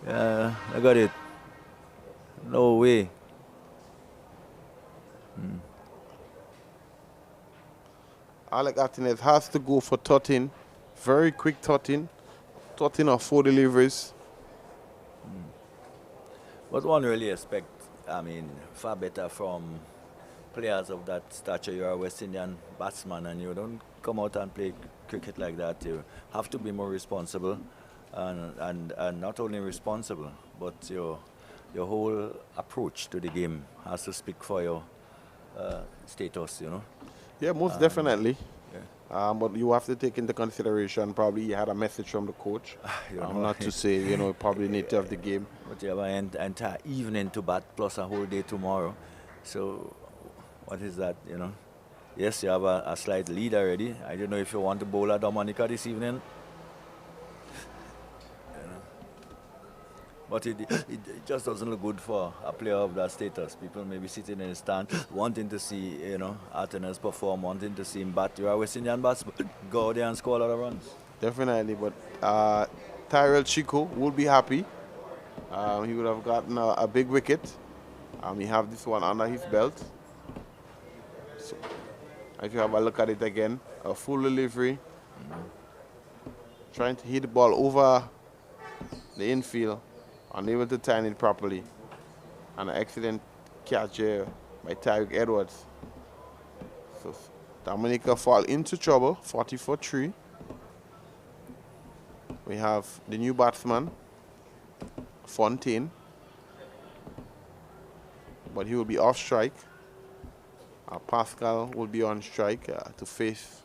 [SPEAKER 1] I got it. No way.
[SPEAKER 2] Alex Artenes has to go for 13. Very quick 13. 13 or 4 deliveries.
[SPEAKER 1] What one really expect, I mean, far better from players of that stature. You're a West Indian batsman and you don't come out and play cricket like that. You have to be more responsible and not only responsible, but your whole approach to the game has to speak for your status, you know.
[SPEAKER 2] Yeah, most definitely.
[SPEAKER 1] Yeah.
[SPEAKER 2] But you have to take into consideration probably you had a message from the coach. Not to say, probably nature of the game.
[SPEAKER 1] But you have an entire evening to bat plus a whole day tomorrow. So what is that, you know? Yes, you have a slight lead already. I don't know if you want to bowl a Dominica this evening. But it just doesn't look good for a player of that status. People may be sitting in the stand wanting to see, Artenes perform, wanting to see him bat. You're a West Indian batsman. Go out there and score a lot of runs.
[SPEAKER 2] Definitely, but Tyrell Chico will be happy. He would have gotten a big wicket. He have this one under his belt. So, if you have a look at it again, a full delivery. Trying to hit the ball over the infield. Unable to time it properly. And an excellent catch here by Tyreek Edwards. So Dominica fall into trouble, 40-3. We have the new batsman, Fontaine. But he will be off strike. Pascal will be on strike to face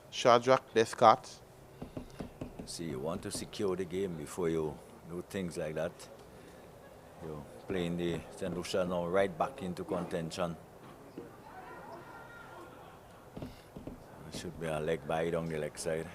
[SPEAKER 2] Shadrack, Descarte.
[SPEAKER 1] See, you want to secure the game before you do things like that. You're playing the St. Lucia now right back into contention. It should be a leg by down the leg side.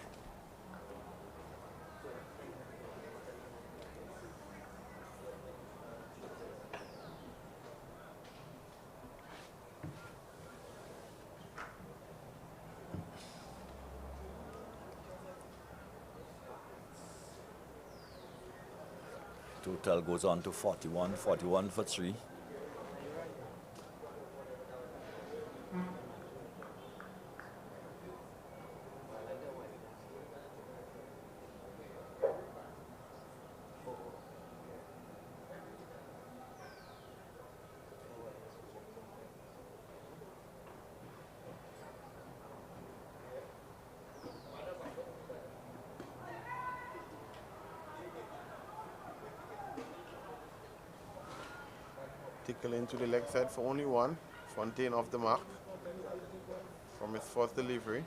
[SPEAKER 1] Total goes on to 41 for 3.
[SPEAKER 2] Tickle into the leg side for only one. Fontaine off the mark from his first delivery.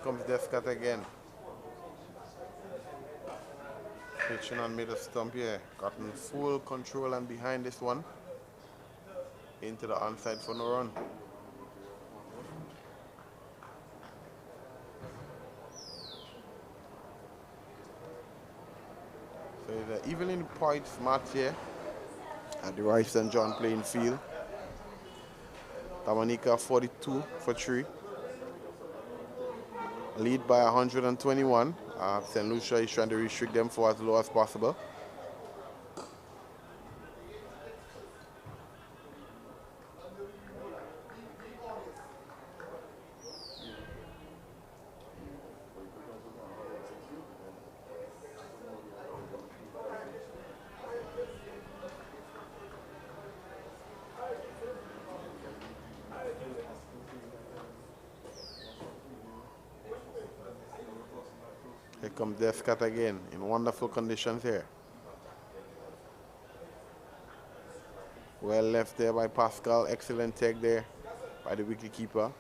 [SPEAKER 2] comes Descarte again. Pitching on middle stump here. Gotten full control and behind this one. Into the onside for no run. So it's an evening points match here at the Roy St. John playing field. Dominica 42 for 3. Lead by 121. St. Lucia is trying to restrict them for as low as possible. Here comes Descarte again in wonderful conditions here. Well left there by Pascal. Excellent take there by the wicketkeeper.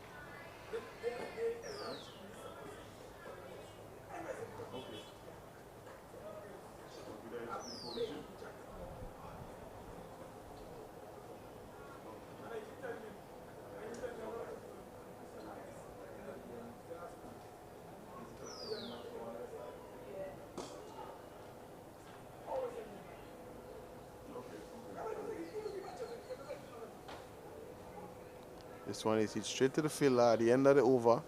[SPEAKER 2] This one is hit straight to the fielder at the end of the over.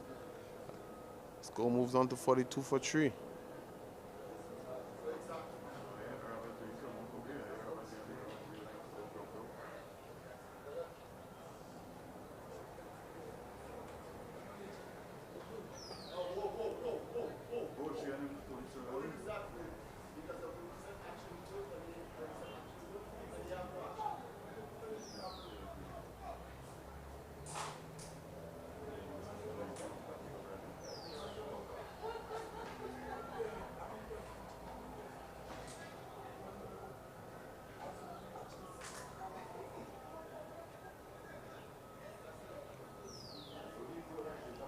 [SPEAKER 2] Score moves on to 42 for 3.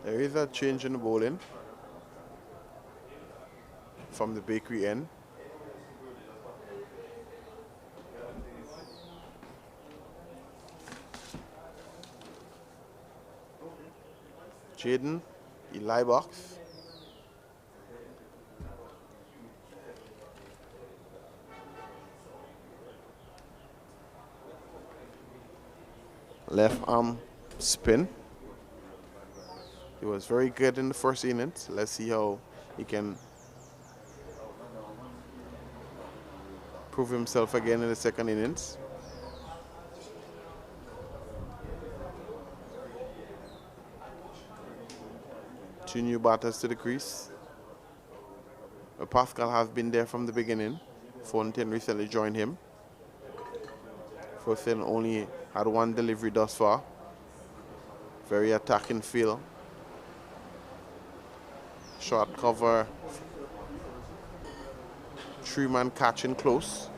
[SPEAKER 2] There is a change in the bowling from the bakery end. Jaden, Eli box. Left arm spin. He was very good in the first innings. Let's see how he can prove himself again in the second innings. Two new batters to the crease. Pascal has been there from the beginning. Fontaine recently joined him. Fontaine only had one delivery thus far. Very attacking feel. Short cover. 3-man catching close.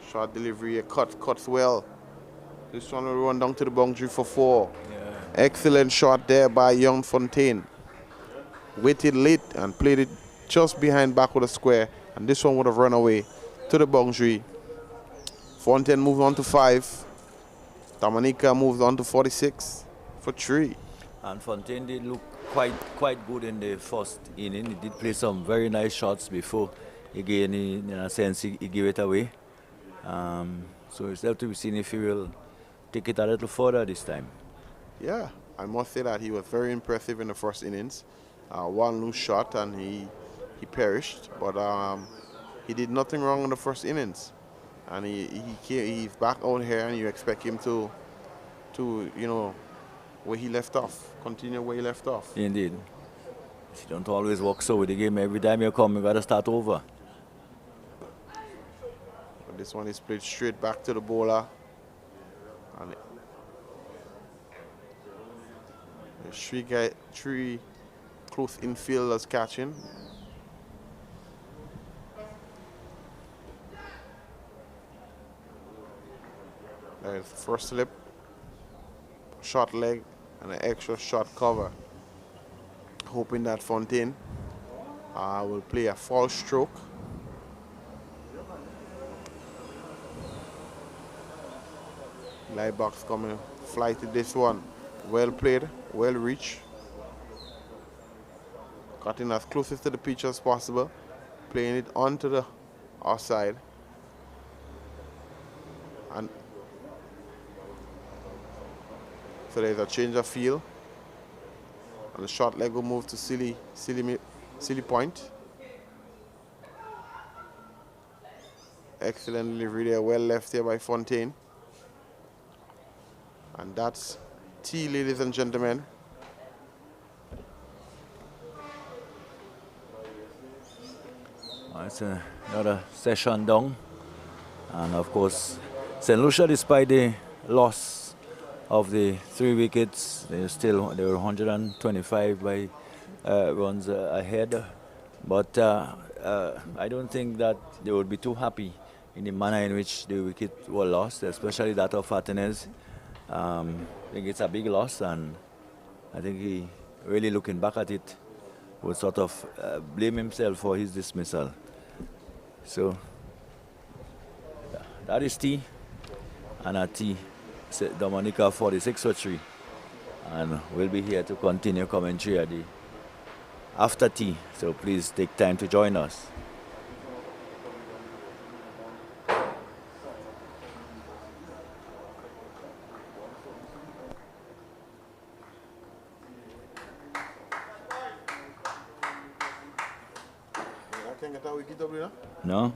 [SPEAKER 2] Short delivery, cuts well. This one will run down to the boundary for 4. Yeah. Excellent shot there by young Fontaine. Waited late and played it just behind back of the square. And this one would have run away to the boundary. Fontaine moves on to 5. Dominica moves on to 46 for 3.
[SPEAKER 1] And Fontaine did look quite good in the first inning. He did play some very nice shots before. Again, in a sense, he gave it away. So it's left to be seen if he will take it a little further this time.
[SPEAKER 2] Yeah, I must say that he was very impressive in the first innings. One loose shot and he perished, but he did nothing wrong in the first innings. And he's back out here, and you expect him to where he left off, continue where he left off.
[SPEAKER 1] Indeed. You don't always work so with the game. Every time you come, you got to start over.
[SPEAKER 2] But this one is played straight back to the bowler. And three close infielders catching. There's the first slip. Short leg and an extra shot cover, hoping that Fontaine will play a false stroke. Light box coming, fly to this one. Well played, well reached. Cutting as closest to the pitch as possible. Playing it onto the offside. And so there's a change of field. And the short leg will move to silly point. Excellent delivery there, well left here by Fontaine. And that's tea, ladies and gentlemen.
[SPEAKER 1] It's another session down. And of course, St. Lucia, despite the loss of the 3 wickets, they were 125 by runs ahead. But I don't think that they would be too happy in the manner in which the wickets were lost, especially that of Martinez. I think it's a big loss, and I think he, really looking back at it, would sort of blame himself for his dismissal. So that is tea, and at tea, Dominica 46 for 3. And we'll be here to continue commentary at the after tea, so please take time to join us.
[SPEAKER 2] I can get a wicket up here.
[SPEAKER 1] No?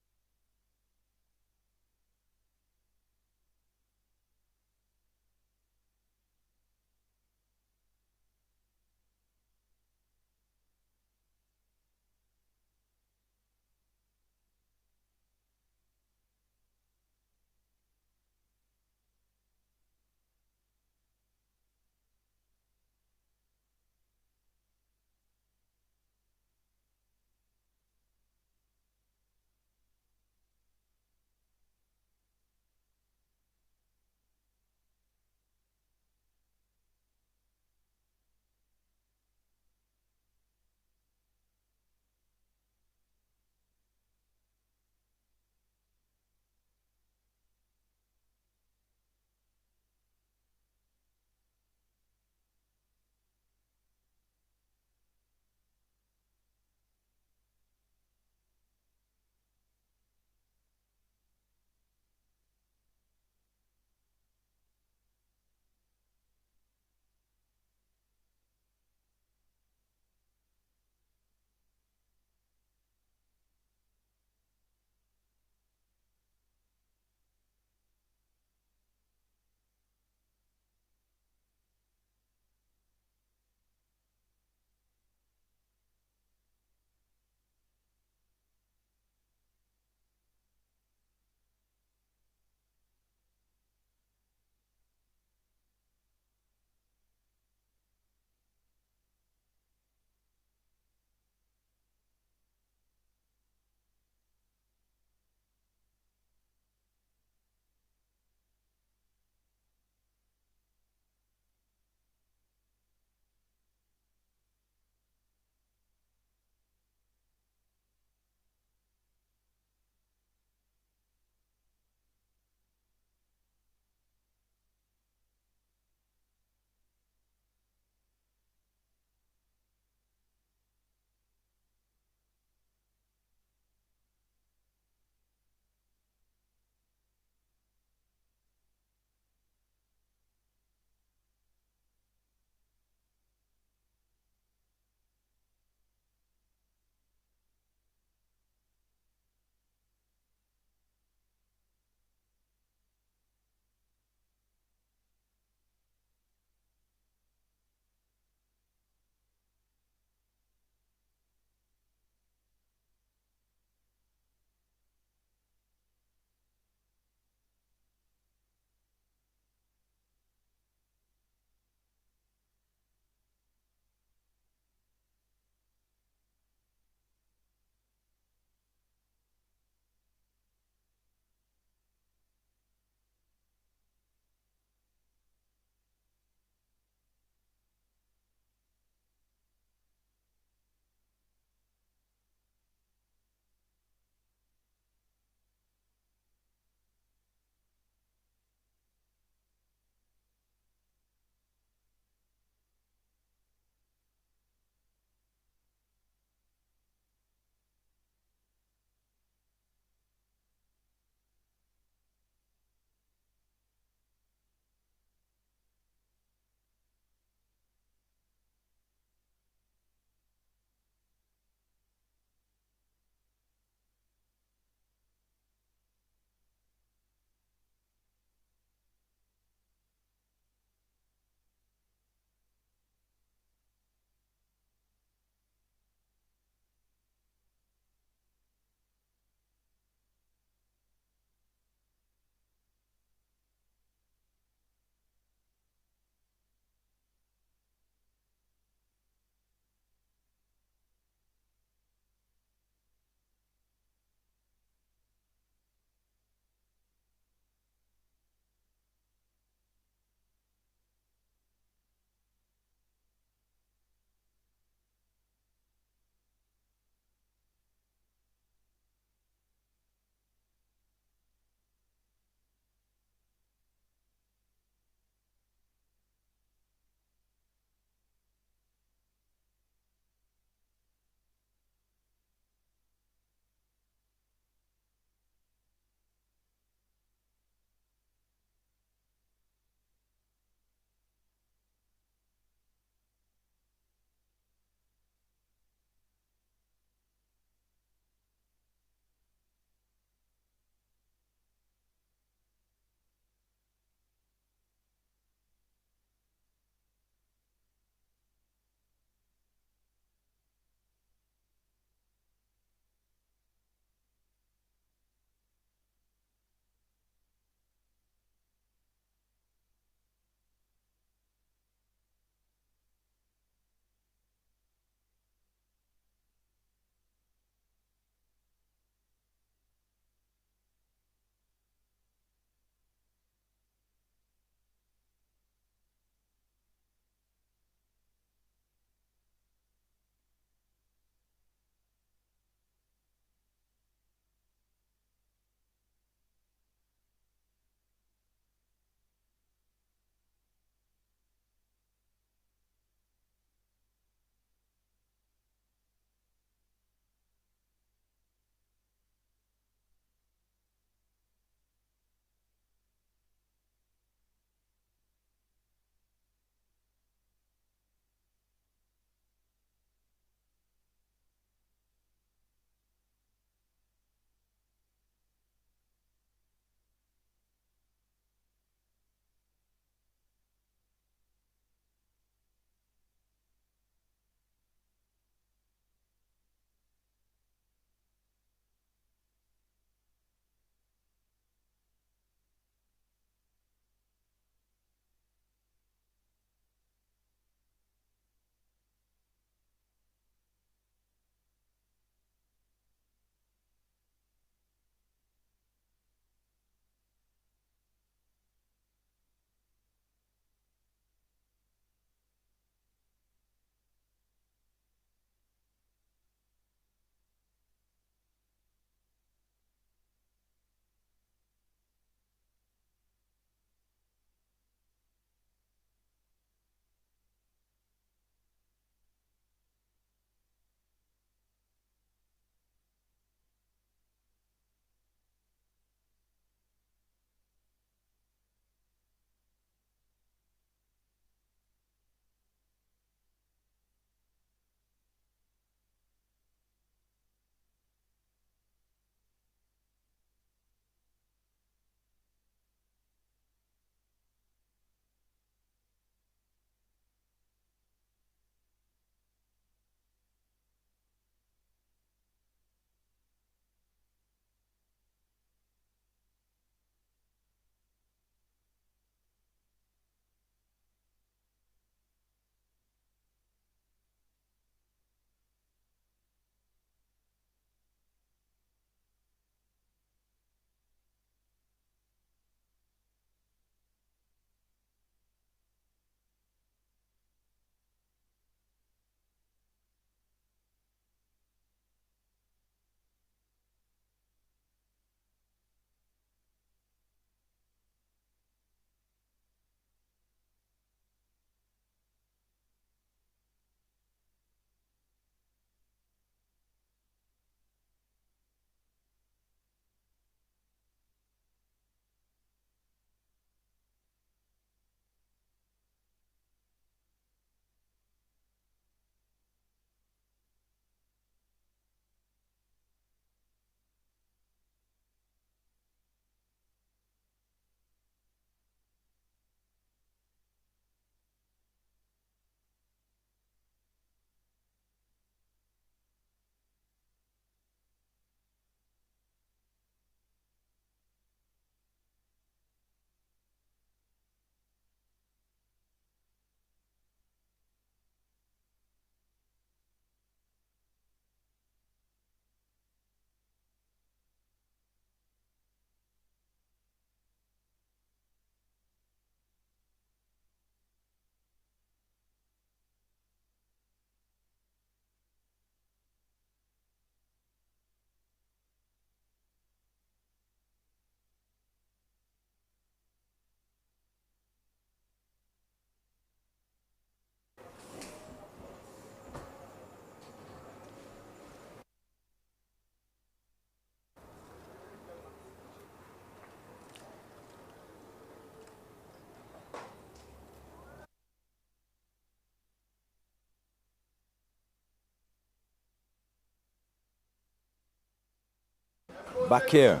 [SPEAKER 1] back here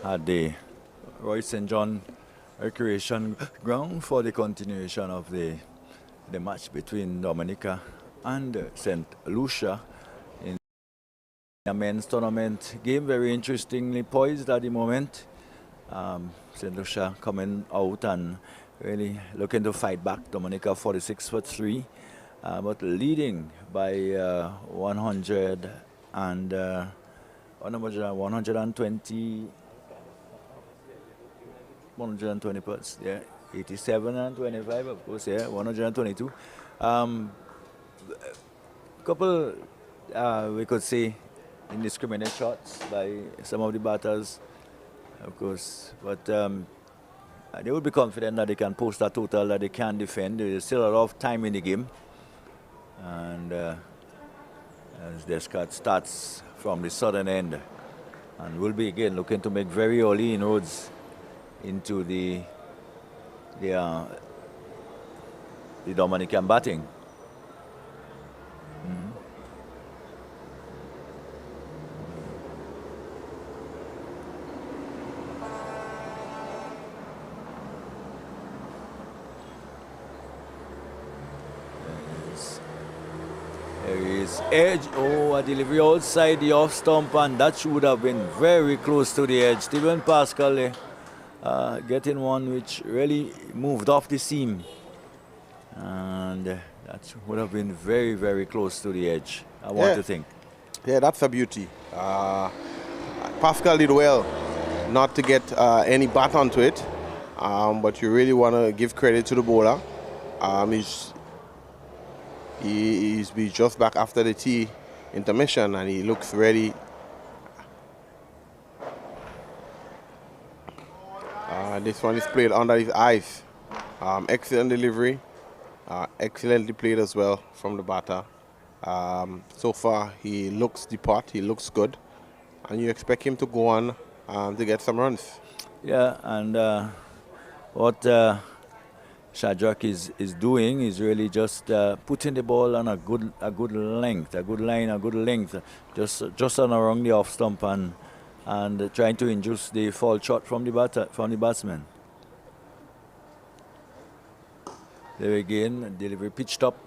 [SPEAKER 1] at the Roy St. John Recreation Ground for the continuation of the match between Dominica and St. Lucia in the men's tournament game. Very interestingly poised at the moment. St. Lucia coming out and really looking to fight back. Dominica 46-3, but leading by 100 and 120 points. Yeah, 87 and 25, of course. Yeah, 122. Couple we could see indiscriminate shots by some of the batters, of course, but they would be confident that they can post a total that they can defend. There is still a lot of time in the game, and as Descarte starts from the southern end, and will be again looking to make very early inroads into the Dominican batting. There is edge. Oh, a delivery outside the off stump, and that should have been very close to the edge. Stephan Pascal getting one which really moved off the seam, and that would have been very, very close to the edge. I want to think.
[SPEAKER 2] Yeah, that's a beauty. Pascal did well not to get any bat onto it, but you really want to give credit to the bowler. He's just back after the tea intermission, and he looks ready. This one is played under his eyes. Excellent delivery. Excellently played as well from the batter. So far, he looks the part. He looks good. And you expect him to go on to get some runs.
[SPEAKER 1] Yeah, and what Shadrack is doing is really just putting the ball on a good length, a good line, a good length, just on around the off stump, and trying to induce the fall shot from the batsman. There again, delivery pitched up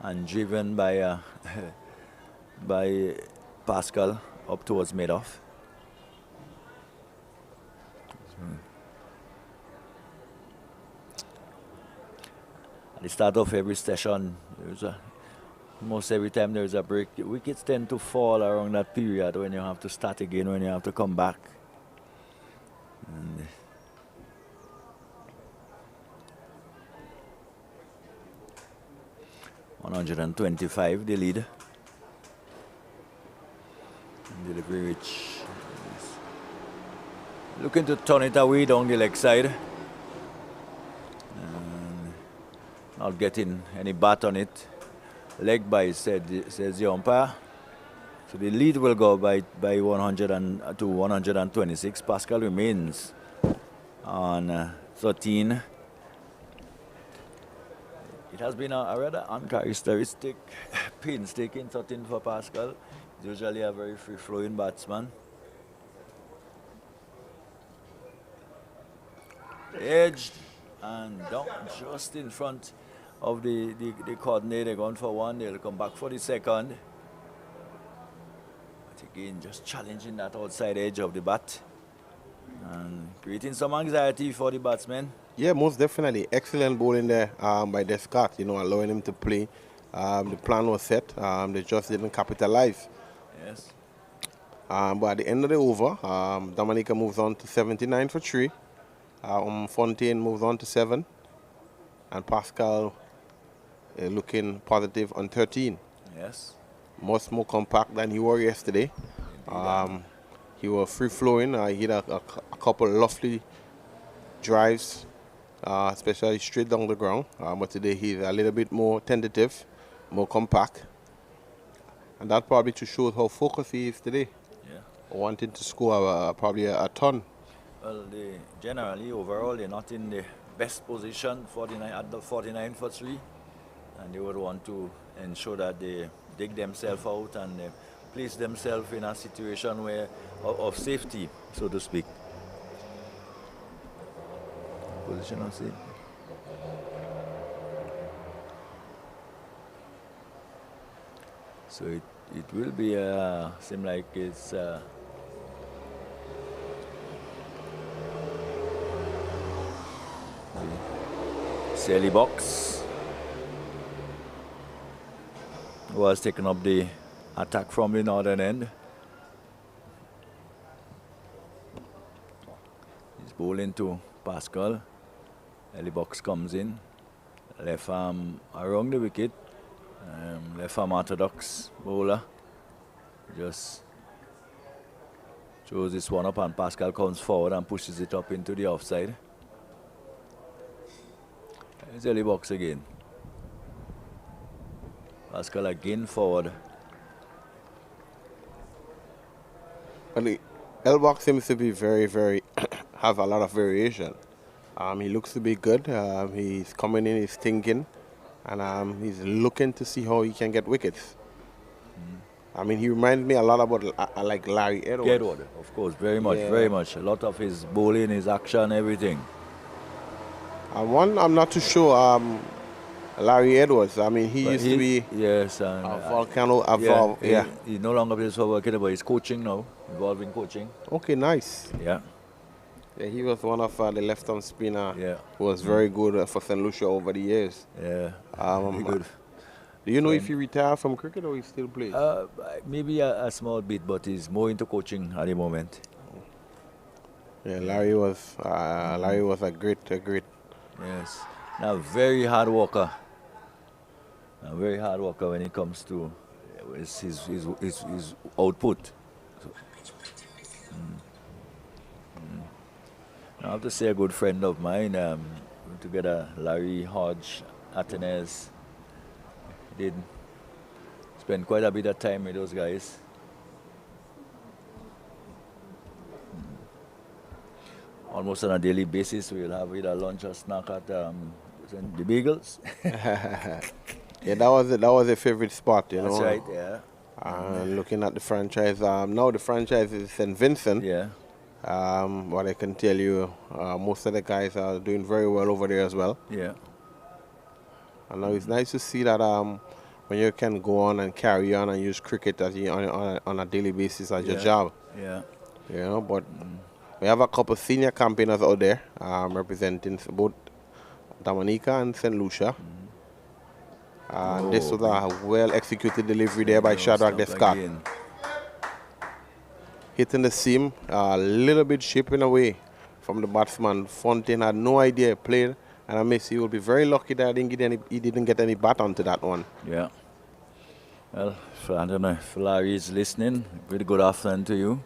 [SPEAKER 1] and driven by by Pascal up towards mid-off. At the start of every session, almost every time there's a break, the wickets tend to fall around that period when you have to start again, when you have to come back. And 125 the lead. Delivery which is looking to turn it away down the leg side. And not getting any bat on it. Leg by, says the umpire. So the lead will go by 100 to 126. Pascal remains on 13. It has been a rather uncharacteristic, painstaking 13 for Pascal. He's usually a very free-flowing batsman. Edged and down just in front of the coordinator. They're going for one. They'll come back for the second. But again, just challenging that outside edge of the bat and creating some anxiety for the batsmen.
[SPEAKER 2] Yeah, most definitely. Excellent bowling there by Descarte, allowing him to play. The plan was set. They just didn't capitalize.
[SPEAKER 1] Yes.
[SPEAKER 2] But at the end of the over, Dominica moves on to 79 for 3. Fontaine moves on to 7. And Pascal looking positive on 13.
[SPEAKER 1] Yes.
[SPEAKER 2] Much more compact than he was yesterday. He was free-flowing. He had a couple lovely drives, especially straight down the ground. But today he's a little bit more tentative, more compact. And that probably to show how focused he is today.
[SPEAKER 1] Yeah.
[SPEAKER 2] Wanting to score probably a ton.
[SPEAKER 1] Well, generally, overall, they're not in the best position at the 49 for 3. And they would want to ensure that they dig themselves out and place themselves in a situation where of safety, so to speak. Position of safety. So it will be seem like it's Sally Box was taking up the attack from the northern end. He's bowling to Pascal. Ellie Box comes in. Left arm around the wicket. Left arm orthodox bowler. Just throws this one up and Pascal comes forward and pushes it up into the offside. There's Ellie Box again. Pascal again forward.
[SPEAKER 2] And the L-Box seems to be very, have a lot of variation. He looks to be good. He's coming in, he's thinking, and he's looking to see how he can get wickets. I mean, he reminds me a lot about like Larry Edwards.
[SPEAKER 1] Edward, of course, very much, very much. A lot of his bowling, his action, everything.
[SPEAKER 2] One, I'm not too sure. Larry Edwards. I mean, he used to be
[SPEAKER 1] yes,
[SPEAKER 2] and
[SPEAKER 1] a
[SPEAKER 2] volcano.
[SPEAKER 1] He no longer plays for Volcano, but he's coaching now, involved in coaching.
[SPEAKER 2] Okay, nice.
[SPEAKER 1] Yeah.
[SPEAKER 2] Yeah, he was one of the left-arm spinner who was
[SPEAKER 1] Mm.
[SPEAKER 2] very good for St. Lucia over the years.
[SPEAKER 1] Yeah, very good.
[SPEAKER 2] Do you know if he retired from cricket or he still plays?
[SPEAKER 1] Maybe a small bit, but he's more into coaching at the moment.
[SPEAKER 2] Yeah, Larry was a great.
[SPEAKER 1] Yes, now very hard worker. A very hard worker when it comes to his output. So, I have to say a good friend of mine, together, Larry Hodge, Atenes, did spend quite a bit of time with those guys. Almost on a daily basis, we'll have either lunch or snack at the Beagles.
[SPEAKER 2] Yeah, that was a favorite spot, you
[SPEAKER 1] That's
[SPEAKER 2] know.
[SPEAKER 1] right, yeah.
[SPEAKER 2] Looking at the franchise, now the franchise is St. Vincent.
[SPEAKER 1] Yeah.
[SPEAKER 2] What I can tell you, most of the guys are doing very well over there as well.
[SPEAKER 1] Yeah.
[SPEAKER 2] And now it's nice to see that when you can go on and carry on and use cricket as on a daily basis as your job.
[SPEAKER 1] Yeah.
[SPEAKER 2] You know, but we have a couple senior campaigners out there representing both Dominica and St. Lucia. This was a well-executed delivery there by Shadrack Descarte. Hitting the seam, a little bit chipping away from the batsman. Fontaine had no idea he played, and I miss. He will be very lucky that he didn't get any bat onto that one.
[SPEAKER 1] Yeah. Well, I don't know if Larry is listening. Very good afternoon to you.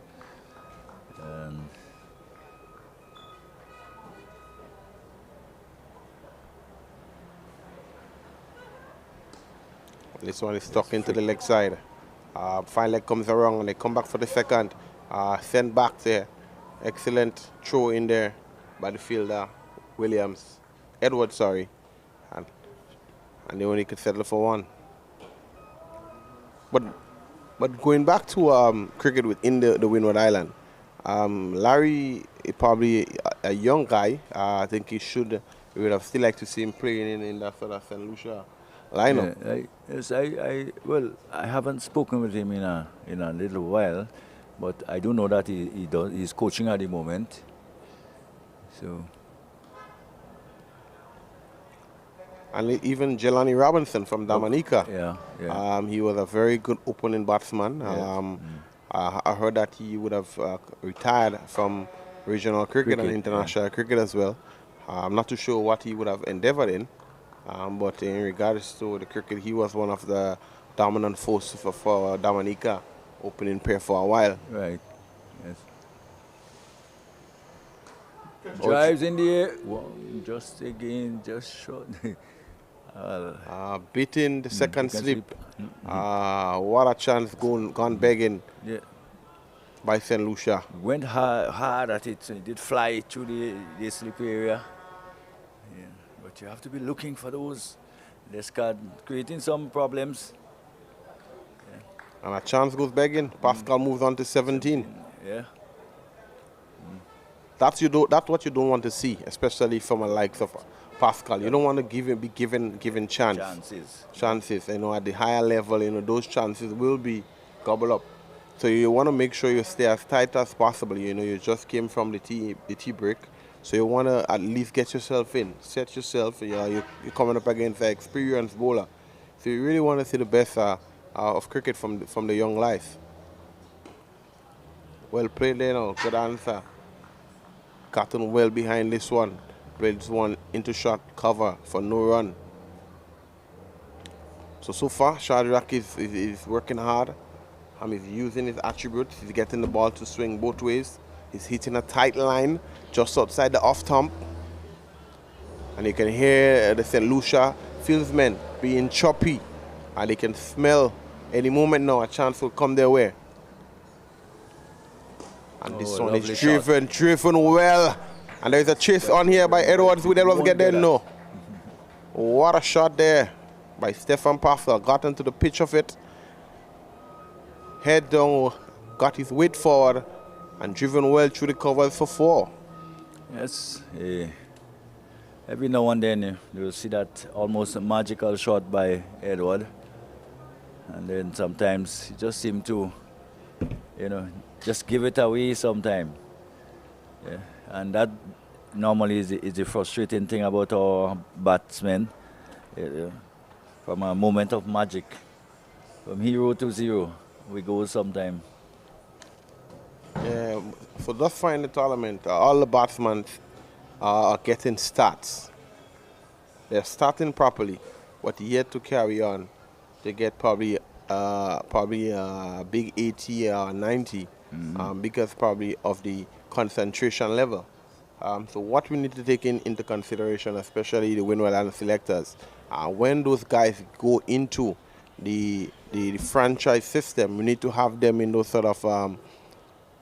[SPEAKER 2] This one is stuck into the leg side. Fine leg comes around and they come back for the second. Sent back there. Excellent throw in there by the fielder, Edwards, sorry. And they only could settle for one. But going back to cricket within the Windward Island, Larry is probably a young guy. I think we would have still liked to see him playing in that sort of St. Lucia lineup.
[SPEAKER 1] Yeah, I haven't spoken with him in a little while, but I do know that he's coaching at the moment. So.
[SPEAKER 2] And even Jelani Robinson from Dominica. He was a very good opening batsman. I heard that he would have retired from regional cricket and international cricket as well. I'm not too sure what he would have endeavored in. But in regards to the cricket, he was one of the dominant forces for Dominica, opening pair for a while.
[SPEAKER 1] Right, yes. Drives in the air, just short.
[SPEAKER 2] Beating the second slip. What a chance gone begging by St. Lucia.
[SPEAKER 1] Went hard at it, so it did fly through the slip area. But you have to be looking for those. Descarte creating some problems.
[SPEAKER 2] And a chance goes begging. Pascal moves on to 17.
[SPEAKER 1] Yeah.
[SPEAKER 2] That's what you don't want to see, especially from a likes of Pascal. You don't want to be given chances. You know, at the higher level, you know, those chances will be gobbled up. So you want to make sure you stay as tight as possible. You know, you just came from the tea break, so you want to at least get yourself in, set yourself. You're coming up against an experienced bowler, so you really want to see the best of cricket from the young life. Well played there now. Good answer. Gotten well behind this one. Played this one into shot cover for no run. So far, Shadrack is working hard. He's using his attributes. He's getting the ball to swing both ways. He's hitting a tight line just outside the off stump. And you can hear the St. Lucia fieldsmen being choppy. And they can smell any moment now a chance will come their way. And this one is driven well. And there's a chase on here by Edwards. Will Edwards get there? No. What a shot there by Stephan Pascal. Got into the pitch of it. Head down, got his weight forward, and driven well through the covers for 4.
[SPEAKER 1] Yes. Every now and then you'll see that almost a magical shot by Edward. And then sometimes he just seems to, you know, just give it away sometime. Yeah. And that normally is the frustrating thing about our batsmen. From a moment of magic, from 0 to 0, we go sometime.
[SPEAKER 2] Yeah, so thus far in the tournament, all the batsmen are getting stats. They're starting properly, but yet to carry on. They get probably a big 80 or 90 because probably of the concentration level. So what we need to take into consideration, especially the Windward and the selectors, when those guys go into the franchise system, we need to have them in those sort of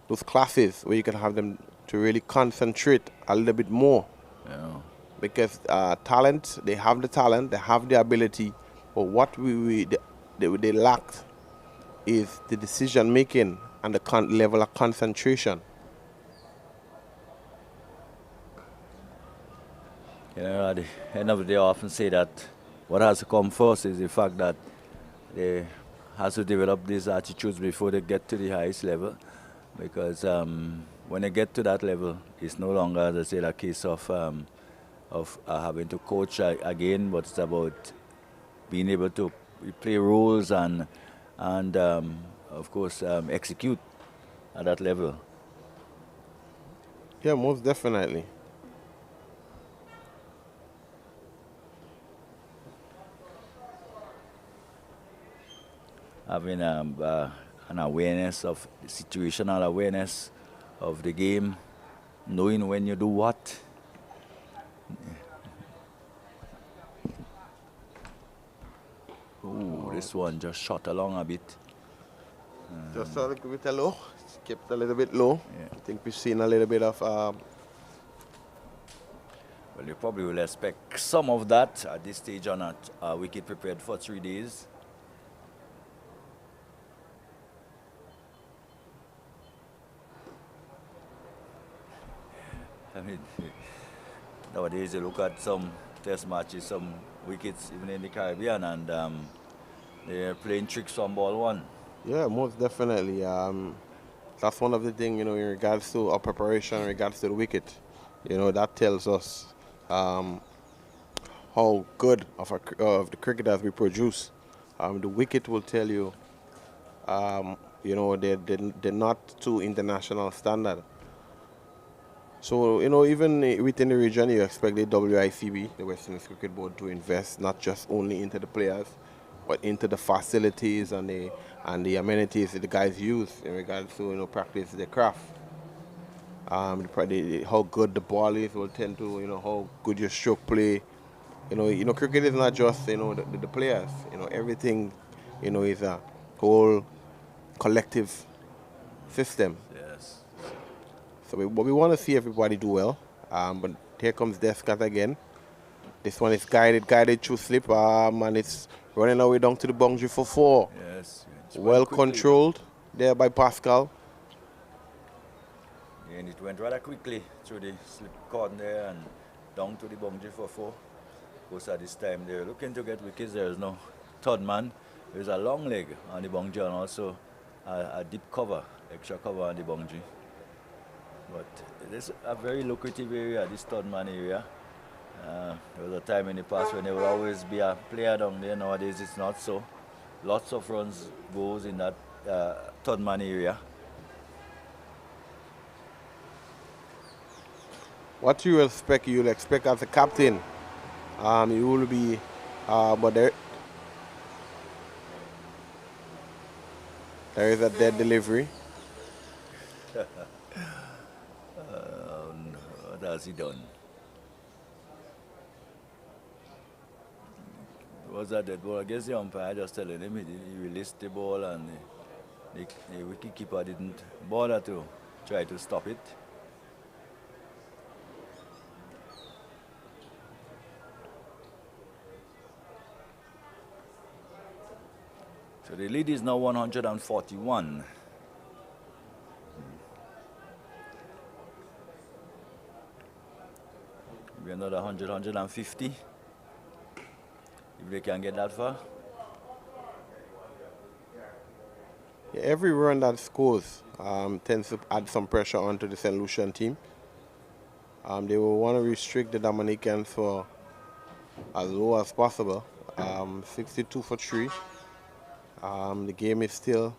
[SPEAKER 2] those classes where you can have them to really concentrate a little bit more.
[SPEAKER 1] Yeah.
[SPEAKER 2] Because talent, they have the ability, but what they lacked is the decision making and the level of concentration.
[SPEAKER 1] You know, at the end of the day, I often say that what has to come first is the fact that they have to develop these attitudes before they get to the highest level. Because when they get to that level, it's no longer, as I say, a case of having to coach again, but it's about being able to play roles and of course, execute at that level.
[SPEAKER 2] Yeah, most definitely.
[SPEAKER 1] Having an awareness of situational awareness of the game, knowing when you do what. Ooh, this one just shot along a bit.
[SPEAKER 2] Just a little bit low. Kept a little bit low.
[SPEAKER 1] Yeah.
[SPEAKER 2] I think we've seen a little bit of.
[SPEAKER 1] Well, you probably will expect some of that at this stage on a wicket prepared for 3 days. I mean, nowadays you look at some test matches, some wickets even in the Caribbean, and they're playing tricks from ball 1.
[SPEAKER 2] Yeah, most definitely. That's one of the things, you know, in regards to our preparation, in regards to the wicket. You know, that tells us how good of the cricketers we produce. The wicket will tell you, you know, they're not to international standard. So, you know, even within the region, you expect the WICB, the West Indies Cricket Board, to invest not just only into the players, but into the facilities and the amenities that the guys use in regards to, you know, practice their craft. How good the ball is will tend to, you know, how good your stroke play. You know, cricket is not just, you know, the players. You know, everything, you know, is a whole collective system.
[SPEAKER 1] Yes.
[SPEAKER 2] So we want to see everybody do well. But here comes Descarte again. This one is guided through slip, and it's running away down to the boundary for 4.
[SPEAKER 1] Yes,
[SPEAKER 2] Well controlled there by Pascal.
[SPEAKER 1] And it went rather quickly through the slip corner there and down to the boundary for 4. Because at this time they're looking to get wickets. There's no third man. There's a long leg on the boundary and also a deep cover, extra cover on the boundary. But it is a very lucrative area, this third man area. There was a time in the past when there will always be a player down there. Nowadays it's not so. Lots of runs goes in that third man area.
[SPEAKER 2] What you expect? You'll expect as a captain. You will be, but there is a dead delivery.
[SPEAKER 1] What has he done? Was that dead ball? I guess the umpire just telling him he released the ball and the wicketkeeper didn't bother to try to stop it. So the lead is now 141. Maybe another 100, 150. If they can get that far.
[SPEAKER 2] Yeah, every run that scores tends to add some pressure onto the St. Lucian team. They will want to restrict the Dominicans for as low as possible. 62 for 3. The game is still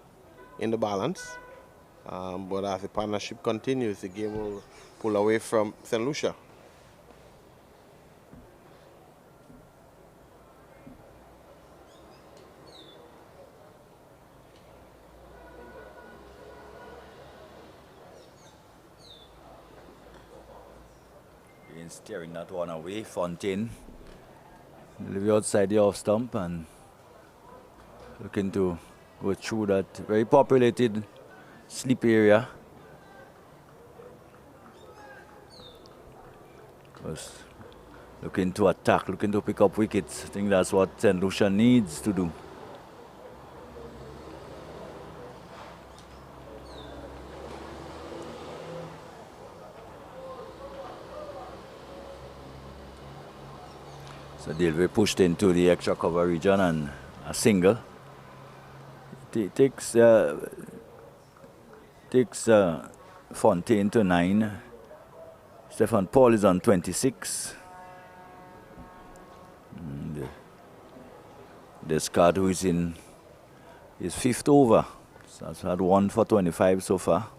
[SPEAKER 2] in the balance. But as the partnership continues, the game will pull away from St. Lucia.
[SPEAKER 1] Steering that one away, Fontaine. Live outside the off stump and looking to go through that very populated sleep area. Because looking to attack, looking to pick up wickets. I think that's what St. Lucia needs to do. So they'll be pushed into the extra cover region and a single. It takes Fontaine to 9. Stephan Paul is on 26. Descarte, who is in his 5th over. So has had 1 for 25 so far.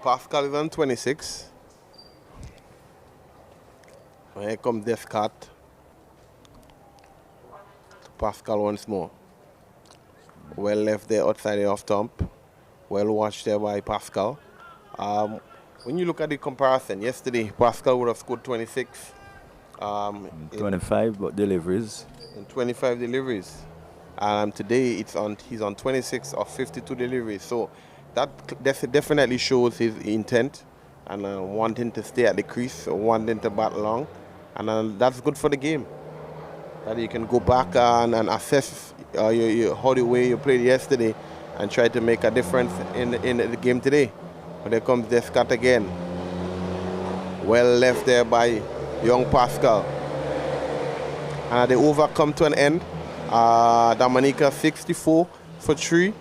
[SPEAKER 2] Pascal is on 26. Here comes Descarte. Pascal once more. Well left there outside the off stump. Well watched there by Pascal. When you look at the comparison, yesterday Pascal would have scored 26.
[SPEAKER 1] 25 deliveries.
[SPEAKER 2] In 25 deliveries. Today he's on 26 of 52 deliveries. So that definitely shows his intent and wanting to stay at the crease, wanting to bat long. And that's good for the game. That you can go back and assess how the way you played yesterday and try to make a difference in the game today. But there comes Descarte again. Well left there by young Pascal. And the over come to an end. Dominica 64 for 3.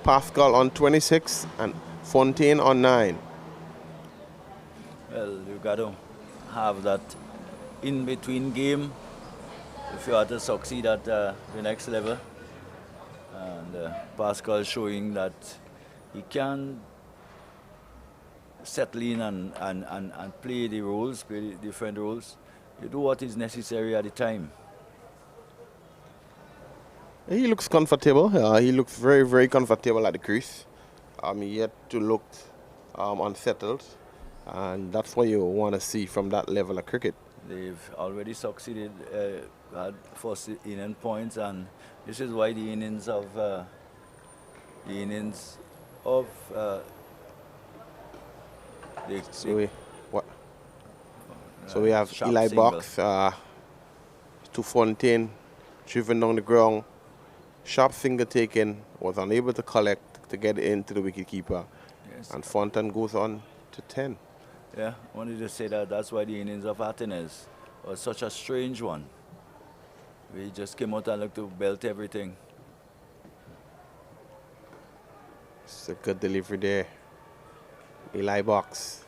[SPEAKER 2] Pascal on 26 and Fontaine on 9.
[SPEAKER 1] Well, you got to have that in-between game if you are to succeed at the next level. And Pascal showing that he can settle in and play the roles, play the different roles. You do what is necessary at the time.
[SPEAKER 2] He looks comfortable. He looks very, very comfortable at the crease. Yet to look unsettled. And that's what you want to see from that level of cricket.
[SPEAKER 1] They've already succeeded, had first inning points, and this is why the innings of the,
[SPEAKER 2] So we what? So we have
[SPEAKER 1] sharp
[SPEAKER 2] Eli
[SPEAKER 1] single.
[SPEAKER 2] Box to Fontaine, driven down the ground. Sharp single taken, was unable to collect to get into the wicketkeeper.
[SPEAKER 1] Yes.
[SPEAKER 2] And Fontaine goes on to 10.
[SPEAKER 1] Yeah, I wanted to say that's why the innings of Athens was such a strange one. We just came out and looked to belt everything.
[SPEAKER 2] It's a good delivery there. Eli Box.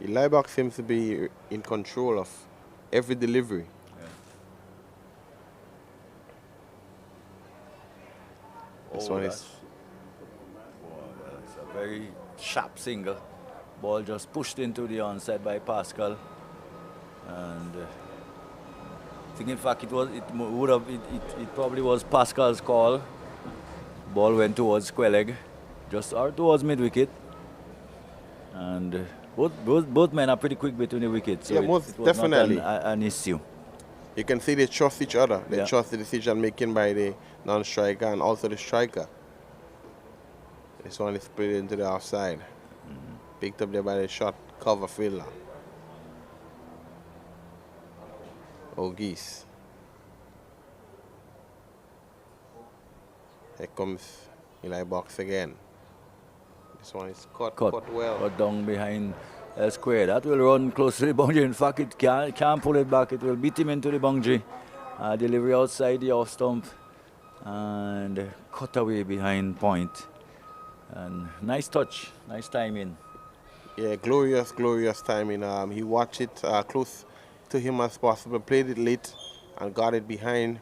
[SPEAKER 2] Eli Box seems to be in control of every delivery.
[SPEAKER 1] Yeah.
[SPEAKER 2] This one
[SPEAKER 1] that's a very sharp single. Ball just pushed into the onside by Pascal, and I think in fact it probably was Pascal's call. Ball went towards square leg, just or towards mid wicket, and both men are pretty quick between the wickets, so
[SPEAKER 2] Yeah,
[SPEAKER 1] it
[SPEAKER 2] most
[SPEAKER 1] was
[SPEAKER 2] definitely.
[SPEAKER 1] not an issue.
[SPEAKER 2] You can see they trust each other. They
[SPEAKER 1] Yeah.
[SPEAKER 2] trust the decision making by the non-striker and also the striker. This one is played into the offside. Picked up there by the shot cover fielder. Geese. Here comes Eli Box again. This one is cut well.
[SPEAKER 1] Cut down behind square. That will run close to the boundary. In fact, it can't pull it back. It will beat him into the boundary. Delivery outside the off stump and cut away behind point. And nice touch, nice timing.
[SPEAKER 2] Yeah, glorious timing. He watched it close to him as possible, played it late and got it behind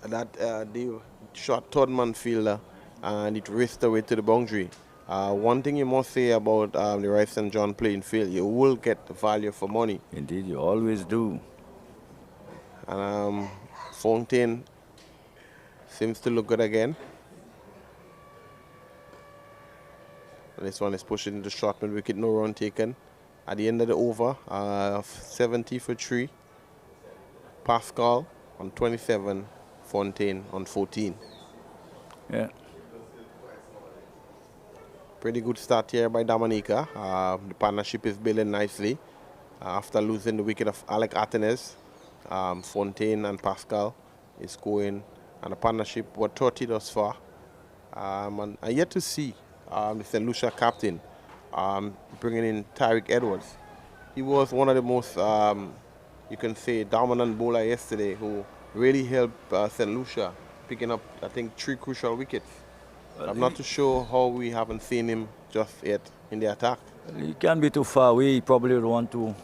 [SPEAKER 2] that the short third man fielder, and it raced away to the boundary. One thing you must say about the Rice St. John playing field, you will get the value for money.
[SPEAKER 1] Indeed, you always do.
[SPEAKER 2] And Fontaine seems to look good again. And this one is pushing into short mid wicket, no run taken. At the end of the over, 70 for 3. Pascal on 27, Fontaine on 14.
[SPEAKER 1] Yeah.
[SPEAKER 2] Pretty good start here by Dominica. The partnership is building nicely. After losing the wicket of Alec Atenes, Fontaine and Pascal is going, and the partnership was 30 thus far. And I yet to see the St. Lucia captain bringing in Tyreek Edwards. He was one of the most, you can say, dominant bowler yesterday who really helped St. Lucia picking up, I think, 3 crucial wickets.
[SPEAKER 1] Well,
[SPEAKER 2] I'm not too sure how we haven't seen him just yet in the attack.
[SPEAKER 1] He can't be too far away. He probably would want to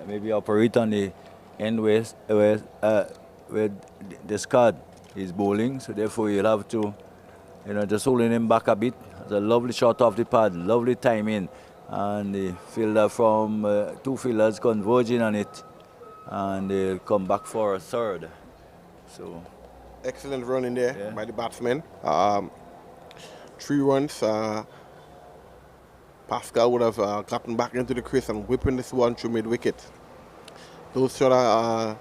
[SPEAKER 1] maybe operate on the end where Descarte is bowling. So therefore you'll have to, just holding him back a bit. It's a lovely shot off the pad, lovely timing. And the fielder from 2 fielders converging on it. And they'll come back for a third. So
[SPEAKER 2] excellent run in there by the batsman. 3 runs. Pascal would have gotten back into the crease and whipping this one through mid-wicket. Those sort of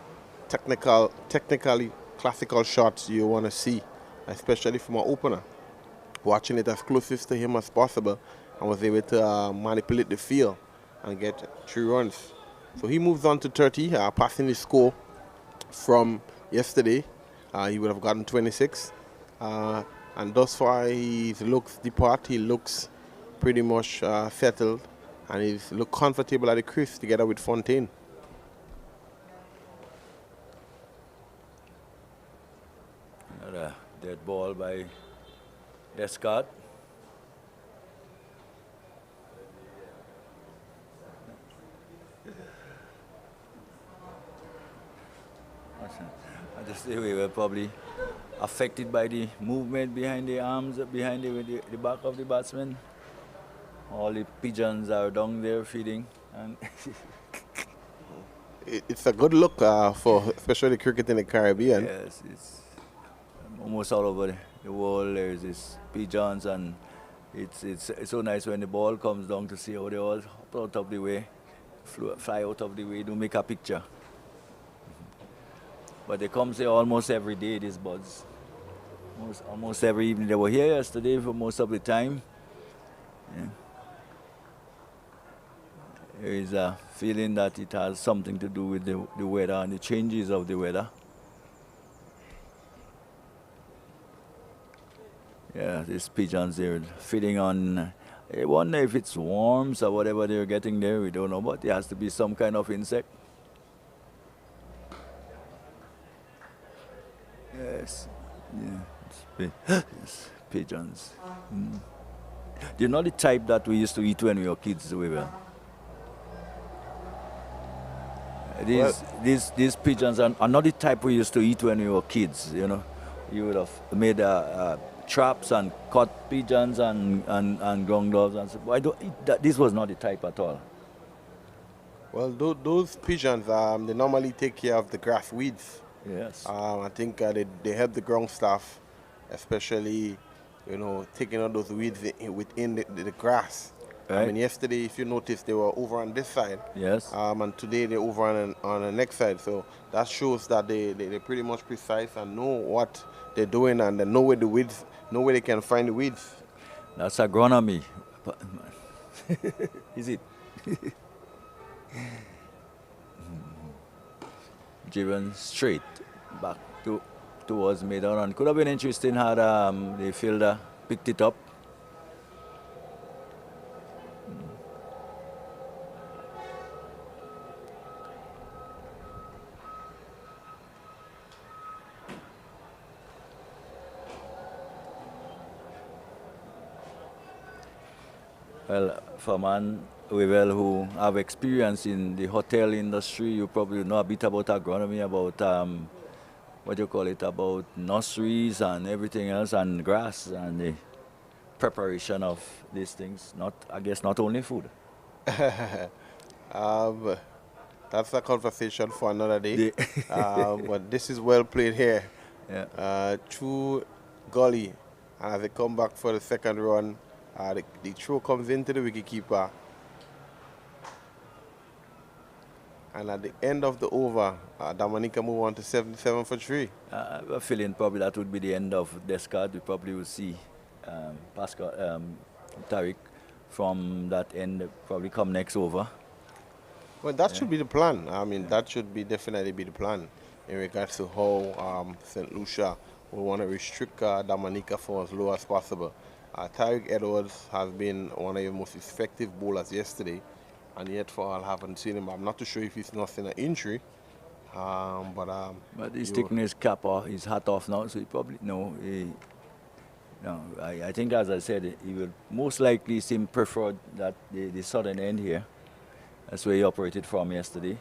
[SPEAKER 2] technically classical shots you want to see, especially from an opener. Watching it as closest to him as possible, and was able to manipulate the field and get 3 runs. So he moves on to 30, passing his score from yesterday. He would have gotten 26. And thus far, he looks the part. He looks pretty much settled, and he's look comfortable at the crease together with Fontaine.
[SPEAKER 1] Another dead ball by Descarte. I just say we were probably affected by the movement behind the arms, behind the back of the batsman. All the pigeons are down there feeding. And
[SPEAKER 2] It's a good look for especially cricket in the Caribbean.
[SPEAKER 1] yes, it's almost all over the world. There's this pigeons and It's so nice when the ball comes down to see how they all hop out of the way, fly out of the way, to make a picture. But they come here almost every day, these birds. Almost every evening. They were here yesterday for most of the time. Yeah. There is a feeling that it has something to do with the weather and the changes of the weather. Yeah, these pigeons, they're feeding on. I wonder if it's worms or whatever they're getting there. We don't know, but there has to be some kind of insect. Yes. Yeah. Yes. Pigeons. Mm. They're not the type that we used to eat when we were kids, we were. These pigeons are not the type we used to eat when we were kids, you know. You would have made traps and caught pigeons and ground doves and so. I don't eat that. This was not the type at all.
[SPEAKER 2] Well, those pigeons, they normally take care of the grass weeds.
[SPEAKER 1] Yes.
[SPEAKER 2] I think they help the ground staff, especially, you know, taking out those weeds within the grass.
[SPEAKER 1] Right.
[SPEAKER 2] I mean, yesterday, if you noticed, they were over on this side.
[SPEAKER 1] Yes.
[SPEAKER 2] And today they're over on the next side. So that shows that they're pretty much precise and know what they're doing, and they know where the weeds, know where they can find the weeds.
[SPEAKER 1] That's agronomy. Is it? Driven straight back towards middle, and could have been interesting had the fielder picked it up. Well, for man who have experience in the hotel industry, you probably know a bit about agronomy, about what you call it, about nurseries and everything else, and grass and the preparation of these things. I guess not only food.
[SPEAKER 2] That's a conversation for another day. But this is well played here.
[SPEAKER 1] Yeah.
[SPEAKER 2] Through gully, and as they come back for the second run, the throw comes into the wicketkeeper. And at the end of the over, Dominica move on to 77 for 3.
[SPEAKER 1] I have a feeling probably that would be the end of Descarte. We probably will see Pascal, Tariq from that end probably come next over.
[SPEAKER 2] Well, that should be the plan. I mean, that should definitely be the plan in regards to how St. Lucia will want to restrict Dominica for as low as possible. Tariq Edwards has been one of your most effective bowlers yesterday, and yet for all I haven't seen him. I'm not too sure if he's nothing an injury, but
[SPEAKER 1] he's taking his cap off, his hat off now, so he probably no. I think, as I said, he will most likely seem prefer that the southern end here. That's where he operated from yesterday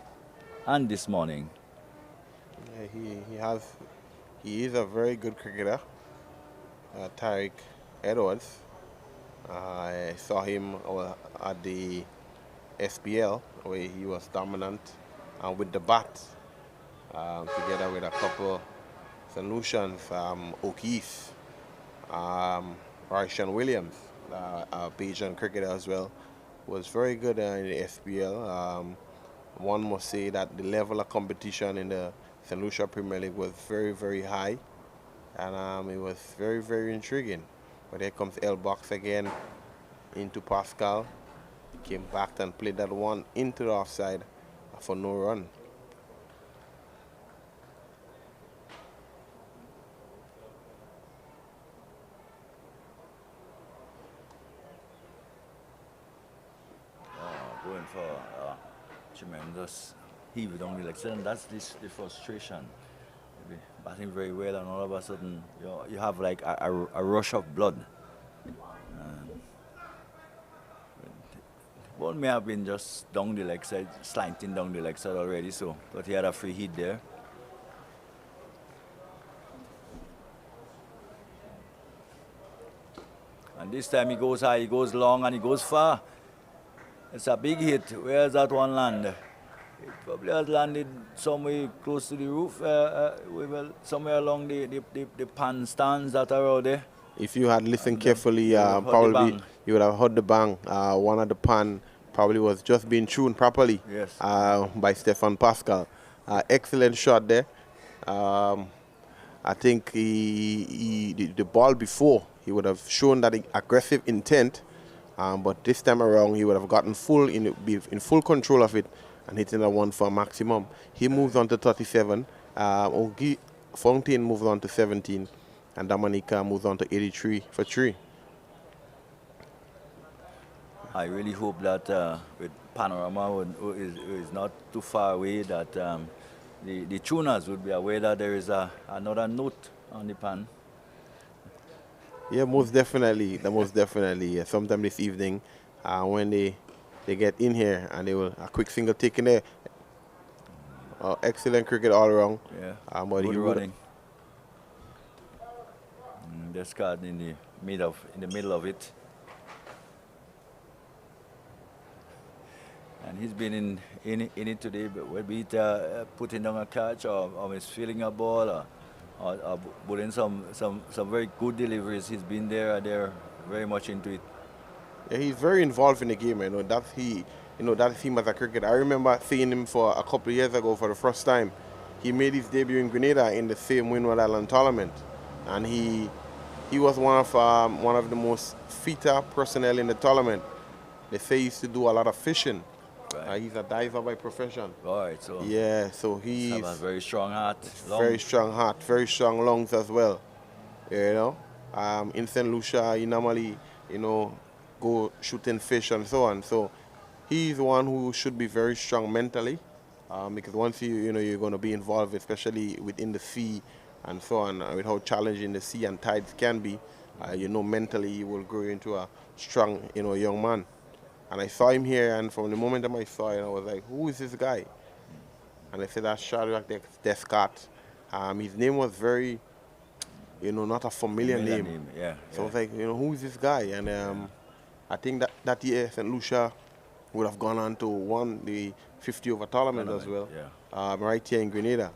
[SPEAKER 1] and this morning.
[SPEAKER 2] Yeah, he is a very good cricketer, Tariq Edwards. I saw him at the SPL where he was dominant with the bat, together with a couple St. Lucians, O'Keefe, Ryshan Williams, a Bajan cricketer as well, was very good in the SPL. One must say that the level of competition in the St. Lucia Premier League was very, very high, and it was very, very intriguing. But here comes L-Box again into Pascal. He came back and played that one into the offside for no run.
[SPEAKER 1] Going for tremendous heave down the leg side, and that's the frustration. Maybe batting very well, and all of a sudden you have like a rush of blood. Ball may have been just down the leg side, slanting down the leg side already, so but he had a free hit there. And this time he goes high, he goes long, and he goes far. It's a big hit. Where has that one land? It probably has landed somewhere close to the roof, somewhere along the pan stands that are out there.
[SPEAKER 2] If you had listened
[SPEAKER 1] And
[SPEAKER 2] carefully,
[SPEAKER 1] you heard the
[SPEAKER 2] probably
[SPEAKER 1] bang.
[SPEAKER 2] you would have heard the bang. One of the pan probably was just being tuned properly
[SPEAKER 1] Yes.
[SPEAKER 2] by Stephan Pascal. Excellent shot there. Um, I think the ball before, he would have shown that aggressive intent, but this time around he would have gotten be in full control of it and hitting that one for a maximum. He moves on to 37. Ogi Fontaine moves on to 17, and Dominica moves on to 83 for 3.
[SPEAKER 1] I really hope that with Panorama is not too far away, that the tuners would be aware that there is another note on the pan.
[SPEAKER 2] Yeah, most definitely. Most definitely. Yeah. Sometime this evening, when they get in here and they will a quick single taken there. Excellent cricket all around.
[SPEAKER 1] Yeah,
[SPEAKER 2] But
[SPEAKER 1] good
[SPEAKER 2] he would.
[SPEAKER 1] running. Descarte in the middle of it. And he's been in it today, but whether it putting down a catch or misfielding a ball or putting some very good deliveries, he's been there very much into it.
[SPEAKER 2] Yeah, he's very involved in the game. That's him as a cricketer. I remember seeing him for a couple of years ago for the first time. He made his debut in Grenada in the same Windward Island tournament, and he was one of the most fitter personnel in the tournament. They say he used to do a lot of fishing.
[SPEAKER 1] Right.
[SPEAKER 2] He's a diver by profession.
[SPEAKER 1] All right, so
[SPEAKER 2] Yeah, so he's
[SPEAKER 1] have a very strong heart.
[SPEAKER 2] very strong heart, very strong lungs as well. In St. Lucia, he normally, go shooting fish and so on. So he's one who should be very strong mentally, because once you're going to be involved, especially within the sea and so on, with how challenging the sea and tides can be, mentally you will grow into a strong, young man. And I saw him here, and from the moment that I saw him, I was like, who is this guy? And I said, that's Shadrack Descarte. His name was very, not a familiar name.
[SPEAKER 1] Yeah.
[SPEAKER 2] So I was like, who is this guy? And I think that year St. Lucia would have gone on to won the 50 over tournament as well, right here in Grenada.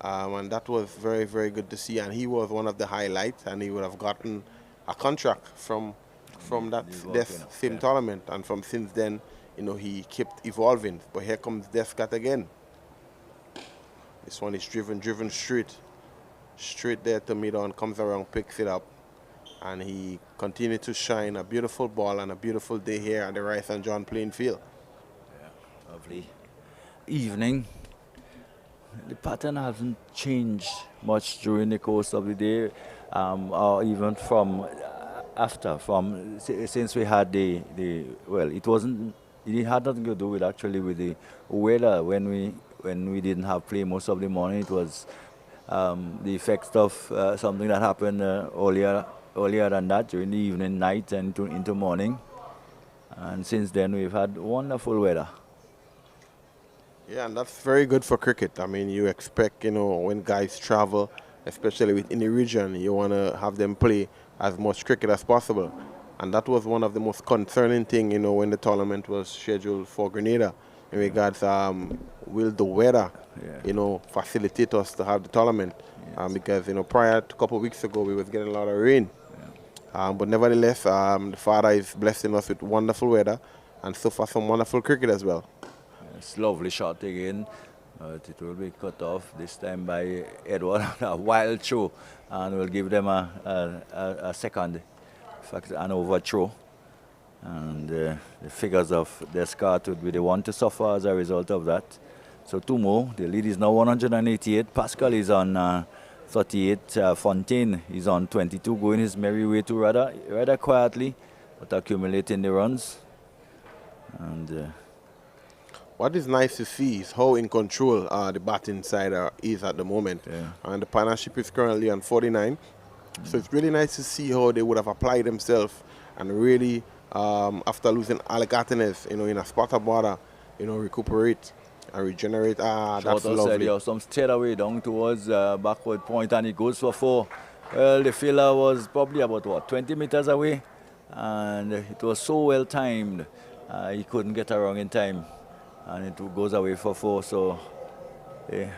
[SPEAKER 2] And that was very, very good to see. And he was one of the highlights, and he would have gotten a contract from that same tournament. And from since then, he kept evolving. But here comes Descarte again. This one is driven straight there to mid on, comes around, picks it up, and he continued to shine. A beautiful ball and a beautiful day here at the Rice and John playing field.
[SPEAKER 1] Yeah, lovely evening. The pattern hasn't changed much during the course of the day, or even from since we had it had nothing to do with the weather. When we didn't have play most of the morning, it was the effects of something that happened earlier than that during the evening, night, and into morning. And since then, we've had wonderful weather.
[SPEAKER 2] Yeah, and that's very good for cricket. I mean, you expect, when guys travel, especially within the region, you want to have them play as much cricket as possible. And that was one of the most concerning things, when the tournament was scheduled for Grenada, in regards, will the weather, facilitate us to have the tournament? Yes. Because, prior to a couple of weeks ago, we was getting a lot of rain. Yeah. But nevertheless, the Father is blessing us with wonderful weather and so far some wonderful cricket as well.
[SPEAKER 1] It's lovely shot again. It will be cut off this time by Edward, a wild throw, and we'll give them a second, in fact, an overthrow. And the figures of Descarte would be the one to suffer as a result of that. So 2 more. The lead is now 188. Pascal is on 38. Fontaine is on 22, going his merry way to rather quietly, but accumulating the runs. And
[SPEAKER 2] what is nice to see is how in control the batting side is at the moment.
[SPEAKER 1] Yeah. And
[SPEAKER 2] the partnership is currently on 49. So it's really nice to see how they would have applied themselves and really, after losing Alligatorness, in a spot of water, recuperate and regenerate. That's lovely.
[SPEAKER 1] Side, some straight away down towards backward point, and it goes for 4. Well, the fielder was probably about 20 meters away, and it was so well timed, he couldn't get around in time. And it goes away for 4, so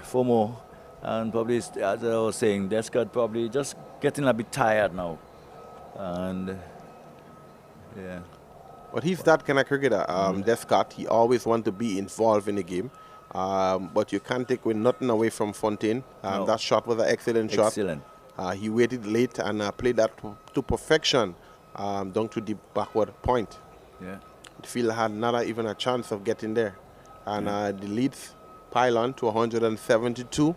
[SPEAKER 1] 4 more. And probably, as I was saying, Descarte probably just getting a bit tired now. And yeah.
[SPEAKER 2] But he's that kind of cricketer, Descarte. He always wants to be involved in the game. But you can't take nothing away from Fontaine.
[SPEAKER 1] No.
[SPEAKER 2] That shot was an excellent shot.
[SPEAKER 1] Excellent.
[SPEAKER 2] He waited late and played that to perfection down to the backward point.
[SPEAKER 1] Yeah.
[SPEAKER 2] The field had not even a chance of getting there. And the leads pile on to 172.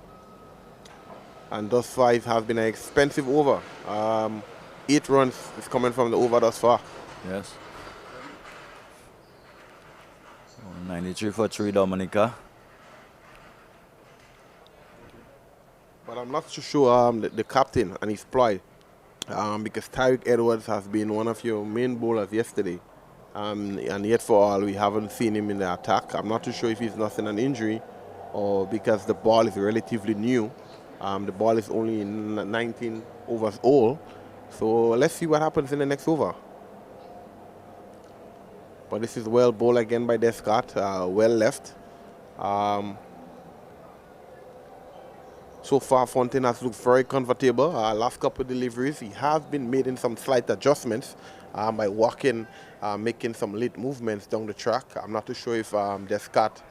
[SPEAKER 2] And thus far, it has been an expensive over. 8 runs is coming from the over thus far.
[SPEAKER 1] Yes. 93 for 3, Dominica.
[SPEAKER 2] But I'm not too sure the captain and his ploy, because Tyreek Edwards has been one of your main bowlers yesterday. And yet for all, we haven't seen him in the attack. I'm not too sure if he's nothing an injury or because the ball is relatively new. The ball is only 19 overs old. So let's see what happens in the next over. But this is well bowled again by Descarte, well left. So far, Fontaine has looked very comfortable. Last couple of deliveries, he has been making some slight adjustments by walking, making some late movements down the track. I'm not too sure if Descarte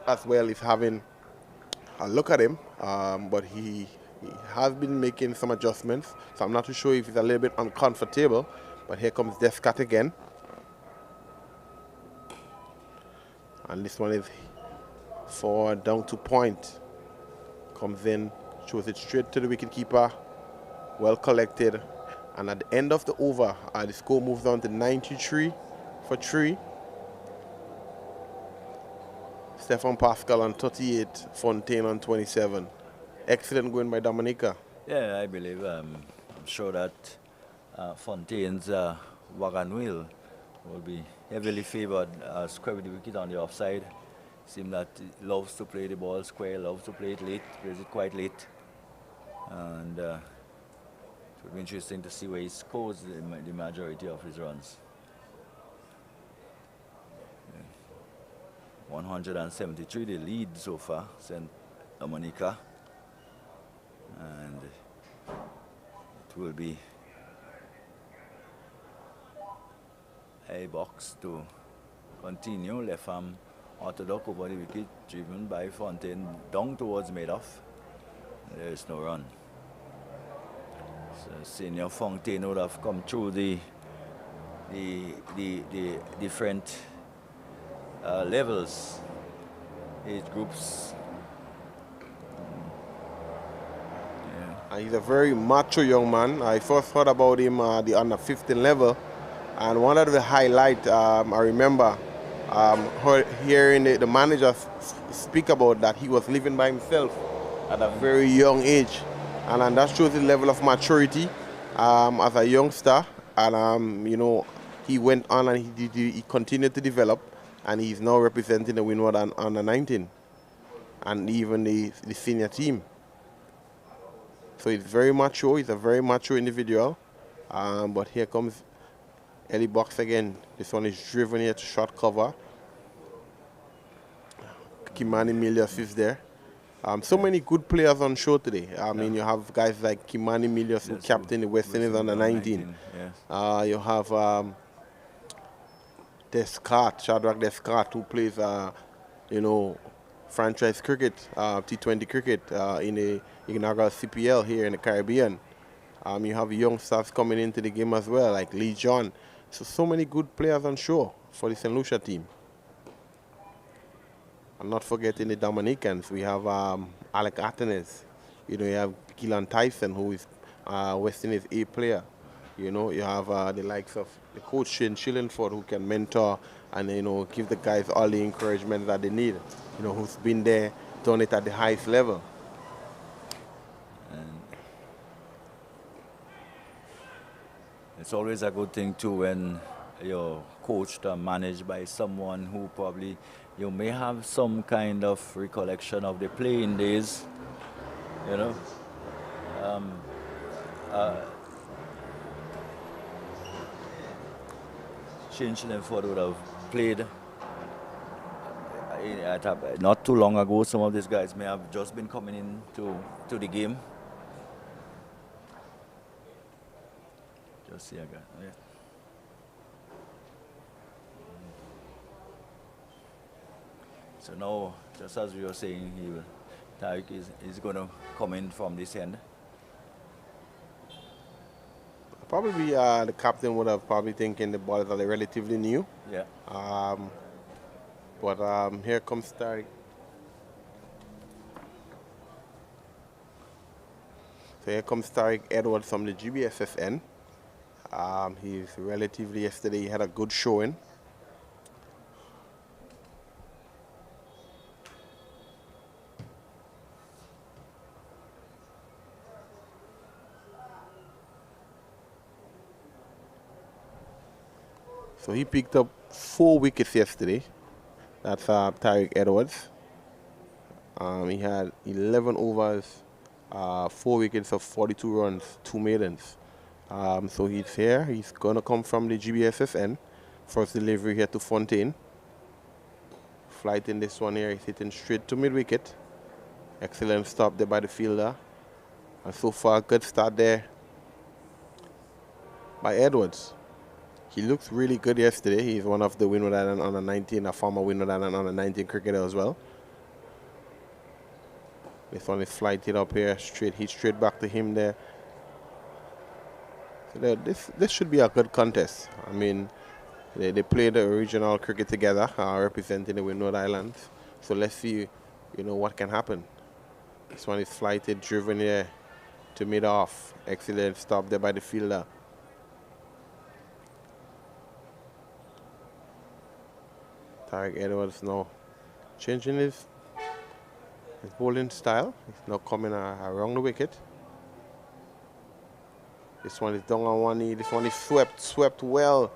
[SPEAKER 2] as well is having a look at him, but he has been making some adjustments. So I'm not too sure if he's a little bit uncomfortable. But here comes Descarte again. And this one is forward down to point. Comes in, shows it straight to the wicketkeeper. Well collected. And at the end of the over, the score moves on to 93 for 3. Stephan Pascal on 38, Fontaine on 27. Excellent going by Dominica.
[SPEAKER 1] Yeah, I believe. I'm sure that Fontaine's wagon wheel will be heavily favored as with the wicket on the offside. Seems that he loves to play the ball square, loves to play it late, plays it quite late. And it would be interesting to see where he scores the majority of his runs. 173 the lead so far, St. Dominica. And it will be a box to continue. Left arm orthodox over the wicket, driven by Fontaine down towards mid-off. There is no run. So senior Fontaine would have come through the different levels, age groups.
[SPEAKER 2] He's a very macho young man. I first heard about him at the under 15 level. And one of the highlights, I remember hearing the manager speak about that he was living by himself at a very young age. And that shows the level of maturity as a youngster. And, he went on and he continued to develop. And he's now representing the Windward under 19 and even the senior team. So he's very mature. He's a very mature individual. But here comes Ellie Box again. This one is driven here to short cover. Kimani Milius is there. So many good players on show today. I mean, you have guys like Kimani Milius, who captain the West Indies under 19.
[SPEAKER 1] Yes.
[SPEAKER 2] You have Descarte, Shadrack Descarte, who plays, franchise cricket, T20 cricket in the inaugural CPL here in the Caribbean. You have young stars coming into the game as well, like Lee John. So many good players on show for the St. Lucia team. I'm not forgetting the Dominicans. We have Alec Atenes. You have Keelan Tyson, who is West Indies A player. You have the likes of the coach Shane Shillingford, who can mentor and give the guys all the encouragement that they need. Who's been there, done it at the highest level.
[SPEAKER 1] And it's always a good thing too when you're coached or managed by someone who probably you may have some kind of recollection of the playing days. Shane Shillingford would have played not too long ago. Some of these guys may have just been coming in to the game. Just see again. Yeah. So now, just as we were saying, Tariq is going to come in from this end.
[SPEAKER 2] Probably the captain would have probably thinking the ball is relatively new.
[SPEAKER 1] Yeah.
[SPEAKER 2] But here comes Tariq. So here comes Tariq Edwards from the GBSSN. He's relatively, yesterday he had a good showing. So he picked up 4 wickets yesterday. That's Tariq Edwards. He had 11 overs, 4 wickets of 42 runs, 2 maidens. So he's here. He's going to come from the GBSSN. First delivery here to Fontaine. Flight in this one here. He's hitting straight to mid-wicket. Excellent stop there by the fielder. And so far, good start there by Edwards. He looked really good yesterday. He's one of the Windward Island under 19, a former Windward Island under 19 cricketer as well. This one is flighted up here, straight back to him there. So this should be a good contest. I mean, they play the original cricket together, representing the Windward Islands. So let's see, what can happen. This one is flighted, driven here to mid-off. Excellent stop there by the fielder. Tariq Edwards now changing his bowling style. He's now coming around the wicket. This one is down on one knee. This one is swept well.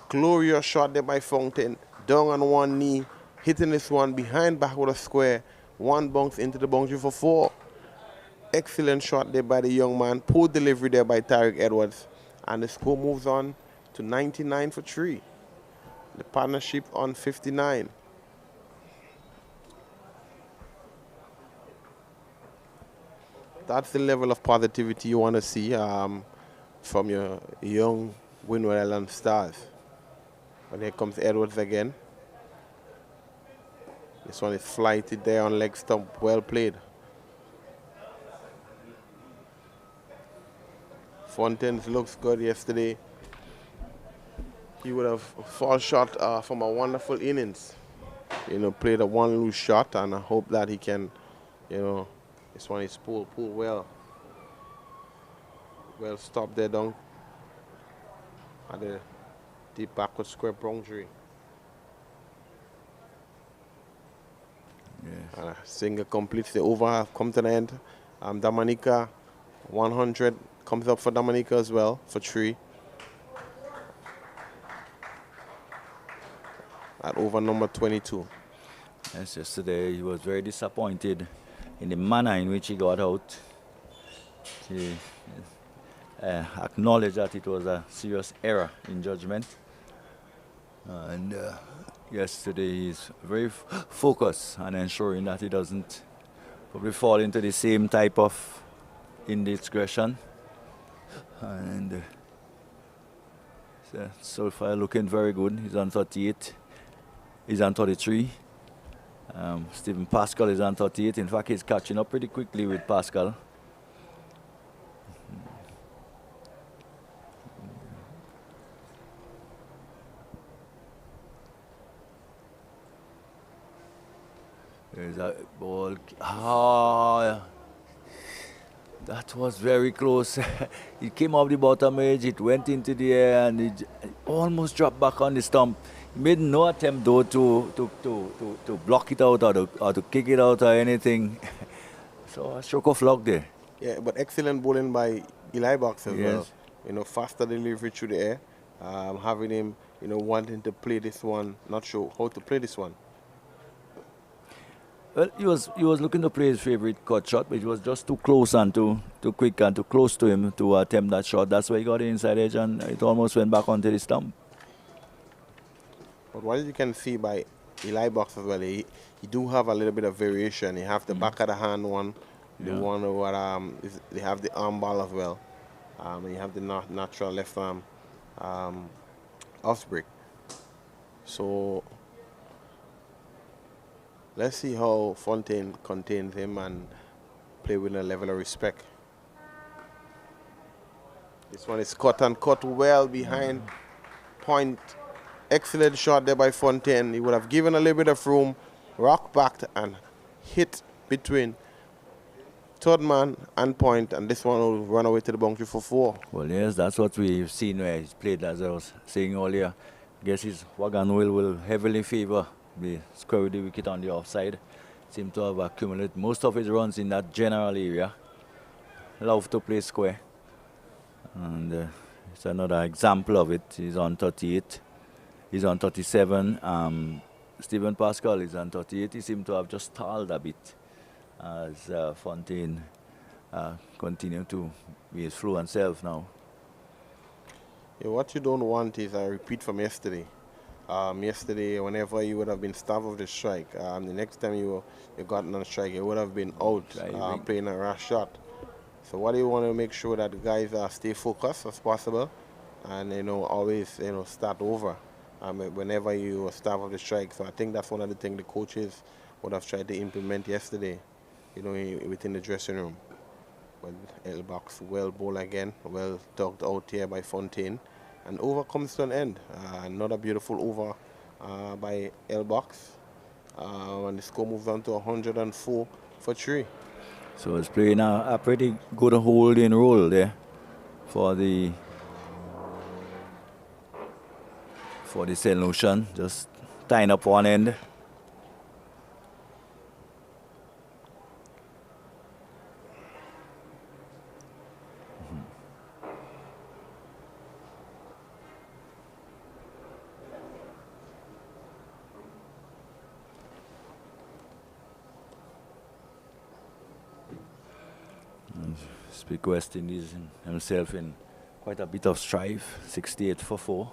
[SPEAKER 2] Glorious shot there by Fontaine. Down on one knee. Hitting this one behind back with a square. One bounce into the boundary for 4. Excellent shot there by the young man. Poor delivery there by Tariq Edwards. And the score moves on to 99 for 3. The partnership on 59. That's the level of positivity you want to see from your young Windward Island stars. And here comes Edwards again. This one is flighted there on leg stump. Well played. Fontaine looks good yesterday. He would have fall short from a wonderful innings. Played a one loose shot, and I hope that he can, this one is pulled well. Well stopped there down at the deep backward square boundary.
[SPEAKER 1] Yes.
[SPEAKER 2] Single completes the over, come to the end. Dominica, 100 comes up for Dominica as well for 3. At over number 22.
[SPEAKER 1] Yes, yesterday he was very disappointed in the manner in which he got out. He acknowledged that it was a serious error in judgment. And yesterday he's very focused on ensuring that he doesn't probably fall into the same type of indiscretion. And so far looking very good. He's on 38. He's on 33. Stephan Pascal is on 38. In fact, he's catching up pretty quickly with Pascal. There's a ball. That was very close. It came off the bottom edge, it went into the air, and it almost dropped back on the stump. He made no attempt though to block it out or to kick it out or anything. So a stroke of luck there.
[SPEAKER 2] Yeah, but excellent bowling by Eli Box as
[SPEAKER 1] Yes.
[SPEAKER 2] well. Faster delivery through the air. Having him, wanting to play this one, not sure how to play this one.
[SPEAKER 1] Well, he was looking to play his favorite cut shot, but it was just too close and too quick and too close to him to attempt that shot. That's why he got the inside edge and it almost went back onto the stump.
[SPEAKER 2] But what you can see by Eli Box as well, he do have a little bit of variation. He have the back of the hand one, the one where they have the arm ball as well. And you have the natural left arm off break. So let's see how Fontaine contains him and play with a level of respect. This one is cut and cut well behind point. Excellent shot there by Fontaine. He would have given a little bit of room, rock back and hit between third man and point, and this one will run away to the boundary for 4.
[SPEAKER 1] Well, yes, that's what we've seen where he's played, as I was saying earlier. I guess his wagon will heavily favor the square with the wicket on the offside. Seem to have accumulated most of his runs in that general area. Love to play square. And it's another example of it. He's on 38. He's on 37. Stephan Pascal is on 38. He seemed to have just stalled a bit as Fontaine continue to be his fluent self now.
[SPEAKER 2] Yeah, what you don't want is a repeat from yesterday. Yesterday, whenever you would have been starved of the strike, the next time you got on a strike, you would have been out playing a rash shot. So what do you want to make sure that the guys stay focused as possible, and always start over whenever you starve of the strike. So I think that's one of the things the coaches would have tried to implement yesterday, within the dressing room. Well, L-box well bowled again, well tugged out here by Fontaine, and over comes to an end. Another beautiful over by L-box, and the score moves on to 104 for 3.
[SPEAKER 1] So it's playing a pretty good holding role there for the St. Lucian, just tying up one end. Speak West Indies himself in quite a bit of strife, 68 for 4.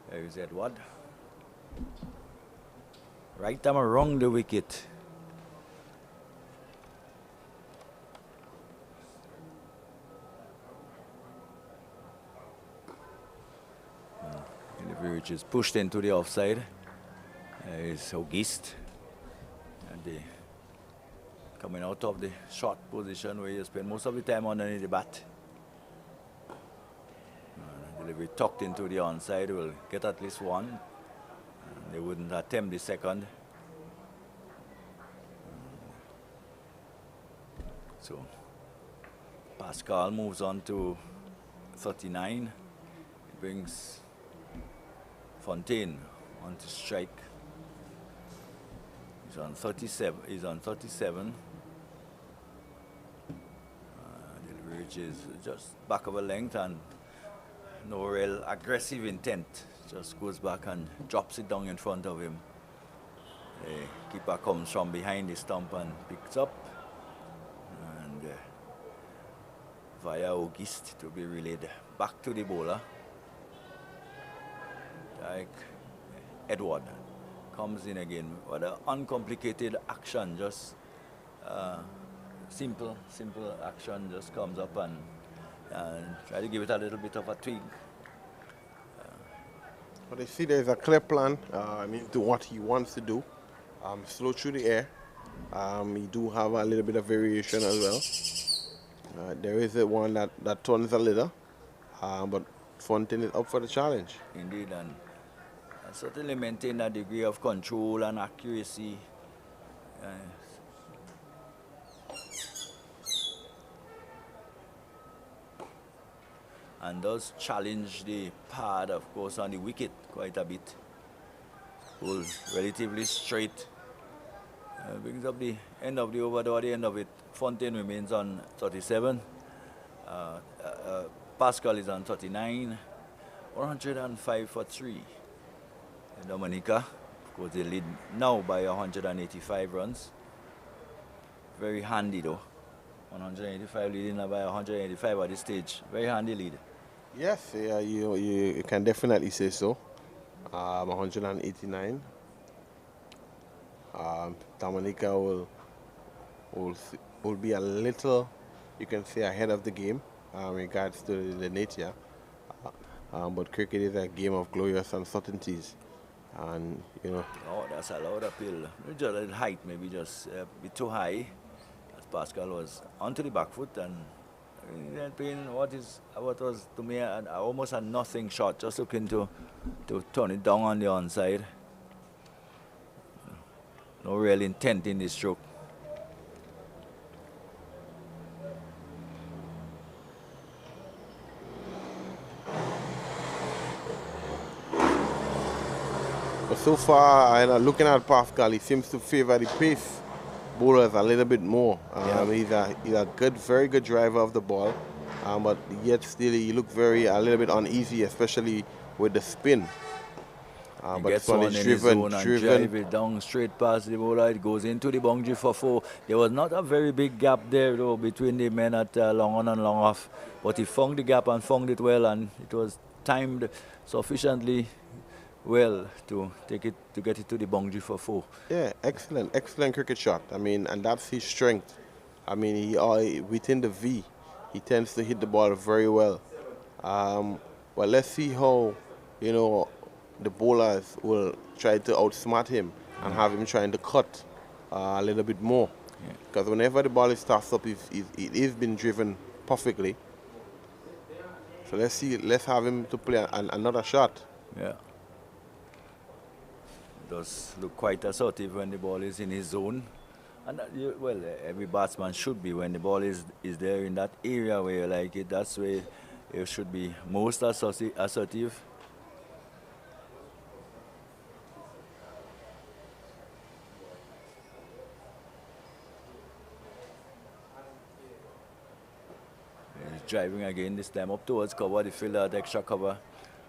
[SPEAKER 1] There is Edward. Right time around the wicket. Which is pushed into the offside. Is August. And coming out of the short position where you spend most of the time underneath the bat. Delivery tucked into the onside will get at least one. They wouldn't attempt the second. So Pascal moves on to 39. It brings Fontaine on to strike. He's on 37. Which is just back of a length and no real aggressive intent. Just goes back and drops it down in front of him. The keeper comes from behind the stump and picks up. And via August to be relayed back to the bowler. Like Edward comes in again. What an uncomplicated action, just simple action, just comes up and try to give it a little bit of a twig.
[SPEAKER 2] But I see there's a clear plan to what he wants to do. Slow through the air. He do have a little bit of variation as well. There is one that turns a little, but Fontaine is up for the challenge.
[SPEAKER 1] Indeed, and certainly maintain a degree of control and accuracy. And does challenge the pad, of course, on the wicket quite a bit. Pull relatively straight. Brings up the end of the over, though at the end of it, Fontaine remains on 37. Pascal is on 39. 105 for 3. Dominica, of course, they lead now by 185 runs. very handy though. 185 leading by 185 at this stage. Very handy lead.
[SPEAKER 2] Yes, yeah, you can definitely say so. 189. Dominica will be a little, you can say, ahead of the game in regards to the nature. But cricket is a game of glorious uncertainties, and
[SPEAKER 1] Oh, that's a lot of appeal. Just a height maybe just a bit too high, as Pascal was onto the back foot and been what was to me almost a nothing shot, just looking to turn it down on the onside. No real intent in this stroke.
[SPEAKER 2] but so far, looking at Pascal, he seems to favor the pace bowlers a little bit more. He's a good, very good driver of the ball, but yet still he looks a little bit uneasy, especially with the spin.
[SPEAKER 1] He
[SPEAKER 2] But
[SPEAKER 1] gets
[SPEAKER 2] this one
[SPEAKER 1] one
[SPEAKER 2] is
[SPEAKER 1] in his zone and drive
[SPEAKER 2] driven.
[SPEAKER 1] it down straight past the bowler. It goes into the boundary for 4. There was not a very big gap there though between the men at long on and long off, but he found the gap and found it well, and it was timed sufficiently well to get it to the boundary for 4.
[SPEAKER 2] Yeah, excellent cricket shot. I mean, and that's his strength. I mean, within the V, he tends to hit the ball very well. But let's see how, the bowlers will try to outsmart him and have him trying to cut a little bit more. Because whenever the ball is tossed up, it is being driven perfectly. So let's have him to play another shot.
[SPEAKER 1] Yeah. Does look quite assertive when the ball is in his zone. And every batsman should be when the ball is there in that area where you like it. That's where it should be most assertive. He's driving again, this time up towards cover, the fielder at extra cover,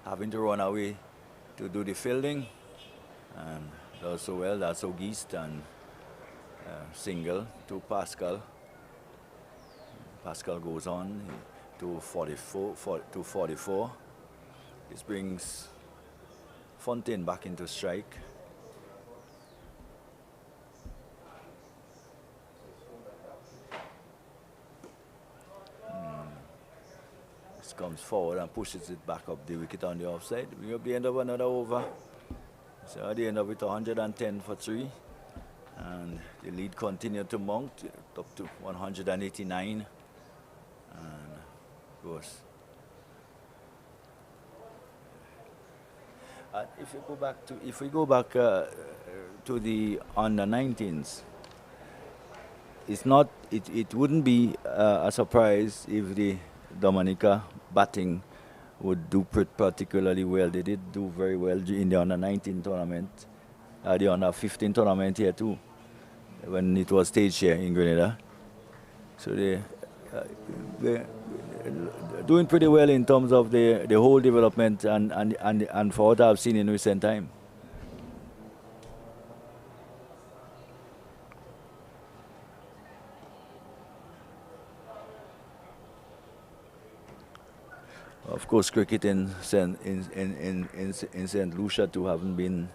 [SPEAKER 1] having to run away to do the fielding. And does so well, that's August, and single to Pascal. Pascal goes on to 44. This brings Fontaine back into strike. This comes forward and pushes it back up the wicket on the offside. We're at the end of another over. So at the end of it, 110 for 3. And the lead continued to mount up to 189. And of course, if we go back to the under 19s, it wouldn't be a surprise if the Dominica batting would do particularly well. They did do very well in the under 19 tournament, the under 15 tournament here too, when it was staged here in Grenada. So they're doing pretty well in terms of the whole development and for what I've seen in recent time. Of course, cricket in St. Lucia too haven't been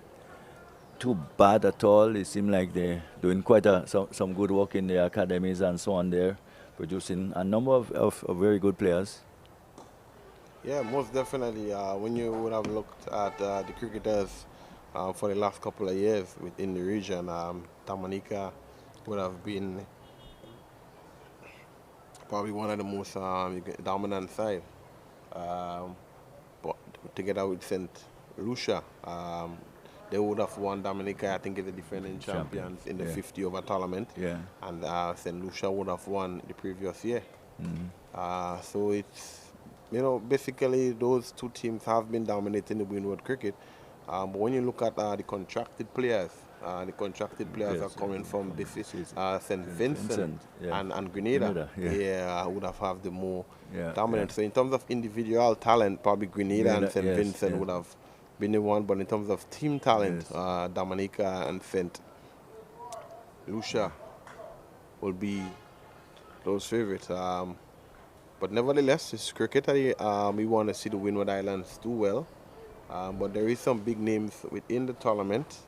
[SPEAKER 1] too bad at all. It seems like they're doing quite some good work in their academies and so on there, producing a number of very good players.
[SPEAKER 2] Yeah, most definitely. When you would have looked at the cricketers for the last couple of years within the region, Dominica would have been probably one of the most dominant side. But together with St. Lucia, they would have won. Dominica, I think, is the defending champions in the 50 over tournament.
[SPEAKER 1] Yeah.
[SPEAKER 2] And St. Lucia would have won the previous year.
[SPEAKER 1] Mm-hmm.
[SPEAKER 2] So it's, basically those two teams have been dominating the Windward cricket. But when you look at the contracted players are coming from St. Vincent and Grenada. Would have the more dominant. So in terms of individual talent, probably Grenada and St. Vincent would have been the one. But in terms of team talent, Dominica and St. Lucia will be those favorites. But nevertheless, it's cricket. We want to see the Windward Islands do well. But there is some big names within the tournament,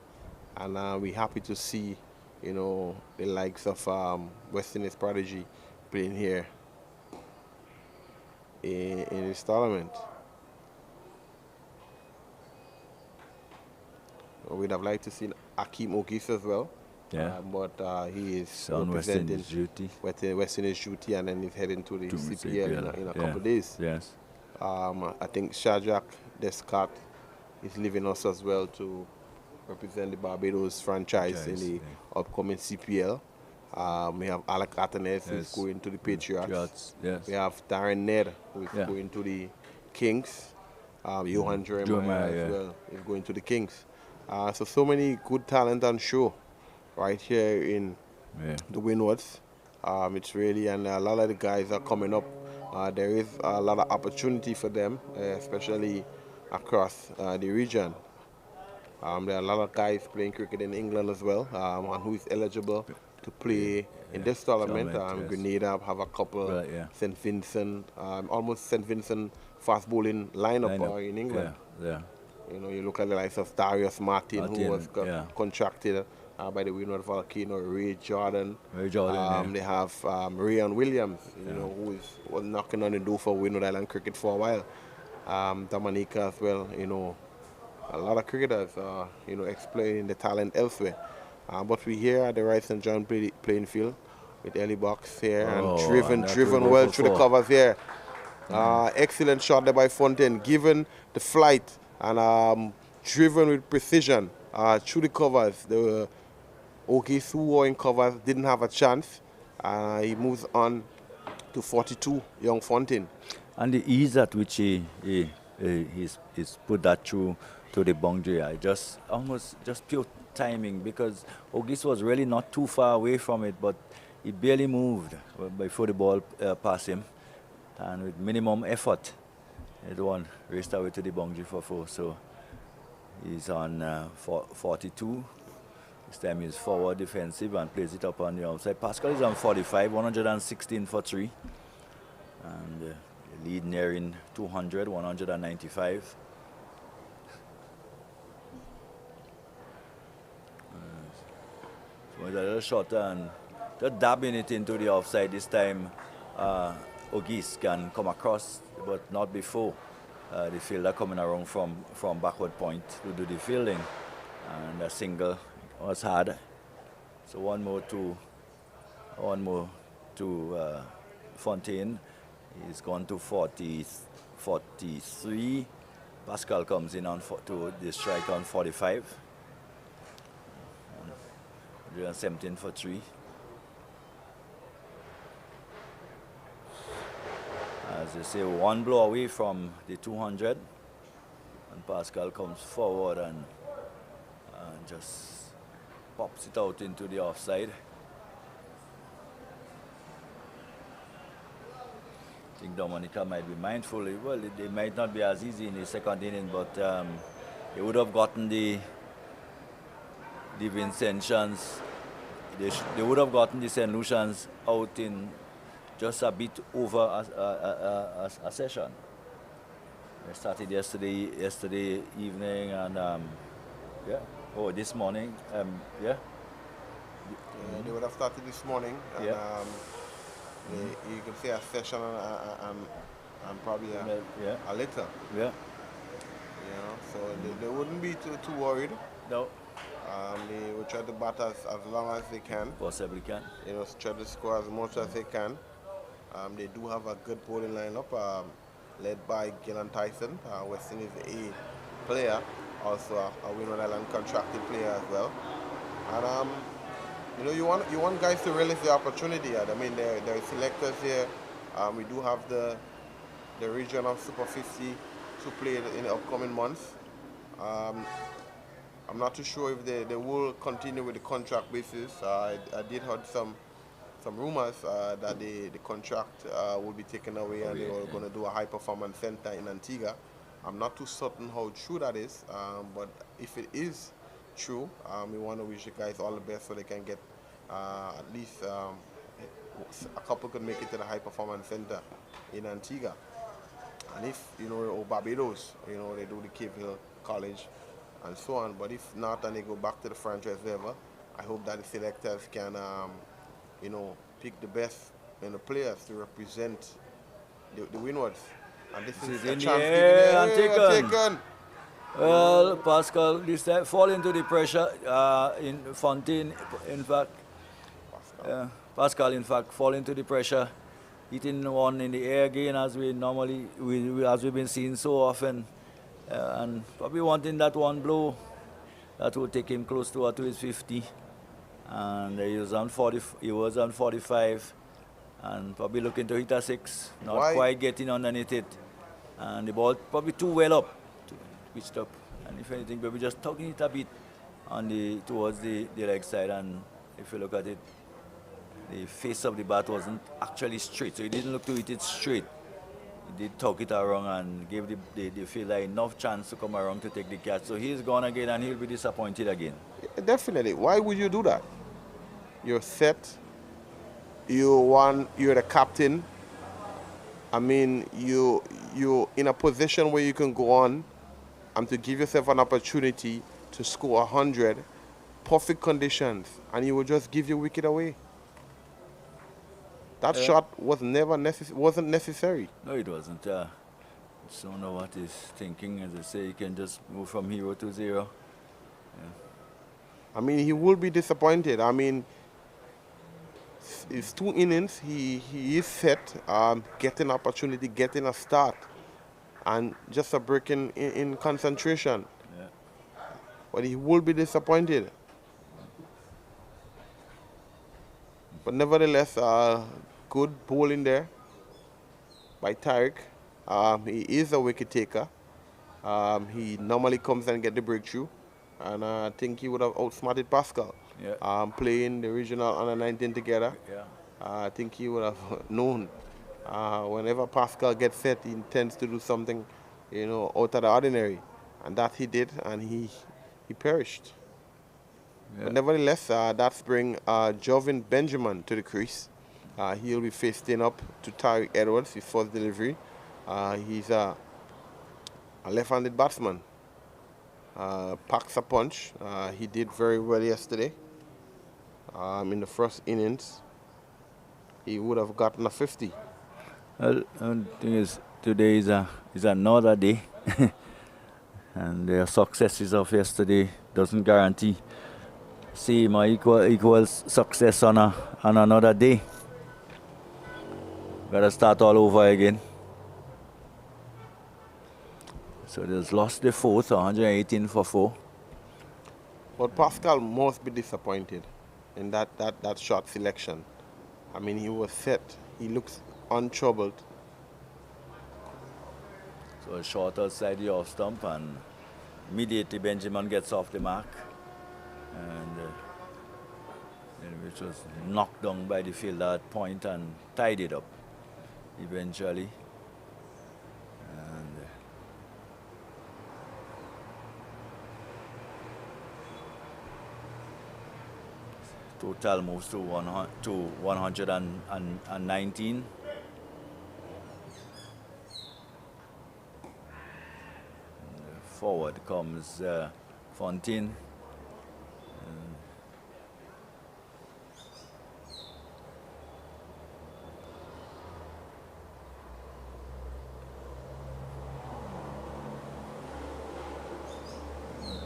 [SPEAKER 2] and we're happy to see, the likes of West Indies prodigy playing here in this tournament. We'd have liked to see Akeem Ogis as well.
[SPEAKER 1] Yeah.
[SPEAKER 2] But he is
[SPEAKER 1] on West
[SPEAKER 2] representing
[SPEAKER 1] Indies duty.
[SPEAKER 2] West Indies duty, and then he's heading to the
[SPEAKER 1] To
[SPEAKER 2] CPL in a couple of days.
[SPEAKER 1] Yes.
[SPEAKER 2] I think Shadrack Descarte is leaving us as well to represent the Barbados franchise in the upcoming CPL. We have Alec Atenes who's going to the Patriots.
[SPEAKER 1] Yes.
[SPEAKER 2] We have Darren Ned who is going to the Kings. Johan Jeremiah as well is going to the Kings. So many good talent on show right here in the Windwards. It's really, and a lot of the guys are coming up. There is a lot of opportunity for them, especially across the region. There are a lot of guys playing cricket in England as well, and who is eligible to play in this tournament. Grenada have a couple, St. Vincent, almost St. Vincent fast bowling lineup. In England. You look at the likes of Darius Martin, who was contracted by the Windward Volcano, Ray Jordan. They have Ryan Williams, who was knocking on the door for Windward Island cricket for a while. Dominica as well, a lot of cricketers, exploiting the talent elsewhere. But we here at the Rice and John playing field with Ellie Box here and driven well through the covers here. Excellent shot there by Fontaine, given the flight and driven with precision through the covers. The Ogis, who were in covers, didn't have a chance. He moves on to 42, young Fontaine.
[SPEAKER 1] And the ease at which he's put that through to the boundary, just pure timing, because Ogis was really not too far away from it, but he barely moved before the ball passed him, and with minimum effort, the one raced away to the boundary for 4. So he's on 42. This time he's forward defensive and plays it up on the outside. Pascal is on 45, 116 for 3, and the lead nearing 200, 195. With a little shot and just dabbing it into the offside this time. Ogis can come across, but not before the fielder coming around from backward point to do the fielding, and a single was hard. So one more to Fontaine. He's gone to 43. Pascal comes in to the strike on 45. 117 for 3. As you say, one blow away from the 200, and Pascal comes forward and just pops it out into the offside. I think Dominica might be mindful. Well, they might not be as easy in the second inning, but they would have gotten the Vincent chance. They would have gotten the St. Lucians out in just a bit over a session. They started yesterday evening, and this morning,
[SPEAKER 2] They would have started this morning, and you could say a session and probably a later. So they wouldn't be too worried.
[SPEAKER 1] No.
[SPEAKER 2] They will try to bat as long as they can.
[SPEAKER 1] Possibly can.
[SPEAKER 2] Try to score as much as they can. They do have a good bowling lineup, led by Gillan Tyson, West Indies A player, also a Windward Island contracted player as well. And you want guys to relish the opportunity. I mean, there are selectors here. We do have the region of Super 50 to play in the upcoming months. I'm not too sure if they will continue with the contract basis. I did heard some rumors that the contract will be taken away and they were going to do a high performance center in Antigua. I'm not too certain how true that is, but if it is true, we want to wish the guys all the best so they can get at least a couple could make it to the high performance center in Antigua. And if, or Barbados, they do the Cave Hill College and so on. But if not, and they go back to the franchise level, I hope that the selectors can, pick the best players to represent the Windwards. And this is a
[SPEAKER 1] in the
[SPEAKER 2] chance
[SPEAKER 1] air and
[SPEAKER 2] given.
[SPEAKER 1] taken. Well, Pascal this time fall into the pressure. In Fontaine, in fact, Pascal, in fact, fall into the pressure, hitting one in the air again as we normally, as we've been seeing so often, and probably wanting that one blow that would take him close to his 50, and he was on 45, and probably looking to hit a 6, not quite getting underneath it, and the ball probably too well up, pitched up, and if anything, maybe just tugging it a bit on towards the leg side, and if you look at it, the face of the bat wasn't actually straight, so he didn't look to hit it straight. He did tuck it around and gave the fielder enough chance to come around to take the catch. So he's gone again and he'll be disappointed again.
[SPEAKER 2] Yeah, definitely. Why would you do that? You're set. You're the captain. I mean, you're in a position where you can go on and to give yourself an opportunity to score 100, perfect conditions, and you will just give your wicket away. That shot wasn't necessary.
[SPEAKER 1] No, it wasn't. I don't know what he's thinking. As I say, he can just move from 0 to 0. Yeah.
[SPEAKER 2] I mean, he will be disappointed. I mean, it's 2 innings. He is set, getting opportunity, getting a start, and just a break in concentration.
[SPEAKER 1] Yeah.
[SPEAKER 2] But he will be disappointed. But nevertheless, good bowling there by Tariq. He is a wicket taker. He normally comes and get the breakthrough, and I think he would have outsmarted Pascal.
[SPEAKER 1] Yeah.
[SPEAKER 2] Playing the regional under 19 together.
[SPEAKER 1] Yeah.
[SPEAKER 2] I think he would have known whenever Pascal gets set, he intends to do something, out of the ordinary, and that he did, and he perished.
[SPEAKER 1] Yeah.
[SPEAKER 2] But nevertheless, that's bring Jovin Benjamin to the crease. He'll be facing up to Tariq Edwards, his first delivery. He's a left-handed batsman. Packs a punch. He did very well yesterday. In the first innings, he would have gotten a 50.
[SPEAKER 1] Well, the thing is, today is another day, and the successes of yesterday doesn't guarantee same or equal success on another day. Gotta start all over again. So there's lost the fourth, 118 for 4.
[SPEAKER 2] But Pascal must be disappointed in that shot selection. I mean, he was set. He looks untroubled.
[SPEAKER 1] So a short outside the off stump, and immediately Benjamin gets off the mark, and which was knocked down by the fielder at point and tied it up eventually. And total moves to 119. Forward comes Fontaine.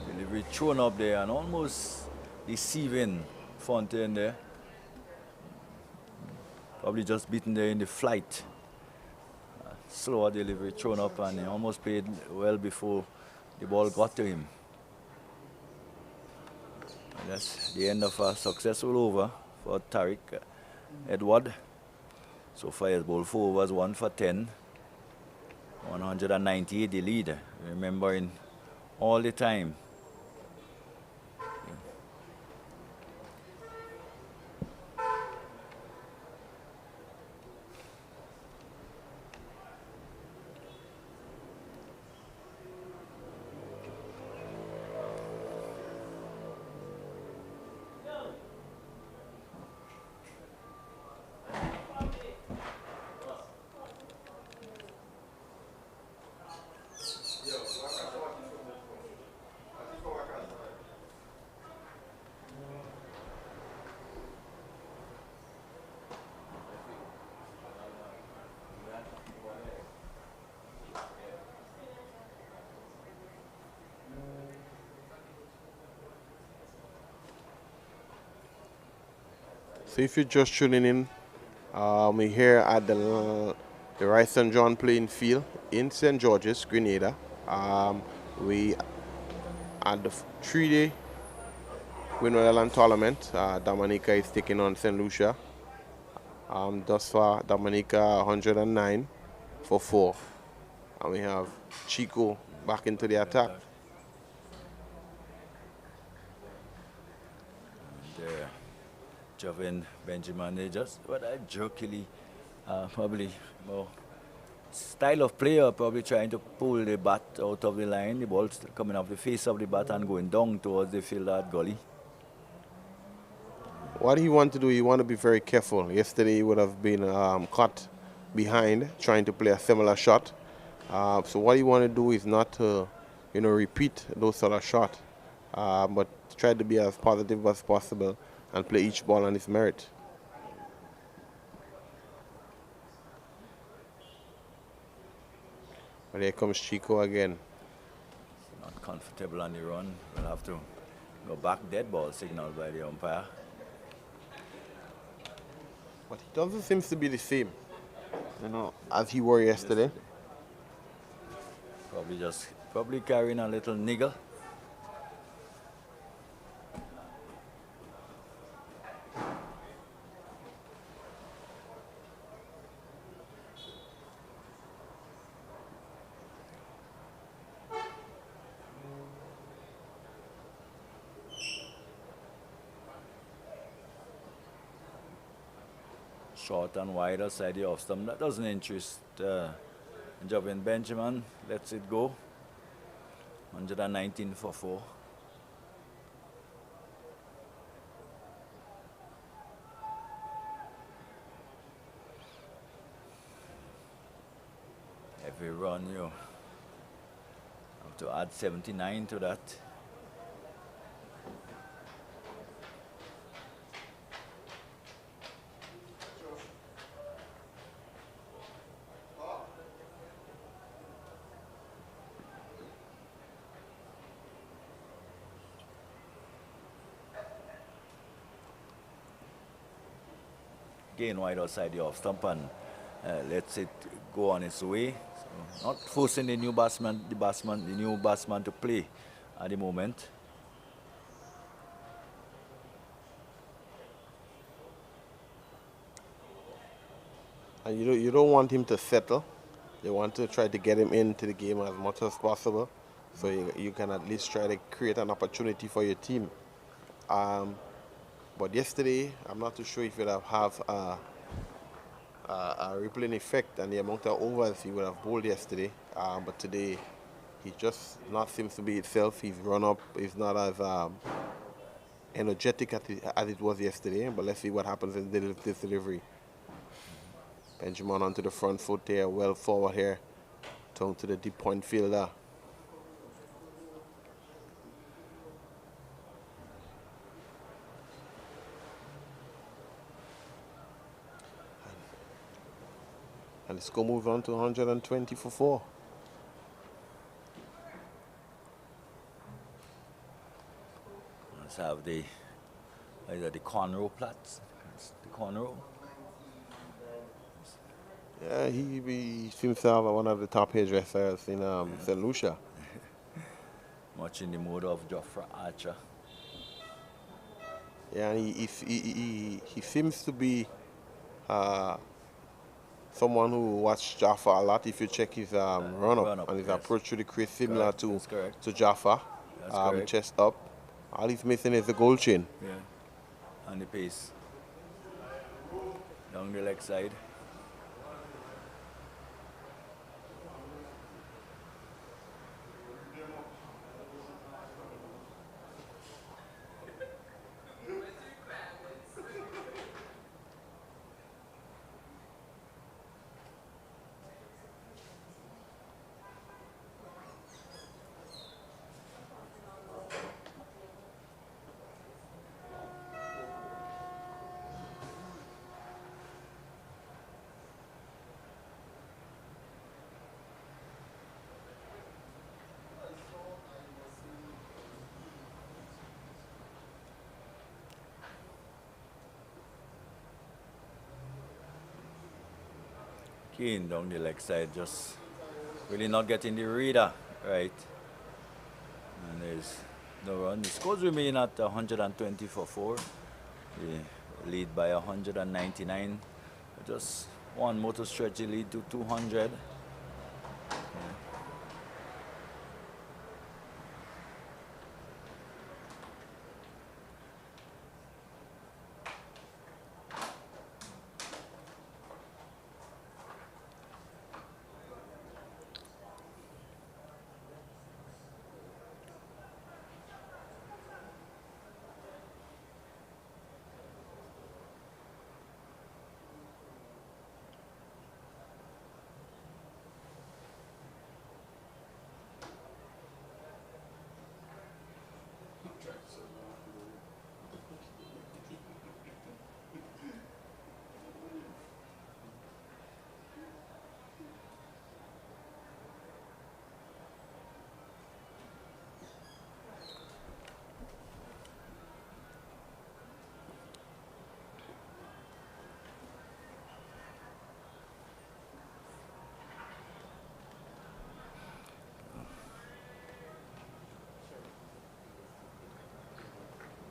[SPEAKER 1] Delivery thrown up there and almost deceiving Fontaine there. Probably just beaten there in the flight. Slower delivery thrown up, and he almost played well before the ball got to him. And that's the end of a successful over for Tariq Edward. So far, his ball 4 overs, 1 for 10. 198 the lead, remembering all the time.
[SPEAKER 2] So if you're just tuning in, we're here at the Rice St. John playing field in St. George's, Grenada. We at the 3-day Windward Island tournament. Dominica is taking on St. Lucia. Thus far, Dominica 109 for 4. And we have Chico back into the attack.
[SPEAKER 1] And Joven Benjamin, they just jerkily, probably more style of player, probably trying to pull the bat out of the line, the ball coming off the face of the bat and going down towards the field at gully.
[SPEAKER 2] What he want to do, he want to be very careful. Yesterday he would have been caught behind trying to play a similar shot. So what he want to do is not to, repeat those sort of shots, but try to be as positive as possible and play each ball on its merit. But here comes Chico again.
[SPEAKER 1] Not comfortable on the run. We'll have to go back, dead ball signal by the umpire.
[SPEAKER 2] But he doesn't seem to be the same, as he were yesterday.
[SPEAKER 1] Probably carrying a little niggle. Short and wide outside the off stump. That doesn't interest Joven Benjamin. Lets it go. 119 for 4. Every run you have to add 79 to that. Again wide outside the off stump and lets it go on its way. So not forcing the new batsman to play at the moment.
[SPEAKER 2] And you don't want him to settle. You want to try to get him into the game as much as possible, so you can at least try to create an opportunity for your team. But yesterday, I'm not too sure if it would have a rippling effect and the amount of overs he would have bowled yesterday. But today, he just not seems to be himself. His run-up is not as energetic as it was yesterday. But let's see what happens in this delivery. Benjamin onto the front foot there, well forward here, down to the deep point fielder. And the score moves on to 120 for 4.
[SPEAKER 1] Let's have the cornrow plats. The cornrow.
[SPEAKER 2] Yeah, he seems to have one of the top hairdressers in St. Lucia.
[SPEAKER 1] Much in the mode of Joffrey Archer.
[SPEAKER 2] Yeah, and he seems to be someone who watched Jaffa a lot. If you check his run-up and his approach to the crease, similar to Jaffa, chest up. All he's missing is the goal chain.
[SPEAKER 1] Yeah, and the pace. Down the leg side. keen down the leg side, just really not getting the reader right. And there's no run. The scores remain at 120 for 4. They lead by 199. Just one more to stretch the lead to 200.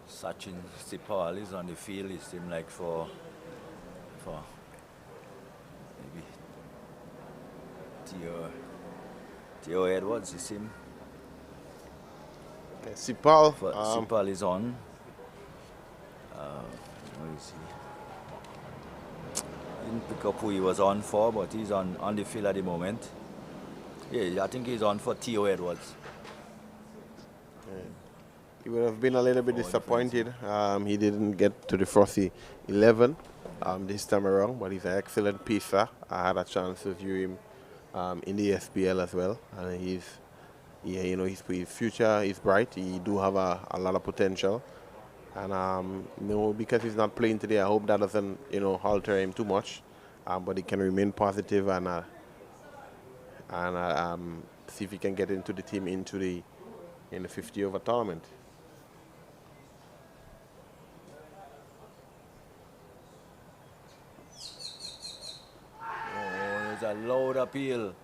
[SPEAKER 1] Sachin Sipal is on the field. It seems like for maybe Theo Edwards. It seems
[SPEAKER 2] Sipal,
[SPEAKER 1] Sipal is on. Where is he? I didn't pick up who he was on for, but he's on the field at the moment. Yeah, I think he's on for Theo Edwards.
[SPEAKER 2] he would have been a little bit disappointed. He didn't get to the first 11 this time around, but he's an excellent pacer. I had a chance to view him in the SPL as well, and his future is bright. He do have a lot of potential, and because he's not playing today, I hope that doesn't alter him too much. But he can remain positive and see if he can get into the team in the 50 over tournament.
[SPEAKER 1] Oh, there's a loud appeal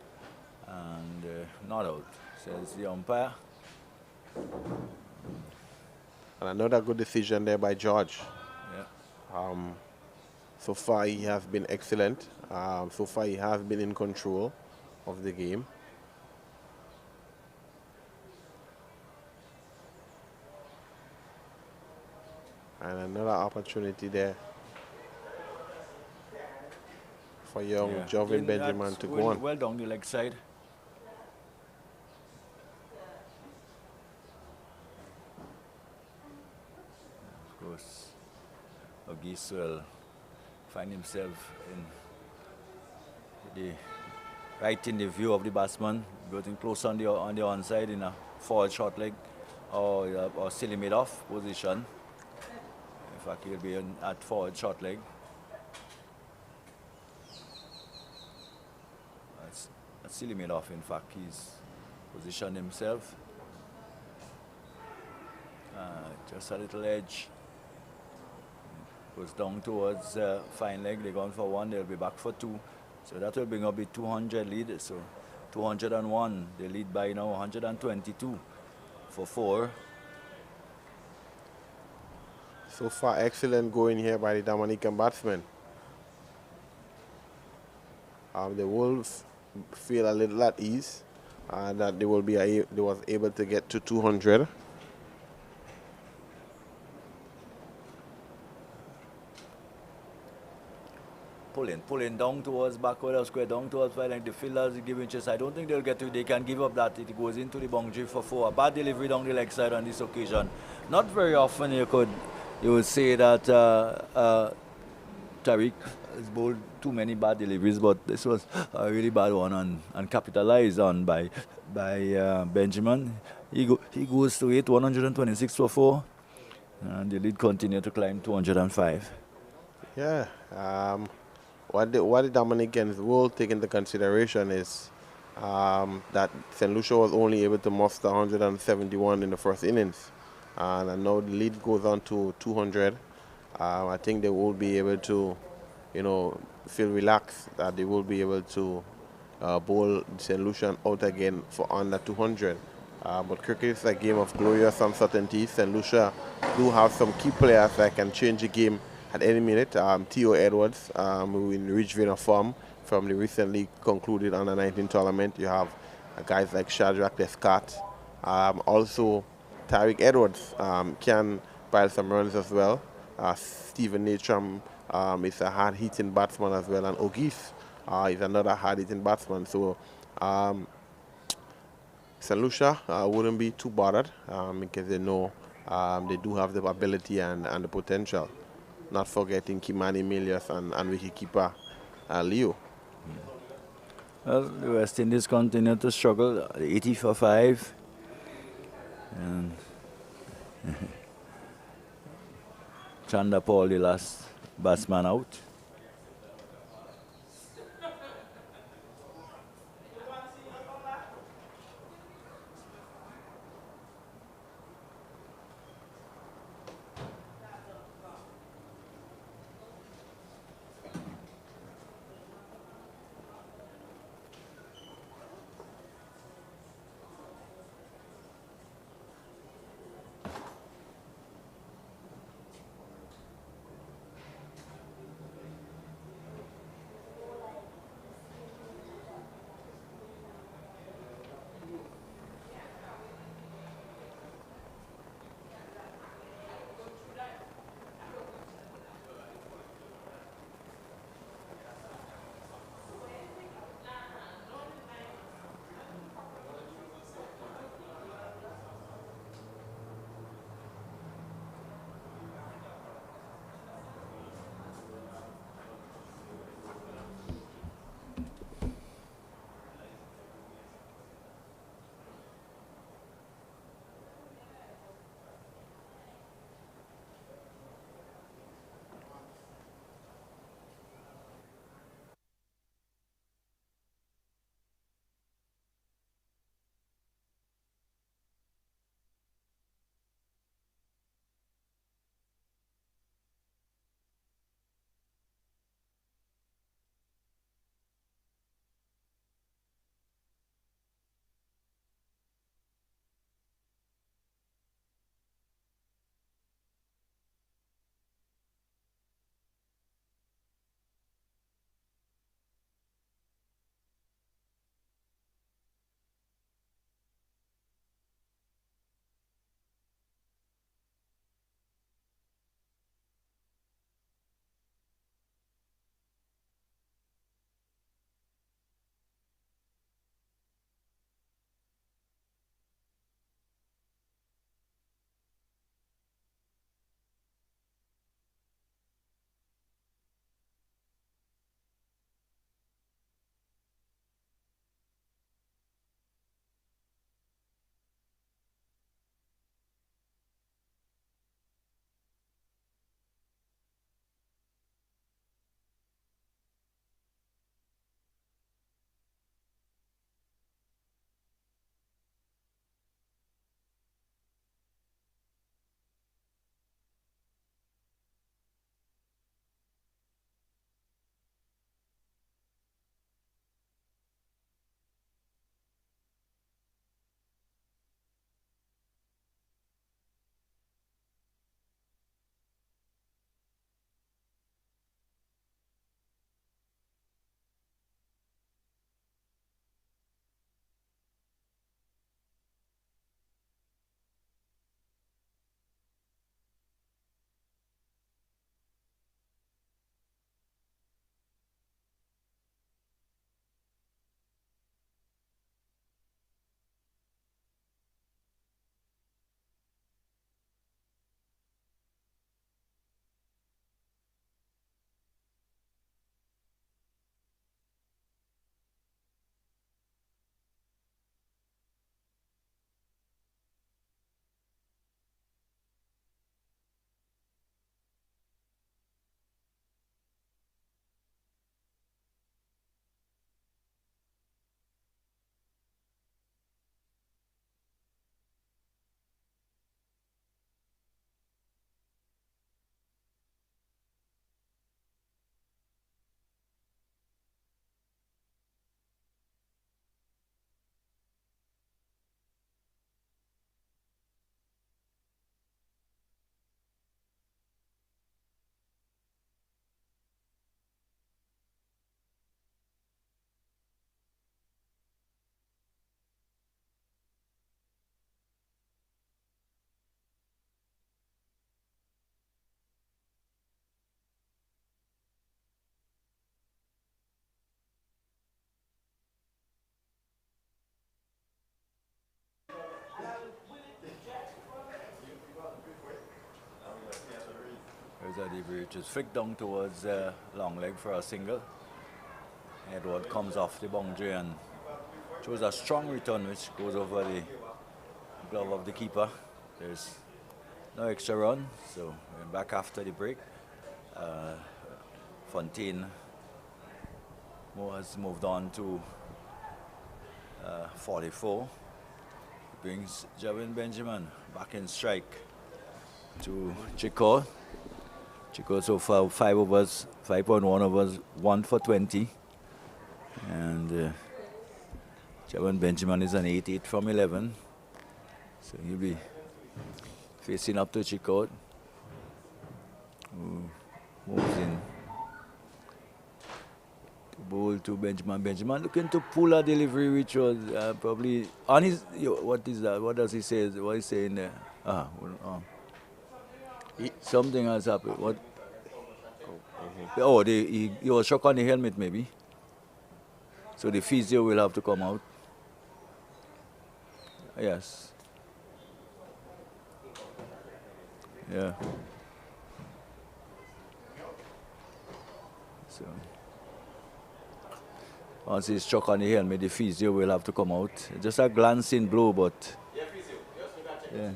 [SPEAKER 1] and not out, says the umpire.
[SPEAKER 2] And another good decision there by George.
[SPEAKER 1] Yeah.
[SPEAKER 2] So far he has been excellent. So far he has been in control of the game. And another opportunity there for young Jovin Benjamin to go on.
[SPEAKER 1] Well down the leg side. Of course, Ogis will find himself right in the view of the batsman, getting close on the onside in a forward short leg or silly mid-off position. In fact, he'll be at forward short leg. That's silly mid-off, in fact. He's positioned himself. Just a little edge. Goes down towards fine leg. They're going for 1. They'll be back for 2. So that will bring up the 200 lead. So 201. They lead by now 122 for 4.
[SPEAKER 2] So far, excellent going here by the Dominican batsmen. The Wolves feel a little at ease that they was able to get to 200.
[SPEAKER 1] Pulling down towards backward square, down towards fine leg. The fielders giving chase. I don't think they'll get to it. They can give up that. It goes into the boundary for 4. A bad delivery down the leg side on this occasion. Not very often you would say that Tariq has bowled too many bad deliveries, but this was a really bad one and capitalized on by Benjamin. He goes to 8, 126 for 4, and the lead continued to climb 205.
[SPEAKER 2] Yeah. What the Dominicans will take into consideration is that St. Lucia was only able to muster 171 in the first innings. And now the lead goes on to 200. I think they will be able to, feel relaxed that they will be able to bowl St. Lucian out again for under 200. But cricket is a game of glorious uncertainty. St. Lucia do have some key players that can change the game at any minute. Theo Edwards, who in rich vein of form from the recently concluded under-19 tournament. You have guys like Shadrack, Descarte. Also, Tariq Edwards can pile some runs as well. Stephen Natram is a hard-hitting batsman as well, and Ogis is another hard-hitting batsman. So St. Lucia wouldn't be too bothered because they know they do have the ability and the potential. Not forgetting Kimani Milius and wicketkeeper Leo.
[SPEAKER 1] Well, the West Indies continue to struggle. 80 for 5. And Chanda Paul, the last batsman out. a delivery which is flicked down towards long leg for a single. Edward comes off the boundary and throws a strong return which goes over the glove of the keeper. There's no extra run, so we're back after the break. Fontaine has moved on to 44. Brings Javin Benjamin back in strike to Chico. Chico so far 5.1 overs, 1 for 20. And Javin Benjamin is an 8 from 11. So he'll be facing up to Chico. Who moves in. Bowl to Benjamin. Benjamin looking to pull a delivery which was probably on his. What is that? What does he say? What is he saying there? Something has happened. What? Oh, he was shocked on the helmet maybe. So the physio will have to come out. Yes. Yeah. So. Once he's struck on the helmet, the physio will have to come out. Just a glancing blow, but yeah.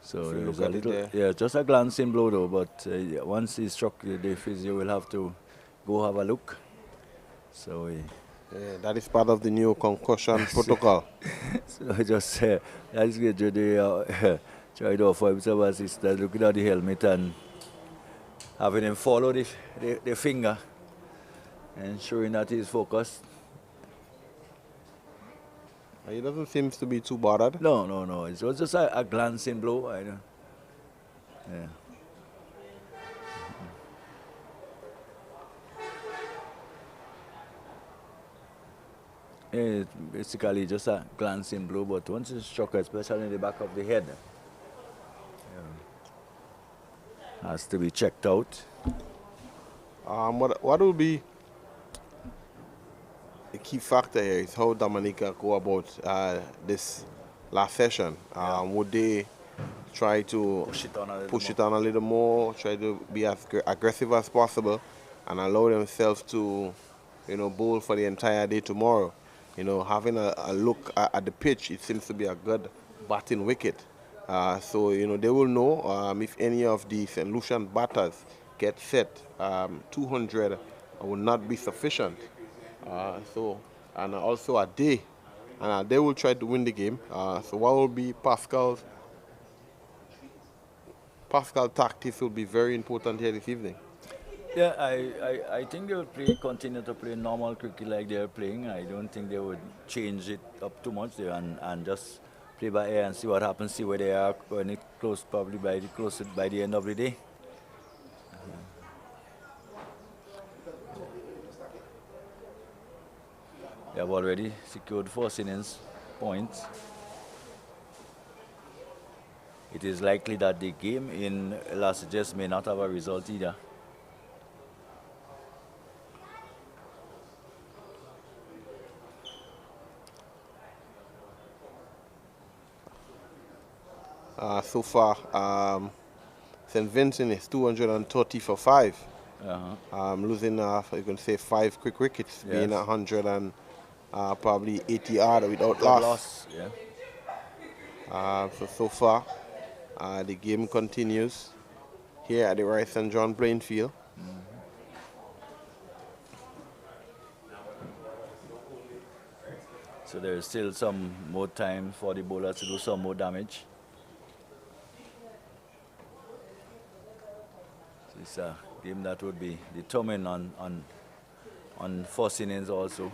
[SPEAKER 1] So there's a little, just a glancing blow though. But once he's struck, the physio will have to go have a look. So
[SPEAKER 2] that is part of the new concussion protocol.
[SPEAKER 1] So just let's get to the. Tried to offer himself assistance, looking at the helmet and having him follow the finger and showing that he's focused.
[SPEAKER 2] He doesn't seem to be too bothered.
[SPEAKER 1] No. It was just a glancing blow. I know. Yeah. It's basically just a glancing blow, but once it's struck, especially in the back of the head, has to be checked out.
[SPEAKER 2] What will be the key factor here is how Dominica go about this last session. Would they try to push it on a little more, try to be as aggressive as possible, and allow themselves to, bowl for the entire day tomorrow? Having a look at the pitch, it seems to be a good batting wicket. So, they will know if any of the St. Lucian batters get set. 200 will not be sufficient. And also a day. And they will try to win the game. So what will be Pascal tactics will be very important here this evening.
[SPEAKER 1] Yeah, I think they will continue to play normal cricket like they're playing. I don't think they would change it up too much there and just play by ear and see what happens, see where they are when it close, probably by the end of the day. They have already secured 4 innings points. It is likely that the game in Las Vegas may not have a result either.
[SPEAKER 2] So far, St. Vincent is 230 for 5. Losing, you can say, 5 quick wickets, being 100 and probably 80 odd without loss. So far, the game continues here at the Rice St. John playing field.
[SPEAKER 1] So there is still some more time for the bowlers to do some more damage. So it's a game that would be determined on 4 innings also.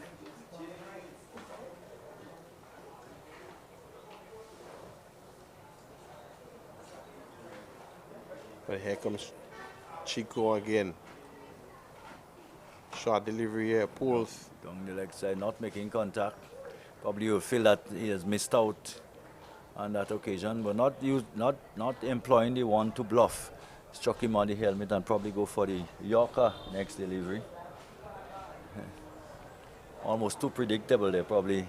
[SPEAKER 2] But here comes Chico again. Short delivery here, pulls.
[SPEAKER 1] Down the leg side, not making contact. Probably you'll feel that he has missed out on that occasion, but not employing the one to bluff. Struck him on the helmet and probably go for the Yorker next delivery. Almost too predictable there, probably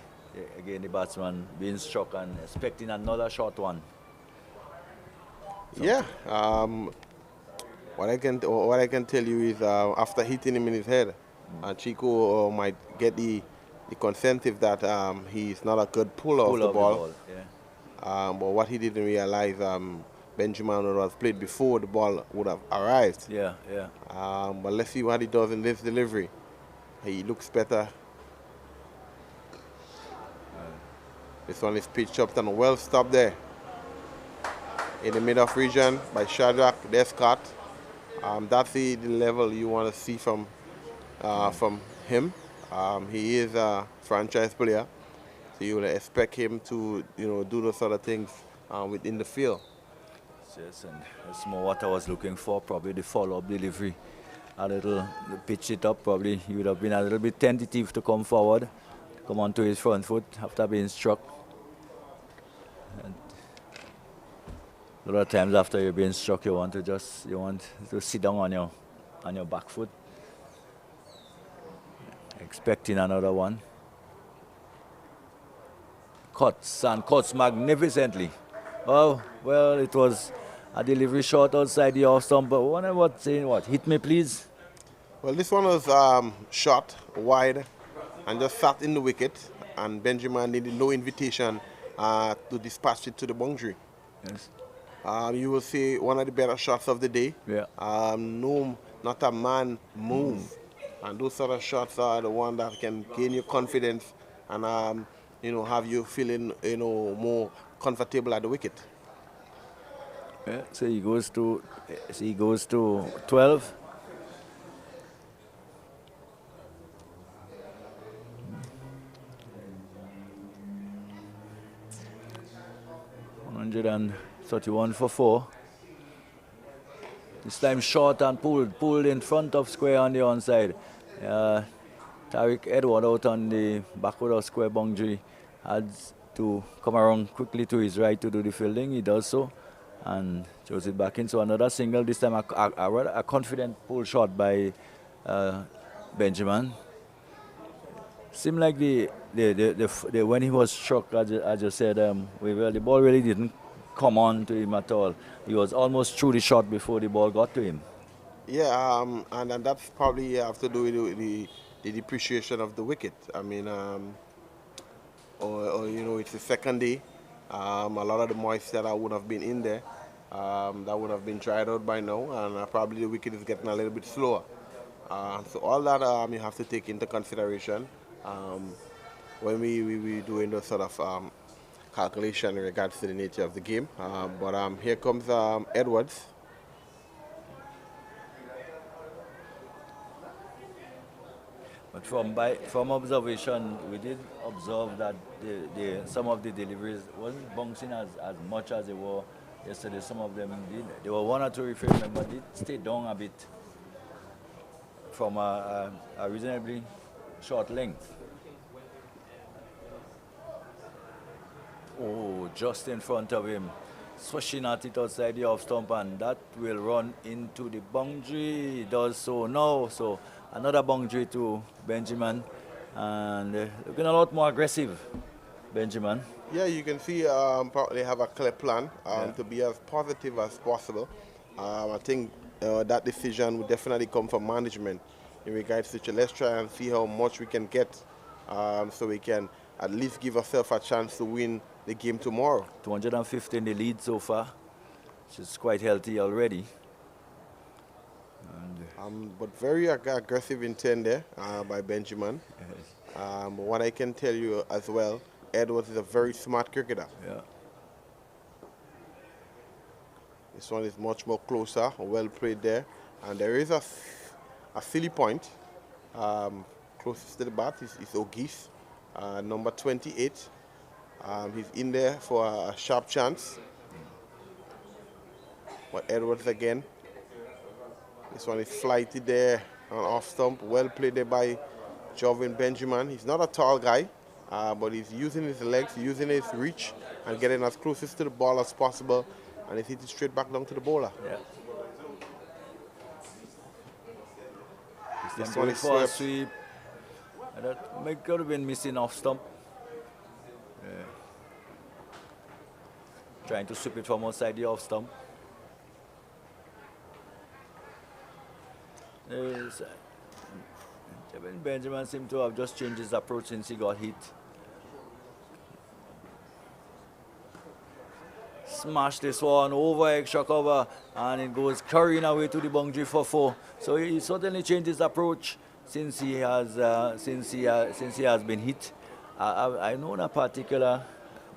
[SPEAKER 1] again the batsman being struck and expecting another short one.
[SPEAKER 2] Yeah. What I can tell you is after hitting him in his head, Chico might get the consensus that he's not a good puller of
[SPEAKER 1] Pull
[SPEAKER 2] the
[SPEAKER 1] of the
[SPEAKER 2] ball.
[SPEAKER 1] ball. Yeah.
[SPEAKER 2] But what he didn't realize, Benjamin would have played before the ball would have arrived.
[SPEAKER 1] Yeah, yeah.
[SPEAKER 2] But let's see what he does in this delivery. He looks better. This one is pitched up and well stopped there. In the mid-off region by Shadrack, Descarte. That's the level you want to see from him. He is a franchise player, so you would expect him to do those sort of things within the field.
[SPEAKER 1] Yes, and that's more what I was looking for. Probably the follow-up delivery, a little pitch it up. Probably he would have been a little bit tentative to come forward, come onto his front foot after being struck. And a lot of times after you're being struck, you want to sit down on your back foot, expecting another one. Cuts magnificently. Oh well, it was a delivery shot outside the off stump, but one was saying what? Hit me, please.
[SPEAKER 2] Well, this one was shot wide and just sat in the wicket, and Benjamin needed no invitation to dispatch it to the boundary.
[SPEAKER 1] Yes.
[SPEAKER 2] You will see one of the better shots of the day.
[SPEAKER 1] Yeah.
[SPEAKER 2] No, not a man move. And those sort of shots are the one that can gain you confidence and have you feeling more comfortable at the wicket.
[SPEAKER 1] Yeah. So he goes to 12. $131 for 4. This time short and pulled in front of square on the onside. Tariq Edward out on the backward of square boundary had to come around quickly to his right to do the fielding. He does so and throws it back in. So another single. This time a confident pull shot by Benjamin. Seemed like the when he was struck, as you said, the ball really didn't come on to him at all. He was almost through the shot before the ball got to him.
[SPEAKER 2] Yeah, and that's probably have to do with the depreciation of the wicket. I mean, it's the second day. A lot of the moisture that would have been in there, that would have been dried out by now, and probably the wicket is getting a little bit slower. So all that you have to take into consideration when we doing those sort of calculation in regards to the nature of the game. But here comes Edwards.
[SPEAKER 1] But from observation, we did observe that some of the deliveries wasn't bouncing as much as they were yesterday. Some of them did. There were one or two, if you remember, did stay down a bit from a reasonably short length. Oh, just in front of him, swishing at it outside the off stump, and that will run into the boundary. He does so now. So another boundary to Benjamin, and looking a lot more aggressive, Benjamin.
[SPEAKER 2] Yeah, you can see they have a clear plan to be as positive as possible. I think that decision would definitely come from management in regards to let's try and see how much we can get so we can at least give ourselves a chance to win the game tomorrow.
[SPEAKER 1] 250 in the lead so far, which is quite healthy already.
[SPEAKER 2] But very aggressive intent there by Benjamin. But what I can tell you as well, Edwards is a very smart cricketer.
[SPEAKER 1] Yeah.
[SPEAKER 2] This one is much more closer, well played there. And there is a silly point. Closest to the bat is O'Geese, number 28. He's in there for a sharp chance. But Edwards again. This one is flighted there on off stump. Well played there by Jovin Benjamin. He's not a tall guy, but he's using his legs, using his reach, and getting as closest to the ball as possible. And he's hit it straight back down to the bowler.
[SPEAKER 1] Yeah.
[SPEAKER 2] This one is for a sweep.
[SPEAKER 1] That could have been missing off stump. Trying to sweep it from outside the off stump. Benjamin seemed to have just changed his approach since he got hit. Smash this one over extra cover, and it goes currying away to the boundary for 4. So he certainly changed his approach since he has been hit. I know a particular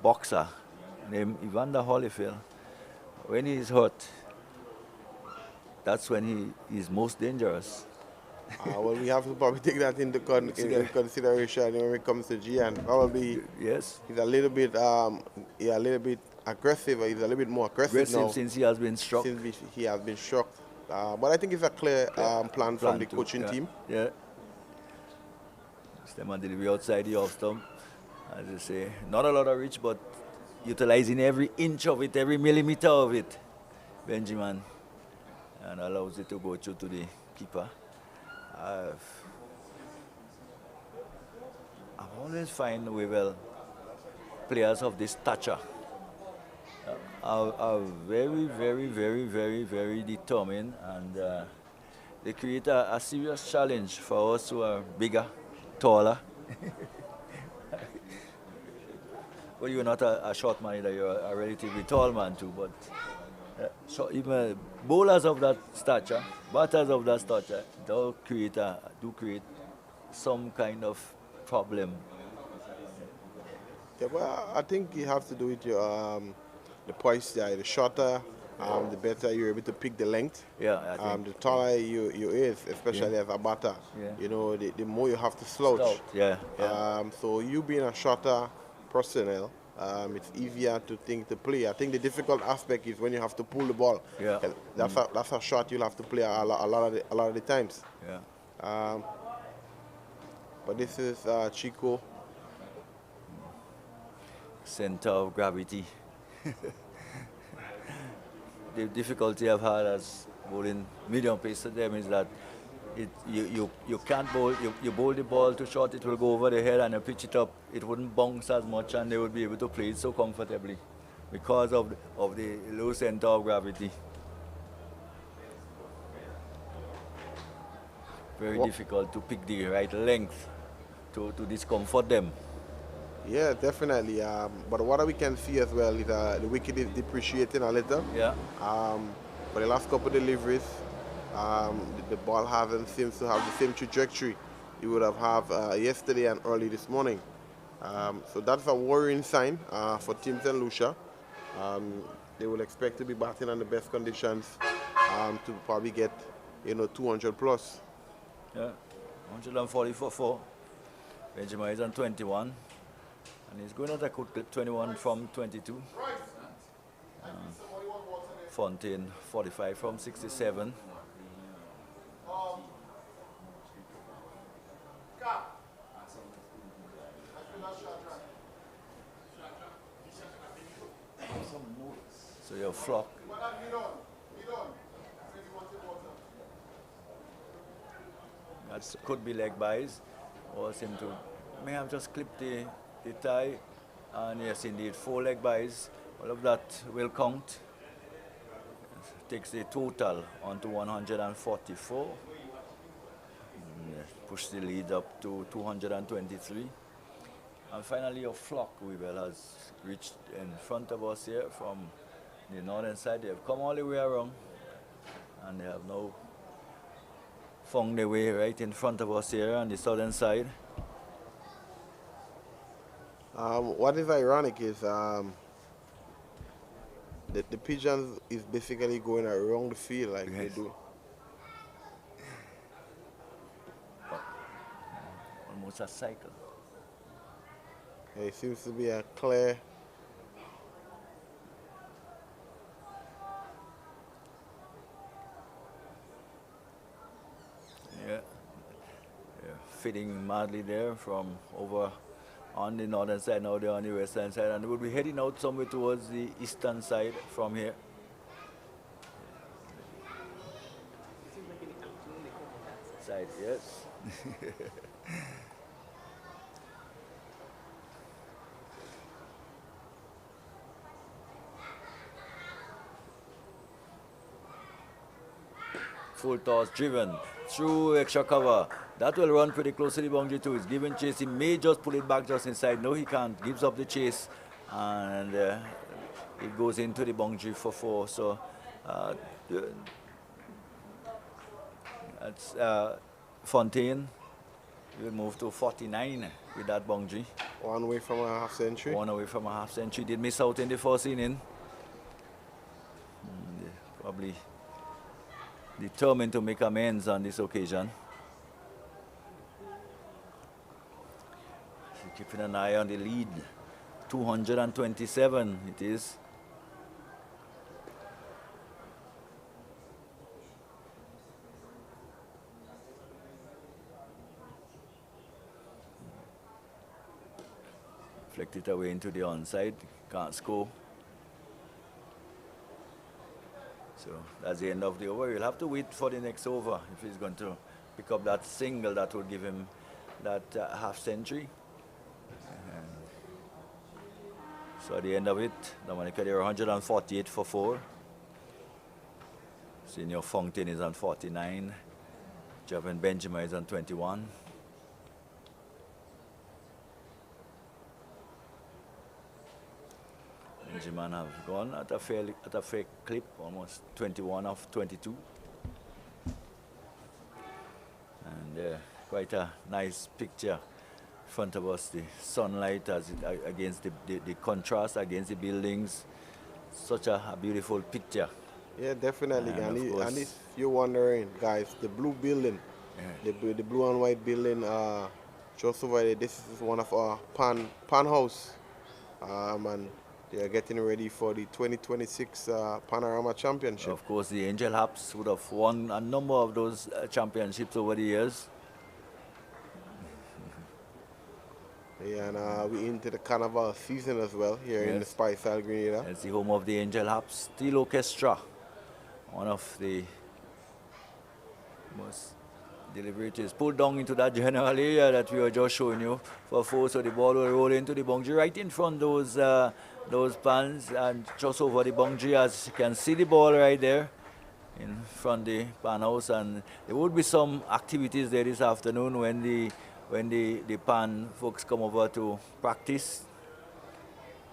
[SPEAKER 1] boxer named Evander Holyfield. When he is hurt, that's when he is most dangerous.
[SPEAKER 2] Well, we have to probably take that into consideration when it comes to Gian. Probably,
[SPEAKER 1] yes,
[SPEAKER 2] he's a little bit aggressive. He's a little bit more aggressive now
[SPEAKER 1] since he has been struck.
[SPEAKER 2] Since he has been struck. But I think it's a clear plan from the coaching team.
[SPEAKER 1] Yeah. Stephan delivery outside the off stump. As you say, not a lot of reach, but utilizing every inch of it, every millimeter of it, Benjamin, and allows it to go through to the keeper. I've always find players of this stature are very, very, very, very, very determined, and they create a serious challenge for us who are bigger, taller. Well, you're not a short man either, you're a relatively tall man too, but so even bowlers of that stature, batters of that stature, do create some kind of problem.
[SPEAKER 2] Yeah, well, I think you have to do it the poise. The shorter, the better you're able to pick the length.
[SPEAKER 1] Yeah, I think.
[SPEAKER 2] The taller you is, especially as a batter, you know, the more you have to slouch.
[SPEAKER 1] Yeah.
[SPEAKER 2] So you being a shorter personnel, it's easier to play. I think the difficult aspect is when you have to pull the ball.
[SPEAKER 1] Yeah.
[SPEAKER 2] That's a shot you'll have to play a lot of the times.
[SPEAKER 1] Yeah.
[SPEAKER 2] But this is Chico.
[SPEAKER 1] Center of gravity. The difficulty I've had as bowling medium pace to them is that you can't bowl, you bowl the ball too short, it will go over the head, and you pitch it up, it wouldn't bounce as much, and they would be able to play it so comfortably because of the low center of gravity. Very difficult to pick the right length to discomfort them.
[SPEAKER 2] Yeah, definitely. But what we can see as well is the wicket is depreciating a little.
[SPEAKER 1] Yeah.
[SPEAKER 2] For the last couple of deliveries, the ball seems to have the same trajectory it would have yesterday and early this morning. So that's a worrying sign for Team St. Lucia. They will expect to be batting on the best conditions to probably get 200 plus.
[SPEAKER 1] Yeah, 140 for 4. Benjamin is on 21. And he's going at a good clip, 21 from 22. Fontaine, 45 from 67. So your flock. That could be leg buys, or seem to may have just clipped the tie, and yes, indeed, 4 leg buys. All of that will count. Takes the total onto 144. Push the lead up to 223. And finally, your flock, Weevil, has reached in front of us here from the northern side. They have come all the way around, and they have now found their way right in front of us here on the southern side.
[SPEAKER 2] What is ironic is the pigeons is basically going around the field like they do.
[SPEAKER 1] Almost a cycle.
[SPEAKER 2] It seems to be a clear.
[SPEAKER 1] Yeah, fitting madly there from over on the northern side, now they're on the western side, and we'll be heading out somewhere towards the eastern side from here. Side, yes. Full toss driven through extra cover. That will run pretty close to the boundary too. He's giving chase. He may just pull it back just inside. No, he can't. Gives up the chase. And it goes into the boundary for 4. So that's Fontaine will move to 49 with that boundary.
[SPEAKER 2] 1 away from a half century.
[SPEAKER 1] 1 away from a half century. Did miss out in the first inning. Probably determined to make amends on this occasion. So keeping an eye on the lead. 227 it is. Flicked it away into the onside. Can't score. So that's the end of the over. He'll have to wait for the next over if he's going to pick up that single that will give him that half century. So at the end of it, Dominica, they're 148 for 4. Senior Fountain is on 49. Javin Benjamin is on 21. Benjamin have gone at a fair clip, almost 21 of 22. And quite a nice picture in front of us, the sunlight as it, against the contrast against the buildings. Such a beautiful picture.
[SPEAKER 2] Yeah, definitely. And if you're wondering, guys, the blue building, the blue and white building, just over there, this is one of our pan house. And they are getting ready for the 2026 Panorama Championship.
[SPEAKER 1] Of course, the Angel Haps would have won a number of those championships over the years.
[SPEAKER 2] Yeah, and we're into the carnival season as well here in the Spice Isle, Grenada.
[SPEAKER 1] It's the home of the Angel Haps Steel Orchestra, one of the most deliberates. Pulled down into that general area that we were just showing you for 4, so the ball will roll into the boundary right in front of those pans and just over the boundary, as you can see the ball right there in front of the pan house. And there would be some activities there this afternoon when the pan folks come over to practice.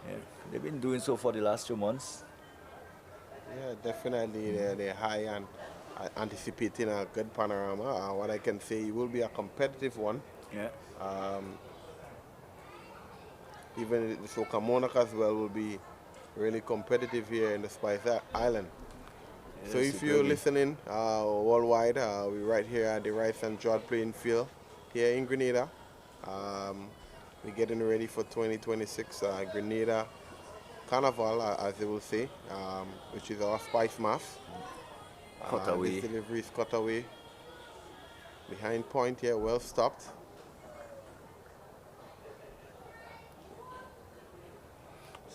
[SPEAKER 1] Yeah, they've been doing so for the last 2 months.
[SPEAKER 2] Yeah, definitely they're high and anticipating a good panorama. What I can say, it will be a competitive one.
[SPEAKER 1] Yeah.
[SPEAKER 2] Even the Soca Monarch as well will be really competitive here in the Spice Island. Yes, so if you're listening worldwide, we're right here at the Rice and George playing field here in Grenada. We're getting ready for 2026 Grenada Carnival, as they will say, which is our Spice Mass.
[SPEAKER 1] Cutaway.
[SPEAKER 2] This delivery is cut away. Behind point here, well stopped.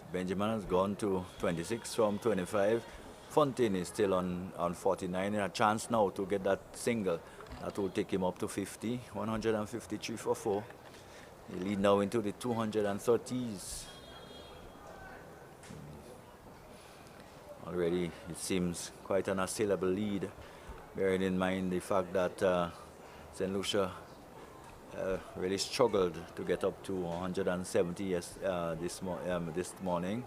[SPEAKER 1] Benjamin has gone to 26 from 25. Fontaine is still on 49, and a chance now to get that single. That will take him up to 50, 153 for 4. He lead now into the 230s. Already it seems quite an assailable lead, bearing in mind the fact that St. Lucia really struggled to get up to 170 this morning.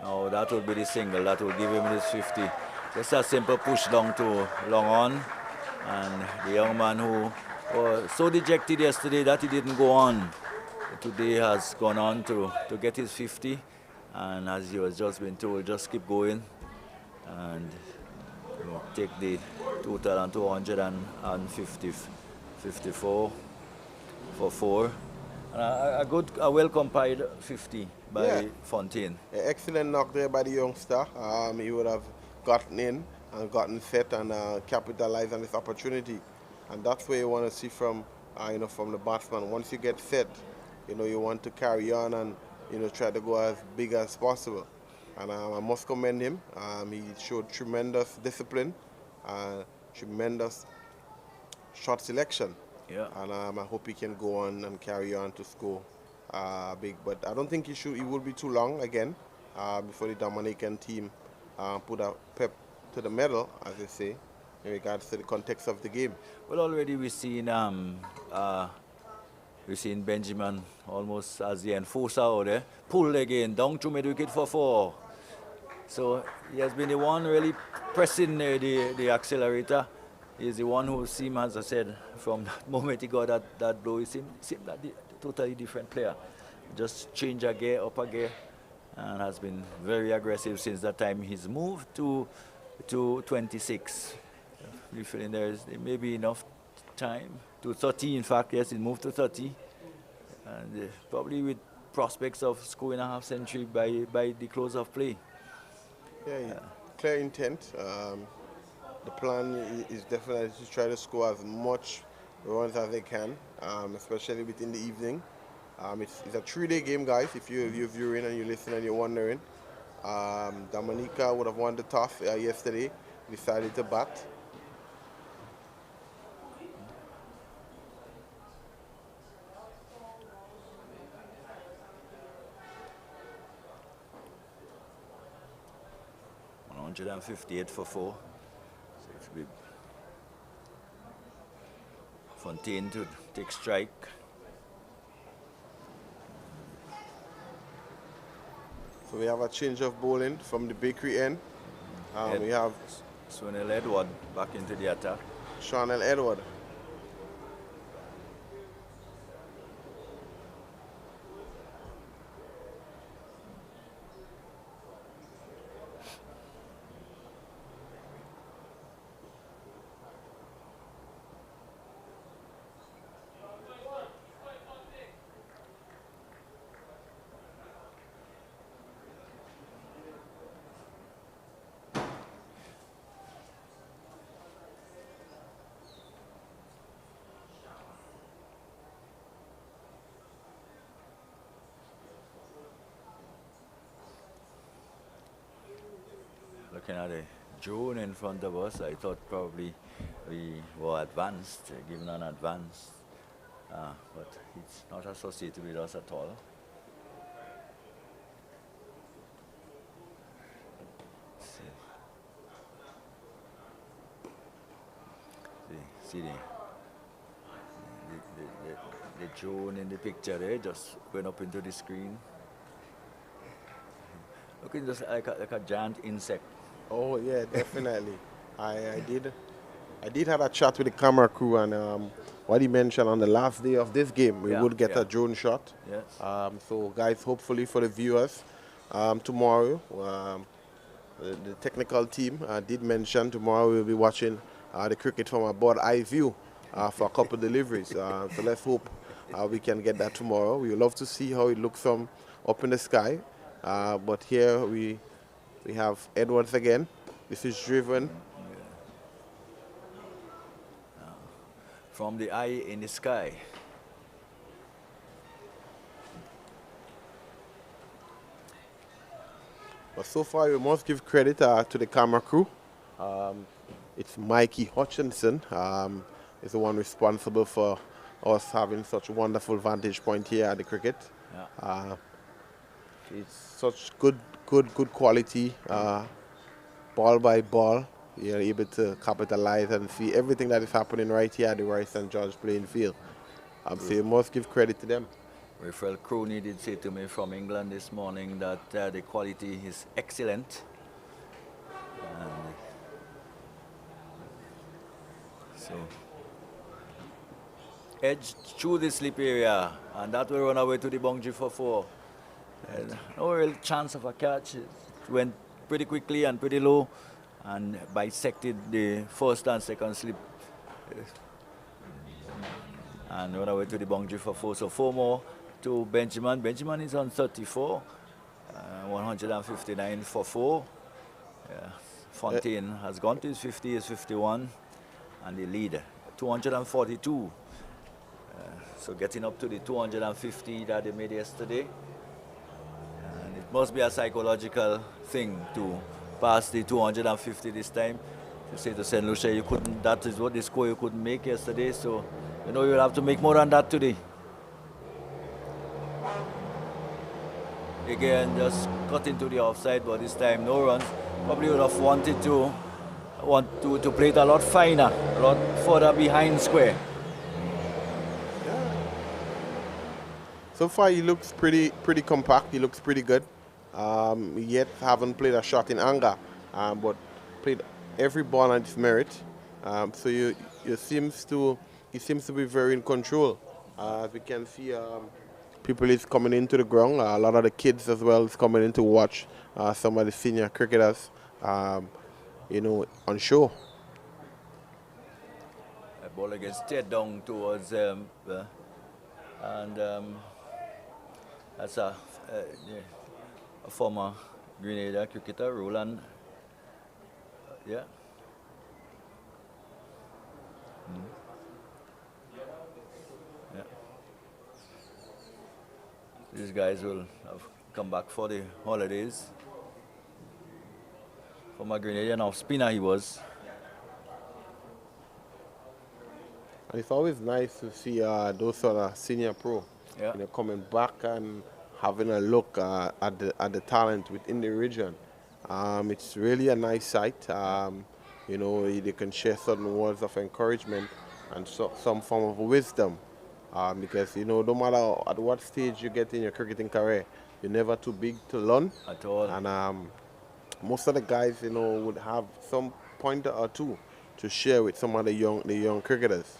[SPEAKER 1] Now that will be the single that will give him his 50. Just a simple push down to long on, and the young man who was so dejected yesterday that he didn't go on, today has gone on to get his 50, and as he was just been told, just keep going and take the total on 254 for 4. And a well compiled 50 by Fontaine.
[SPEAKER 2] Excellent knock there by the youngster. He would have gotten in and gotten set and capitalized on this opportunity. And that's where you want to see from from the batsman. Once you get set, you want to carry on and try to go as big as possible. And I must commend him. He showed tremendous discipline, tremendous shot selection.
[SPEAKER 1] Yeah.
[SPEAKER 2] And I hope he can go on and carry on to score big. But I don't think it will be too long again before the Dominican team put a pep to the medal, as they say, in regards to the context of the game.
[SPEAKER 1] Well, already we've seen Benjamin almost as the enforcer out there, pulled again, down to mid-wicket for 4. So he has been the one really pressing the accelerator. He's the one who seemed, as I said, from the moment he got that blow, he seemed like a totally different player. Just change a gear, up a gear, and has been very aggressive since that time. He's moved to 26. We feeling there may be enough time to 30. In fact, yes, he moved to 30, and probably with prospects of scoring a half century by the close of play.
[SPEAKER 2] Yeah, clear intent. The plan is definitely to try to score as much runs as they can, especially within the evening. It's a 3-day game, guys. If you're viewing and you're listening and you're wondering, Dominica would have won the toss yesterday, decided to bat.
[SPEAKER 1] $158 for 4. So it will be Fontaine to take strike.
[SPEAKER 2] So we have a change of bowling from the bakery end. We have
[SPEAKER 1] Swinell Edward back into the attack.
[SPEAKER 2] Shawnell Edward.
[SPEAKER 1] Looking at the drone in front of us, I thought probably we were advanced, given an advance, but it's not associated with us at all. See the drone in the picture there, just went up into the screen. Looking just like a giant insect.
[SPEAKER 2] Oh yeah, definitely. I did have a chat with the camera crew, and what he mentioned on the last day of this game, we would get a drone shot.
[SPEAKER 1] Yes.
[SPEAKER 2] So guys, hopefully for the viewers, tomorrow, the technical team did mention tomorrow we'll be watching the cricket from a bird's eye view for a couple deliveries. So let's hope we can get that tomorrow. We would love to see how it looks from up in the sky. But here we have Edwards again. This is driven.
[SPEAKER 1] From the eye in the sky.
[SPEAKER 2] But so far, we must give credit to the camera crew. It's Mikey Hutchinson is the one responsible for us having such a wonderful vantage point here at the cricket.
[SPEAKER 1] Yeah.
[SPEAKER 2] It's such good quality, ball by ball. You're able to capitalize and see everything that is happening right here at the Roy St. George playing field. So you must give credit to them.
[SPEAKER 1] Raphael Crony did say to me from England this morning that the quality is excellent. And so, edge through the slip area, and that will run away to the boundary for 4. No real chance of a catch. It went pretty quickly and pretty low, and bisected the first and second slip, and run away to the boundary for 4. So 4 more to Benjamin. Benjamin is on 34, 159 for 4. Fontaine has gone to his 50, is 51, and the lead 242. So getting up to the 250 that they made yesterday. And it must be a psychological thing to pass the 250 this time. To say to St. Lucia, you couldn't, that is what the score you couldn't make yesterday, so you know you'll have to make more than that today. again just cut into the offside, but this time no runs. Probably would have wanted to play it a lot finer, a lot further behind square.
[SPEAKER 2] Yeah. So far, he looks pretty compact. He looks pretty good. Yet haven't played a shot in anger, but played every ball on its merit. So he seems to be very in control. As we can see, people is coming into the ground. A lot of the kids as well is coming in to watch some of the senior cricketers, on show.
[SPEAKER 1] A ball against steered down towards that's a former Grenada cricketer, Roland. Yeah. Yeah. These guys will have come back for the holidays. Former Grenadian off spinner he was.
[SPEAKER 2] And it's always nice to see those sort of senior pro,
[SPEAKER 1] Yeah.
[SPEAKER 2] coming back and having a look at the talent within the region. It's really a nice sight. They can share certain words of encouragement and some form of wisdom. Because, no matter at what stage you get in your cricketing career, you're never too big to learn.
[SPEAKER 1] At all.
[SPEAKER 2] And most of the guys, would have some pointer or two to share with some of the young cricketers.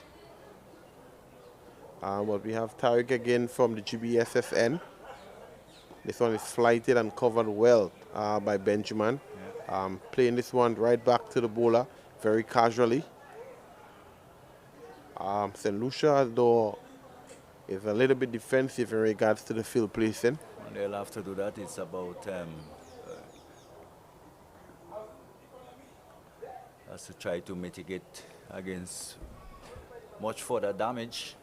[SPEAKER 2] But we have Tariq again from the GBSSN. This one is flighted and covered well by Benjamin.
[SPEAKER 1] Yeah.
[SPEAKER 2] Playing this one right back to the bowler very casually. St. Lucia, though, is a little bit defensive in regards to the field placing.
[SPEAKER 1] And they'll have to do that. It's about has to try to mitigate against much further damage.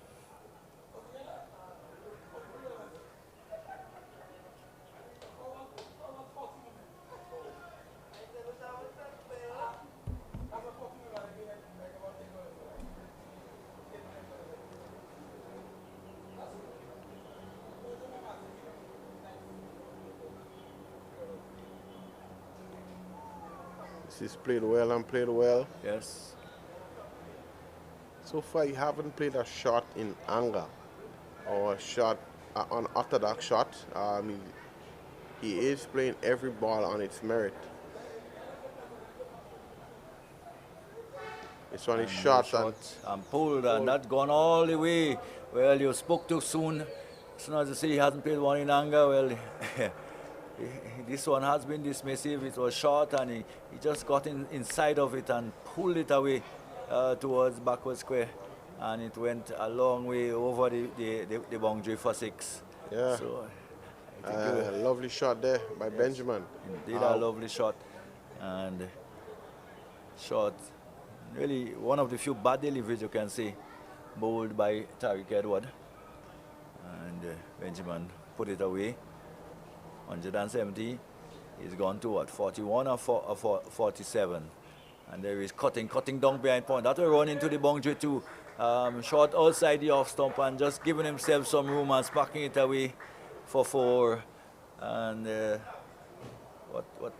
[SPEAKER 2] He's played well and played well.
[SPEAKER 1] Yes.
[SPEAKER 2] So far, he haven't played a shot in anger or a shot, an unorthodox shot. He is playing every ball on its merit. This one is shot
[SPEAKER 1] and pulled and that gone all the way. Well, you spoke too soon. As soon as you say he hasn't played one in anger, well, this one has been dismissive. It was short and he just got inside of it and pulled it away towards backward square. And it went a long way over the boundary for 6.
[SPEAKER 2] Yeah.
[SPEAKER 1] So,
[SPEAKER 2] lovely shot there by Benjamin.
[SPEAKER 1] Indeed, a lovely shot. And shot, really one of the few bad deliveries you can see, bowled by Tariq Edward. And Benjamin put it away. 170. He's gone to what, 41 or 47. And there is cutting down behind point. That will run into the boundary too. Short outside the off stump and just giving himself some room and sparking it away for 4. And what? So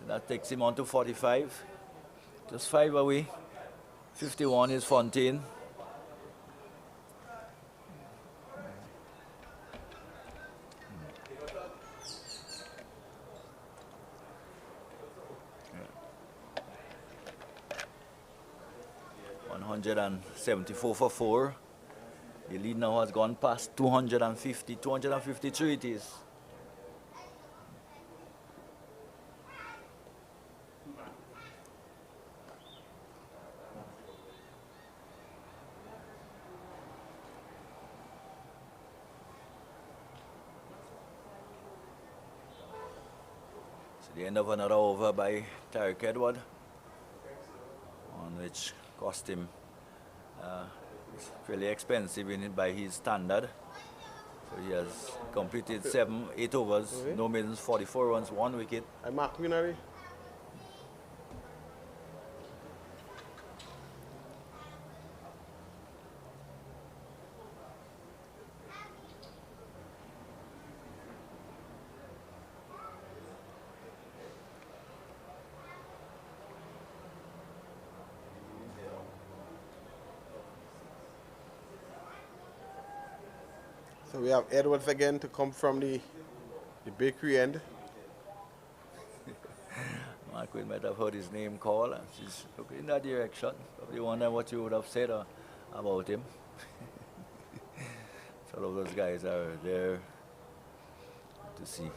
[SPEAKER 1] that takes him on to 45. Just 5 away. 51 is Fontaine. And 74 for 4. The lead now has gone past 250, 253 it is. So the end of another over by Tariq Edward, on which cost him it's fairly expensive by his standard. So he has completed 8 overs, no middles, 44 runs, 1 wicket.
[SPEAKER 2] I mark Winnery. So we have Edwards again to come from the bakery end.
[SPEAKER 1] Mark might have heard his name called, and she's looking in that direction. Probably wonder what you would have said about him. So all of those guys are there to see.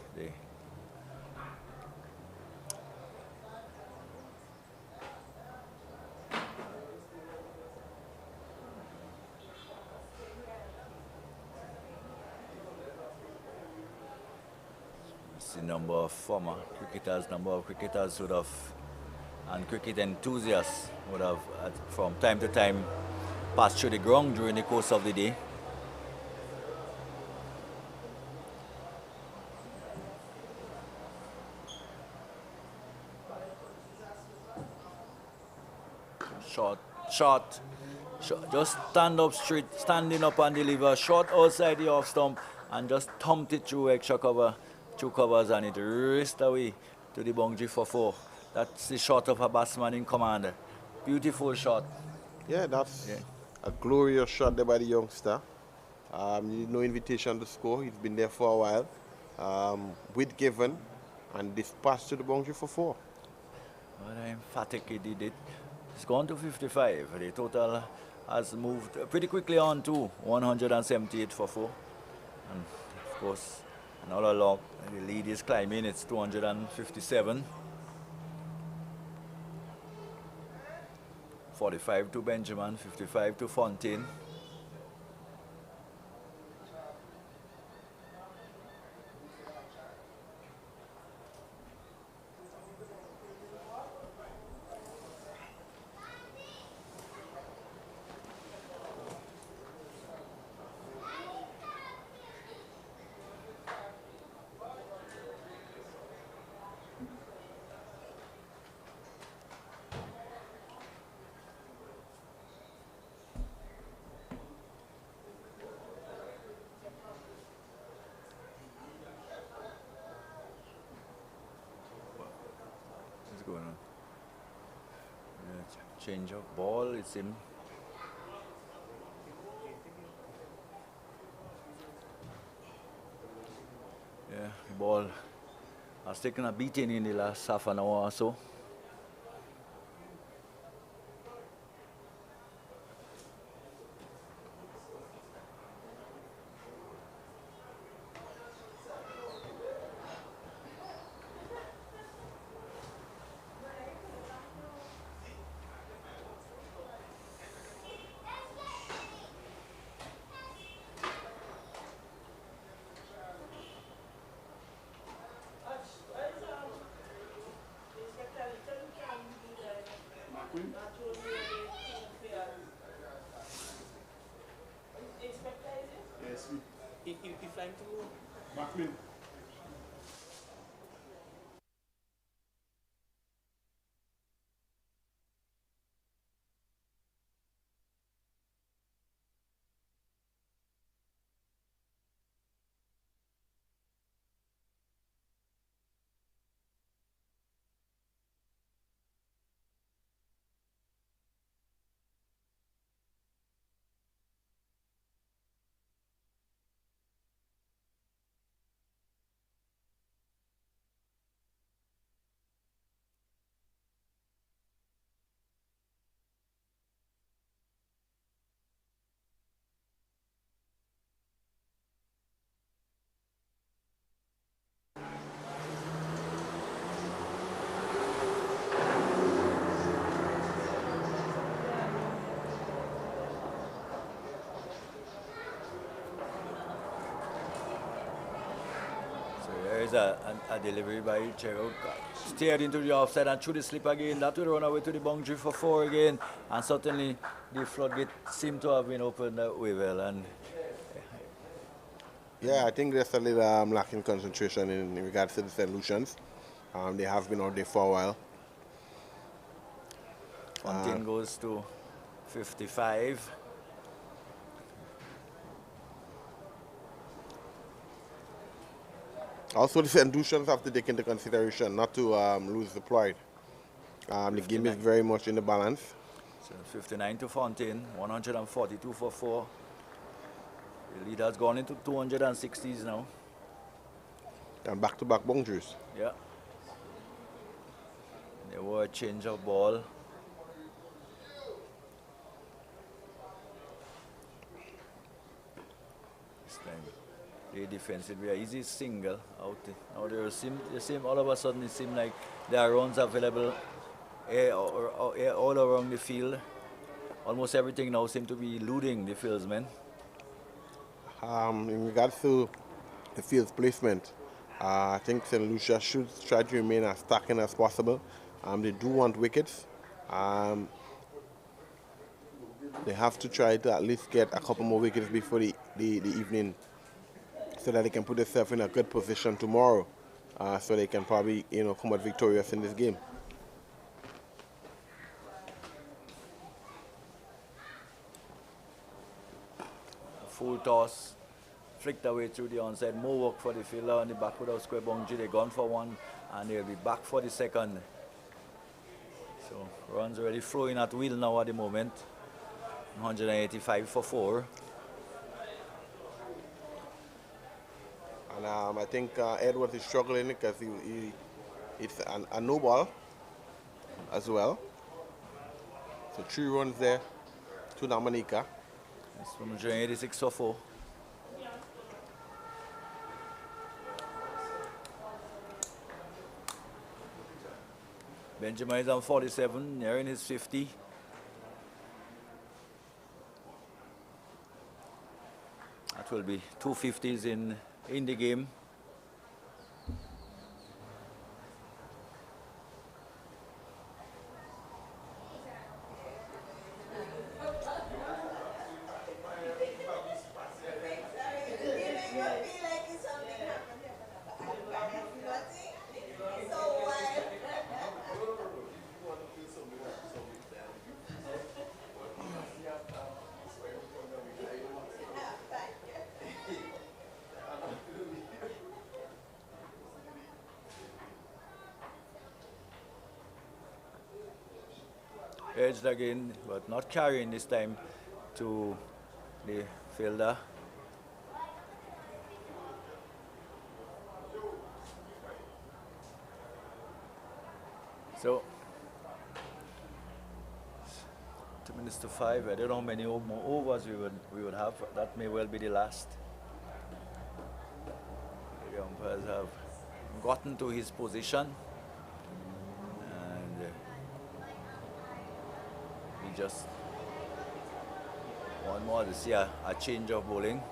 [SPEAKER 1] The number of former cricketers, number of cricketers would have, and cricket enthusiasts would have, from time to time, passed through the ground during the course of the day. Short, just stand up straight, standing up and deliver, short outside the off stump, and just thumped it through extra cover, two covers, and it raced away to the boundary for 4. That's the shot of a batsman in command. Beautiful shot.
[SPEAKER 2] Yeah, that's a glorious shot there by the youngster. No invitation to score. He's been there for a while. With given, and dispatched to the boundary for 4.
[SPEAKER 1] What emphatic he did it. It's gone to 55. The total has moved pretty quickly on to 178 for 4. And of course, another log. The lead is climbing. It's 257. 45 to Benjamin, 55 to Fontaine. Going on. Change of ball, it's him. Yeah, the ball has taken a beating in the last half an hour or so. There's a delivery by Gerald. Steered into the offside and through the slip again. That will run away to the boundary for 4 again. And certainly the floodgate seemed to have been opened that way well. And
[SPEAKER 2] yeah, I think there's a little lacking concentration in regards to the St. Lucians. They have been out there for a while.
[SPEAKER 1] Fontaine goes to 55.
[SPEAKER 2] Also, the St. Lucians have to take into consideration not to lose the pride. The game is very much in the balance.
[SPEAKER 1] So 59 to Fontaine, 142 for 4. The lead has gone into 260s now.
[SPEAKER 2] And back-to-back boundaries.
[SPEAKER 1] Yeah. There were a change of ball. This time, they defensively an easy single out. Now they seem all of a sudden it seems like there are runs available all around the field. Almost everything now seems to be eluding the fieldsmen.
[SPEAKER 2] In regards to the field's placement, I think St. Lucia should try to remain as stacking as possible. They do want wickets. They have to try to at least get a couple more wickets before the evening, so that they can put themselves in a good position tomorrow, so they can probably come out victorious in this game.
[SPEAKER 1] Full toss, flicked away through the onside. More work for the fielder on the backward of square boundary. They're gone for one, and they'll be back for the second. So runs already flowing at will now at the moment. 185 for 4.
[SPEAKER 2] And I think Edwards is struggling because it's a no ball as well. So 3 runs there to Dominica.
[SPEAKER 1] It's 186 for 4. Benjamin is on 47, nearing his 50. That will be 250s in the game. Edged again, but not carrying this time to the fielder. So 2 minutes to 5. I don't know how many more overs we would have. That may well be the last. The umpires have gotten to his position. Just one more to see a change of bowling.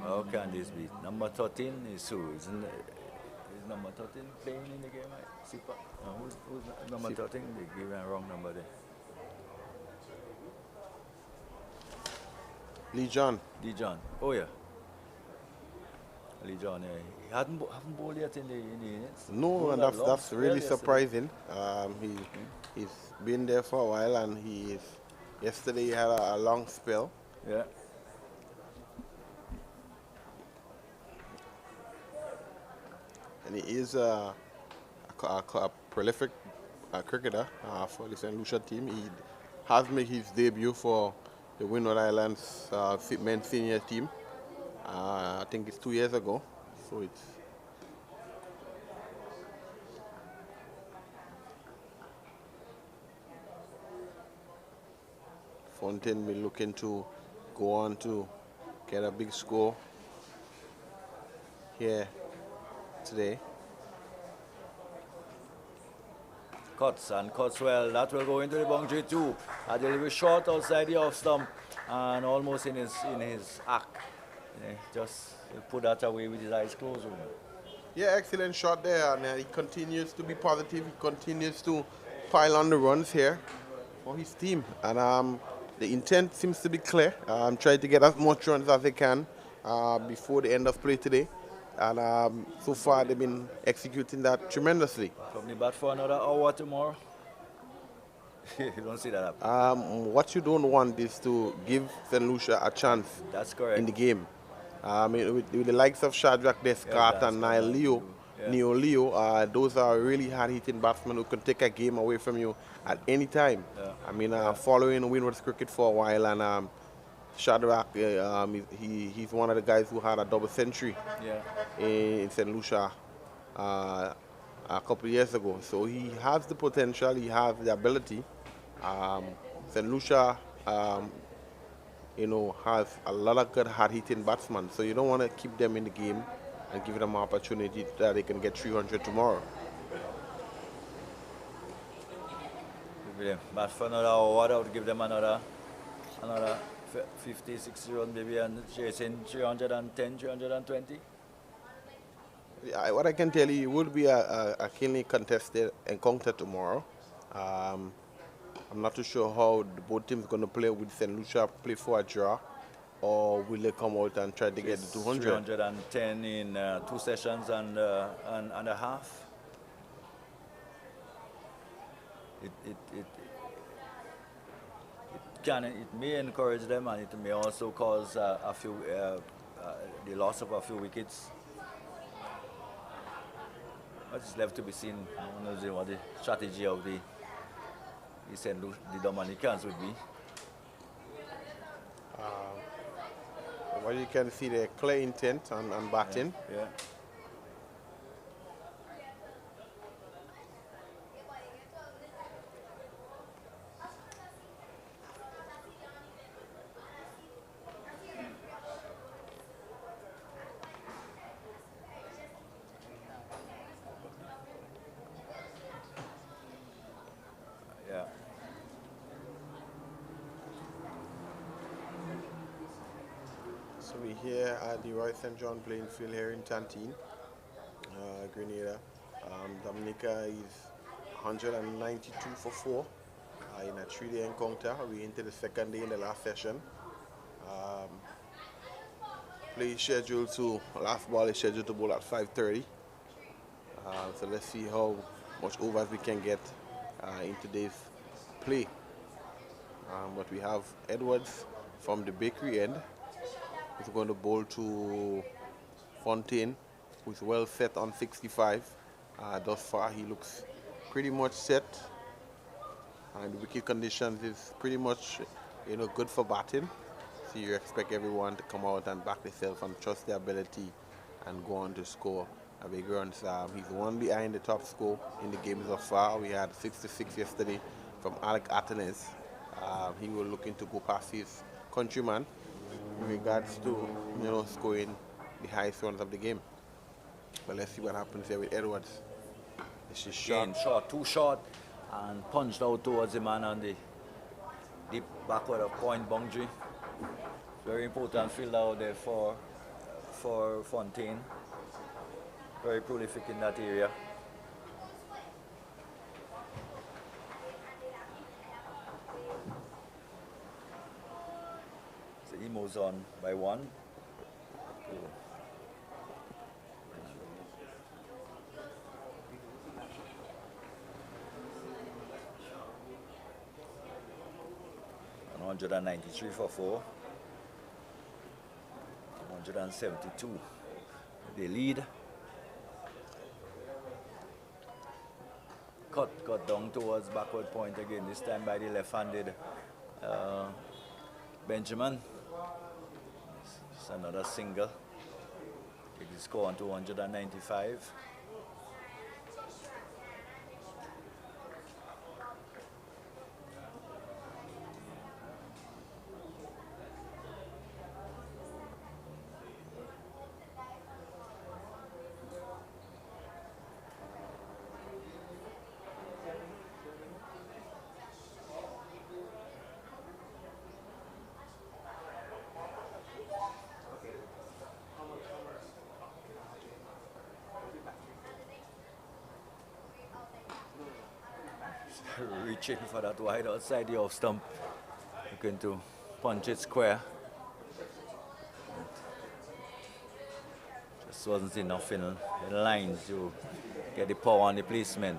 [SPEAKER 1] How can this be? Number 13 is who? Is number 13 playing in the game? Sipa? No, who's number 13? They gave a wrong number there.
[SPEAKER 2] Lee John.
[SPEAKER 1] Lee John. Oh yeah. Lee John. Yeah. He haven't bowled yet in the innings.
[SPEAKER 2] No, and that's really surprising. He's been there for a while, and yesterday he had a long spell.
[SPEAKER 1] Yeah.
[SPEAKER 2] And he is a prolific cricketer for the St. Lucia team. He has made his debut for the Windward Islands men's senior team. I think it's 2 years ago. So it's Fontaine will looking to go on to get a big score here today.
[SPEAKER 1] Cuts well. That will go into the boundary too. A little bit short outside the off stump and almost in his act. Just put that away with his eyes closed.
[SPEAKER 2] Yeah, excellent shot there, and he continues to be positive. He continues to pile on the runs here for his team, and the intent seems to be clear. Try to get as much runs as they can before the end of play today. And so far, they've been executing that tremendously.
[SPEAKER 1] From the bat for another hour tomorrow. You don't see that happen.
[SPEAKER 2] What you don't want is to give St. Lucia a chance
[SPEAKER 1] That's correct.
[SPEAKER 2] in the game. With the likes of Shadrack, Descarte, and
[SPEAKER 1] Yeah.
[SPEAKER 2] Neo Leo, those are really hard-hitting batsmen who can take a game away from you at any time.
[SPEAKER 1] Yeah.
[SPEAKER 2] Following Windwards cricket for a while, and Shadrack, he's one of the guys who had a double century in St. Lucia a couple of years ago. So he has the potential, he has the ability. St. Lucia, has a lot of good hard-hitting batsmen. So you don't want to keep them in the game and give them an opportunity that they can get 300 tomorrow.
[SPEAKER 1] Bat for another hour, I would give them another 50, 60 runs maybe, and chasing 310, 320.
[SPEAKER 2] What I can tell you, it will be a keenly contested encounter tomorrow. I'm not too sure how both teams are going to play. Will St. Lucia play for a draw, or will they come out and try to get the 200?
[SPEAKER 1] 310 in 2 sessions and a half. It may encourage them, and it may also cause the loss of a few wickets. But it's left to be seen. What the strategy of the Dominicans would be.
[SPEAKER 2] Well, you can see the clear intent on batting.
[SPEAKER 1] Yeah.
[SPEAKER 2] So we're here at the Roy St. John playing field here in Tantine, Grenada. Dominica is 192 for 4 in a 3-day encounter. We're into the second day in the last session. Last ball is scheduled to bowl at 5:30. So let's see how much overs we can get in today's play. But we have Edwards from the bakery end. He's going to bowl to Fontaine, who's well set on 65. Thus far, he looks pretty much set. And the wicket conditions is pretty much, good for batting. So you expect everyone to come out and back themselves and trust their ability and go on to score a big runs. He's one behind the top score in the game thus far. We had 66 yesterday from Alec Atenes. He was looking to go past his countryman in regards to scoring the highest runs of the game. But let's see what happens here with Edwards. This is short.
[SPEAKER 1] Too short, and punched out towards the man on the deep backward of point boundary. Very important field out there for Fontaine. Very prolific in that area. He moves on by 1. And 193 for 4. 172. They lead. Cut down towards backward point again, this time by the left-handed Benjamin. It's another single. Take the score on to 195. Reaching for that wide outside the off stump, looking to punch it square. just wasn't enough in line to get the power on the placement.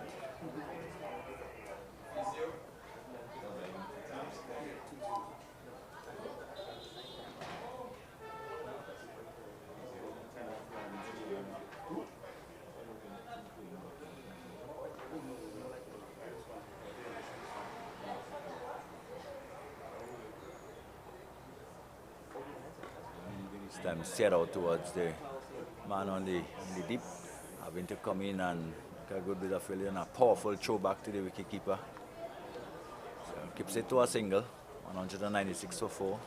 [SPEAKER 1] This time set out towards the man on the deep, having to come in and make a good bit of failure and a powerful throw back to the wicketkeeper. So keeps it to a single, 196 for 4.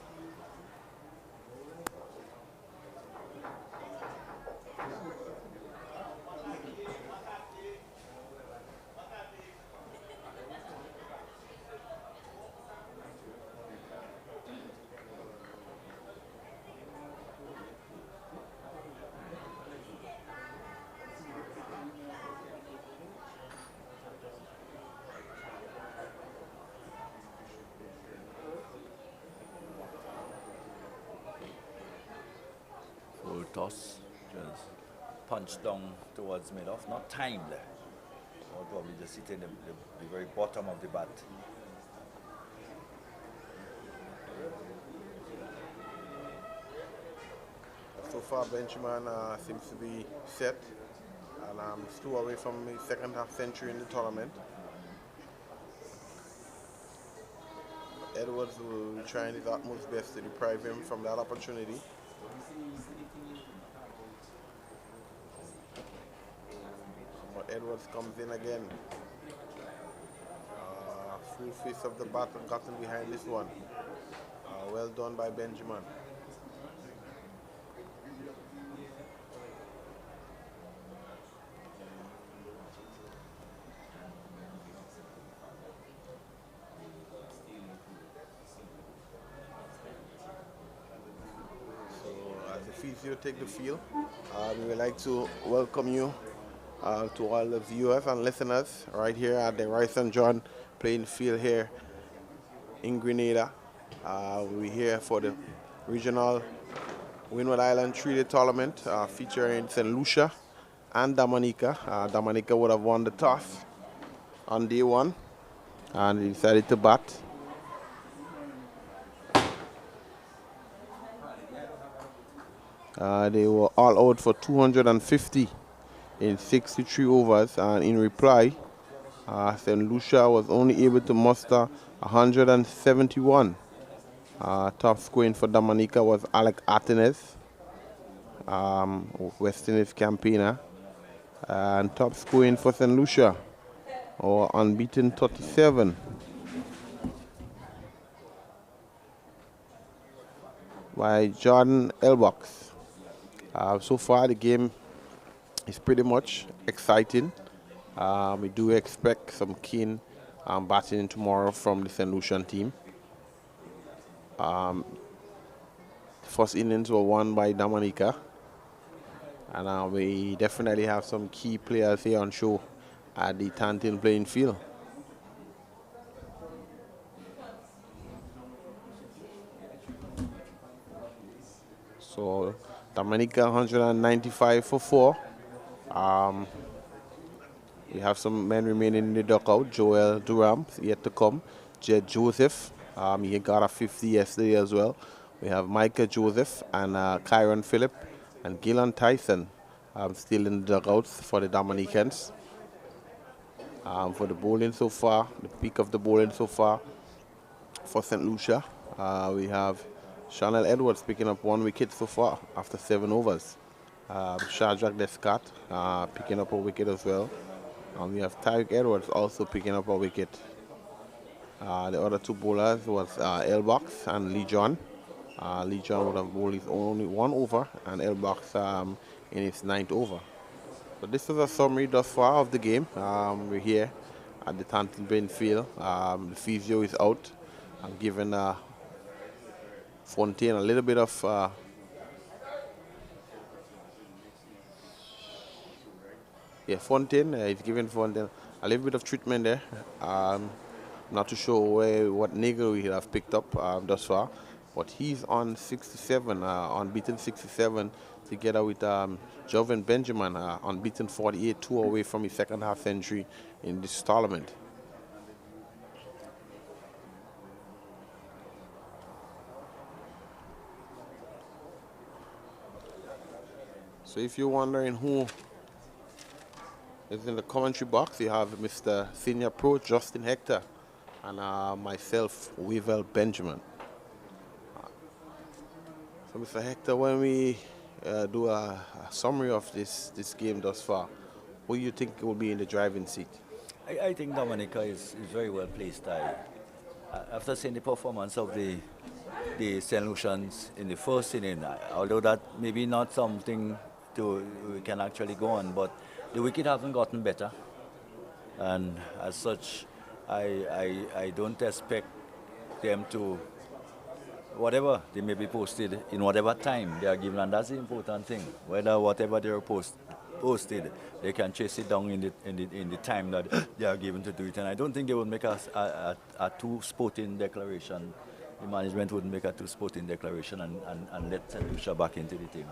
[SPEAKER 1] Full toss, just punched down towards mid-off, not timed. Or probably just hitting the very bottom of the bat.
[SPEAKER 2] So far, Benjamin seems to be set, and he's 2 away from the second half century in the tournament. Edwards will be trying his utmost best to deprive him from that opportunity. But Edwards comes in again. Full face of the bat and gotten behind this one. Well done by Benjamin. Physio take the field. We would like to welcome you to all the viewers and listeners right here at the Roy St. John playing field here in Grenada. We're here for the regional Windward Island Treaty Tournament featuring St. Lucia and Dominica. Dominica would have won the toss on day 1 and they decided to bat. They were all out for 250 in 63 overs, and in reply, St. Lucia was only able to muster 171. Top scoring for Dominica was Alec Artenes, West Indies campaigner, and top scoring for St. Lucia, or unbeaten 37. By Jordan Elbox. So far, the game is pretty much exciting. We do expect some keen batting tomorrow from the St. Lucian team. First innings were won by Dominica, and we definitely have some key players here on show at the Tantin playing field. So Dominica 195 for 4. We have some men remaining in the dugout. Joel Durham yet to come. Jed Joseph, he got a 50 yesterday as well. We have Micah Joseph and Kyron Phillip and Gillan Tyson still in the dugouts for the Dominicans. For the bowling so far, the peak of the bowling so far for St. Lucia, we have Chanel Edwards picking up 1 wicket so far after 7 overs. Shadrack Descarte picking up a wicket as well. And we have Tyreek Edwards also picking up a wicket. The other 2 bowlers was Elbox and Lee John. Lee John would have bowled his only 1 over, and Elbox in his 9th over. So this is a summary thus far of the game. We're here at the Tantin Plain Field. The physio is out. I'm giving Fontaine a little bit of Fontaine. He's giving Fontaine a little bit of treatment there. Not too sure what niggle we have picked up thus far, but he's on 67, unbeaten 67 together with Jovan Benjamin, unbeaten 48, 2 away from his second half century in this tournament. So if you're wondering who is in the commentary box, you have Mr. Senior Pro Justin Hector and myself, Weavel Benjamin. So Mr. Hector, when we do a summary of this game thus far, who do you think will be in the driving seat?
[SPEAKER 1] I think Dominica is very well placed. After seeing the performance of the St. Lucians in the first inning, although that maybe not something we can actually go on, but the wicket haven't gotten better, and as such, I don't expect them to, whatever they may be posted in whatever time they are given, and that's the important thing. Whether whatever they are posted, they can chase it down in the time that they are given to do it. And I don't think they would make a too sporting declaration. The management wouldn't make a too sporting declaration and let St. Lucia back into the team,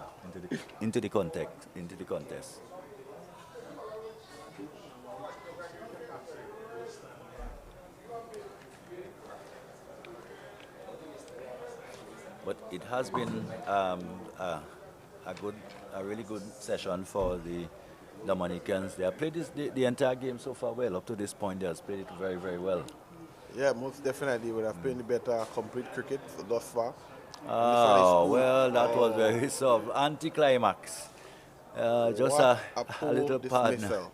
[SPEAKER 1] into the contest. But it has been a really good session for the Dominicans. They have played the entire game so far well. Up to this point, they have played it very, very well.
[SPEAKER 2] Yeah, most definitely. We have played the better complete cricket thus far.
[SPEAKER 1] Oh, well, that was very soft. Anticlimax. Just a little paddle.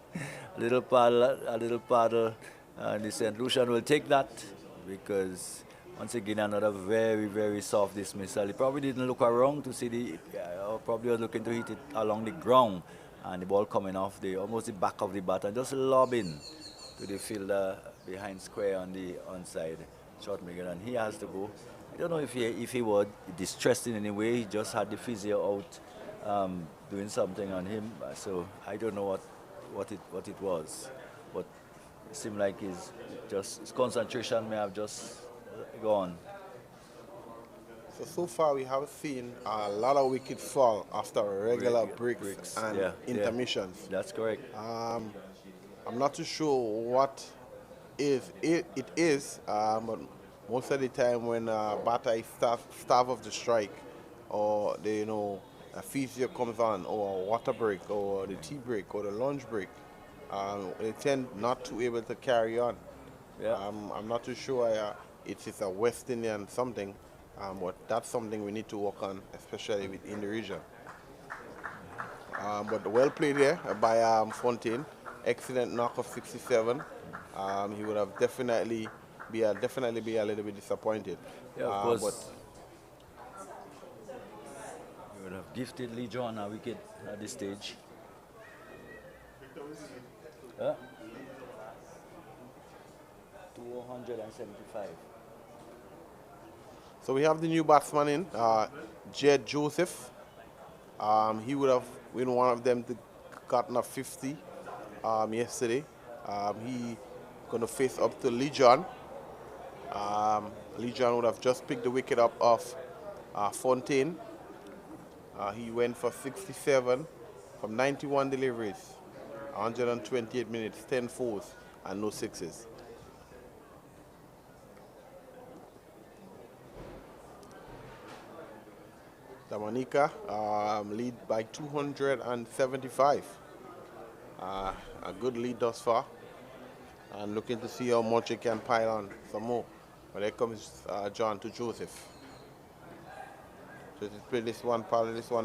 [SPEAKER 1] A little paddle. The St. Lucian will take that because once again, another very, very soft dismissal. He probably didn't look around to see probably was looking to hit it along the ground, and the ball coming off almost the back of the bat and just lobbing to the fielder behind square on the onside short mid, and he has to go. I don't know if he was distressed in any way. He just had the physio out doing something on him, so I don't know what it was, but it seemed like his concentration may have just gone.
[SPEAKER 2] So far we have seen a lot of wickets fall after regular breaks and intermissions.
[SPEAKER 1] Yeah, that's correct.
[SPEAKER 2] I'm not too sure what it is, but most of the time when batter is staff of the strike, or a physio comes on, or a water break, or the tea break, or the lunch break, they tend not to be able to carry on.
[SPEAKER 1] Yeah.
[SPEAKER 2] I'm not too sure it's a West Indian something, but that's something we need to work on, especially within the region. But well played there by Fontaine. Excellent knock of 67. He would have definitely be a little bit disappointed.
[SPEAKER 1] Yeah, of course. He would have gifted Lee John a wicket at this stage. 275.
[SPEAKER 2] So we have the new batsman in, Jed Joseph. He would have been one of them to gotten a 50 yesterday. He going to face up to Lee John. Lee John would have just picked the wicket up of Fontaine. He went for 67 from 91 deliveries, 128 minutes, 10 fours, and no sixes. Dominica lead by 275. A good lead thus far. And looking to see how much it can pile on some more. But there comes John to Joseph. So to play this one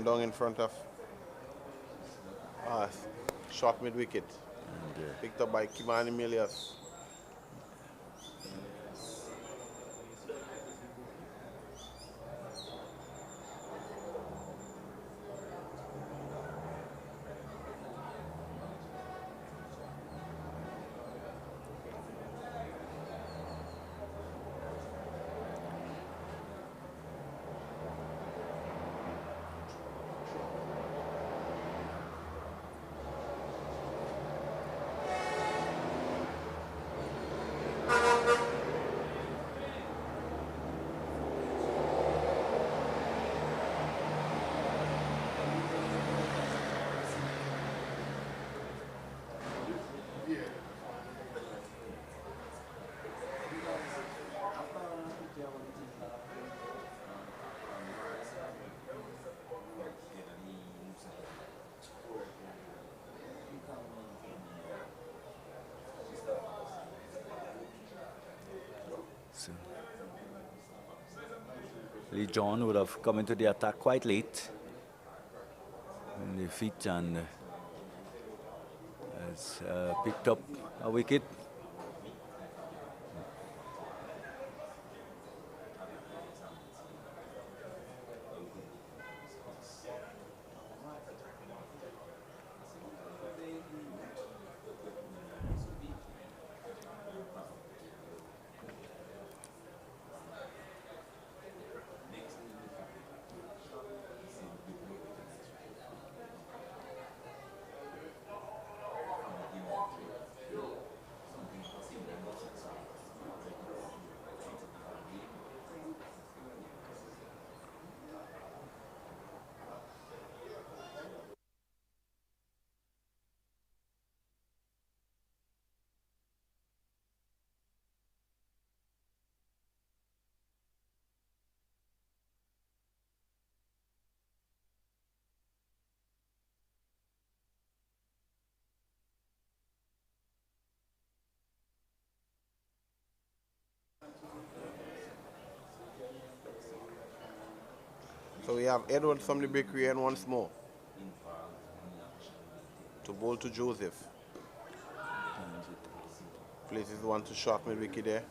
[SPEAKER 2] down in front of short mid wicket. Picked up by Kimani Milias.
[SPEAKER 1] Lee John would have come into the attack quite late in the feet and has picked up a wicket.
[SPEAKER 2] So we have Edward from the bakery and once more. To bowl to Joseph. Places one to short mid wicket there.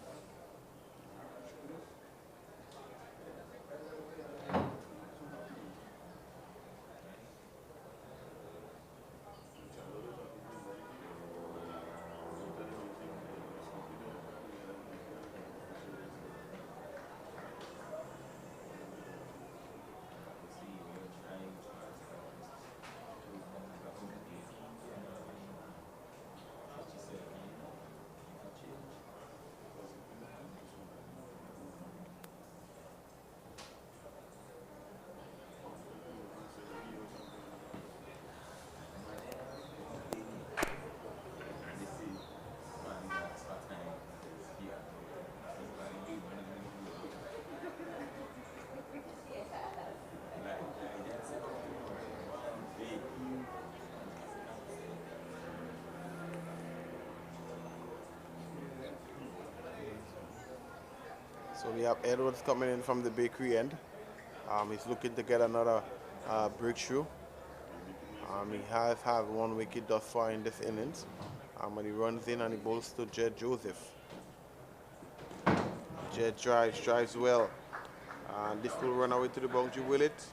[SPEAKER 2] So we have Edwards coming in from the bakery end. He's looking to get another breakthrough. He has had one wicket thus far in this innings. And he runs in and he bowls to Jed Joseph. Jed drives well. And this will run away to the boundary, will it?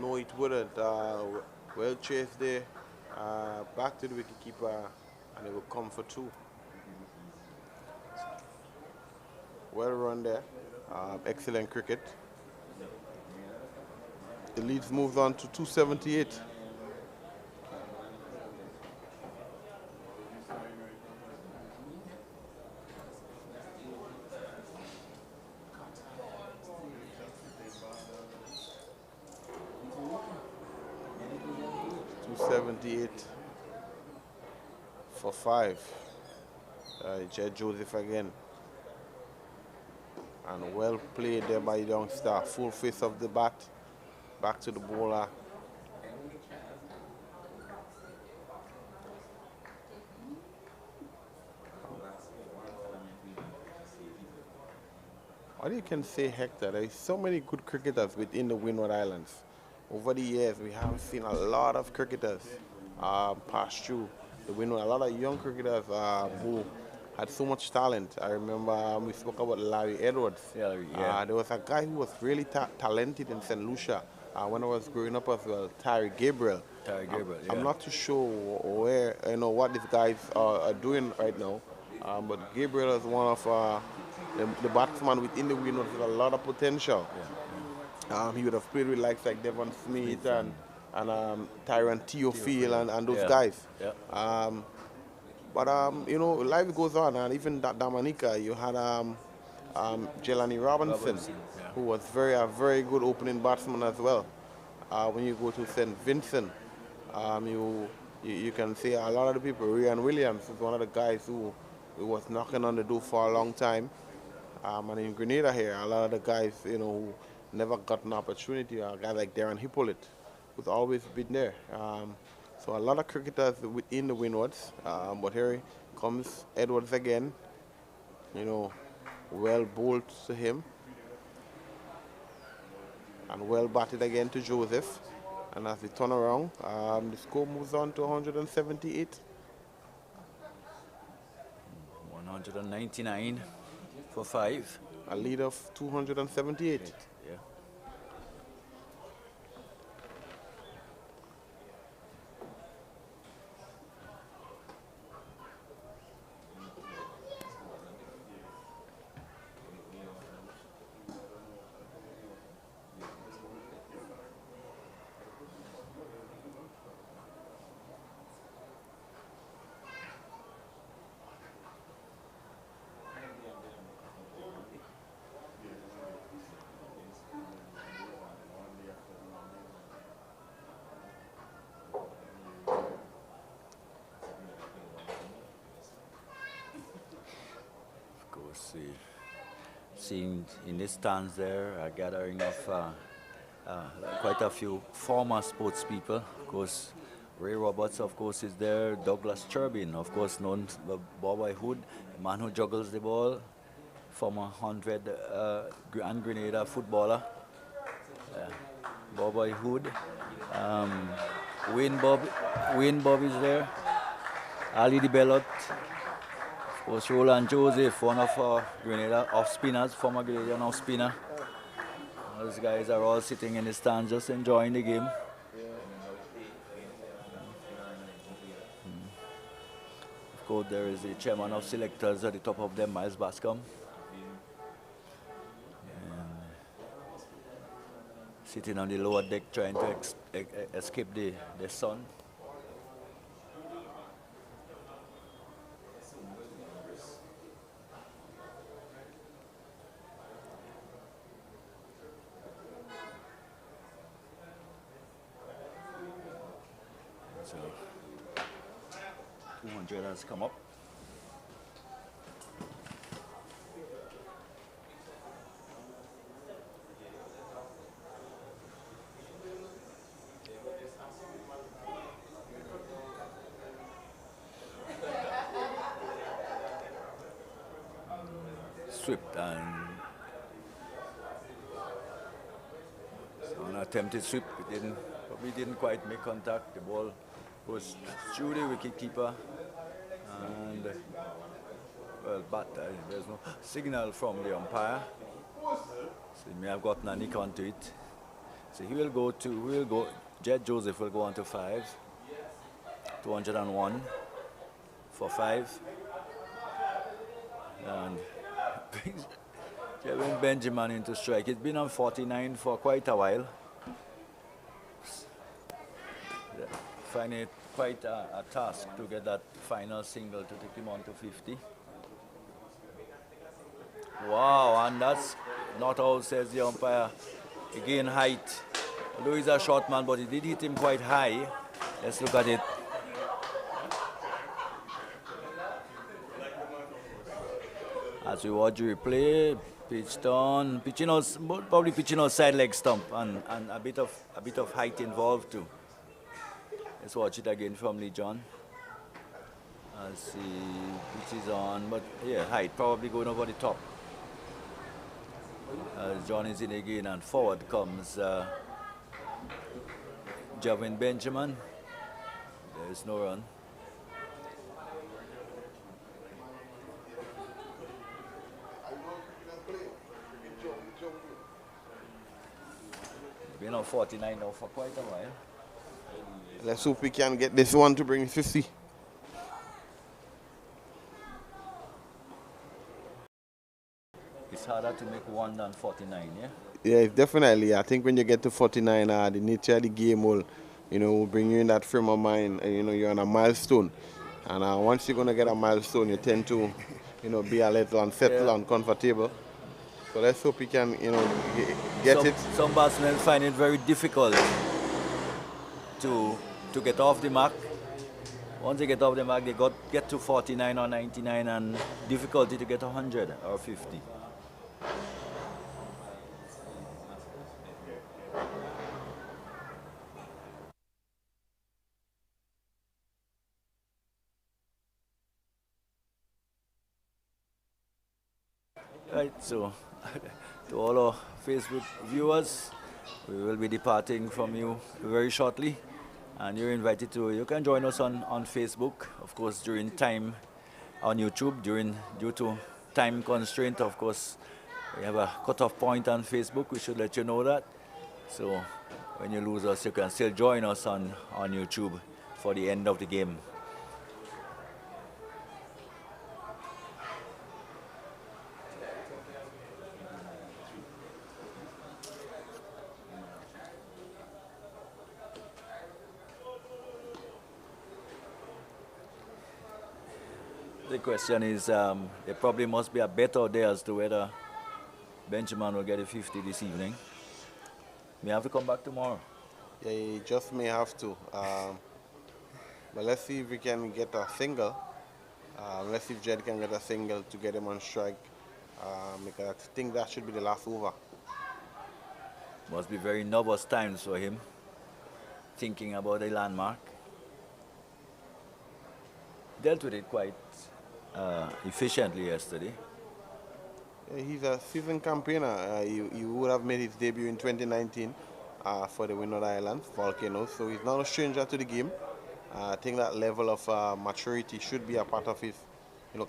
[SPEAKER 2] No, it wouldn't. Well chased there. Back to the wicketkeeper, and it will come for two. Well run there. Excellent cricket. The leads moved on to 278. For 5. Jed Joseph again. And well played there by youngster. Full face of the bat. Back to the bowler. All you can say, Hector, there is so many good cricketers within the Windward Islands. Over the years, we have seen a lot of cricketers pass through the Windward. A lot of young cricketers who had so much talent. I remember we spoke about Larry Edwards.
[SPEAKER 1] Yeah.
[SPEAKER 2] There was a guy who was really talented in St. Lucia when I was growing up as well, Tyree Gabriel. I'm not too sure where, what these guys are doing right now, but Gabriel is one of the batsman within the Windward with a lot of potential. He would have played with likes like Devon Smith and Tyron Theophil and those guys. But life goes on, and even that Dominica, you had Jelani Robinson, who was a very good opening batsman as well. When you go to St. Vincent, you can see a lot of the people. Ryan Williams is one of the guys who was knocking on the door for a long time. And in Grenada here, a lot of the guys, who never got an opportunity, a guy like Darren Hippolyte, who's always been there. So a lot of cricketers within the Windwards, but here comes Edwards again. Well bowled to him. and well batted again to Joseph. And as they turn around, the score moves on to 178.
[SPEAKER 1] 199 for 5.
[SPEAKER 2] A lead of 278.
[SPEAKER 1] Yeah. Of course, seeing in the stands there a gathering of quite a few former sports people. Of course, Ray Roberts, of course, is there. Douglas Turbin, of course, known as Bobby Hood, the man who juggles the ball, former 100 and Grenada footballer. Bobby Hood. Wayne Bob is there. Ali Di Bellot. Of course, Roland Joseph, one of our Grenada off spinners, former Grenadian off spinner. Those guys are all sitting in the stands just enjoying the game. Of course, there is the chairman of selectors at the top of them, Miles Bascom. And sitting on the lower deck trying to escape the sun. So 200 has come up. Swept and so an attempted sweep. We didn't quite make contact. The ball was through the wicket keeper, and there's no signal from the umpire. So he may have gotten a nick onto it. So he will go. Jed Joseph will go on to 5. 201 for 5, and brings Kevin Benjamin into strike. He's been on 49 for quite a while. Find it quite a task to get that final single to take him on to 50. Wow, and that's not out, says the umpire. Again, height. Although he's a short man, but he did hit him quite high. Let's look at it. As we watch the replay, probably pitching on side leg stump, and a bit of height involved too. Let's watch it again from Lee John. As he pitches on, but yeah, height probably going over the top. As John is in again, and forward comes Javin Benjamin. There is no run. Been on 49 now for quite a while.
[SPEAKER 2] Let's hope we can get this one to bring 50.
[SPEAKER 1] It's harder to make 1 than 49, yeah?
[SPEAKER 2] Yeah, definitely. I think when you get to 49, the nature of the game will bring you in that frame of mind. You're on a milestone. And once you're going to get a milestone, you tend to, be a little unsettled and comfortable. So let's hope we can, get it.
[SPEAKER 1] Some batsmen find it very difficult to get off the mark. Once they get off the mark, they get to 49 or 99, and difficulty to get 100 or 50. Right, so to all our Facebook viewers, We will be departing from you very shortly, and you're invited to. You can join us on Facebook, of course, during time on YouTube. Due to time constraint, of course, we have a cutoff point on Facebook. We should let you know that. So when you lose us, you can still join us on YouTube for the end of the game. The question is, there probably must be a bet out there as to whether Benjamin will get a 50 this evening. May have to come back tomorrow.
[SPEAKER 2] Yeah, he just may have to. But let's see if we can get a single. Let's see if Jed can get a single to get him on strike. Because I think that should be the last over.
[SPEAKER 1] Must be very nervous times for him, thinking about the landmark. Dealt with it quite efficiently yesterday.
[SPEAKER 2] He's a seasoned campaigner. He would have made his debut in 2019 for the Windward Islands, Volcanoes. So he's not a stranger to the game. I think that level of maturity should be a part of his,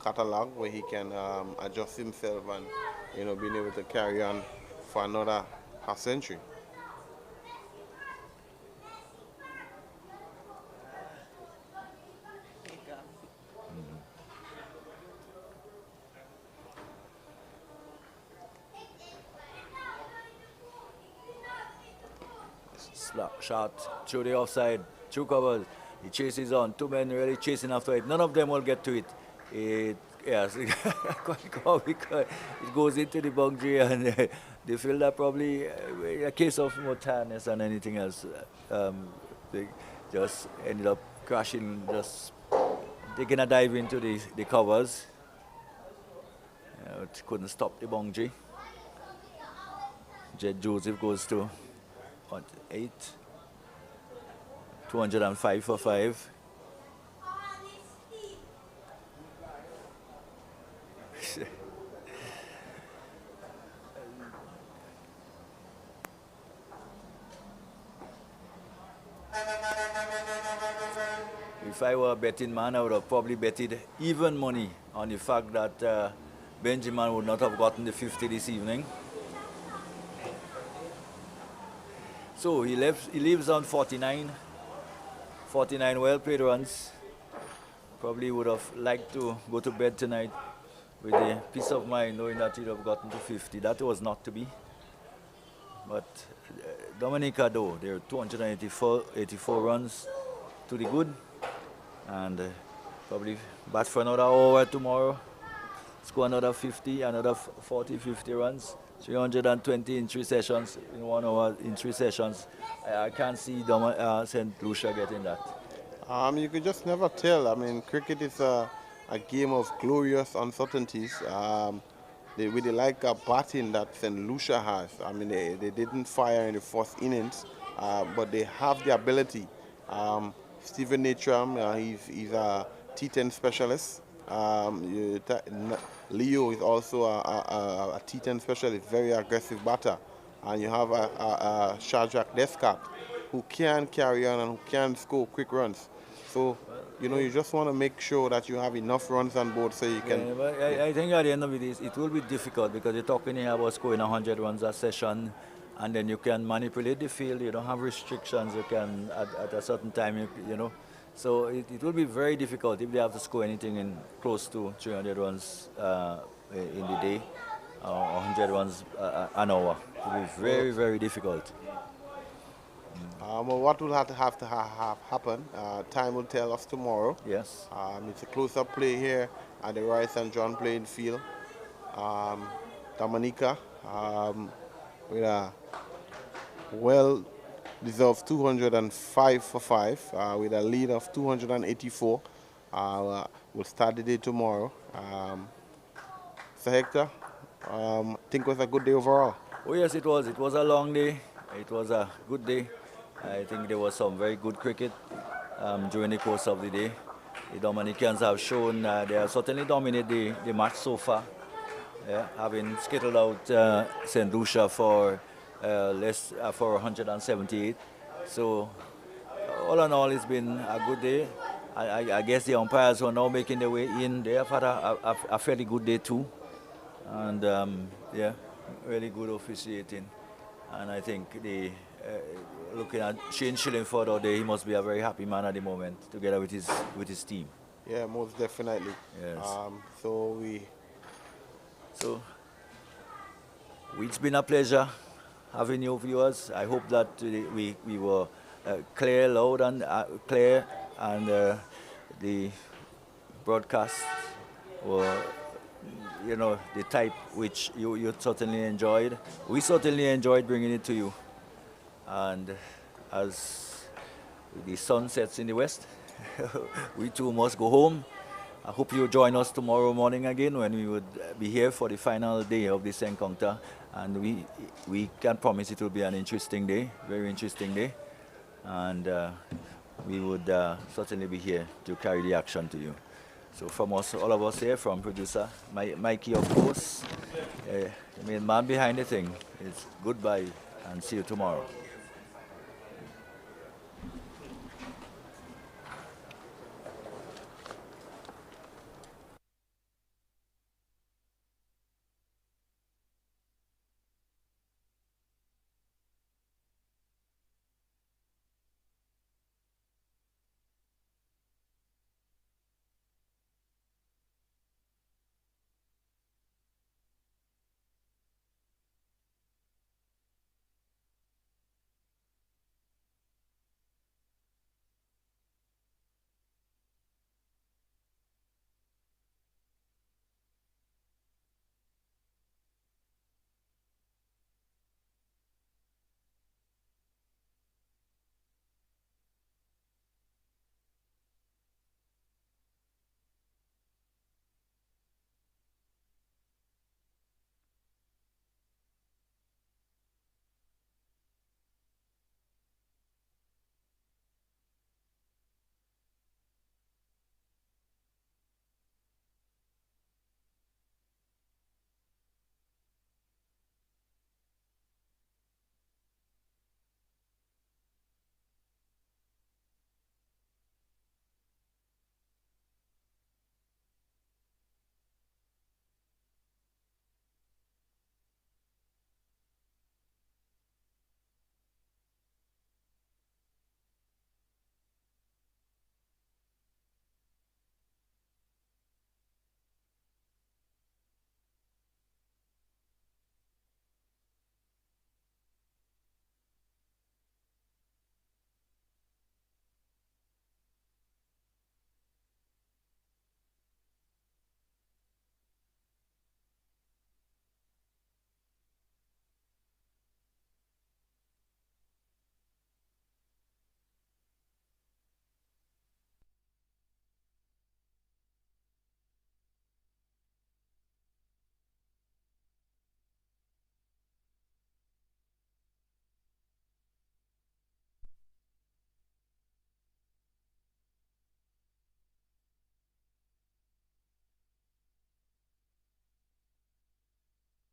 [SPEAKER 2] catalog where he can adjust himself and, being able to carry on for another half century.
[SPEAKER 1] Shot through the offside, two covers. He chases on. Two men really chasing after it. None of them will get to it. Yes, because it goes into the boundary, and they feel that probably a case of more tiredness than anything else. They just ended up crashing, just taking a dive into the covers. It couldn't stop the boundary. Jed Joseph goes to 8. 205 for 5. If I were a betting man, I would have probably betted even money on the fact that Benjamin would not have gotten the 50 this evening. So he leaves on 49 well-played runs. Probably would have liked to go to bed tonight with the peace of mind knowing that he'd have gotten to 50. That was not to be. But Dominica, though, there are 284 runs to the good. And probably bat for another hour tomorrow. Score another 50, another 40, 50 runs. 320 in 3 sessions, in 1 hour, in 3 sessions. I can't see St. Lucia getting that.
[SPEAKER 2] You could just never tell. I mean, cricket is a game of glorious uncertainties. They really like a batting that St. Lucia has. I mean, they didn't fire in the first innings, but they have the ability. Stephen Natram, he's a T10 specialist. Leo is also a T10 specialist, very aggressive batter. And you have a Shadrack Descarte who can carry on and who can score quick runs. So, you just want to make sure that you have enough runs on board so you can...
[SPEAKER 1] Yeah, but I think at the end of it, it will be difficult because you're talking here about scoring 100 runs a session, and then you can manipulate the field. You don't have restrictions. You can, at a certain time, So it will be very difficult if they have to score anything in close to 300 runs in the day, 100 runs an hour. It will be very, very difficult.
[SPEAKER 2] Well, what will have to happen, time will tell us tomorrow.
[SPEAKER 1] Yes.
[SPEAKER 2] It's a close-up play here at the Royal St. John playing field. Dominica with a well-deserved 205 for 5 with a lead of 284. We'll start the day tomorrow. So Hector, I think it was a good day overall.
[SPEAKER 1] Oh yes, it was. It was a long day. It was a good day. I think there was some very good cricket during the course of the day. The Dominicans have shown they have certainly dominated the match so far, having skittled out St. Lucia for less for 178. So all in all, it's been a good day. I guess the umpires who are now making their way in, they have had a fairly good day too. And yeah, really good officiating. And I think looking at Shane Shillingford out there, he must be a very happy man at the moment, together with his team.
[SPEAKER 2] Yeah, most definitely.
[SPEAKER 1] Yes.
[SPEAKER 2] So
[SPEAKER 1] So it's been a pleasure having you viewers. I hope that we were clear, loud and clear, and the broadcast were, the type which you certainly enjoyed. We certainly enjoyed bringing it to you. And as the sun sets in the west, we too must go home. I hope you join us tomorrow morning again when we would be here for the final day of this encounter. And we can promise it will be an interesting day, very interesting day. And we would certainly be here to carry the action to you. So from us, all of us here, from producer Mikey, of course, the main man behind the thing, is goodbye and see you tomorrow.